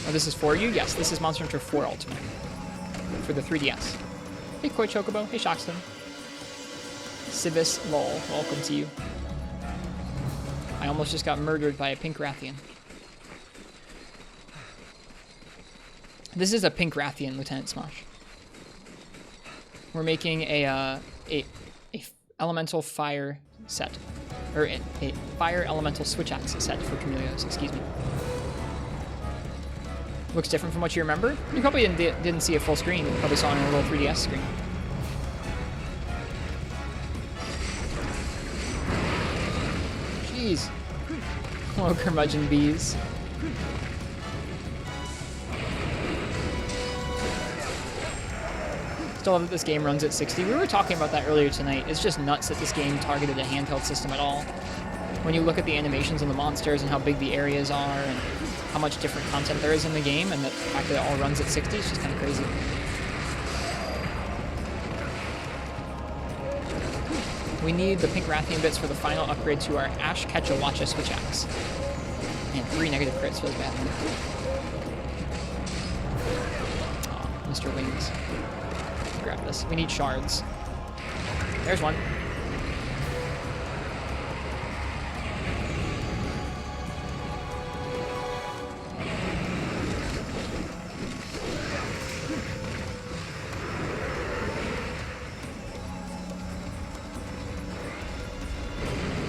Oh, this is for you? Yes, this is Monster Hunter 4 Ultimate for the 3DS. Hey, Koi Chocobo. Hey, Shoxton. Civis Lol. Welcome to you. I almost just got murdered by a Pink Rathian. This is a Pink Rathian, Lieutenant Smosh. We're making a elemental fire set, or a fire elemental switch axe set for Chameleos. Excuse me. Looks different from what you remember. You probably didn't see a full screen. You probably saw it on a little 3DS screen. Jeez. Hello, curmudgeon bees. Still love that this game runs at 60. We were talking about that earlier tonight. It's just nuts that this game targeted a handheld system at all. When you look at the animations on the monsters and how big the areas are and how much different content there is in the game, and the fact that it all runs at 60 is just kind of crazy. We need the Pink Rathian bits for the final upgrade to our Ash Ketchawacha switch axe. Man, 3 negative crits feels bad. Aw, Mr. Wings. to grab this. We need shards. There's one.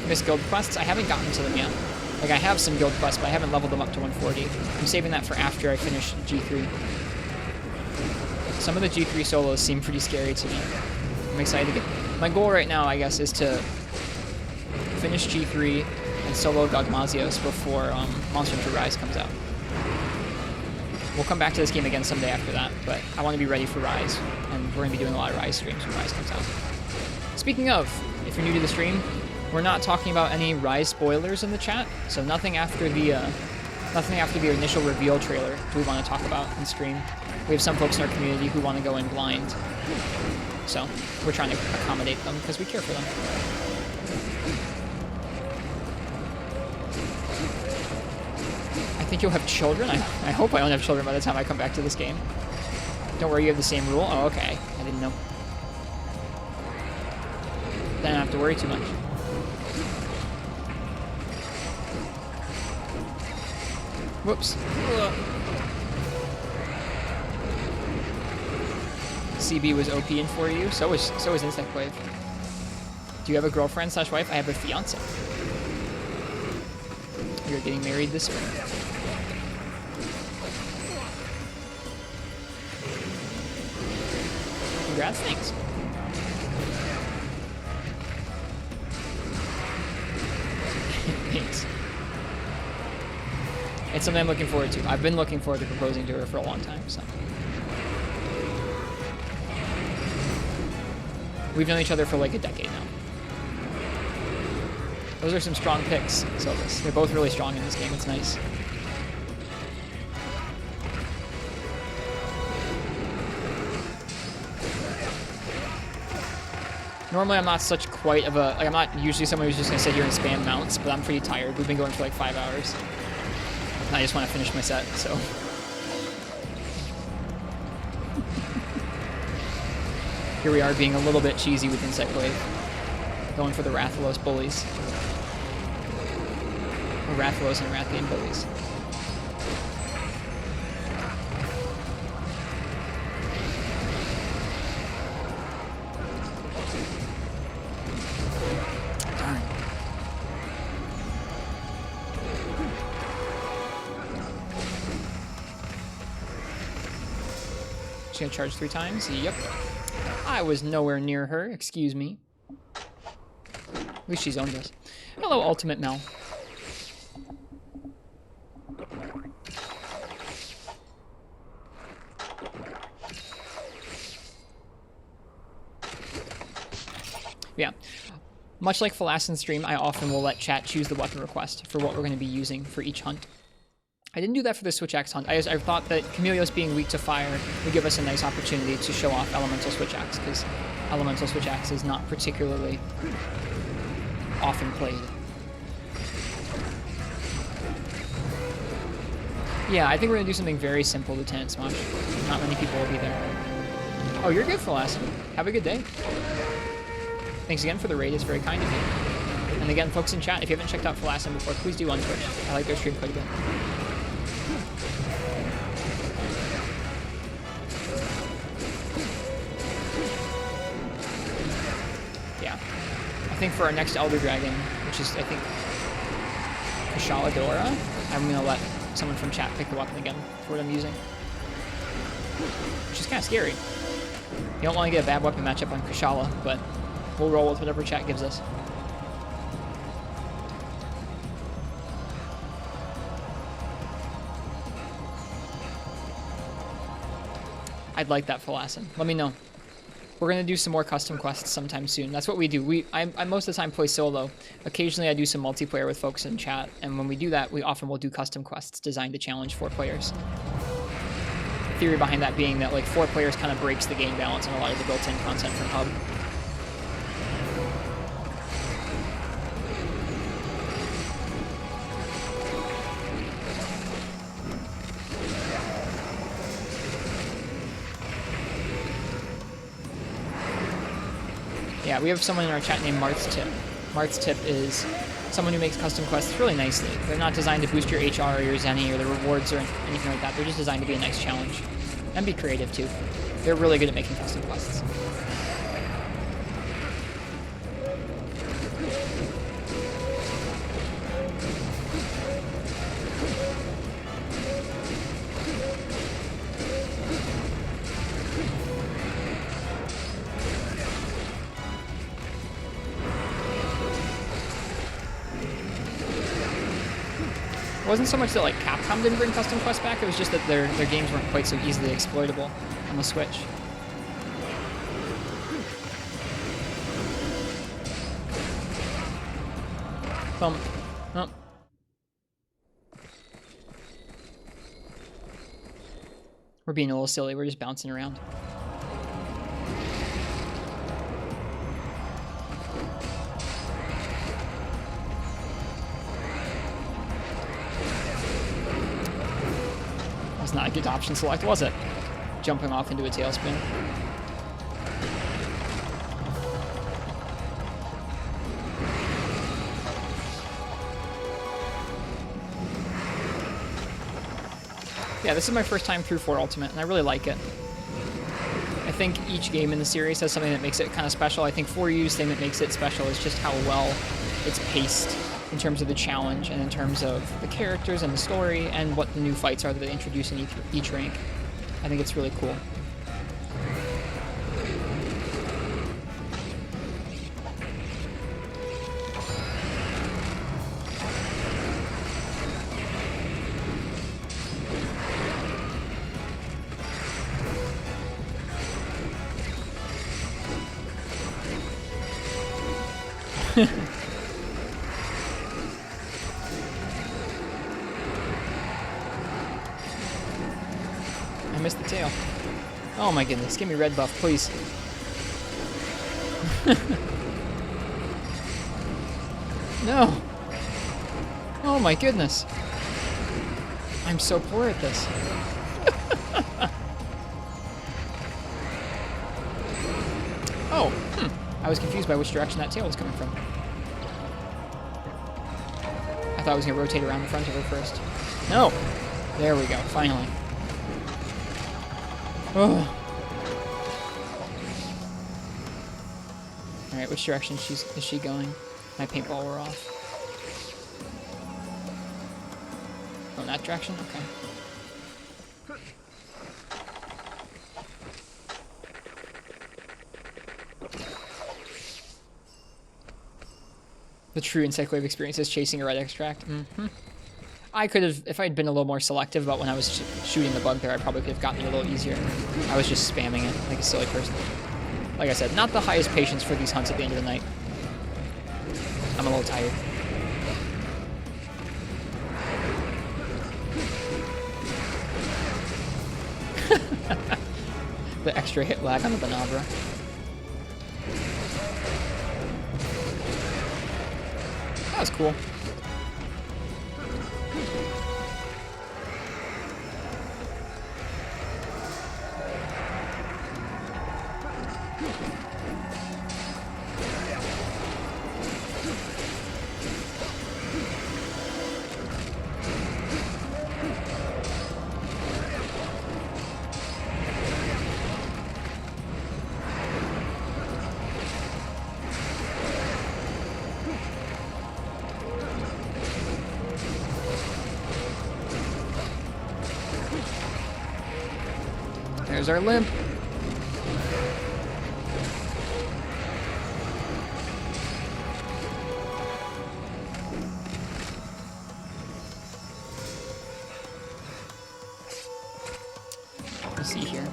Missed guild quests. I haven't gotten to them yet. Like, I have some guild quests, but I haven't leveled them up to 140. I'm saving that for after I finish G3. Some of the G3 solos seem pretty scary to me. I'm excited to get... My goal right now, I guess, is to finish G3 and solo Gogmazios before Monster Hunter Rise comes out. We'll come back to this game again someday after that, but I want to be ready for Rise, and we're going to be doing a lot of Rise streams when Rise comes out. Speaking of, if you're new to the stream, we're not talking about any Rise spoilers in the chat, so nothing after the initial reveal trailer do we want to talk about in stream. We have some folks in our community who want to go in blind, so we're trying to accommodate them because we care for them. I think you'll have children. I hope I don't have children by the time I come back to this game. Don't worry, you have the same rule. Oh, okay. I didn't know. Then I don't have to worry too much. Whoops. CB was OP in 4U. So was Insect Wave. Do you have a girlfriend / wife? I have a fiance. You're getting married this spring. Congrats, thanks. Thanks. It's something I'm looking forward to. I've been looking forward to proposing to her for a long time, so. We've known each other for like a decade now. Those are some strong picks, Silvis. They're both really strong in this game. It's nice. Normally I'm not such quite of a... Like, I'm not usually someone who's just going to sit here and spam mounts, but I'm pretty tired. We've been going for like 5 hours. And I just want to finish my set, so... Here we are being a little bit cheesy with Insect Wave. Going for the Rathalos bullies. Or Rathalos and Rathian bullies. Darn. She's gonna charge 3 times? Yep. I was nowhere near her, excuse me. At least she's owned us. Hello, Ultimate Mel. Yeah. Much like Phalassin stream, I often will let chat choose the weapon request for what we're going to be using for each hunt. I didn't do that for the Switch Axe hunt. I thought that Chameleos being weak to fire would give us a nice opportunity to show off Elemental Switch Axe, because Elemental Switch Axe is not particularly often played. Yeah, I think we're going to do something very simple, Lieutenant Smosh. Not many people will be there. Oh, you're good, Phalassin. Have a good day. Thanks again for the raid. It's very kind of you. And again, folks in chat, if you haven't checked out Phalassin before, please do on Twitch. I like their stream quite a bit. Yeah. I think for our next Elder Dragon, which is, I think, Kashaladora, I'm going to let someone from chat pick the weapon again for what I'm using. Which is kind of scary. You don't want to get a bad weapon matchup on Kashala, but we'll roll with whatever chat gives us. I'd like that, Phalassin. Let me know. We're going to do some more custom quests sometime soon. That's what we do. I most of the time play solo. Occasionally I do some multiplayer with folks in chat, and when we do that, we often will do custom quests designed to challenge 4 players. The theory behind that being that like 4 players kind of breaks the game balance on a lot of the built-in content from Hub. Yeah, we have someone in our chat named Marth's Tip. Marth's Tip is someone who makes custom quests really nicely. They're not designed to boost your HR or your Zenny or the rewards or anything like that. They're just designed to be a nice challenge. And be creative, too. They're really good at making custom quests. It wasn't so much that like Capcom didn't bring custom quests back, it was just that their games weren't quite so easily exploitable on the Switch. Thump. Oh. We're being a little silly, we're just bouncing around. Not a good option select, was it? Jumping off into a tailspin. Yeah, this is my first time through 4 Ultimate, and I really like it. I think each game in the series has something that makes it kind of special. I think 4U's thing that makes it special is just how well it's paced in terms of the challenge and in terms of the characters and the story and what the new fights are that they introduce in each rank. I think it's really cool. I missed the tail. Oh my goodness, give me red buff, please. No! Oh my goodness. I'm so poor at this. Oh, I was confused by which direction that tail was coming from. I thought I was going to rotate around the front of her first. No! There we go, finally. Oh. Alright, which direction is she going? My paintball wore off. Oh, in that direction? Okay. The true insect wave experience is chasing a red extract. Mm-hmm. I could have, if I'd been a little more selective about when I was shooting the bug there, I probably could have gotten it a little easier. I was just spamming it like a silly person. Like I said, not the highest patience for these hunts at the end of the night. I'm a little tired. The extra hit lag on the Banabra. That was cool. There's our limp. Let's see here.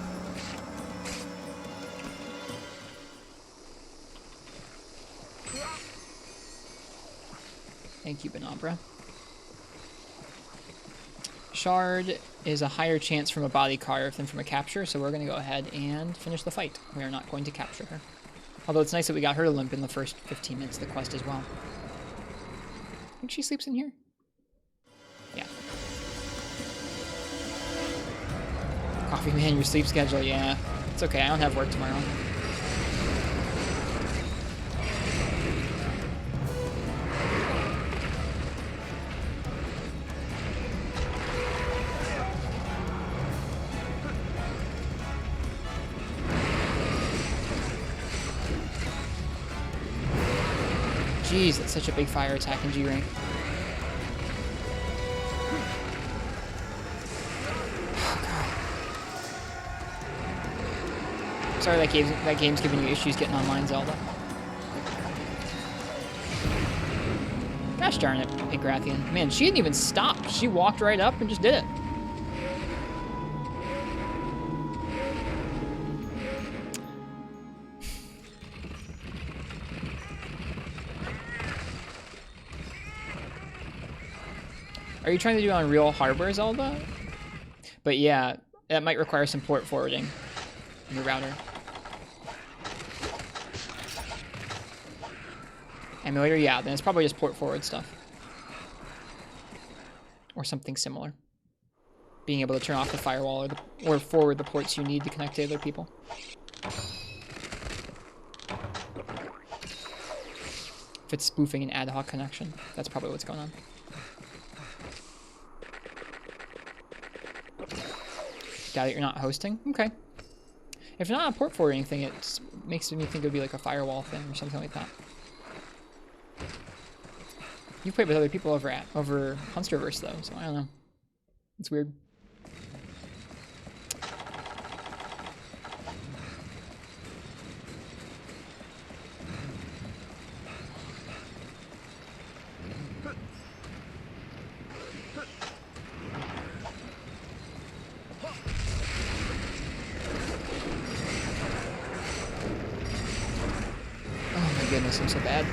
Thank you, Banabra. Shard is a higher chance from a body carve than from a capture, so we're going to go ahead and finish the fight. We are not going to capture her. Although it's nice that we got her to limp in the first 15 minutes of the quest as well. I think she sleeps in here? Yeah. Coffee man, your sleep schedule, yeah. It's okay, I don't have work tomorrow. Jeez, that's such a big fire attack in G rank. Sorry that game's giving you issues getting online, Zelda. Gosh darn it, Igrathian. Man, she didn't even stop. She walked right up and just did it. Are you trying to do it on real hardware, Zelda? But yeah, that might require some port forwarding in your router. Emulator, yeah, then it's probably just port forward stuff. Or something similar. Being able to turn off the firewall or forward the ports you need to connect to other people. If it's spoofing an ad hoc connection, that's probably what's going on. Got it, you're not hosting? Okay. If you're not a port forwarding thing, it makes me think it would be like a firewall thing or something like that. You've played with other people over Hunsterverse though, so I don't know. It's weird. Oh my goodness, I'm so bad.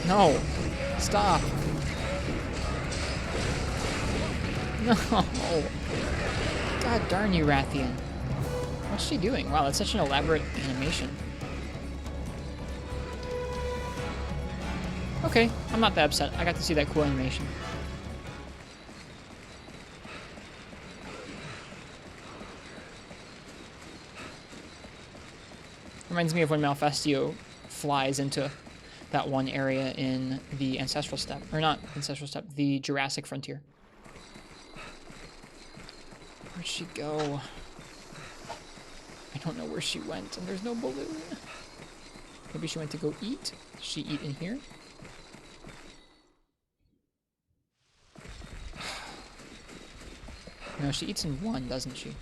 No! Stop! No! God darn you, Rathian. What's she doing? Wow, that's such an elaborate animation. Okay, I'm not that upset. I got to see that cool animation. Reminds me of when Malfestio flies into that one area in the Ancestral Steppe. Or not Ancestral Steppe, the Jurassic Frontier. Where'd she go? I don't know where she went, and there's no balloon. Maybe she went to go eat? Does she eat in here? No, she eats in one, doesn't she?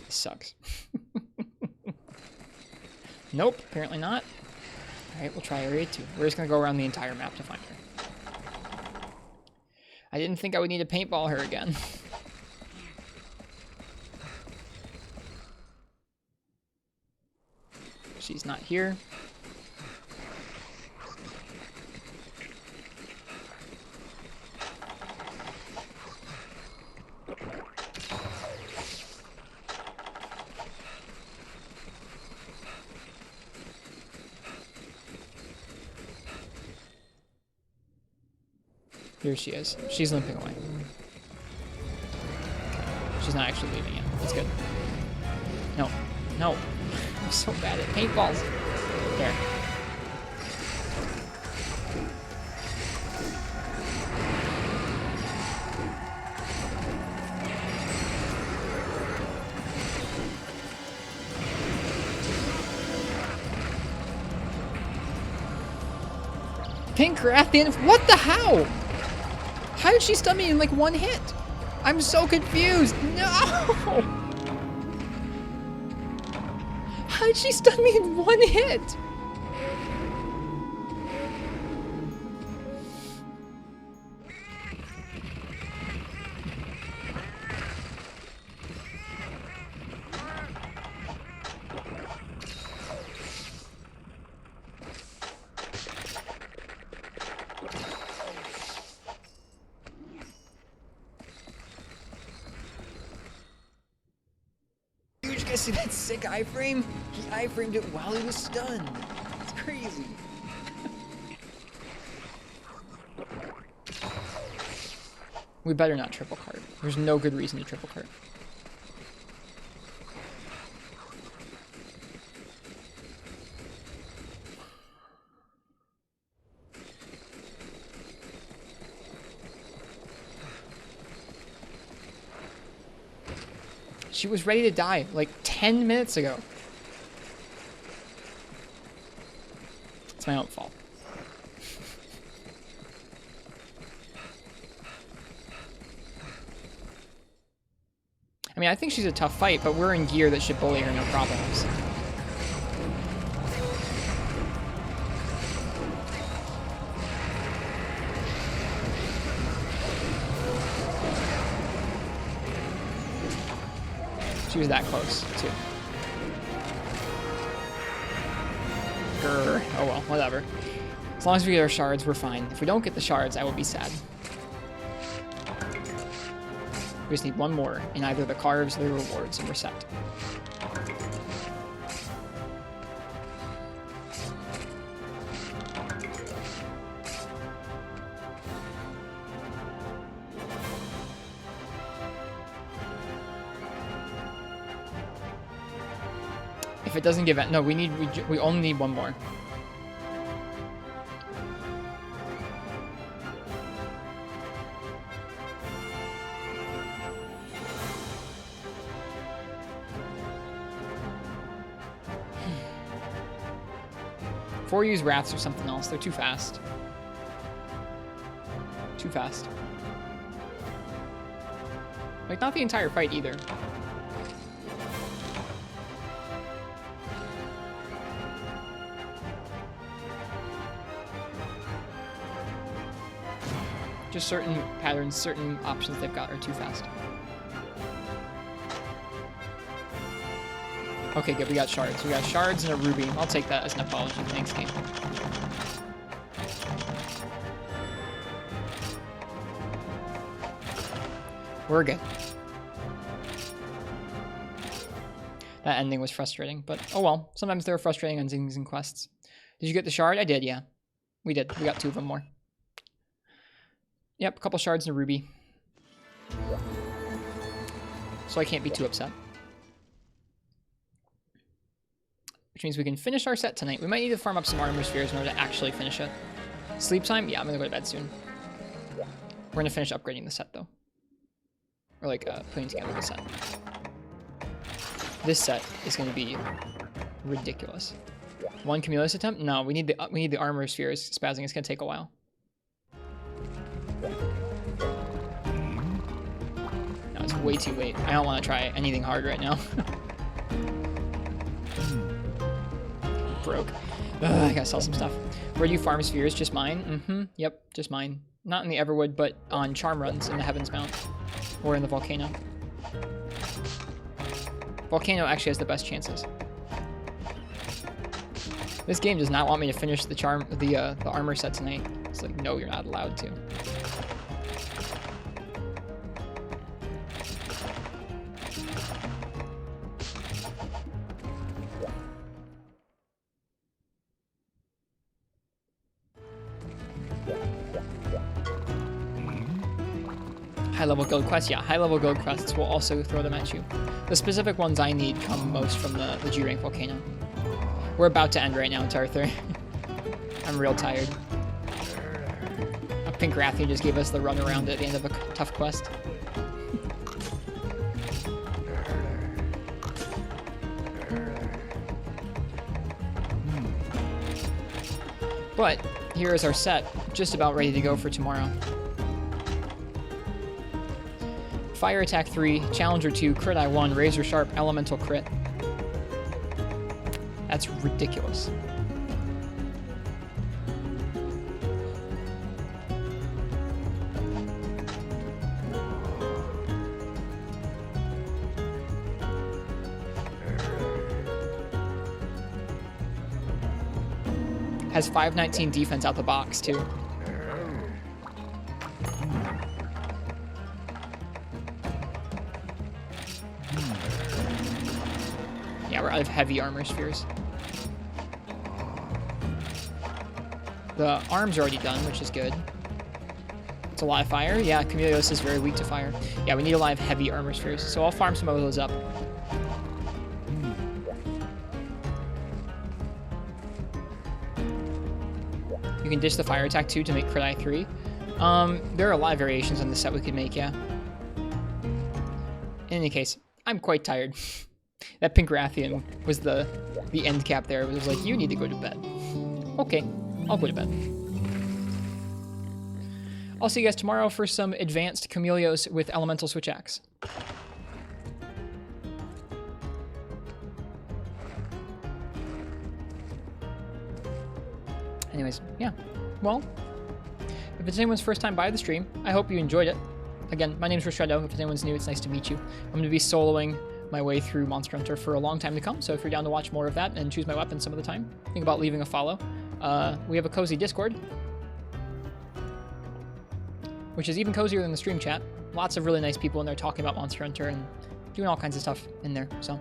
This sucks. Nope, apparently not. Alright, we'll try area 2. We're just gonna go around the entire map to find her. I didn't think I would need to paintball her again. She's not here. Here she is. She's limping away. She's not actually leaving yet. That's good. No. No. I'm so bad at paintballs. There. Pink Rathian? What the how? How did she stun me in like one hit? I'm so confused. No! How did she stun me in one hit? See that sick iframe? He iframed it while he was stunned. It's crazy. We better not triple cart. There's no good reason to triple cart. She was ready to die like 10 minutes ago. It's my own fault. I mean, I think she's a tough fight, but we're in gear that should bully her no problems. She was that close, too. Grr. Oh well, whatever. As long as we get our shards, we're fine. If we don't get the shards, I will be sad. We just need one more in either the carves or the rewards, and we're set. If it doesn't give it, no, we only need one more. Or use rats or something else. They're too fast. Too fast. Like, not the entire fight either. Just certain patterns, certain options they've got are too fast. Okay, good. We got shards. We got shards and a ruby. I'll take that as an apology. Thanks, game. We're good. That ending was frustrating, but oh well. Sometimes there are frustrating endings in quests. Did you get the shard? I did, yeah. We did. We got 2 of them more. Yep, a couple shards and a ruby. So I can't be too upset. Which means we can finish our set tonight. We might need to farm up some armor spheres in order to actually finish it. Sleep time? Yeah, I'm gonna go to bed soon. We're gonna finish upgrading the set, though. Or, like, putting together the set. This set is gonna be ridiculous. 1 Cumulus attempt? No, we need the armor spheres spazzing. It's gonna take a while. No, it's way too late. I don't want to try anything hard right now. Broke. Ugh, I gotta sell some stuff. Where do you farm spheres? Just mine? Mm-hmm. Yep, just mine. Not in the Everwood, but on charm runs in the Heaven's Mount. Or in the Volcano. Volcano actually has the best chances. This game does not want me to finish the armor set tonight. It's like, no, you're not allowed to. High-level guild quests? Yeah, high-level guild quests will also throw them at you. The specific ones I need come most from the G-Rank Volcano. We're about to end right now, Tarthur. I'm real tired. Pink Rathian just gave us the run around at the end of a tough quest. But here is our set, just about ready to go for tomorrow. Fire Attack 3, Challenger 2, Crit I 1, Razor Sharp, Elemental Crit. That's ridiculous. Has 519 defense out the box, too. Yeah, we're out of heavy armor spheres. The arms are already done, which is good. It's a lot of fire. Yeah, Camelios is very weak to fire. Yeah, we need a lot of heavy armor spheres, so I'll farm some of those up. You can dish the fire attack too to make crit I 3. There are a lot of variations on the set we could make, yeah. In any case, I'm quite tired. That pink Rathian was the end cap there. It was like, you need to go to bed. Okay, I'll go to bed. I'll see you guys tomorrow for some advanced Chameleos with Elemental Switch Axe. Anyways, yeah. Well, if it's anyone's first time by the stream, I hope you enjoyed it. Again, my name's Ristretto. If anyone's new, it's nice to meet you. I'm going to be soloing my way through Monster Hunter for a long time to come, so if you're down to watch more of that and choose my weapon some of the time, think about leaving a follow. We have a cozy Discord, which is even cozier than the stream chat. Lots of really nice people in there talking about Monster Hunter and doing all kinds of stuff in there, so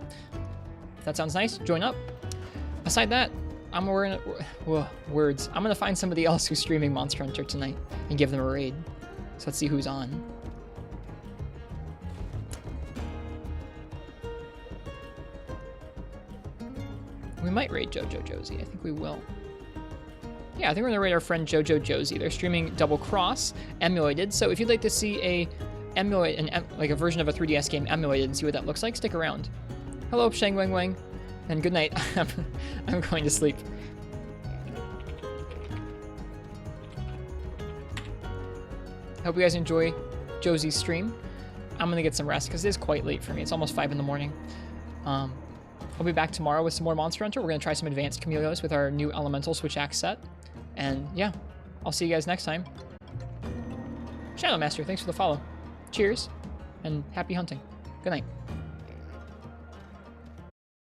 if that sounds nice, join up. Aside that, I'm gonna find somebody else who's streaming Monster Hunter tonight and give them a raid. So let's see who's on. We might raid Jojo Josie. I think we will. Yeah, I think we're gonna raid our friend Jojo Josie. They're streaming Double Cross emulated. So if you'd like to see like a version of a 3DS game emulated and see what that looks like, stick around. Hello, Shang Wang Wang, and good night. I'm going to sleep. Hope you guys enjoy Josie's stream. I'm gonna get some rest because it is quite late for me. It's almost 5 in the morning. I'll be back tomorrow with some more Monster Hunter. We're gonna try some advanced Chameleos with our new Elemental Switch Axe set. And yeah, I'll see you guys next time. Shadow Master, thanks for the follow. Cheers, and happy hunting. Good night.